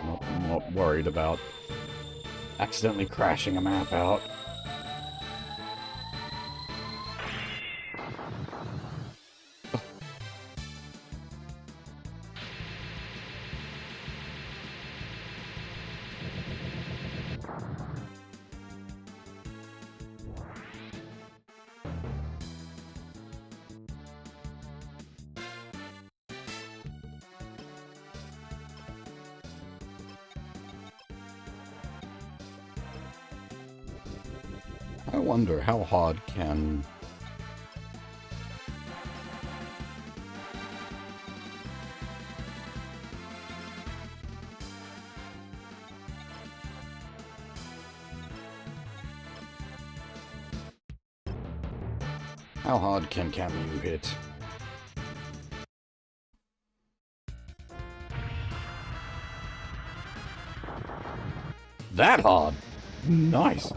I'm not worried about accidentally crashing a map out. I wonder how hard can... How hard can Camu hit? That hard! Nice!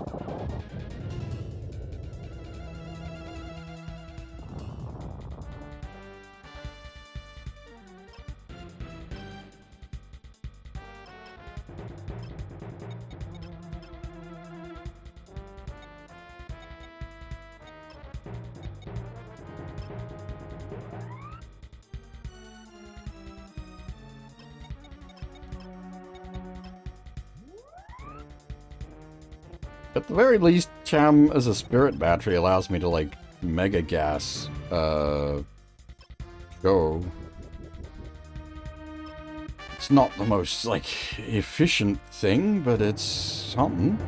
At the very least, Cham as a spirit battery allows me to, like, mega gas, go. It's not the most, like, efficient thing, but it's something.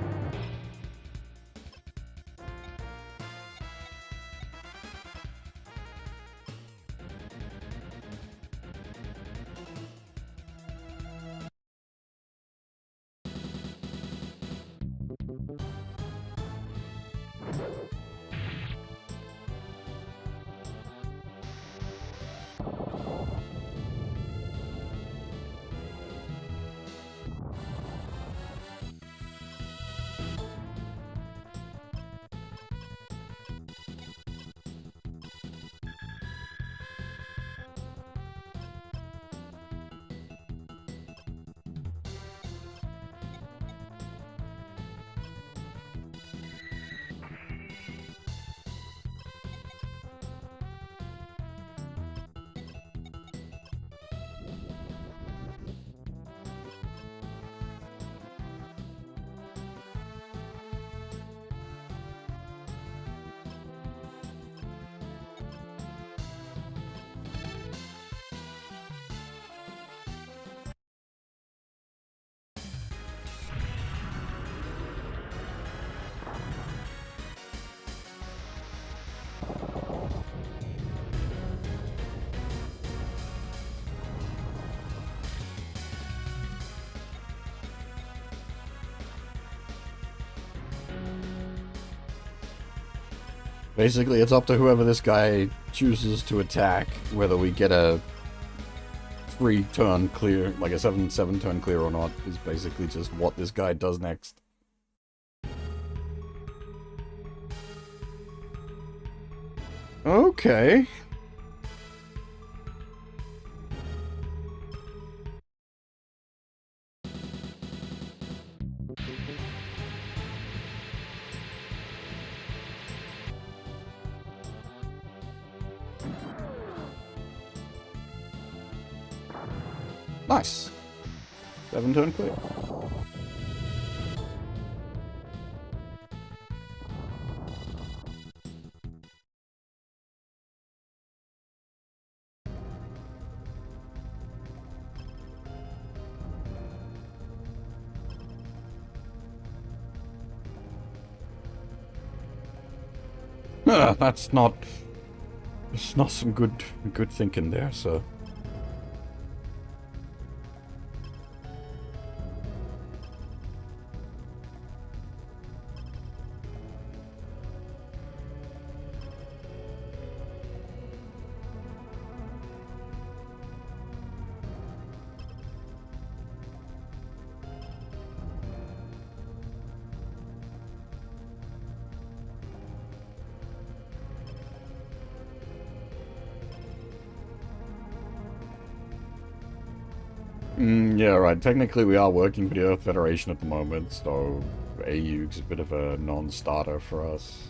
Basically, it's up to whoever this guy chooses to attack, whether we get a free turn clear, like a 7-7 turn clear or not, is basically just what this guy does next. Okay. Nice. 7 turn clear. That's not... It's not some good thinking there, so... Yeah, right. Technically, we are working for the Earth Federation at the moment, so AU's a bit of a non-starter for us.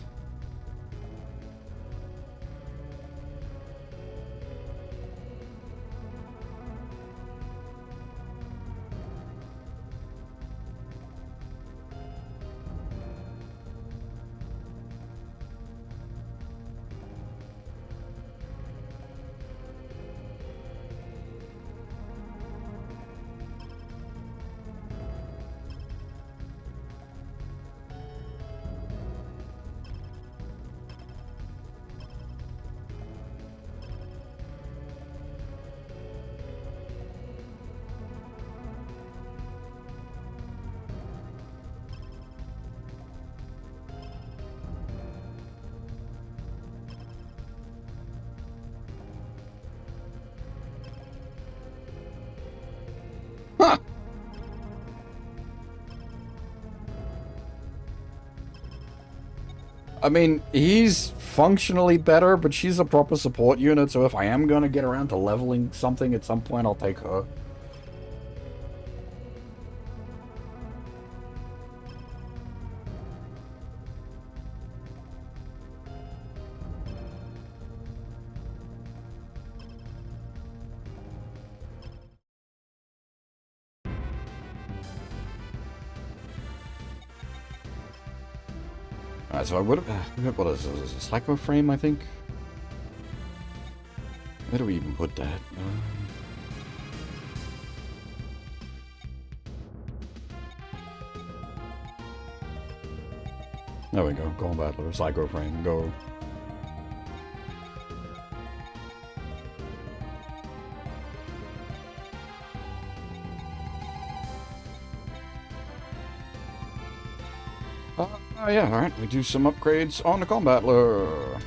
Huh! I mean, he's functionally better, but she's a proper support unit, so if I am gonna get around to leveling something at some point, I'll take her. Alright, so I would have... what is this? A psycho frame, I think? Where do we even put that? There we go. Combat or psycho frame. Go. Yeah, alright. We do some upgrades on the combatler.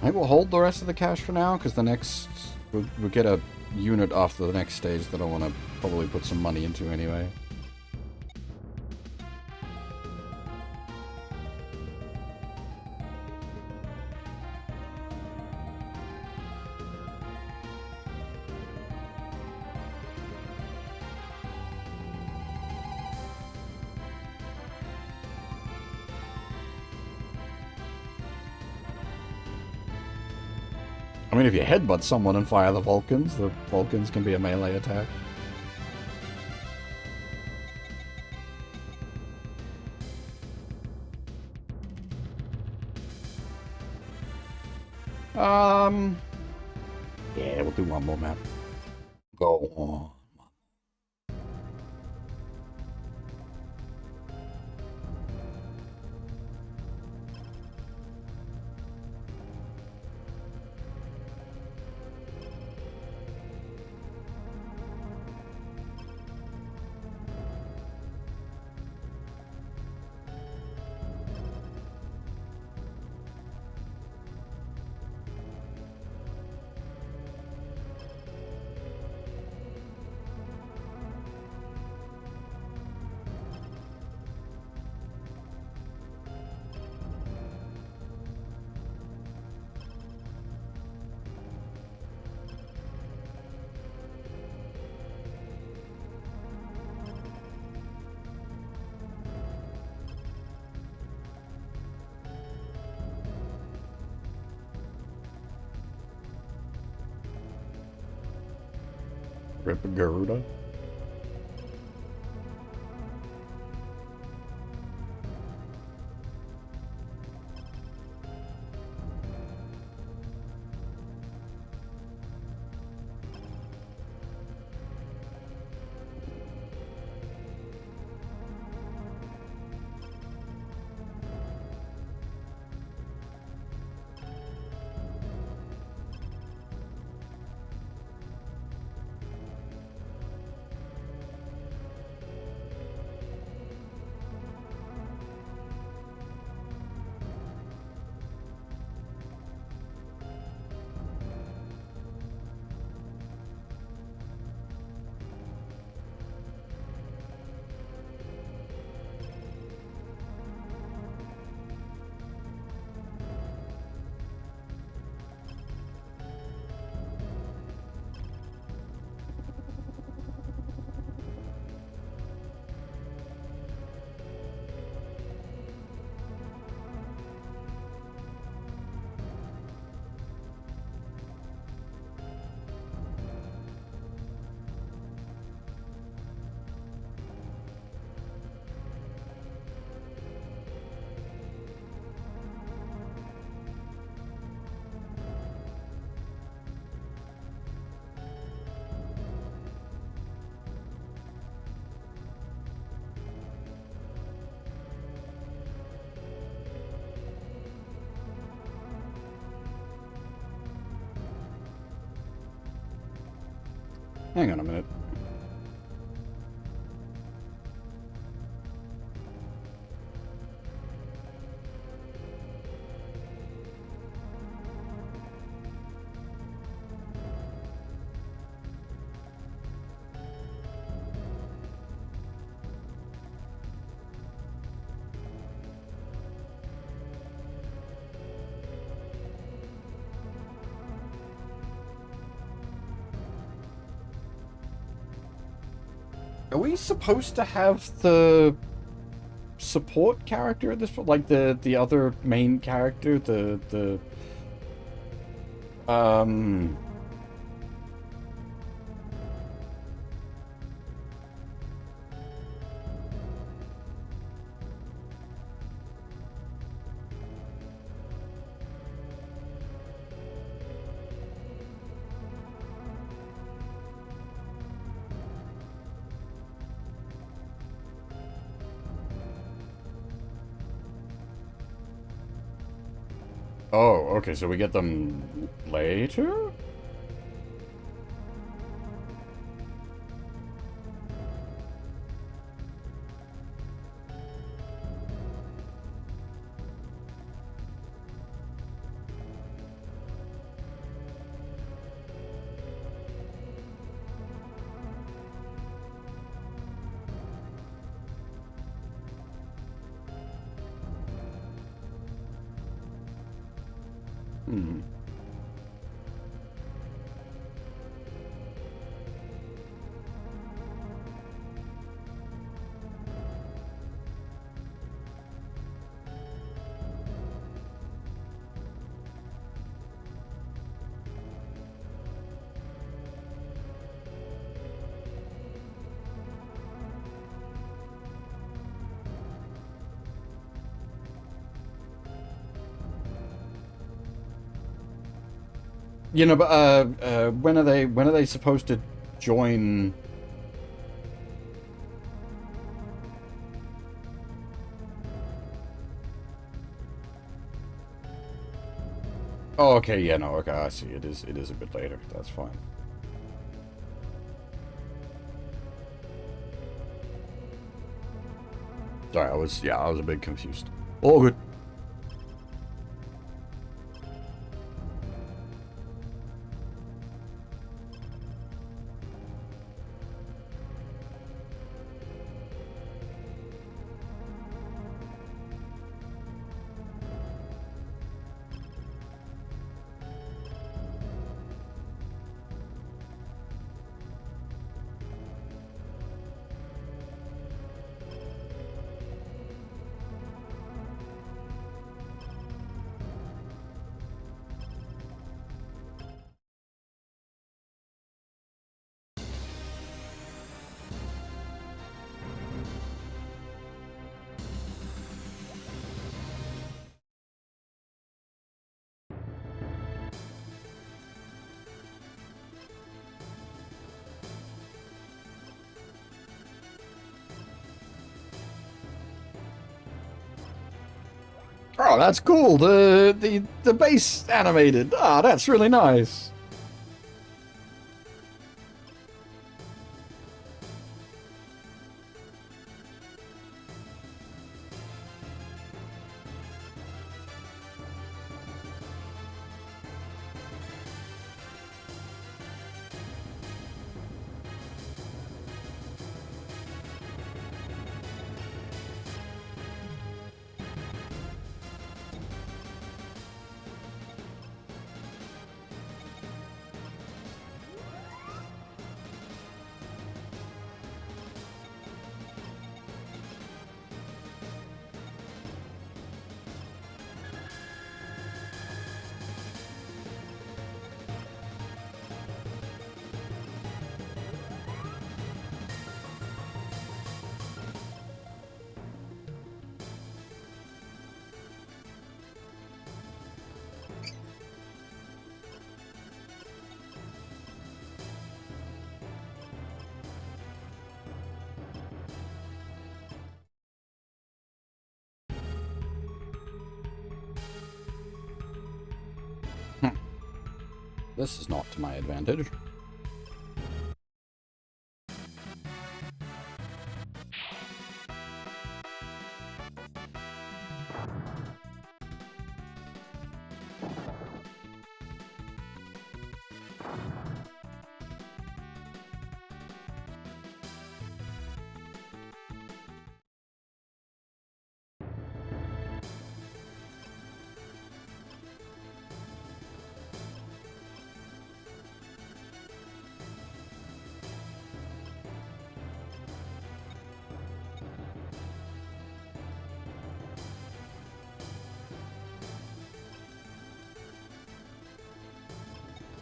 I will hold the rest of the cash for now, because the next... we'll get a unit after the next stage that I want to probably put some money into anyway. I mean, if you headbutt someone and fire the Vulcans can be a melee attack. Yeah, we'll do one more map. Go on. Rip Garuda. Hang on a minute. Are we supposed to have the support character at this point? Like the other main character? Oh, okay, so we get them later? Hmm. You know, but when are they supposed to join? Oh, okay, yeah, no, okay, I see. It is a bit later. That's fine. Sorry, I was a bit confused. All good. Oh, that's cool. The base animated. Ah, that's really nice. This is not to my advantage.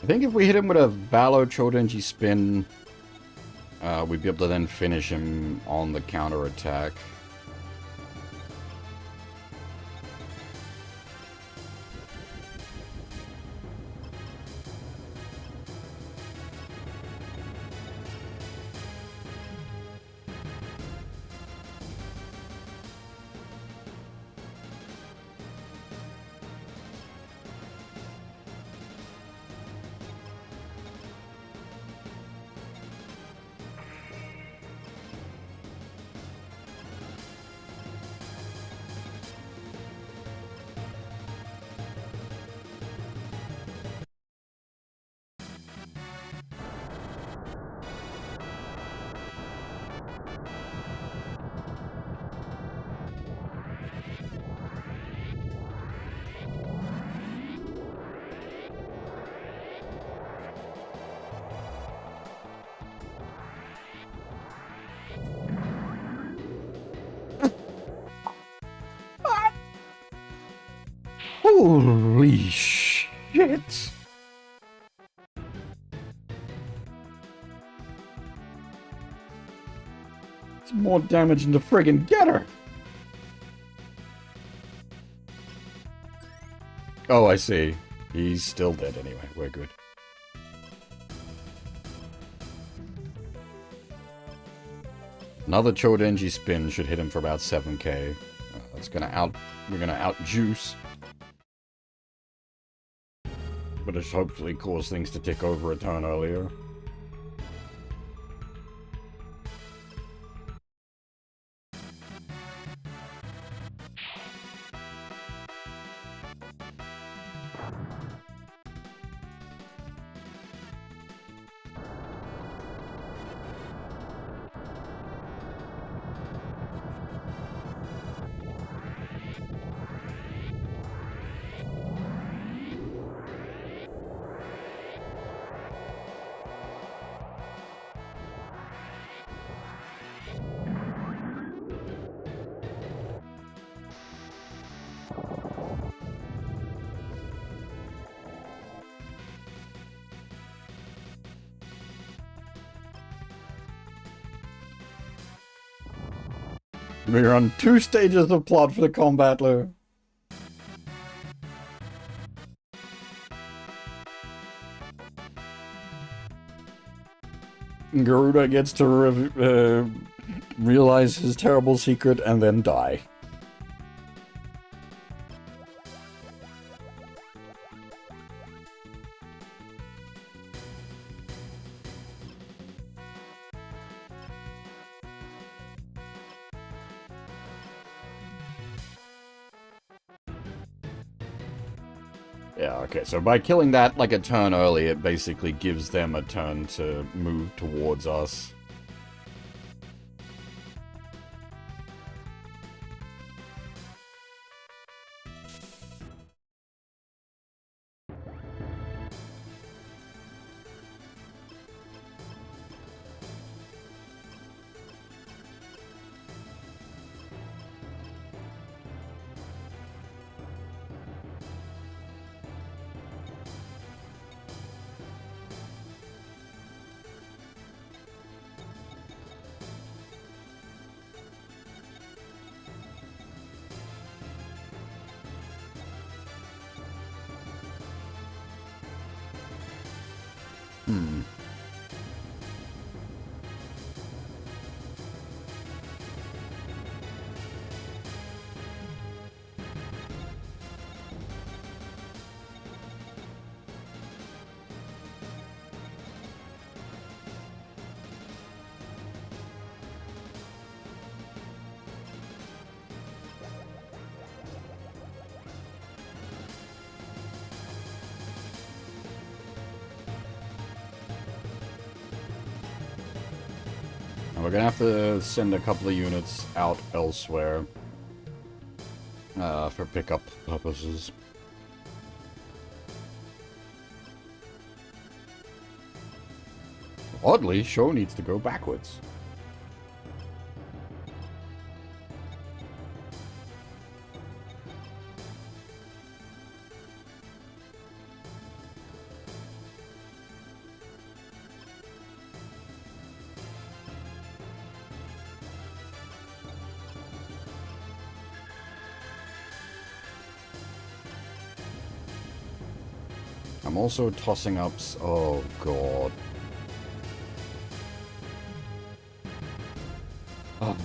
I think if we hit him with a Valo Chodenji spin, we'd be able to then finish him on the counter attack. Holy shit! It's more damage than the friggin' getter! Oh, I see. He's still dead anyway. We're good. Another Chodenji spin should hit him for about 7k. That's gonna we're gonna out-juice. But it's hopefully cause things to tick over a turn earlier. We're on 2 stages of plot for the combattler. Garuda gets to realize his terrible secret and then die. Yeah, okay, so by killing that like a turn early, it basically gives them a turn to move towards us. Hmm. And we're gonna have to send a couple of units out elsewhere for pickup purposes. Oddly, show needs to go backwards. I'm also tossing up... Oh, God. Oh.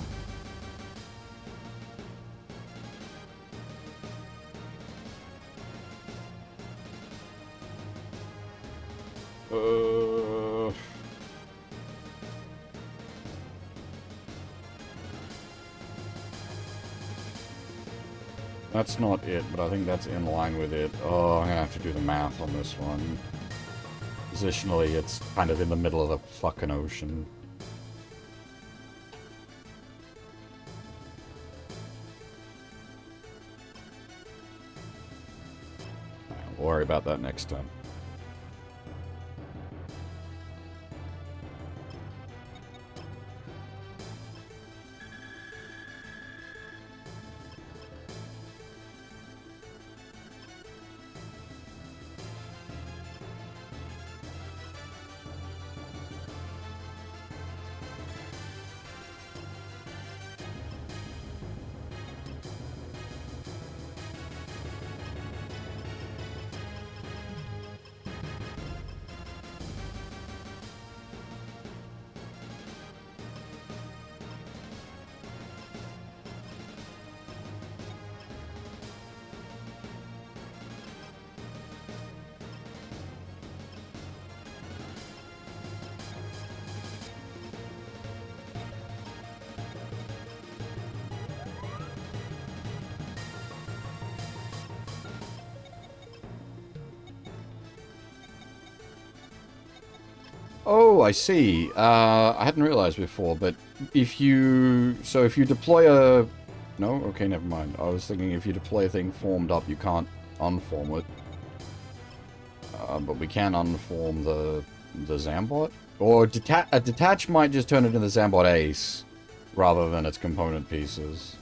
That's not it, but I think that's in line with it. Oh, I'm gonna have to do the math on this one. Positionally, it's kind of in the middle of the fucking ocean. We'll worry about that next time. Oh, I see. I hadn't realized before, but if you... So if you deploy a... No? Okay, never mind. I was thinking if you deploy a thing formed up, you can't unform it. But we can unform the Zambot? Or a detach might just turn it into the Zambot Ace, rather than its component pieces.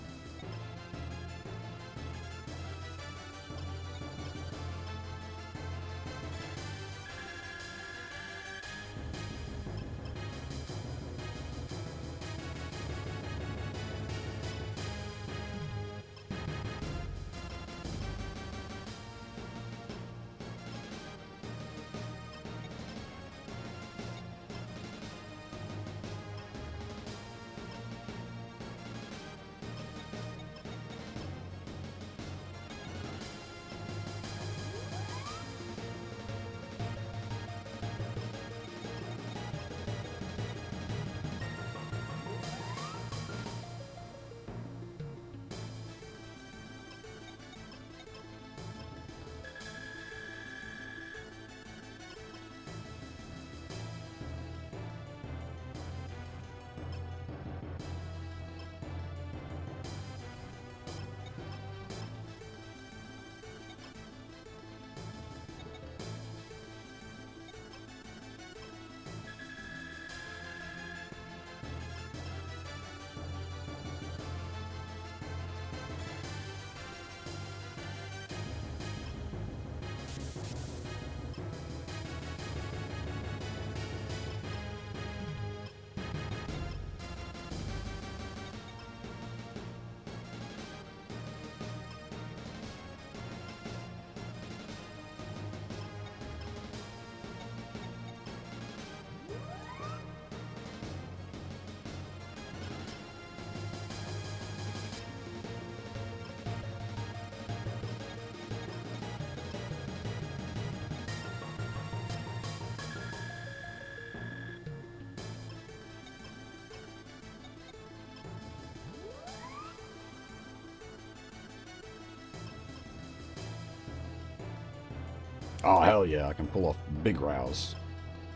Oh, hell yeah, I can pull off big rows.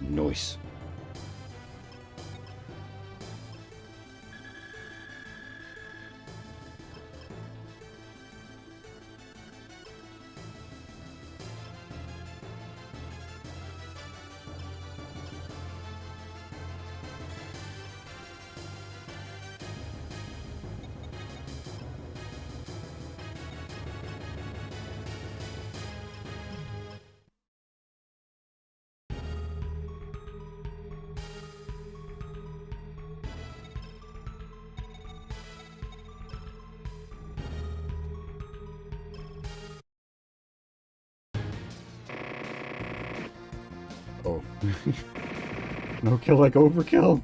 Nice. Oh. No kill like overkill.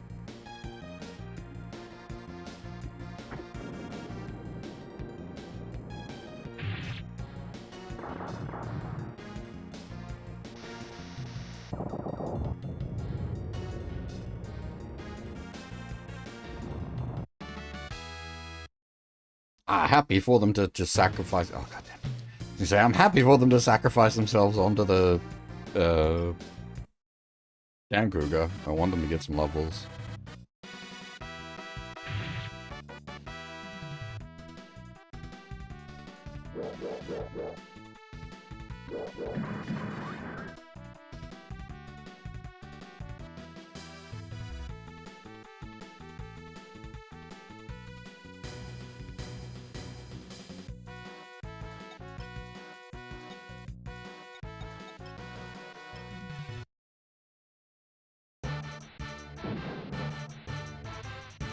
Happy for them to just sacrifice. Oh, goddamn. You say, I'm happy for them to sacrifice themselves onto the Dancouga. I want them to get some levels.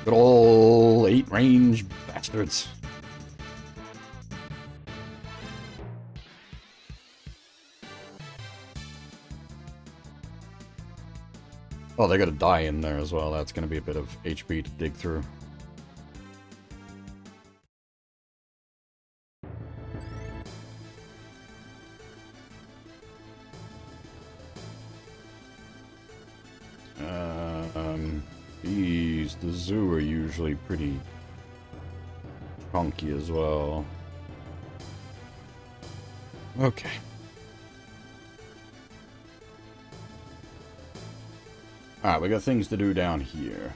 Good ol' 8-range bastards. Oh, they got a die in there as well. That's going to be a bit of HP to dig through. The zoo are usually pretty chunky as well. Okay. Alright, we got things to do down here.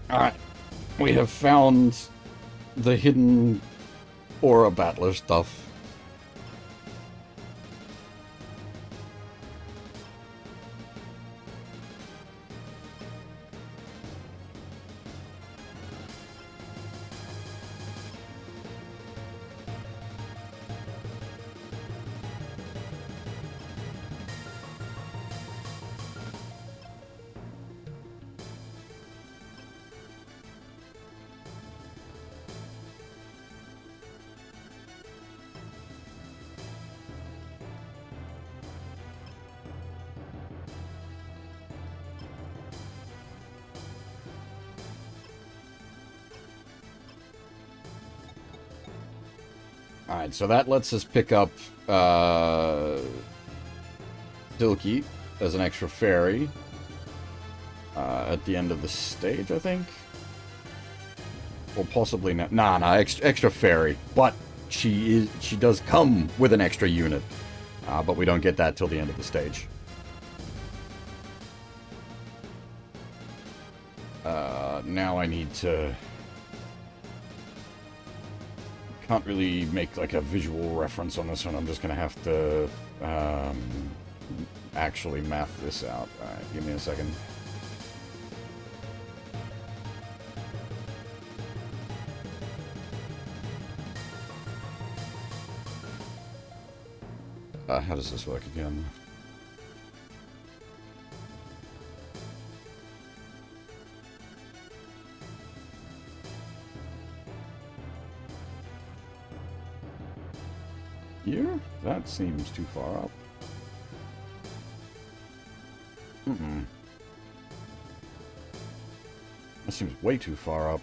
Alright, we have found the hidden Aura Battler stuff. Alright, so that lets us pick up Silky as an extra fairy at the end of the stage, I think. Or possibly not. Nah, extra fairy. But she does come with an extra unit. But we don't get that till the end of the stage. Now I need to... Can't really make like a visual reference on this one. I'm just gonna have to actually math this out. Alright, give me a second. How does this work again? Here? That seems too far up. That seems way too far up.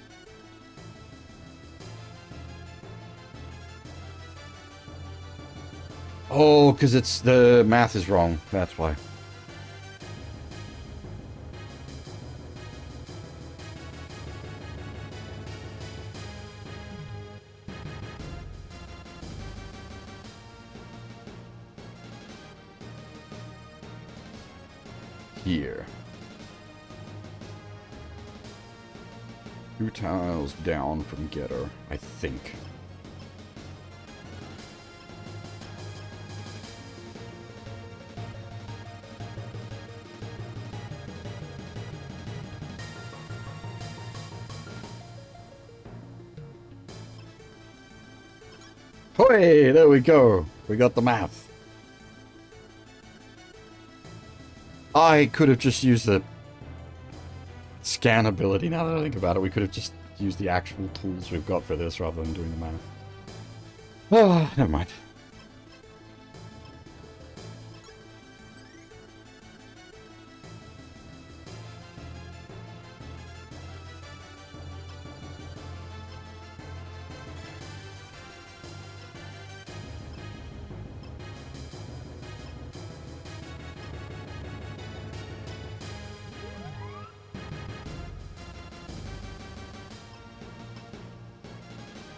Oh, because it's the math is wrong. That's why. Here. 2 tiles down from getter, I think. Hey, there we go. We got the math. I could have just used the scan ability. Now that I think about it, we could have just used the actual tools we've got for this rather than doing the math. Oh, never mind.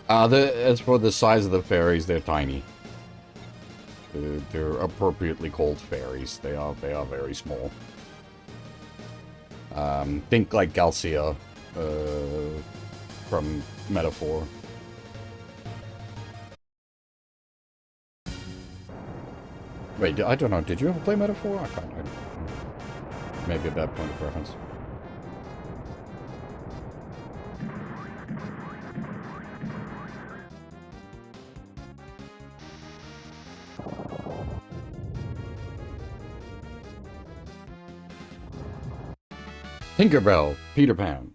As for the size of the fairies, they're tiny. They're appropriately called fairies. They are very small. Think like Galcia from Metaphor. Wait, I don't know. Did you ever play Metaphor? I can't. Maybe a bad point of reference. Tinkerbell, Peter Pan.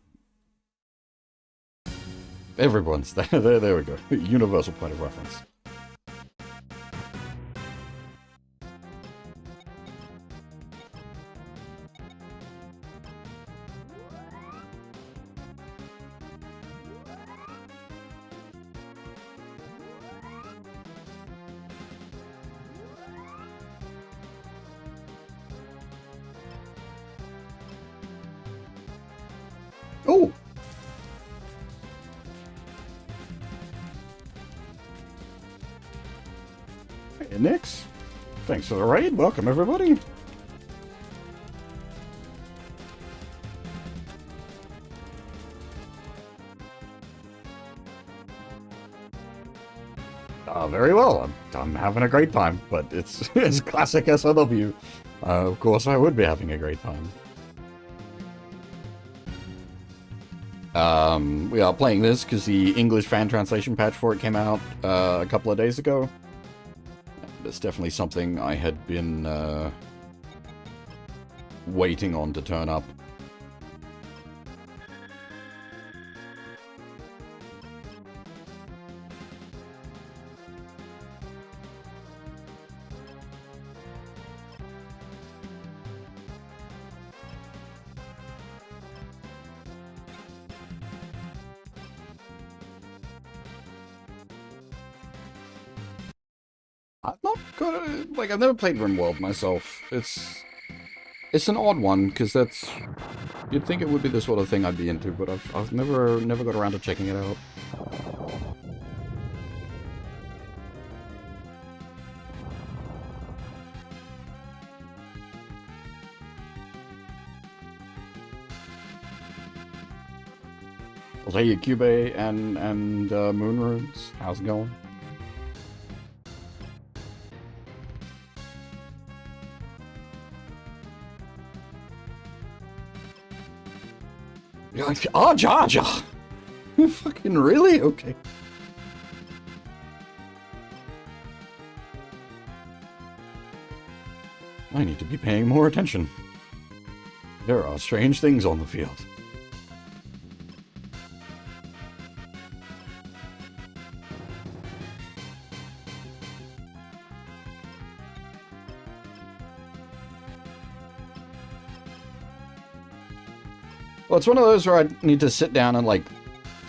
Everyone's there. There we go. Universal point of reference. Oh! Hey, Nix. Thanks for the raid. Welcome, everybody. Very well. I'm having a great time, but it's classic SLW. Of course, I would be having a great time. We are playing this because the English fan translation patch for it came out a couple of days ago. It's definitely something I had been waiting on to turn up. I'm not good. Like, I've never played RimWorld myself. It's an odd one because that's. You'd think it would be the sort of thing I'd be into, but I've never got around to checking it out. Well, hey, Cube and Moon Runes, how's it going? You're like, oh, Jar Jar! Fucking really? Okay. I need to be paying more attention. There are strange things on the field. Well, it's one of those where I need to sit down and, like,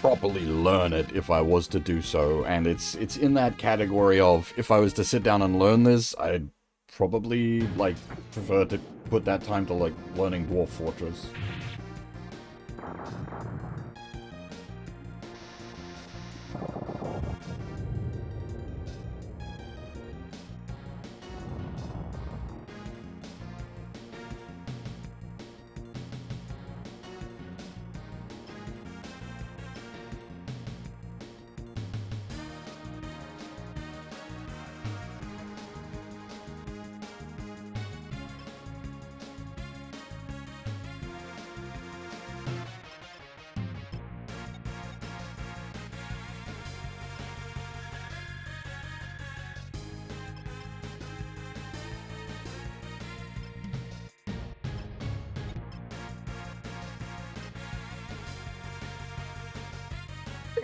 properly learn it if I was to do so, and it's in that category of, if I was to sit down and learn this, I'd probably, like, prefer to put that time to, like, learning Dwarf Fortress.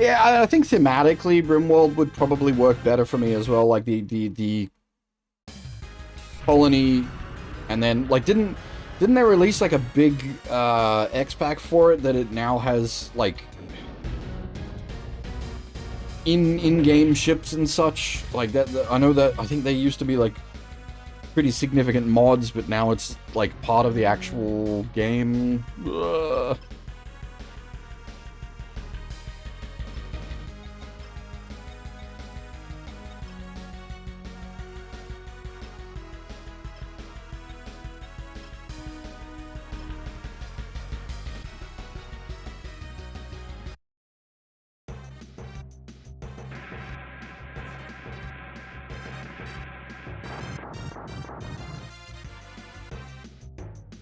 Yeah, I think thematically, Brimworld would probably work better for me as well. Like the colony, and then like didn't they release like a big X-Pack for it that it now has like in-game ships and such like that? I know that I think they used to be like pretty significant mods, but now it's like part of the actual game.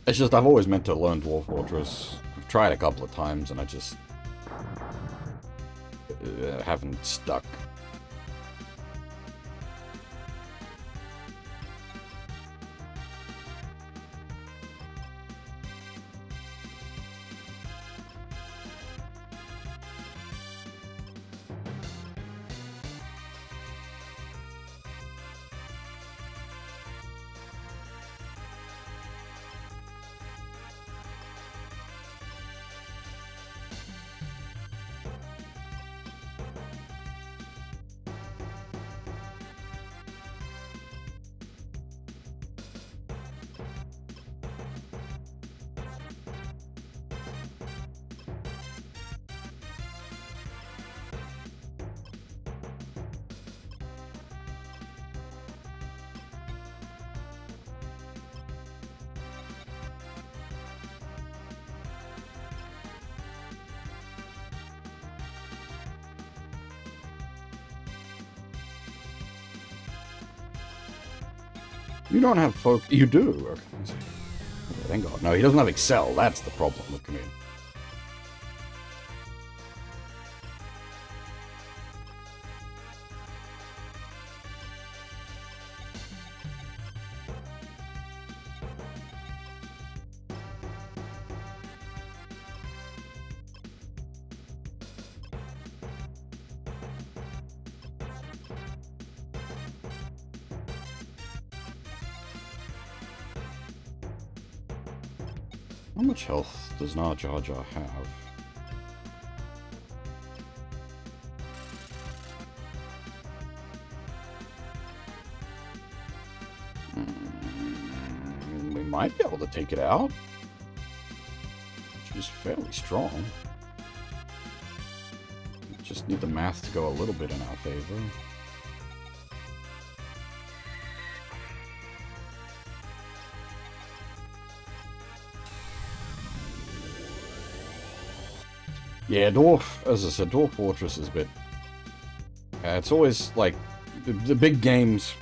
It's just, I've always meant to learn Dwarf Fortress. I've tried a couple of times, and I just haven't stuck. You don't have folk. You do. Okay. Thank God. No, he doesn't have Excel. That's the problem with me. How much health does Nar Jar Jar have? We might be able to take it out. She's fairly strong. We just need the math to go a little bit in our favor. Yeah, as I said, Dwarf Fortress is a bit... it's always, like, the big games...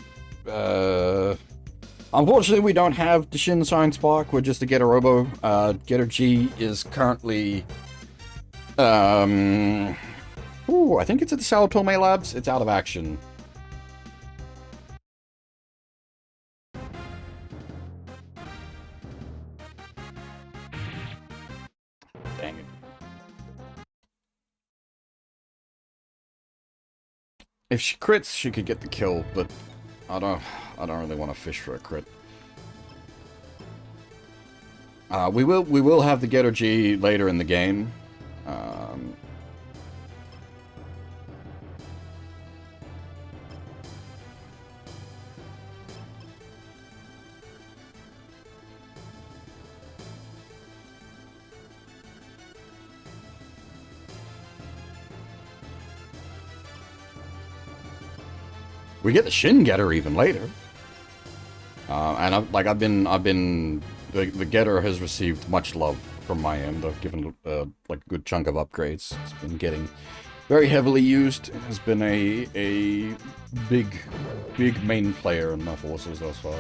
Unfortunately, we don't have the Shin Sign Spark, we're just a Getter Robo. Getter G is currently... I think it's at the Sao Tome Labs. It's out of action. Dang it. If she crits, she could get the kill, but I don't really want to fish for a crit. We will have the Getter G later in the game. We get the Shin Getter even later. And I've been the Getter has received much love from my end. I've given like a good chunk of upgrades. It's been getting very heavily used. It has been a big main player in my forces thus far.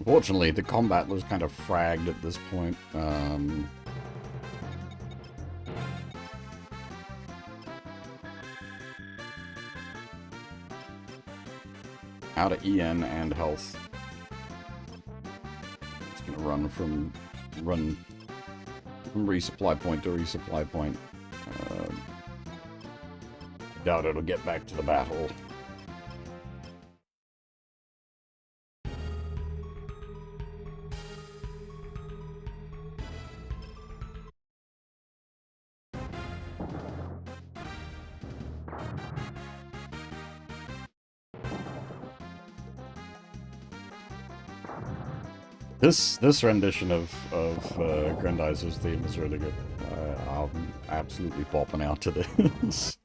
Unfortunately, the combat was kind of fragged at this point. Out of EN and health. It's gonna run from resupply point to resupply point. Doubt it'll get back to the battle. This rendition of Grandizer's theme is really good. I'm absolutely popping out to this.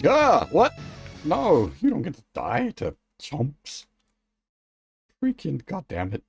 Ah, what? No, you don't get to die to chumps. Freaking goddamn it.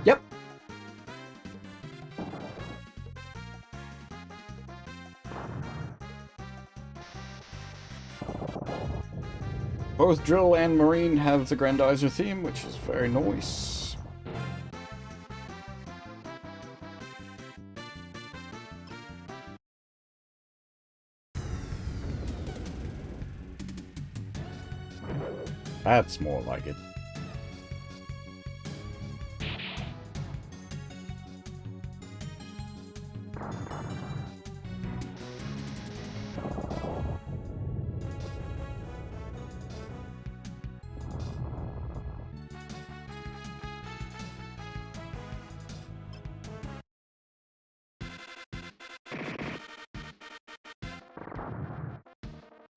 Yep. Both Drill and Marine have the Grandizer theme, which is very nice. That's more like it.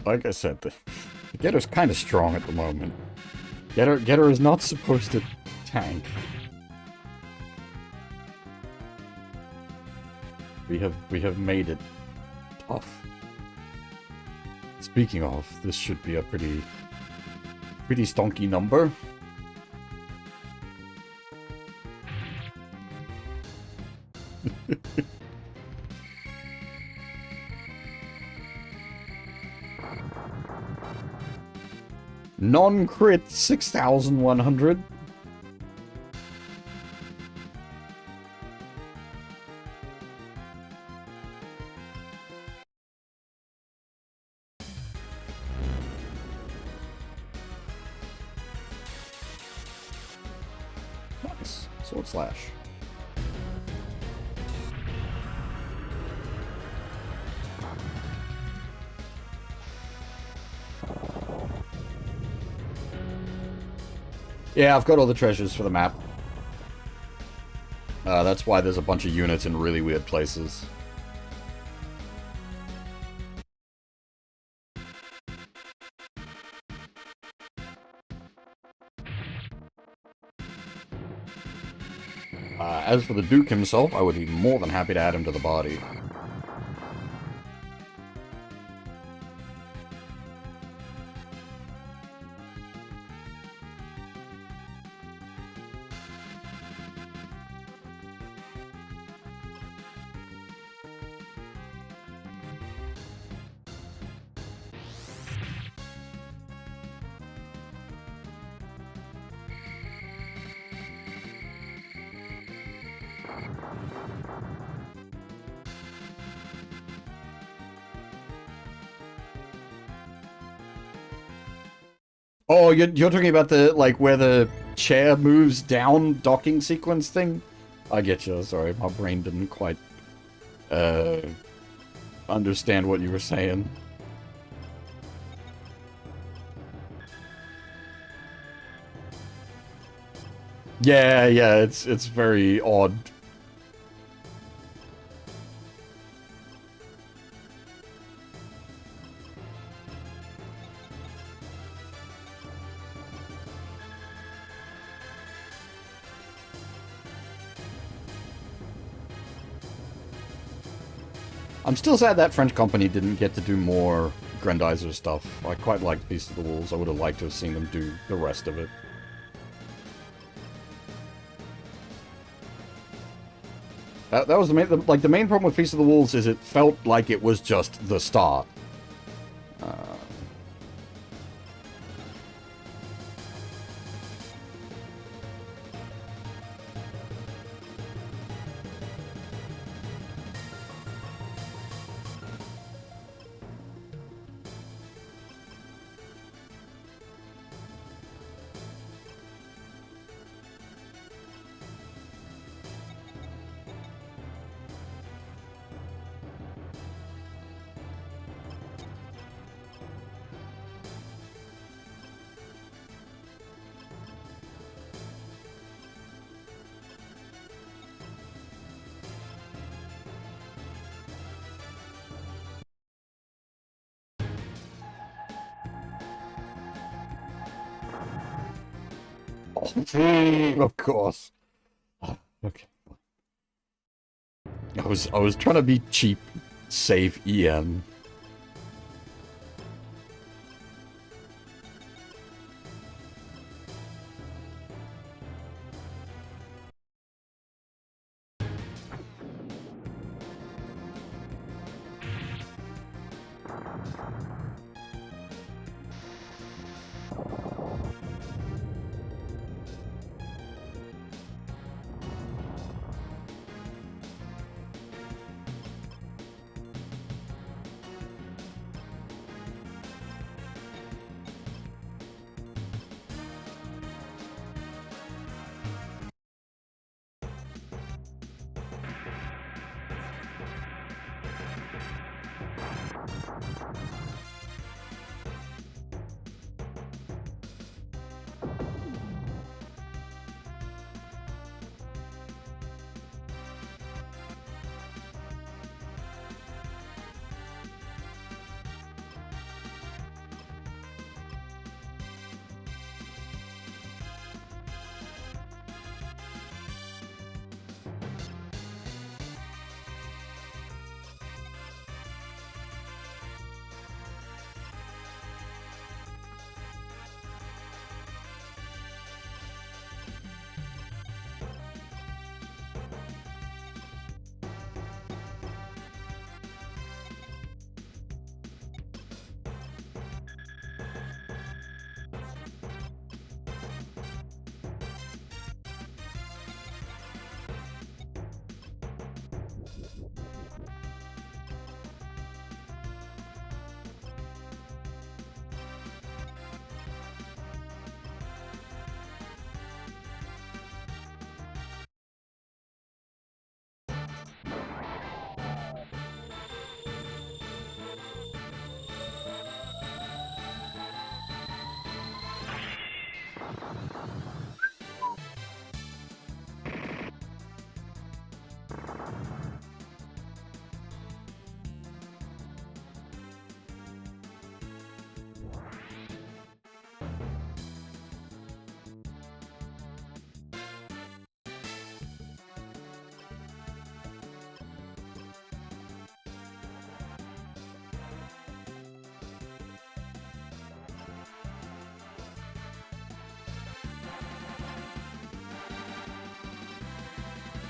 like I said, the Getter's kind of strong at the moment. Getter is not supposed to tank. We have made it tough. Speaking of, this should be a pretty stonky number. Non-crit 6,100. Nice. Sword slash. Yeah, I've got all the treasures for the map. That's why there's a bunch of units in really weird places. As for the Duke himself, I would be more than happy to add him to the body. Oh, you're talking about the, like, where the chair moves down docking sequence thing? I get you, sorry, my brain didn't quite, understand what you were saying. Yeah, it's very odd. I'm still sad that French company didn't get to do more Grandizer stuff. I quite liked Feast of the Wolves. I would have liked to have seen them do the rest of it. That was the main problem with Feast of the Wolves is it felt like it was just the start. Of course. Okay. I was trying to be cheap, save EN.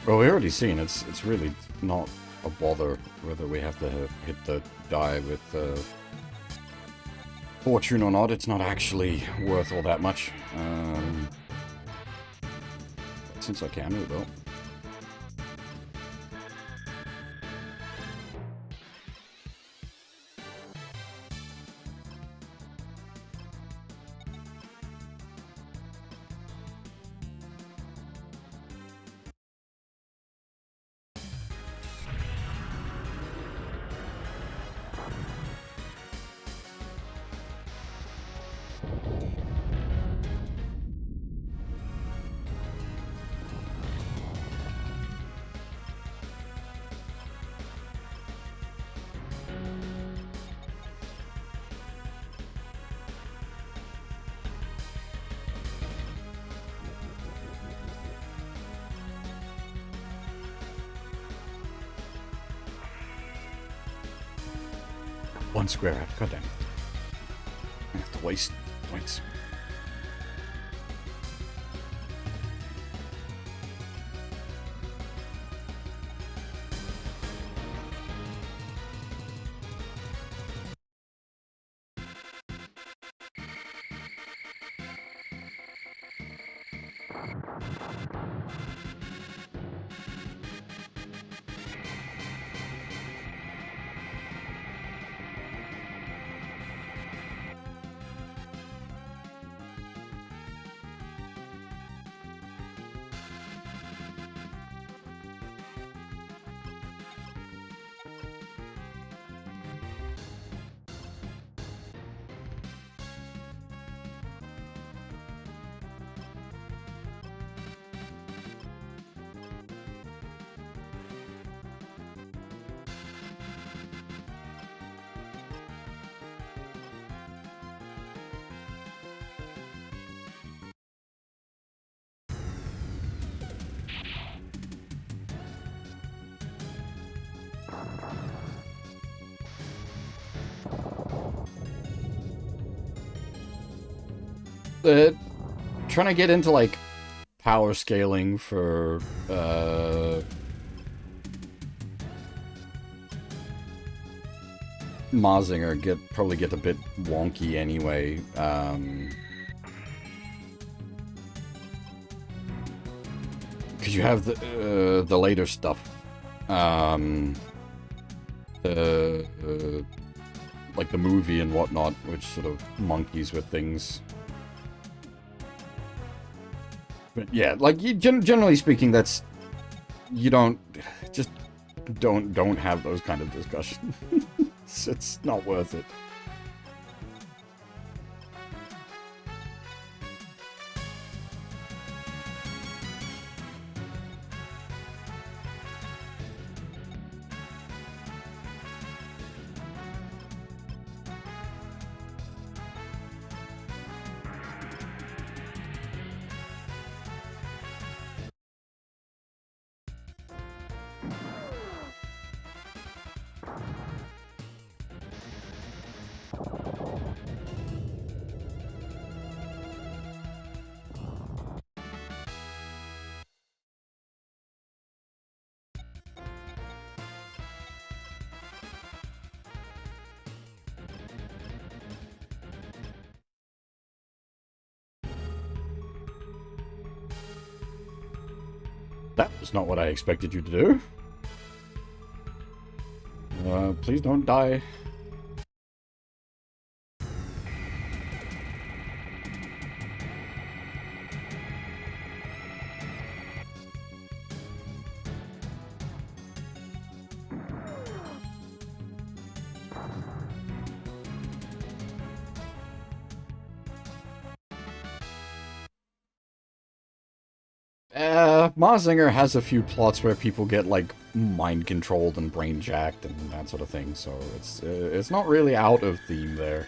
Well, we already seen it's really not a bother whether we have to hit the die with fortune or not. It's not actually worth all that much. Since I can, we will. One square out. God damn it. I have to waste points. Trying to get into like power scaling for Mazinger probably get a bit wonky anyway. Because you have the later stuff, like the movie and whatnot, which sort of monkeys with things. But yeah, like generally speaking, that's you don't have those kind of discussions. It's not worth it. That was not what I expected you to do. Please don't die. Marzinger has a few plots where people get, like, mind-controlled and brain-jacked and that sort of thing, so it's not really out of theme there.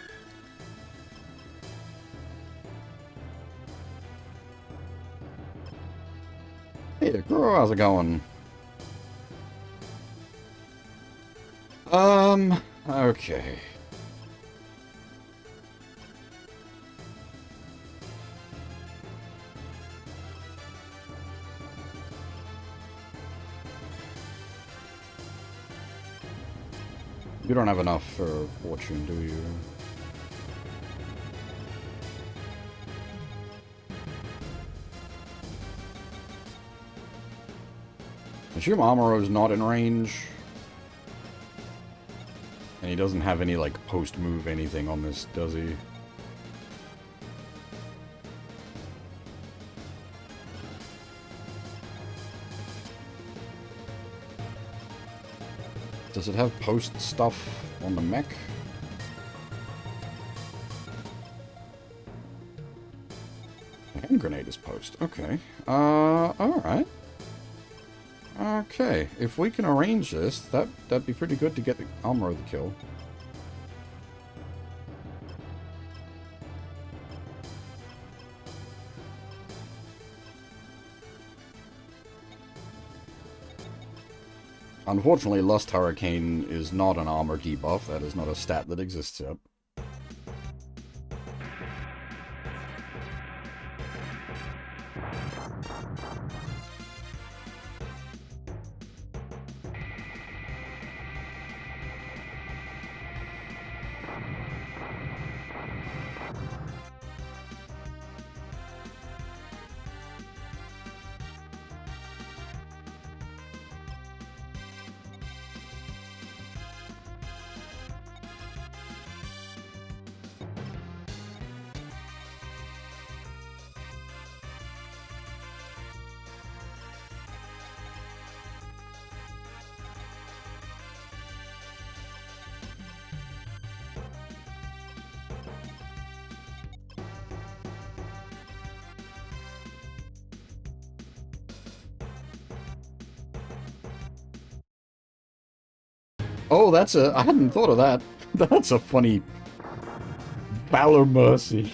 Hey, girl, how's it going? Okay. You don't have enough for fortune, do you? Assume Amuro's not in range. And he doesn't have any, like, post-move anything on this, does he? Does it have post stuff on the mech? Hand grenade is post. Okay. Alright. Okay. If we can arrange this, that'd be pretty good to get the Amuro the kill. Unfortunately, Lust Hurricane is not an armor debuff. That is not a stat that exists yet. Oh, I hadn't thought of that. That's a funny Valor Mercy.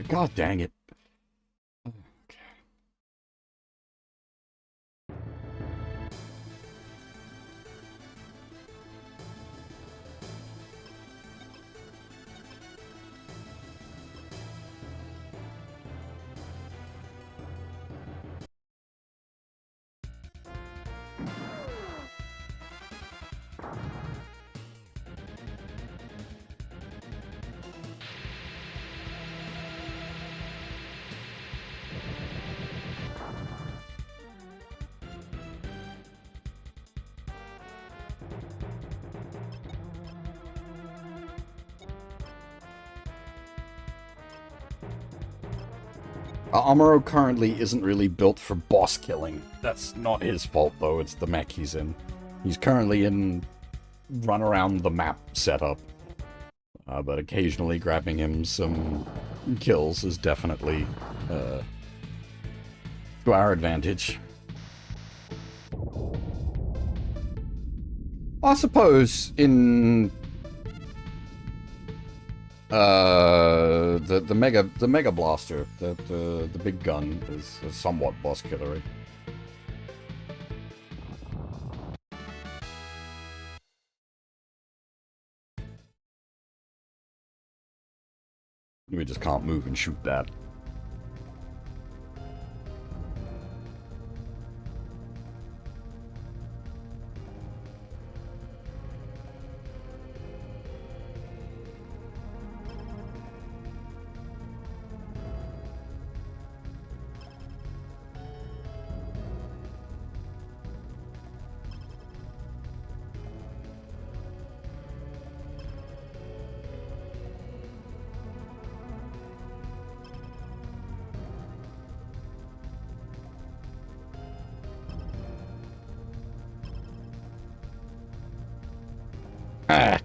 God dang it. Okay. Amuro currently isn't really built for boss killing. That's not his fault, though. It's the mech he's in. He's currently in run around the map setup. But occasionally grabbing him some kills is definitely To our advantage. I suppose in the mega blaster, the big gun is somewhat boss killery. We just can't move and shoot that. Ah.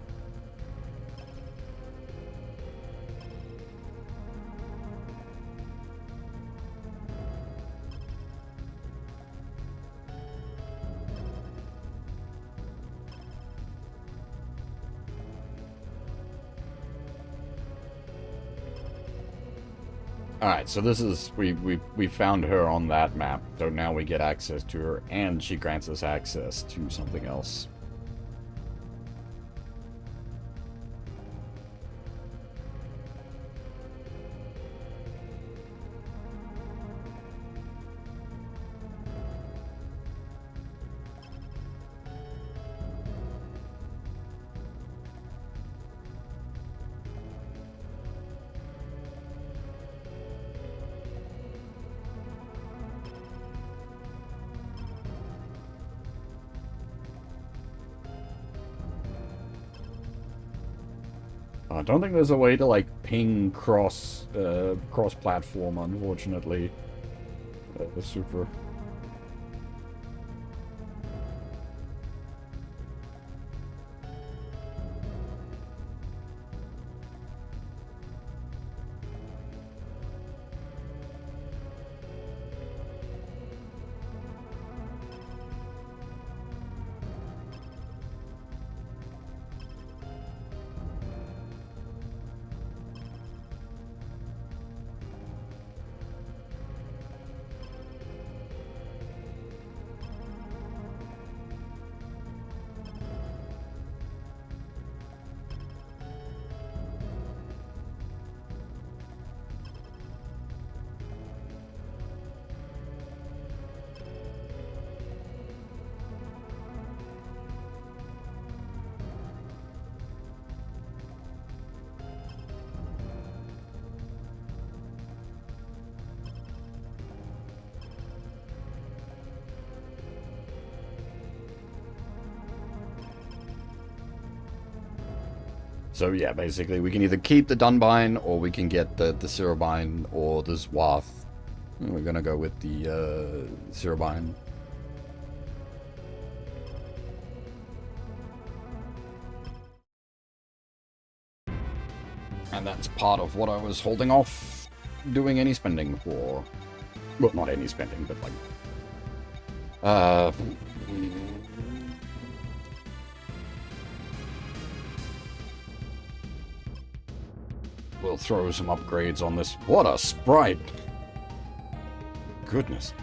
Alright, so this is, we found her on that map, so now we get access to her, and she grants us access to something else. I don't think there's a way to, like, ping cross-platform, unfortunately. Super. So yeah, basically we can either keep the Dunbine, or we can get the Cirobine or the Zwath. We're gonna go with the Cirobine. And that's part of what I was holding off doing any spending for. Well, not any spending, but like... We'll throw some upgrades on this. What a sprite! Goodness.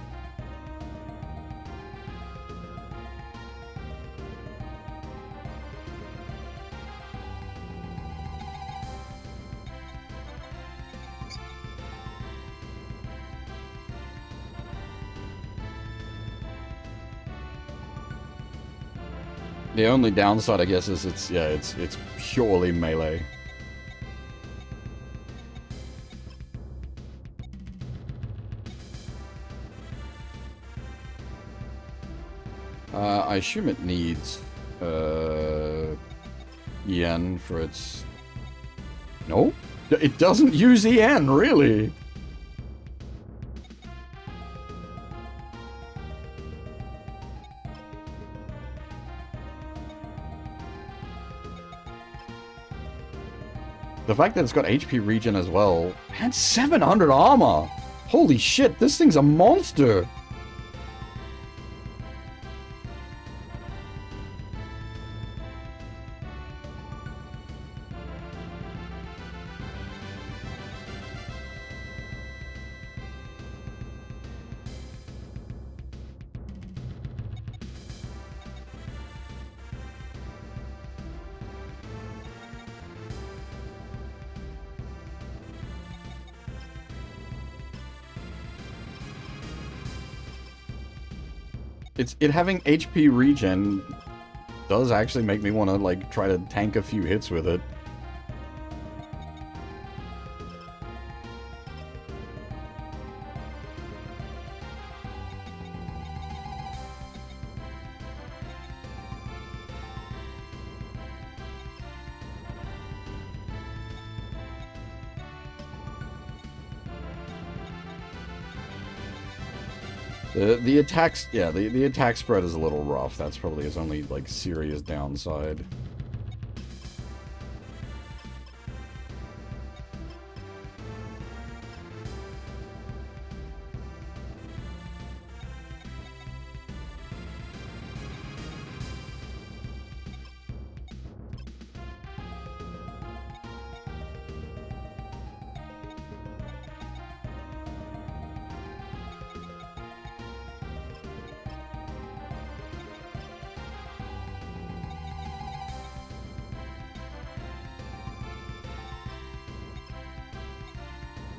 The only downside, I guess, is it's purely melee. I assume it needs EN for its... No? It doesn't use EN, really? The fact that it's got HP regen as well, and 700 armor! Holy shit, this thing's a monster! It having HP regen does actually make me want to, like, try to tank a few hits with it. The attacks, yeah, the attack spread is a little rough. That's probably his only, like, serious downside.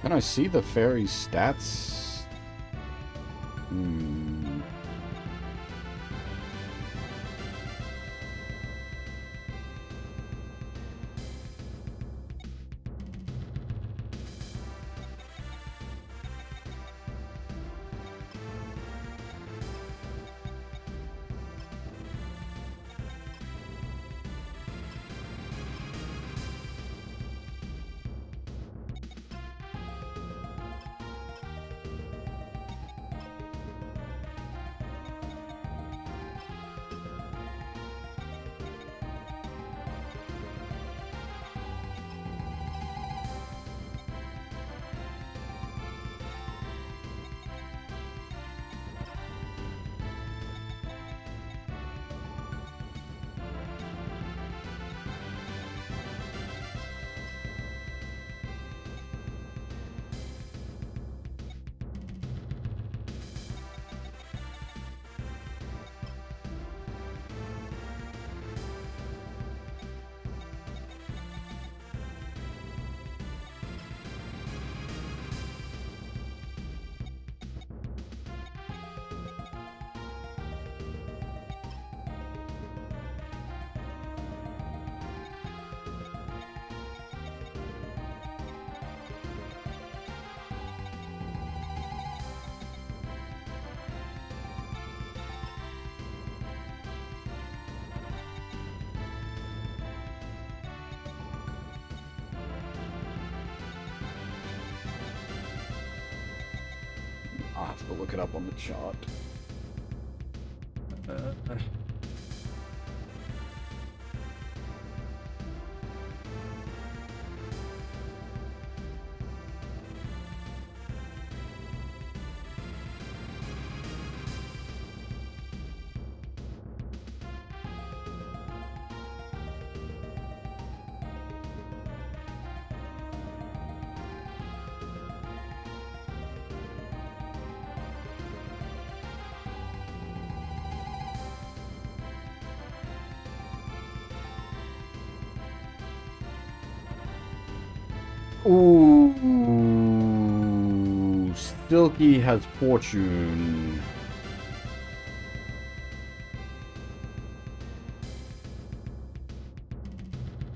Can I see the fairy's stats? I'll have to look it up on the chart. Ooh, Silky has fortune.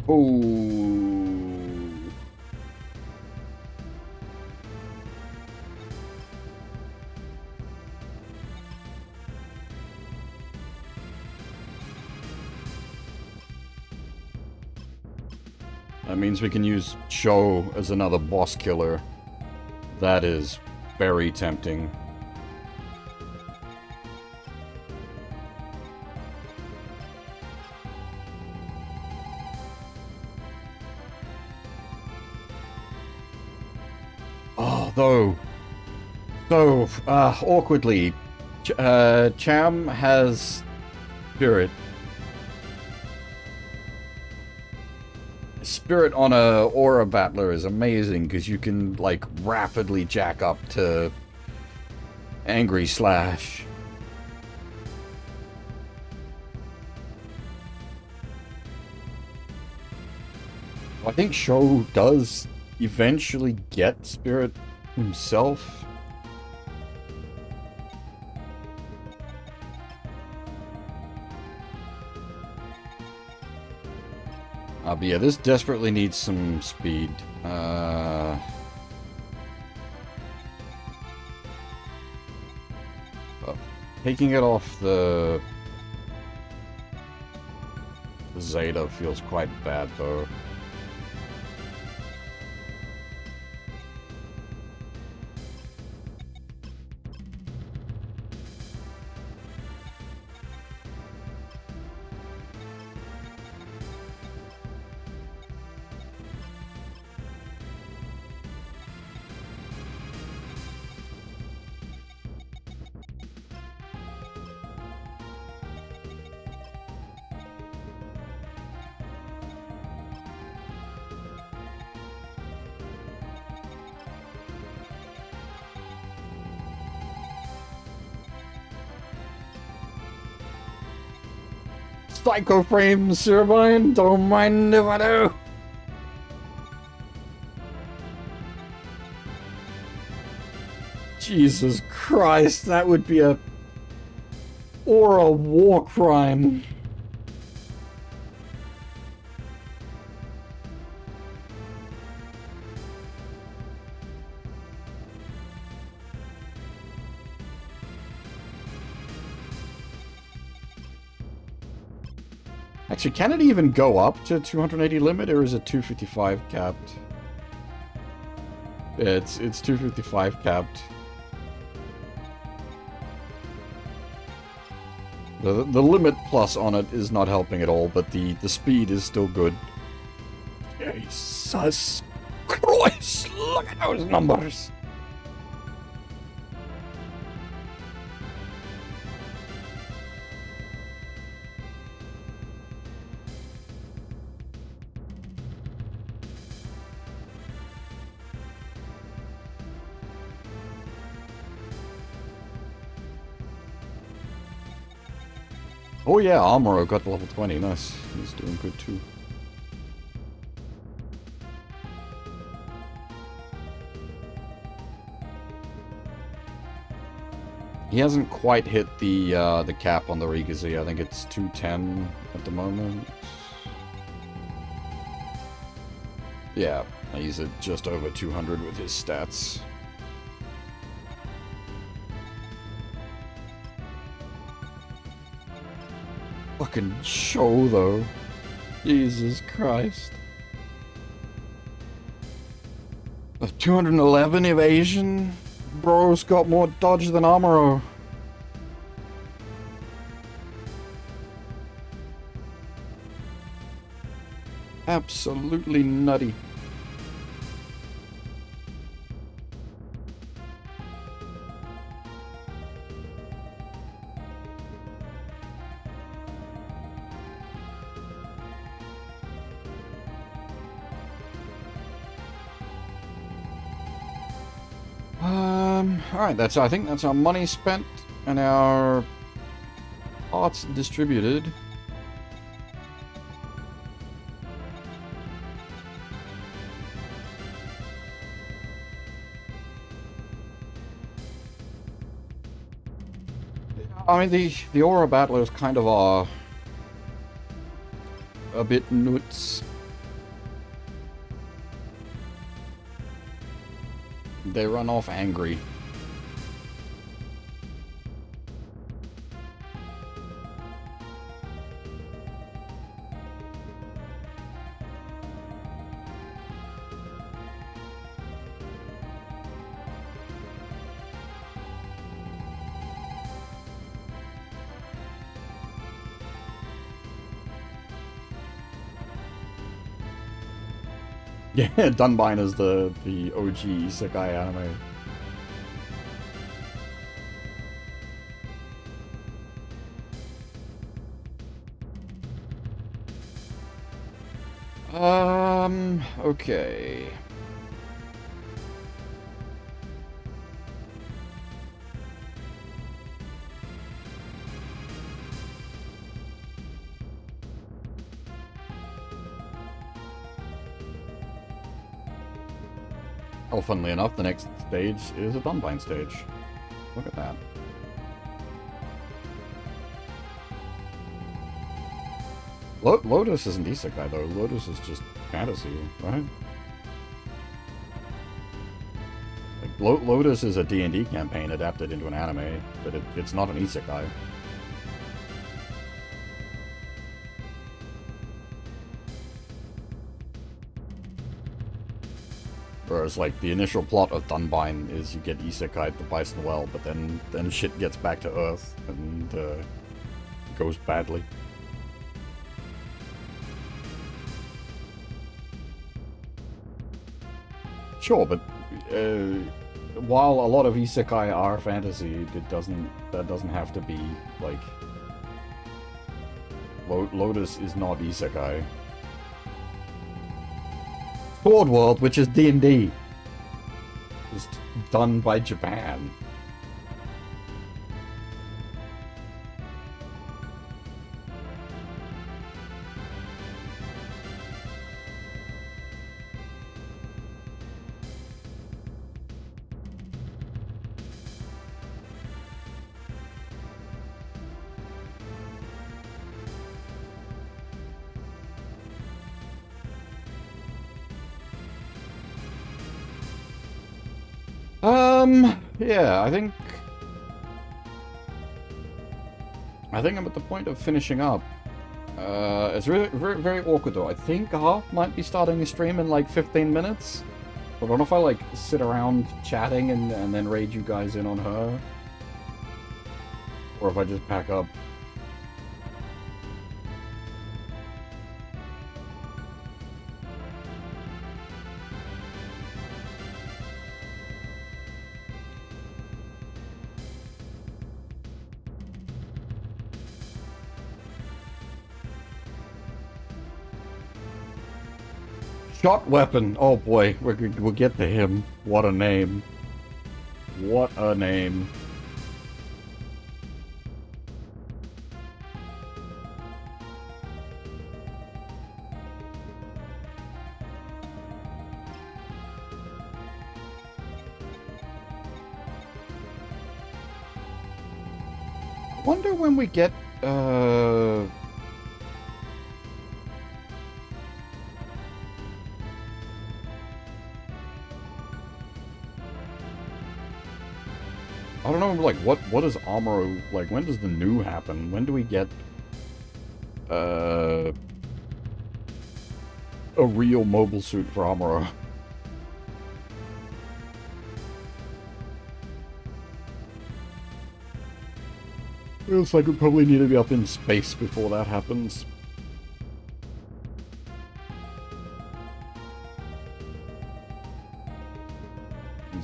Oh. That means we can use Cho as another boss killer. That is very tempting. Oh, though, So, awkwardly, Cham has Spirit. Spirit on a Aura Battler is amazing, because you can, like, rapidly jack up to Angry Slash. I think Sho does eventually get Spirit himself. But yeah, this desperately needs some speed. Taking it off the Zeta feels quite bad, though. Psycho Frame, Cerebine, don't mind if I do. Jesus Christ, that would be a war crime. Actually, can it even go up to 280 limit, or is it 255 capped? Yeah, it's 255 capped. The limit plus on it is not helping at all, but the speed is still good. Jesus Christ, look at those numbers! Oh yeah, Amuro got to level 20, nice. He's doing good too. He hasn't quite hit the cap on the Rigazi. I think it's 210 at the moment. Yeah, he's at just over 200 with his stats. Fucking show, though. Jesus Christ. 211 evasion? Bro's got more dodge than Amuro. Absolutely nutty. Alright, I think that's our money spent and our parts distributed. I mean, the Aura Battlers kind of are a bit nuts. They run off angry. Yeah, Dunbine is the OG Isekai anime. Okay. Oh, funnily enough, the next stage is a Dunbine stage. Look at that. Lotus isn't isekai, though. Lotus is just fantasy, right? Like, Lotus is a D&D campaign adapted into an anime, but it's not an isekai. Whereas, like, the initial plot of Dunbine is you get isekai to Bison Well, but then shit gets back to Earth and goes badly. Sure, but while a lot of isekai are fantasy, that doesn't have to be like Lotus is not isekai. Sword World, which is D&D, is done by Japan. Yeah, I think I'm at the point of finishing up. It's really very awkward though. I think Half might be starting a stream in like 15 minutes. I don't know if I like sit around chatting and then raid you guys in on her, or if I just pack up. Shot weapon. Oh boy, we'll get to him. What a name. What a name. I wonder when we get I don't know, like, what is Amuro, like, when does the new happen? When do we get, a real mobile suit for Amuro? Feels like we probably need to be up in space before that happens.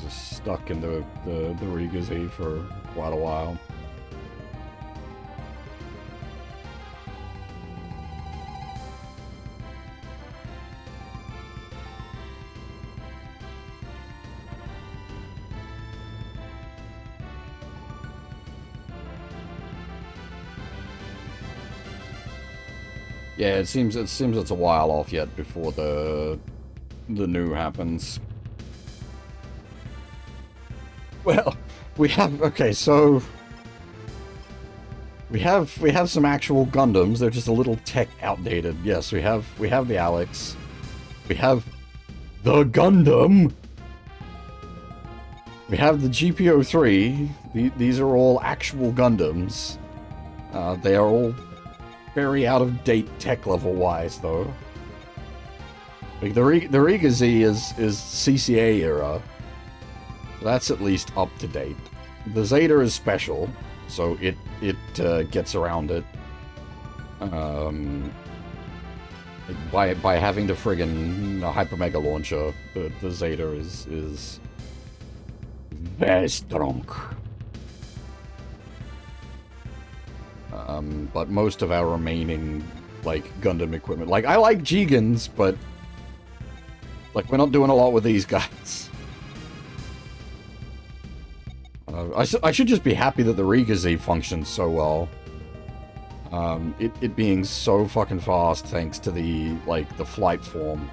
Stuck in the Rigazi for quite a while. Yeah, it seems it's a while off yet before the new happens. Well, we have, okay, so we have some actual Gundams. They're just a little tech outdated. Yes, we have the Alex. We have the Gundam. We have the GPO-3. These are all actual Gundams. They are all very out of date tech level wise, though. Like the Riga Z is CCA era. That's at least up to date. The Zeta is special, so it gets around it. By having the friggin' Hyper Mega launcher, the Zeta is very strong. But most of our remaining like Gundam equipment, like I like Gigans, but Like, we're not doing a lot with these guys. I should just be happy that the Riga Z functions so well. It being so fucking fast thanks to the, like, the flight form.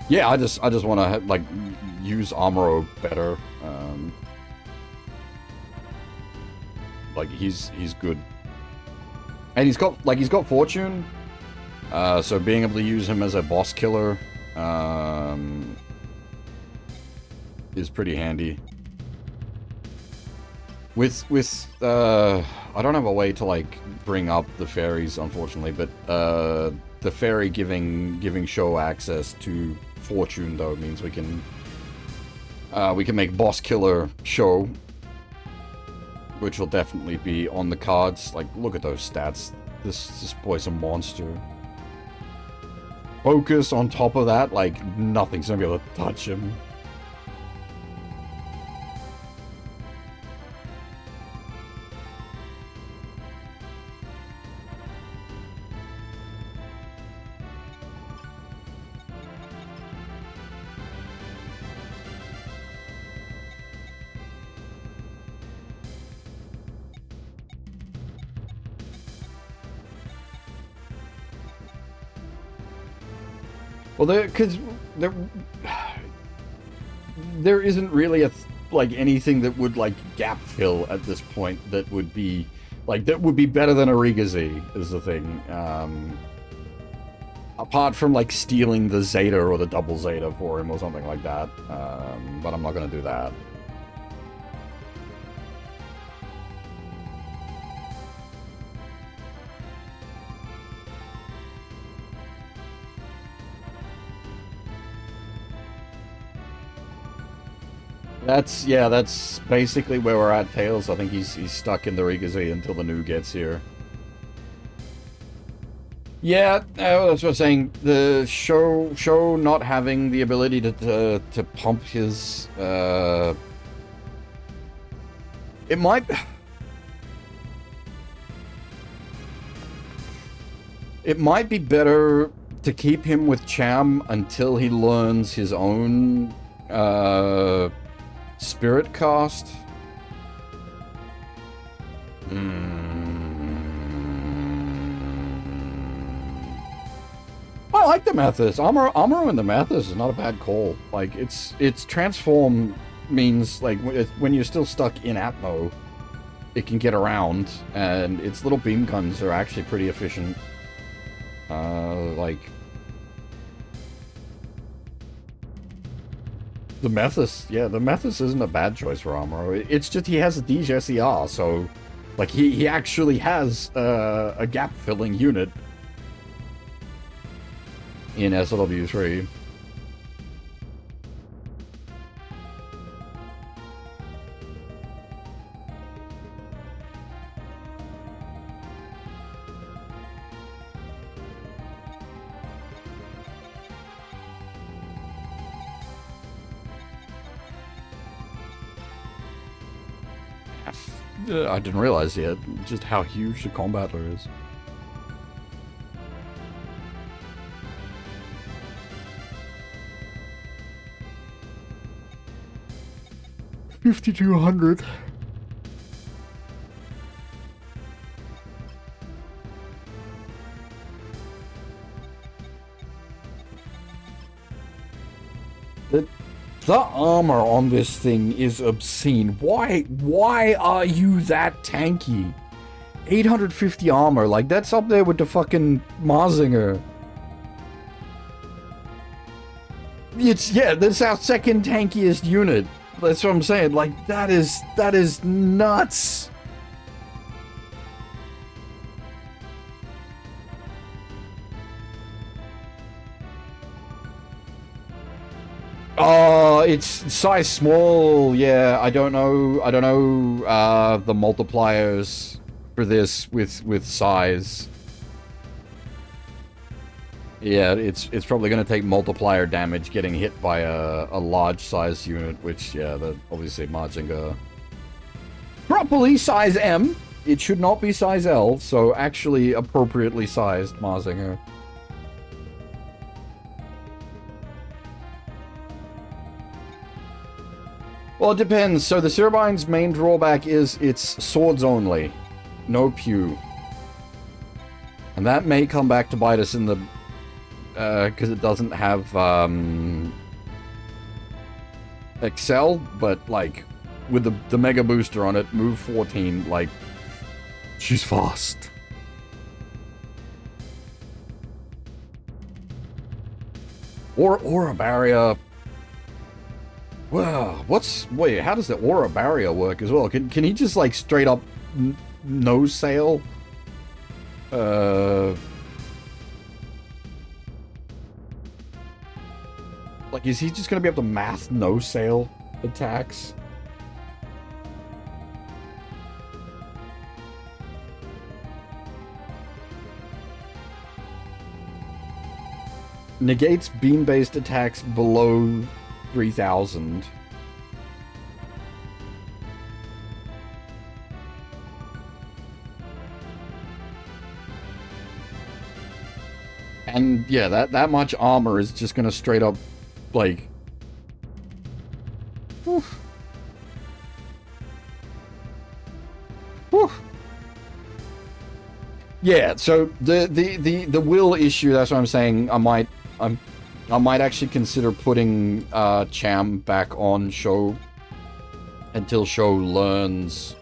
Yeah, I just want to, like, use Amuro better. Like, he's good. And he's got Fortune. So being able to use him as a boss killer, is pretty handy. With I don't have a way to, like, bring up the fairies, unfortunately, but, the fairy giving show access to Fortune, though, means we can make boss killer show, which will definitely be on the cards. Like, look at those stats. This boy's a monster. Focus on top of that, like, nothing's gonna be able to touch him. Well, there isn't really like anything that would, like, gap fill at this point that would be better than a Riga Z is the thing. Apart from, like, stealing the Zeta or the double Zeta for him or something like that. But I'm not gonna do that. That's basically where we're at, Tails. I think he's stuck in the Riga Z until the new gets here. Yeah, that's what I'm saying. The show not having the ability to pump his it might be better to keep him with Cham until he learns his own Spirit cast. I like the Mathis. Amuro and the Mathis is not a bad call. Like, its transform means, like, when you're still stuck in Atmo, it can get around, and its little beam guns are actually pretty efficient. Like, the Mathis, yeah, the Mathis isn't a bad choice for Amuro. It's just he has a Dij SER, so, like, he actually has a gap-filling unit in SLW3. I didn't realize yet just how huge the combattler is. $5,200. The armor on this thing is obscene. Why are you that tanky? 850 armor, like, that's up there with the fucking Marzinger. Yeah, that's our second tankiest unit. That's what I'm saying. Like, that is nuts. It's size small. Yeah, I don't know the multipliers for this with size. Yeah, it's probably going to take multiplier damage getting hit by a large size unit, which, yeah, that obviously Marzinger properly size M it should not be size L, so actually appropriately sized Marzinger. Well, it depends. So the Cerubine's main drawback is it's swords only. No pew. And that may come back to bite us in the... because it doesn't have, Excel, but, like, with the Mega Booster on it, move 14, like, she's fast. Or Aura Barrier... Well, wait, how does the Aura Barrier work as well? Can he just, like, straight up no sail? Like, is he just gonna be able to math no sail attacks? Negates beam-based attacks below 3,000. And yeah, that much armor is just gonna straight up, like... Whew. Whew. Yeah, so the will issue, that's what I'm saying. I might actually consider putting Cham back on Sho until Sho learns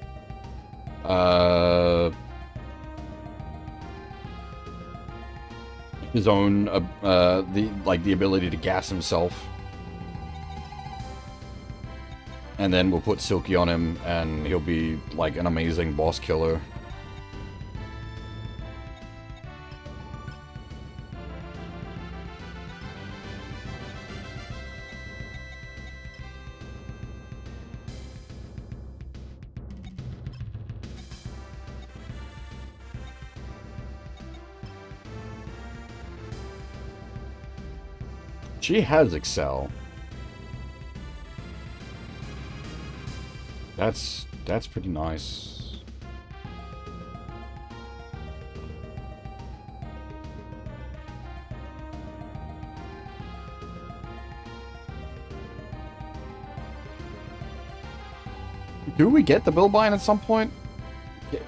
his own the ability to gas himself. And then we'll put Silky on him and he'll be like an amazing boss killer. She has Excel. That's pretty nice. Do we get the Bilbine at some point?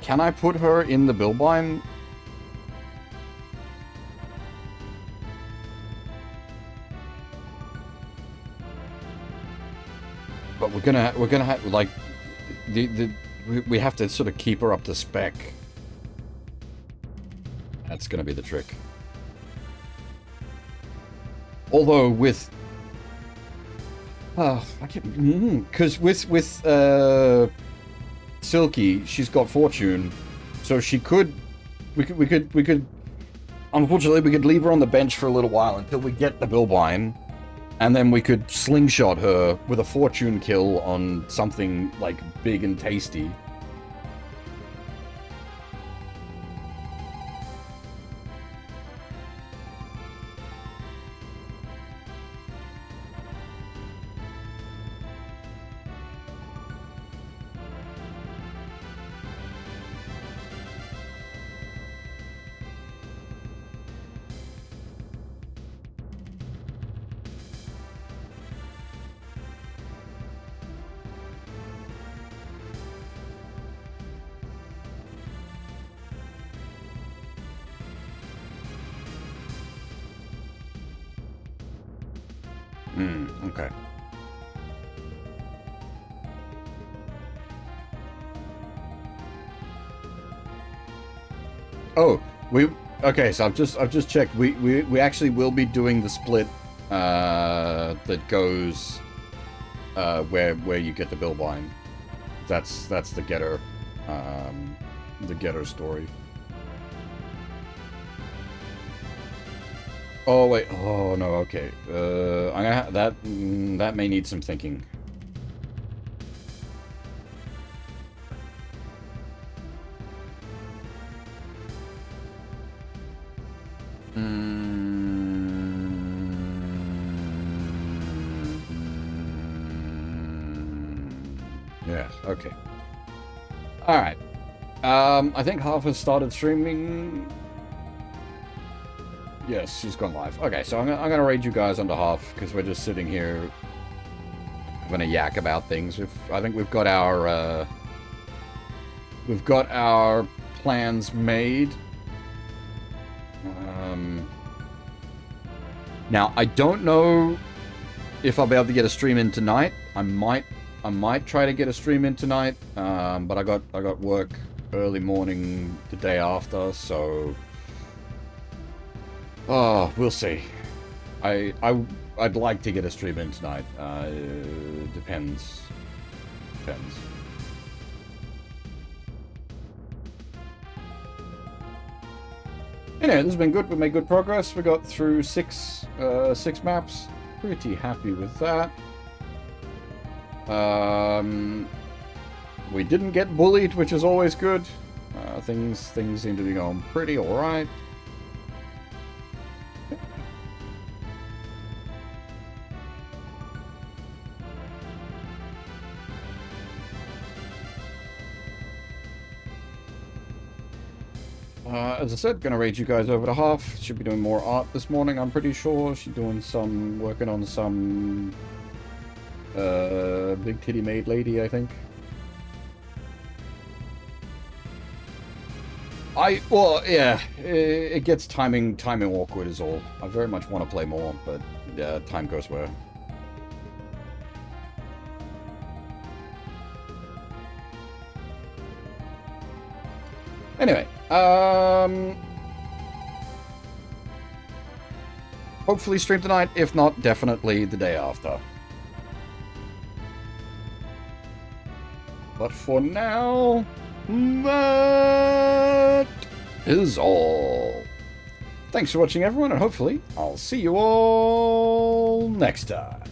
Can I put her in the Bilbine? But we're gonna have, like, we have to sort of keep her up to spec. That's gonna be the trick. Although with, because with Silky, she's got Fortune, so she could, we could, unfortunately, we could leave her on the bench for a little while until we get the Bilbine. And then we could slingshot her with a Fortune kill on something, like, big and tasty. Okay. Oh, okay, so I've just checked. We actually will be doing the split that goes where you get the Bilbine. That's the getter story. Oh wait, oh no, okay. I'm gonna that may need some thinking. Yeah, okay. Alright. I think half has started streaming. Yes, she's gone live. Okay, so I'm gonna raid you guys under half because we're just sitting here having a yak about things. I think we've got our plans made. Now I don't know if I'll be able to get a stream in tonight. I might try to get a stream in tonight, but I got work early morning the day after, so we'll see. I'd like to get a stream in tonight. Depends. Anyway, this has been good. We made good progress. We got through six maps. Pretty happy with that. We didn't get bullied, which is always good. Things seem to be going pretty alright. As I said, gonna raid you guys over to half. Should be doing more art this morning, I'm pretty sure. She's doing working on some big titty maid lady, I think. Well, yeah, it gets timing awkward is all. I very much want to play more, but yeah, time goes where. Anyway, hopefully stream tonight. If not, definitely the day after. But for now, that is all. Thanks for watching, everyone, and hopefully I'll see you all next time.